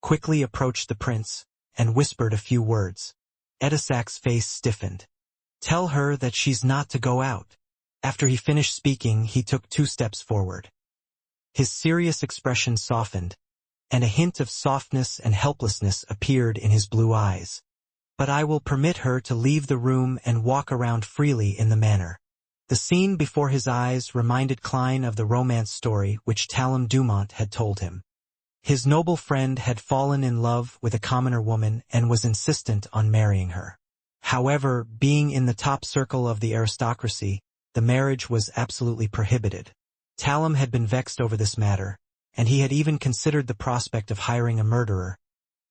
quickly approached the prince, and whispered a few words. Edisac's face stiffened. "Tell her that she's not to go out." After he finished speaking, he took 2 steps forward. His serious expression softened, and a hint of softness and helplessness appeared in his blue eyes. "But I will permit her to leave the room and walk around freely in the manor." The scene before his eyes reminded Klein of the romance story which Talam Dumont had told him. His noble friend had fallen in love with a commoner woman and was insistent on marrying her. However, being in the top circle of the aristocracy, the marriage was absolutely prohibited. Talam had been vexed over this matter, and he had even considered the prospect of hiring a murderer.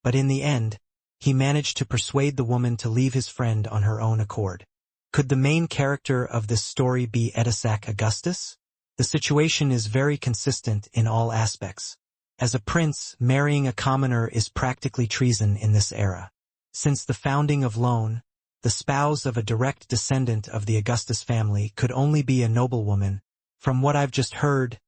But in the end, he managed to persuade the woman to leave his friend on her own accord. Could the main character of this story be Edisac Augustus? The situation is very consistent in all aspects. As a prince, marrying a commoner is practically treason in this era. Since the founding of Lone, the spouse of a direct descendant of the Augustus family could only be a noblewoman. From what I've just heard,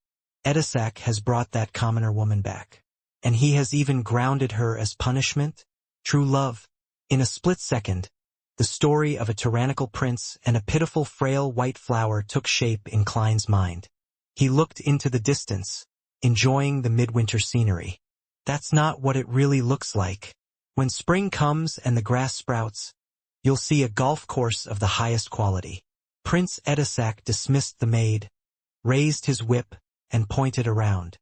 Edisac has brought that commoner woman back. And he has even grounded her as punishment? True love. In a split second, the story of a tyrannical prince and a pitiful frail white flower took shape in Klein's mind. He looked into the distance, enjoying the midwinter scenery. That's not what it really looks like. When spring comes and the grass sprouts, you'll see a golf course of the highest quality. Prince Edisac dismissed the maid, raised his whip, and pointed around.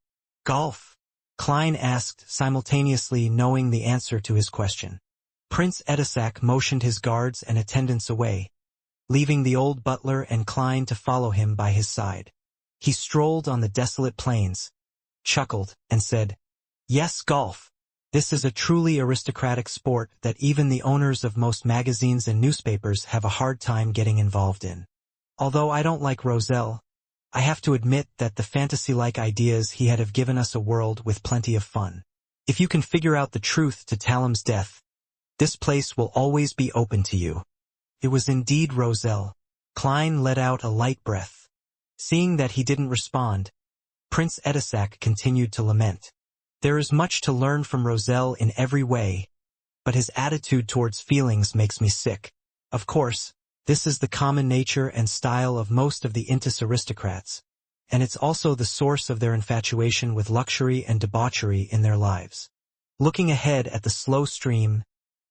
"Golf?" Klein asked, simultaneously knowing the answer to his question. Prince Edisac motioned his guards and attendants away, leaving the old butler and Klein to follow him by his side. He strolled on the desolate plains, chuckled, and said, "Yes, golf. This is a truly aristocratic sport that even the owners of most magazines and newspapers have a hard time getting involved in. Although I don't like Roselle, I have to admit that the fantasy-like ideas he had have given us a world with plenty of fun. If you can figure out the truth to Talam's death, this place will always be open to you." It was indeed Roselle. Klein let out a light breath. Seeing that he didn't respond, Prince Edisac continued to lament. "There is much to learn from Roselle in every way, but his attitude towards feelings makes me sick. Of course, this is the common nature and style of most of the Intis aristocrats, and it's also the source of their infatuation with luxury and debauchery in their lives." Looking ahead at the slow stream,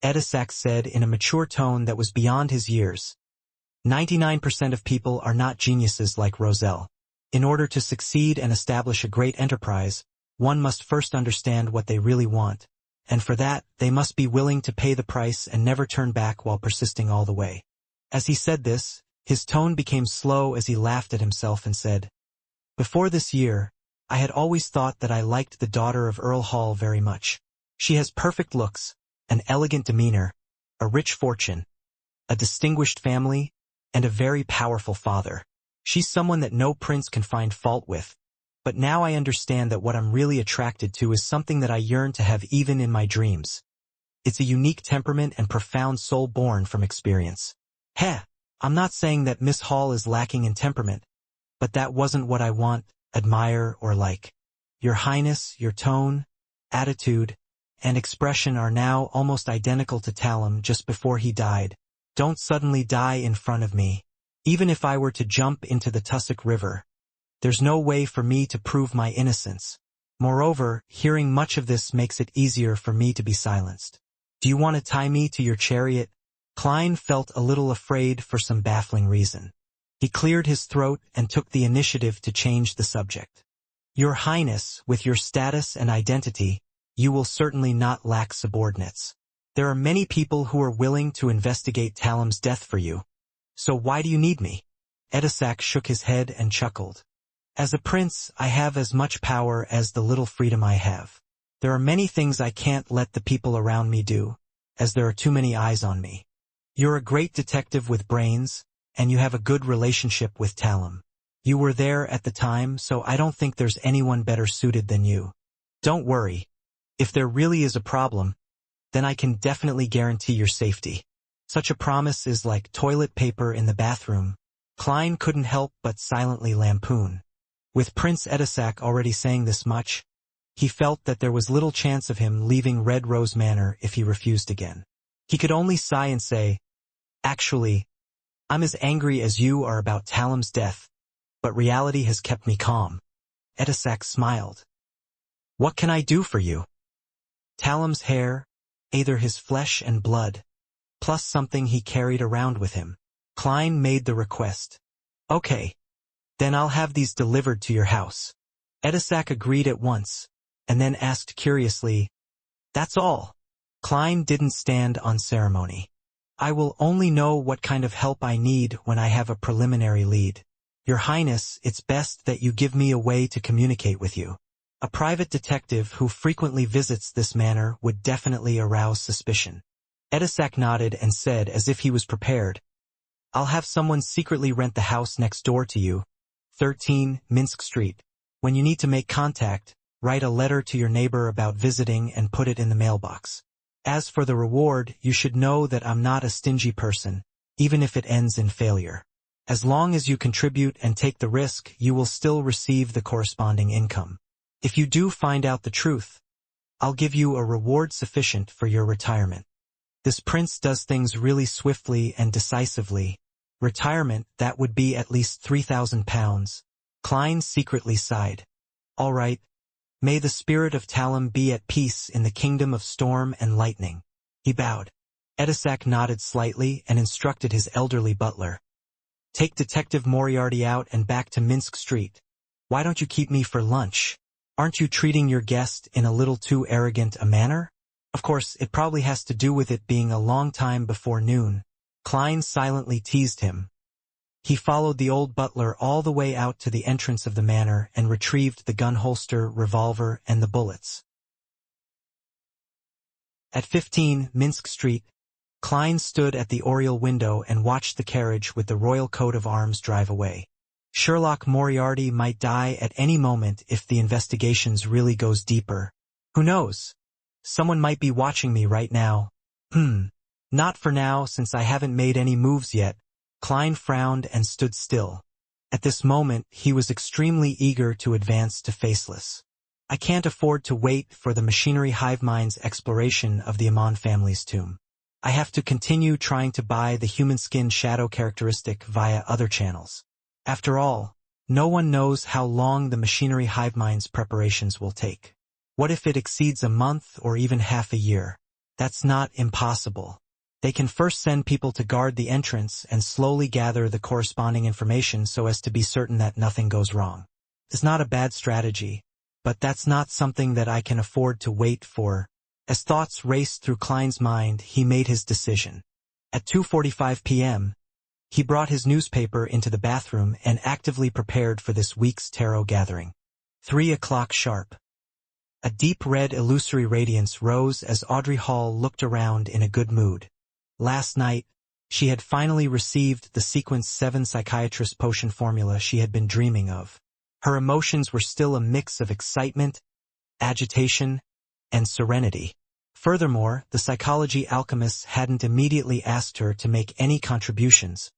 Edisac said in a mature tone that was beyond his years, 99% of people are not geniuses like Roselle. In order to succeed and establish a great enterprise, one must first understand what they really want, and for that, they must be willing to pay the price and never turn back while persisting all the way. As he said this, his tone became slow as he laughed at himself and said, "Before this year, I had always thought that I liked the daughter of Earl Hall very much. She has perfect looks, an elegant demeanor, a rich fortune, a distinguished family, and a very powerful father. She's someone that no prince can find fault with. But now I understand that what I'm really attracted to is something that I yearn to have even in my dreams. It's a unique temperament and profound soul born from experience. Heh, I'm not saying that Miss Hall is lacking in temperament, but that wasn't what I want, admire, or like. Your Highness, your tone, attitude, and expression are now almost identical to Talum just before he died. Don't suddenly die in front of me. Even if I were to jump into the Tussock River, there's no way for me to prove my innocence. Moreover, hearing much of this makes it easier for me to be silenced. Do you want to tie me to your chariot? Klein felt a little afraid for some baffling reason. He cleared his throat and took the initiative to change the subject. Your Highness, with your status and identity, you will certainly not lack subordinates. There are many people who are willing to investigate Talum's death for you. So why do you need me? Edisac shook his head and chuckled. As a prince, I have as much power as the little freedom I have. There are many things I can't let the people around me do, as there are too many eyes on me. You're a great detective with brains, and you have a good relationship with Talum. You were there at the time, so I don't think there's anyone better suited than you. Don't worry. If there really is a problem, then I can definitely guarantee your safety. Such a promise is like toilet paper in the bathroom. Klein couldn't help but silently lampoon. With Prince Edisac already saying this much, he felt that there was little chance of him leaving Red Rose Manor if he refused again. He could only sigh and say, "Actually, I'm as angry as you are about Talum's death, but reality has kept me calm." Edisac smiled. "What can I do for you?" Talum's hair, either his flesh and blood, plus something he carried around with him. Klein made the request. "Okay. Then I'll have these delivered to your house." Edisac agreed at once, and then asked curiously, "That's all?" Klein didn't stand on ceremony. "I will only know what kind of help I need when I have a preliminary lead. Your Highness, it's best that you give me a way to communicate with you. A private detective who frequently visits this manor would definitely arouse suspicion." Edisac nodded and said as if he was prepared, "I'll have someone secretly rent the house next door to you, 13 Minsk Street. When you need to make contact, write a letter to your neighbor about visiting and put it in the mailbox. As for the reward, you should know that I'm not a stingy person, even if it ends in failure. As long as you contribute and take the risk, you will still receive the corresponding income. If you do find out the truth, I'll give you a reward sufficient for your retirement. This prince does things really swiftly and decisively. Retirement, that would be at least 3,000 pounds. Klein secretly sighed. All right. May the spirit of Talum be at peace in the kingdom of storm and lightning. He bowed. Edisac nodded slightly and instructed his elderly butler. Take Detective Moriarty out and back to Minsk Street. Why don't you keep me for lunch? Aren't you treating your guest in a little too arrogant a manner? Of course, it probably has to do with it being a long time before noon. Klein silently teased him. He followed the old butler all the way out to the entrance of the manor and retrieved the gun holster, revolver, and the bullets. At 15 Minsk Street, Klein stood at the oriel window and watched the carriage with the royal coat of arms drive away. Sherlock Moriarty might die at any moment if the investigations really goes deeper. Who knows? Someone might be watching me right now. Not for now, since I haven't made any moves yet. Klein frowned and stood still. At this moment, he was extremely eager to advance to Faceless. I can't afford to wait for the machinery hive mind's exploration of the Amon family's tomb. I have to continue trying to buy the human skin shadow characteristic via other channels. After all, no one knows how long the machinery hive mind's preparations will take. What if it exceeds a month or even half a year? That's not impossible. They can first send people to guard the entrance and slowly gather the corresponding information so as to be certain that nothing goes wrong. It's not a bad strategy, but that's not something that I can afford to wait for. As thoughts raced through Klein's mind, he made his decision. At 2:45 p.m., he brought his newspaper into the bathroom and actively prepared for this week's tarot gathering. 3 o'clock sharp. A deep red illusory radiance rose as Audrey Hall looked around in a good mood. Last night, she had finally received the Sequence 7 psychiatrist potion formula she had been dreaming of. Her emotions were still a mix of excitement, agitation, and serenity. Furthermore, the psychology alchemists hadn't immediately asked her to make any contributions,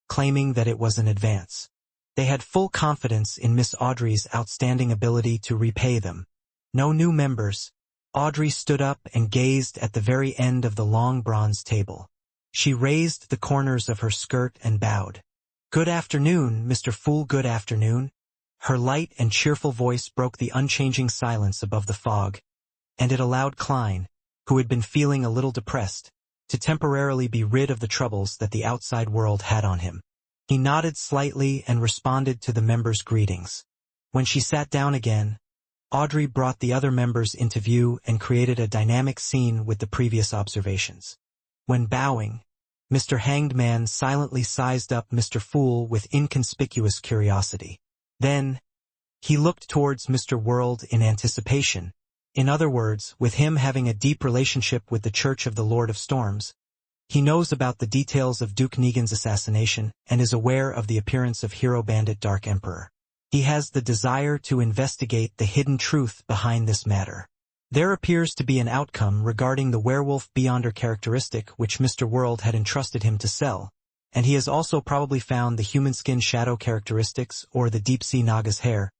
claiming that it was an advance. They had full confidence in Miss Audrey's outstanding ability to repay them. No new members. Audrey stood up and gazed at the very end of the long bronze table. She raised the corners of her skirt and bowed. "Good afternoon, Mr. Fool, good afternoon." Her light and cheerful voice broke the unchanging silence above the fog, and it allowed Klein, who had been feeling a little depressed, to temporarily be rid of the troubles that the outside world had on him. He nodded slightly and responded to the members' greetings. When she sat down again, Audrey brought the other members into view and created a dynamic scene with the previous observations. When bowing, Mr. Hanged Man silently sized up Mr. Fool with inconspicuous curiosity. Then, he looked towards Mr. World in anticipation. In other words, with him having a deep relationship with the Church of the Lord of Storms, he knows about the details of Duke Negan's assassination and is aware of the appearance of Hero Bandit Dark Emperor. He has the desire to investigate the hidden truth behind this matter. There appears to be an outcome regarding the werewolf Beyonder characteristic which Mr. World had entrusted him to sell, and he has also probably found the human skin shadow characteristics or the deep-sea Naga's hair.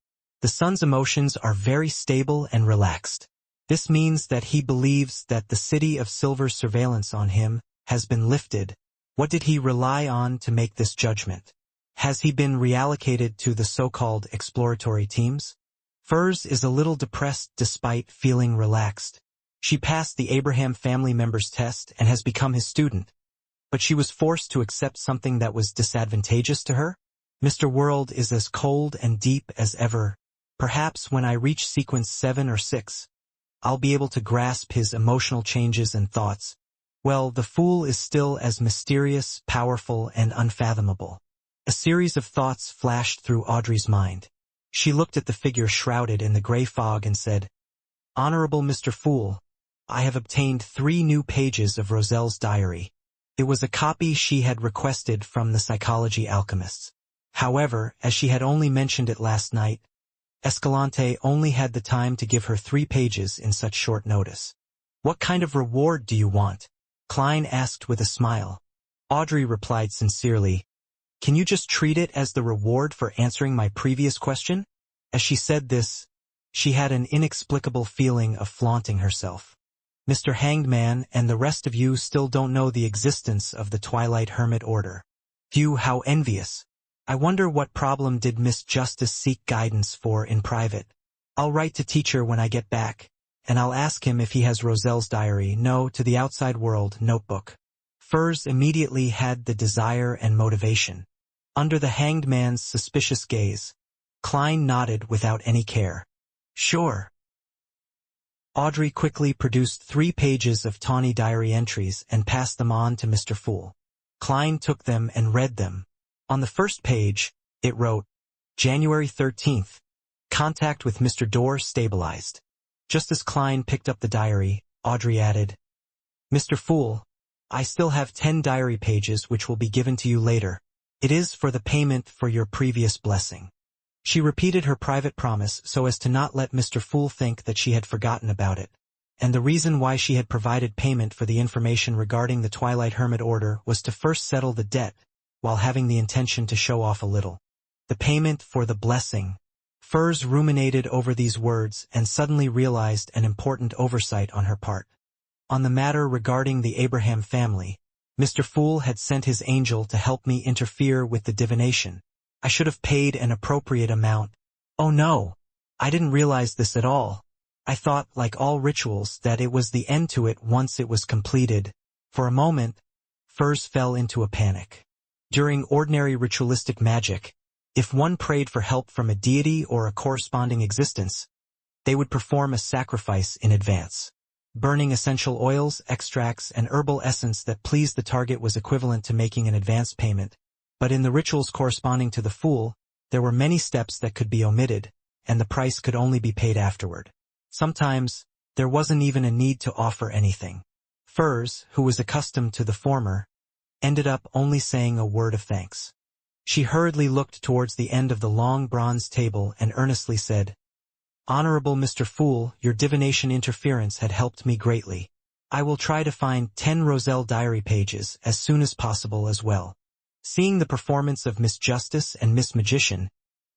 The son's emotions are very stable and relaxed. This means that he believes that the City of Silver's surveillance on him has been lifted. What did he rely on to make this judgment? Has he been reallocated to the so-called exploratory teams? Furs is a little depressed despite feeling relaxed. She passed the Abraham family member's test and has become his student, but she was forced to accept something that was disadvantageous to her. Mr. World is as cold and deep as ever. Perhaps when I reach sequence 7 or 6, I'll be able to grasp his emotional changes and thoughts. Well, the Fool is still as mysterious, powerful, and unfathomable. A series of thoughts flashed through Audrey's mind. She looked at the figure shrouded in the gray fog and said, "Honorable Mr. Fool, I have obtained 3 new pages of Roselle's diary." It was a copy she had requested from the psychology alchemists. However, as she had only mentioned it last night, Escalante only had the time to give her 3 pages in such short notice. "What kind of reward do you want?" Klein asked with a smile. Audrey replied sincerely, "Can you just treat it as the reward for answering my previous question?" As she said this, she had an inexplicable feeling of flaunting herself. "Mr. Hanged Man and the rest of you still don't know the existence of the Twilight Hermit Order. Phew, how envious. I wonder what problem did Miss Justice seek guidance for in private. I'll write to teacher when I get back, and I'll ask him if he has Roselle's diary, no, to the outside world, notebook." Furs immediately had the desire and motivation. Under the Hanged Man's suspicious gaze, Klein nodded without any care. "Sure." Audrey quickly produced 3 pages of tawny diary entries and passed them on to Mr. Fool. Klein took them and read them. On the first page, it wrote, "January 13th, contact with Mr. Dorr stabilized." Just as Klein picked up the diary, Audrey added, "Mr. Fool, I still have 10 diary pages which will be given to you later. It is for the payment for your previous blessing." She repeated her private promise so as to not let Mr. Fool think that she had forgotten about it, and the reason why she had provided payment for the information regarding the Twilight Hermit Order was to first settle the debt, while having the intention to show off a little. The payment for the blessing. Furs ruminated over these words and suddenly realized an important oversight on her part. On the matter regarding the Abraham family, Mr. Fool had sent his angel to help me interfere with the divination. I should have paid an appropriate amount. Oh no, I didn't realize this at all. I thought, like all rituals, that it was the end to it once it was completed. For a moment, Furs fell into a panic. During ordinary ritualistic magic, if one prayed for help from a deity or a corresponding existence, they would perform a sacrifice in advance. Burning essential oils, extracts, and herbal essence that pleased the target was equivalent to making an advance payment. But in the rituals corresponding to the Fool, there were many steps that could be omitted, and the price could only be paid afterward. Sometimes, there wasn't even a need to offer anything. Furs, who was accustomed to the former, ended up only saying a word of thanks. She hurriedly looked towards the end of the long bronze table and earnestly said, "Honorable Mr. Fool, your divination interference had helped me greatly. I will try to find 10 Roselle diary pages as soon as possible as well." Seeing the performance of Miss Justice and Miss Magician,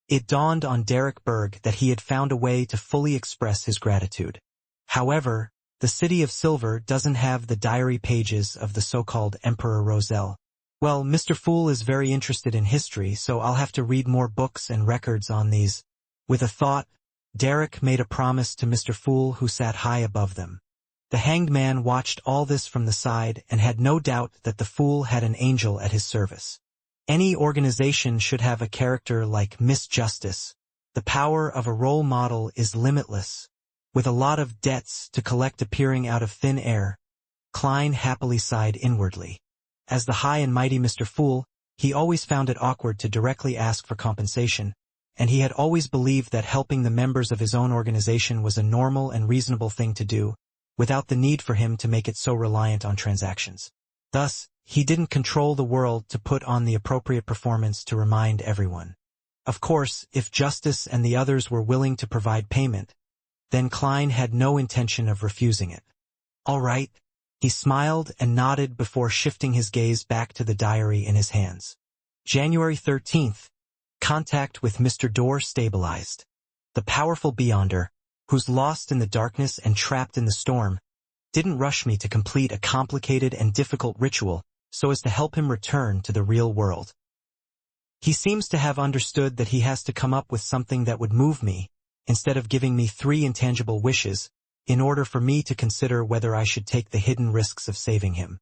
it dawned on Derek Berg that he had found a way to fully express his gratitude. However, the City of Silver doesn't have the diary pages of the so-called Emperor Roselle. Well, Mr. Fool is very interested in history, so I'll have to read more books and records on these. With a thought, Derek made a promise to Mr. Fool, who sat high above them. The hanged man watched all this from the side and had no doubt that the fool had an angel at his service. Any organization should have a character like Miss Justice. The power of a role model is limitless. With a lot of debts to collect appearing out of thin air, Klein happily sighed inwardly. As the high and mighty Mr. Fool, he always found it awkward to directly ask for compensation, and he had always believed that helping the members of his own organization was a normal and reasonable thing to do, without the need for him to make it so reliant on transactions. Thus, he didn't control the world to put on the appropriate performance to remind everyone. Of course, if Justice and the others were willing to provide payment, then Klein had no intention of refusing it. All right. He smiled and nodded before shifting his gaze back to the diary in his hands. January 13th. Contact with Mr. Dorr stabilized. The powerful Beyonder, who's lost in the darkness and trapped in the storm, didn't rush me to complete a complicated and difficult ritual so as to help him return to the real world. He seems to have understood that he has to come up with something that would move me, instead of giving me 3 intangible wishes, in order for me to consider whether I should take the hidden risks of saving him.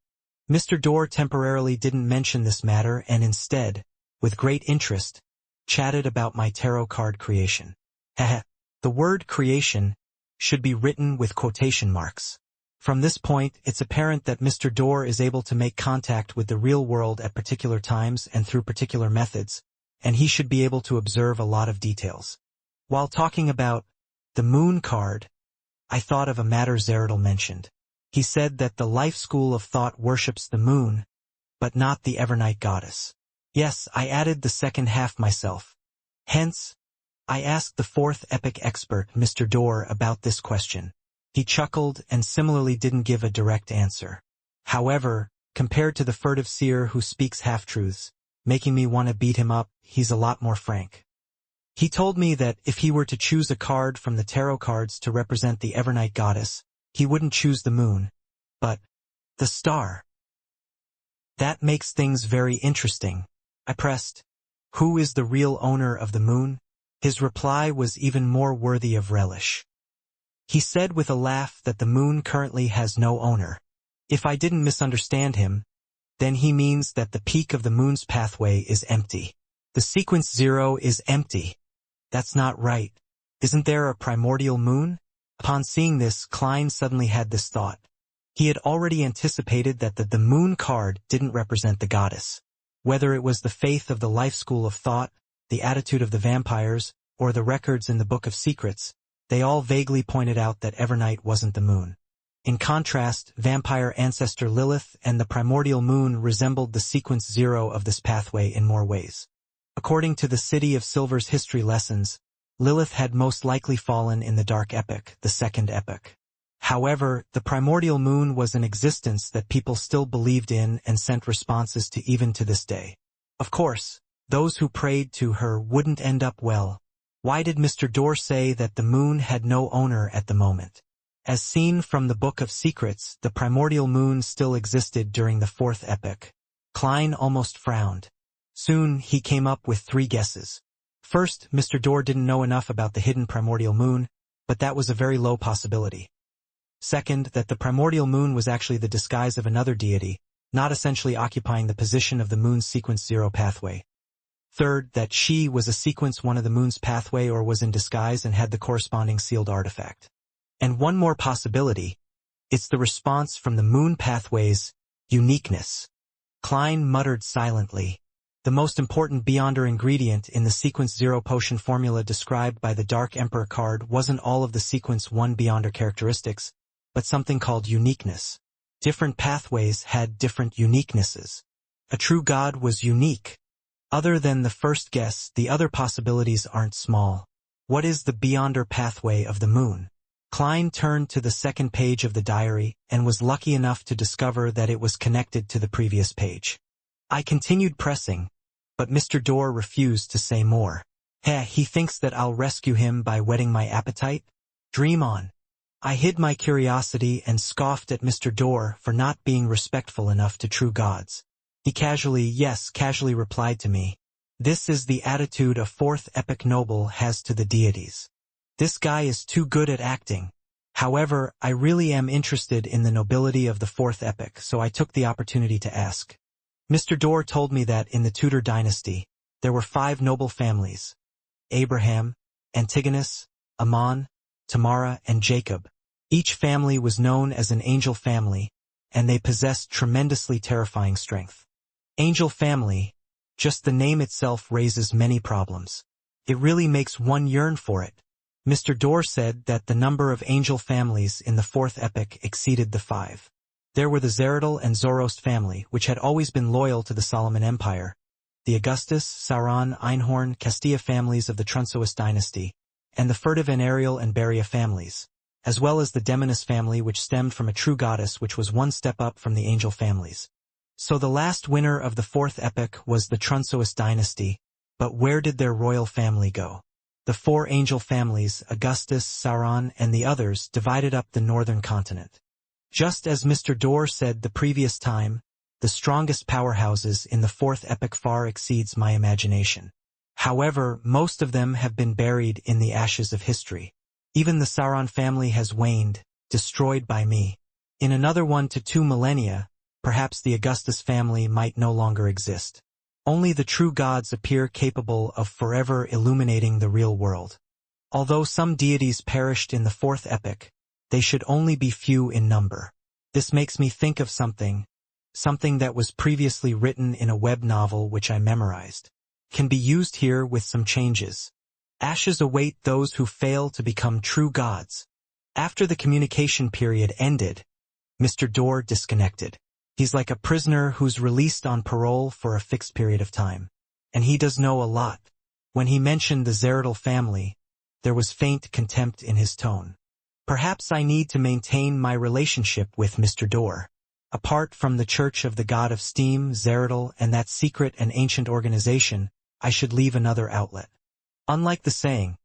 Mr. Dorr temporarily didn't mention this matter and instead, with great interest, chatted about my tarot card creation. The word creation should be written with quotation marks. From this point, it's apparent that Mr. Dorr is able to make contact with the real world at particular times and through particular methods, and he should be able to observe a lot of details. While talking about the moon card, I thought of a matter Zeradal mentioned. He said that the life school of thought worships the moon, but not the Evernight goddess. Yes, I added the second half myself. Hence, I asked the 4th epic expert, Mr. Dorr, about this question. He chuckled and similarly didn't give a direct answer. However, compared to the furtive seer who speaks half-truths, making me want to beat him up, he's a lot more frank. He told me that if he were to choose a card from the tarot cards to represent the Evernight goddess, he wouldn't choose the moon, but the star. That makes things very interesting. I pressed, "Who is the real owner of the moon?" His reply was even more worthy of relish. He said with a laugh that the moon currently has no owner. If I didn't misunderstand him, then he means that the peak of the moon's pathway is empty. The sequence 0 is empty. That's not right. Isn't there a primordial moon? Upon seeing this, Klein suddenly had this thought. He had already anticipated that the moon card didn't represent the goddess. Whether it was the faith of the life school of thought, the attitude of the vampires, or the records in the Book of Secrets, they all vaguely pointed out that Evernight wasn't the moon. In contrast, vampire ancestor Lilith and the primordial moon resembled the sequence 0 of this pathway in more ways. According to the City of Silver's history lessons, Lilith had most likely fallen in the Dark Epoch, the second epoch. However, the primordial moon was an existence that people still believed in and sent responses to even to this day. Of course, those who prayed to her wouldn't end up well. Why did Mr. Dorr say that the moon had no owner at the moment? As seen from the Book of Secrets, the primordial moon still existed during the 4th epoch. Klein almost frowned. Soon, he came up with 3 guesses. First, Mr. Dorr didn't know enough about the hidden primordial moon, but that was a very low possibility. Second, that the primordial moon was actually the disguise of another deity, not essentially occupying the position of the moon's sequence 0 pathway. Third, that she was a sequence 1 of the moon's pathway or was in disguise and had the corresponding sealed artifact. And one more possibility. It's the response from the moon pathway's uniqueness. Klein muttered silently. The most important Beyonder ingredient in the sequence 0 potion formula described by the Dark Emperor card wasn't all of the sequence 1 Beyonder characteristics, but something called uniqueness. Different pathways had different uniquenesses. A true god was unique. Other than the first guess, the other possibilities aren't small. What is the beyonder pathway of the moon? Klein turned to the second page of the diary and was lucky enough to discover that it was connected to the previous page. I continued pressing, but Mr. Dorr refused to say more. He thinks that I'll rescue him by whetting my appetite? Dream on. I hid my curiosity and scoffed at Mr. Dorr for not being respectful enough to true gods. He casually replied to me. This is the attitude a fourth epic noble has to the deities. This guy is too good at acting. However, I really am interested in the nobility of the fourth epic, so I took the opportunity to ask. Mr. Dorr told me that in the Tudor dynasty, there were 5 noble families: Abraham, Antigonus, Ammon, Tamara, and Jacob. Each family was known as an angel family, and they possessed tremendously terrifying strength. Angel family, just the name itself raises many problems. It really makes one yearn for it. Mr. Dorr said that the number of angel families in the fourth epic exceeded the 5. There were the Zeradal and Zoroast family, which had always been loyal to the Solomon Empire, the Augustus, Sauron, Einhorn, Castilla families of the Trunsoist dynasty, and the Furtive and Ariel and Beria families, as well as the Demonis family, which stemmed from a true goddess which was one step up from the angel families. So the last winner of the fourth epic was the Trunsoist dynasty, but where did their royal family go? The 4 angel families, Augustus, Sauron, and the others, divided up the northern continent. Just as Mr. Dorr said the previous time, the strongest powerhouses in the fourth epic far exceeds my imagination. However, most of them have been buried in the ashes of history. Even the Sauron family has waned, destroyed by me. In another 1 to 2 millennia, perhaps the Augustus family might no longer exist. Only the true gods appear capable of forever illuminating the real world. Although some deities perished in the fourth epic, they should only be few in number. This makes me think of something that was previously written in a web novel which I memorized. Can be used here with some changes. Ashes await those who fail to become true gods. After the communication period ended, Mr. Dorr disconnected. He's like a prisoner who's released on parole for a fixed period of time. And he does know a lot. When he mentioned the Zeradal family, there was faint contempt in his tone. Perhaps I need to maintain my relationship with Mr. Dorr. Apart from the Church of the God of Steam, Zeradal, and that secret and ancient organization, I should leave another outlet. Unlike the saying,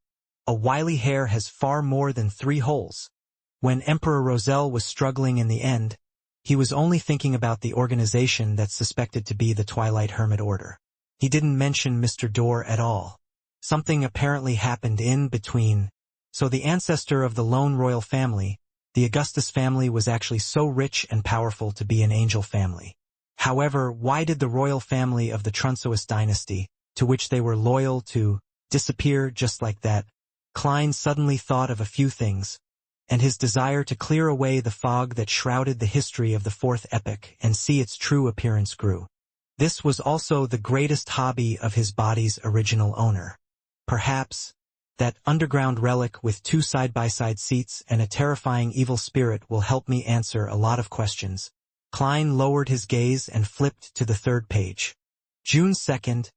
a wily hare has far more than 3 holes. When Emperor Roselle was struggling in the end, he was only thinking about the organization that's suspected to be the Twilight Hermit Order. He didn't mention Mr. Dorr at all. Something apparently happened in between. So the ancestor of the lone royal family, the Augustus family, was actually so rich and powerful to be an angel family. However, why did the royal family of the Trunsoist dynasty, to which they were loyal to, disappear just like that? Klein suddenly thought of a few things, and his desire to clear away the fog that shrouded the history of the fourth epic and see its true appearance grew. This was also the greatest hobby of his body's original owner. Perhaps that underground relic with 2 side-by-side seats and a terrifying evil spirit will help me answer a lot of questions. Klein lowered his gaze and flipped to the 3rd page. June 2nd,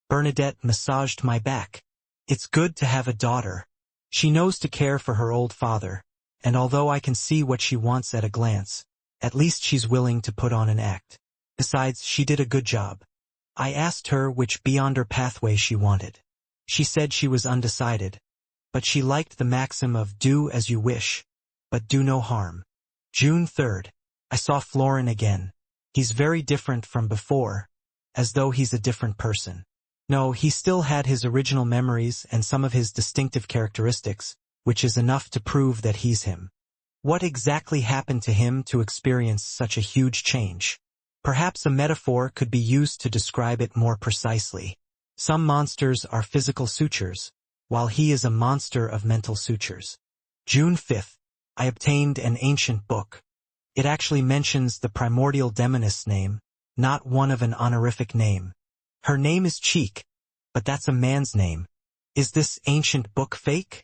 Bernadette massaged my back. It's good to have a daughter. She knows to care for her old father, and although I can see what she wants at a glance, at least she's willing to put on an act. Besides, she did a good job. I asked her which beyonder pathway she wanted. She said she was undecided, but she liked the maxim of do as you wish, but do no harm. June 3rd. I saw Florin again. He's very different from before, as though he's a different person. No, he still had his original memories and some of his distinctive characteristics, which is enough to prove that he's him. What exactly happened to him to experience such a huge change? Perhaps a metaphor could be used to describe it more precisely. Some monsters are physical sutures, while he is a monster of mental sutures. June 5th. I obtained an ancient book. It actually mentions the primordial demoness name, not one of an honorific name. Her name is Cheek, but that's a man's name. Is this ancient book fake?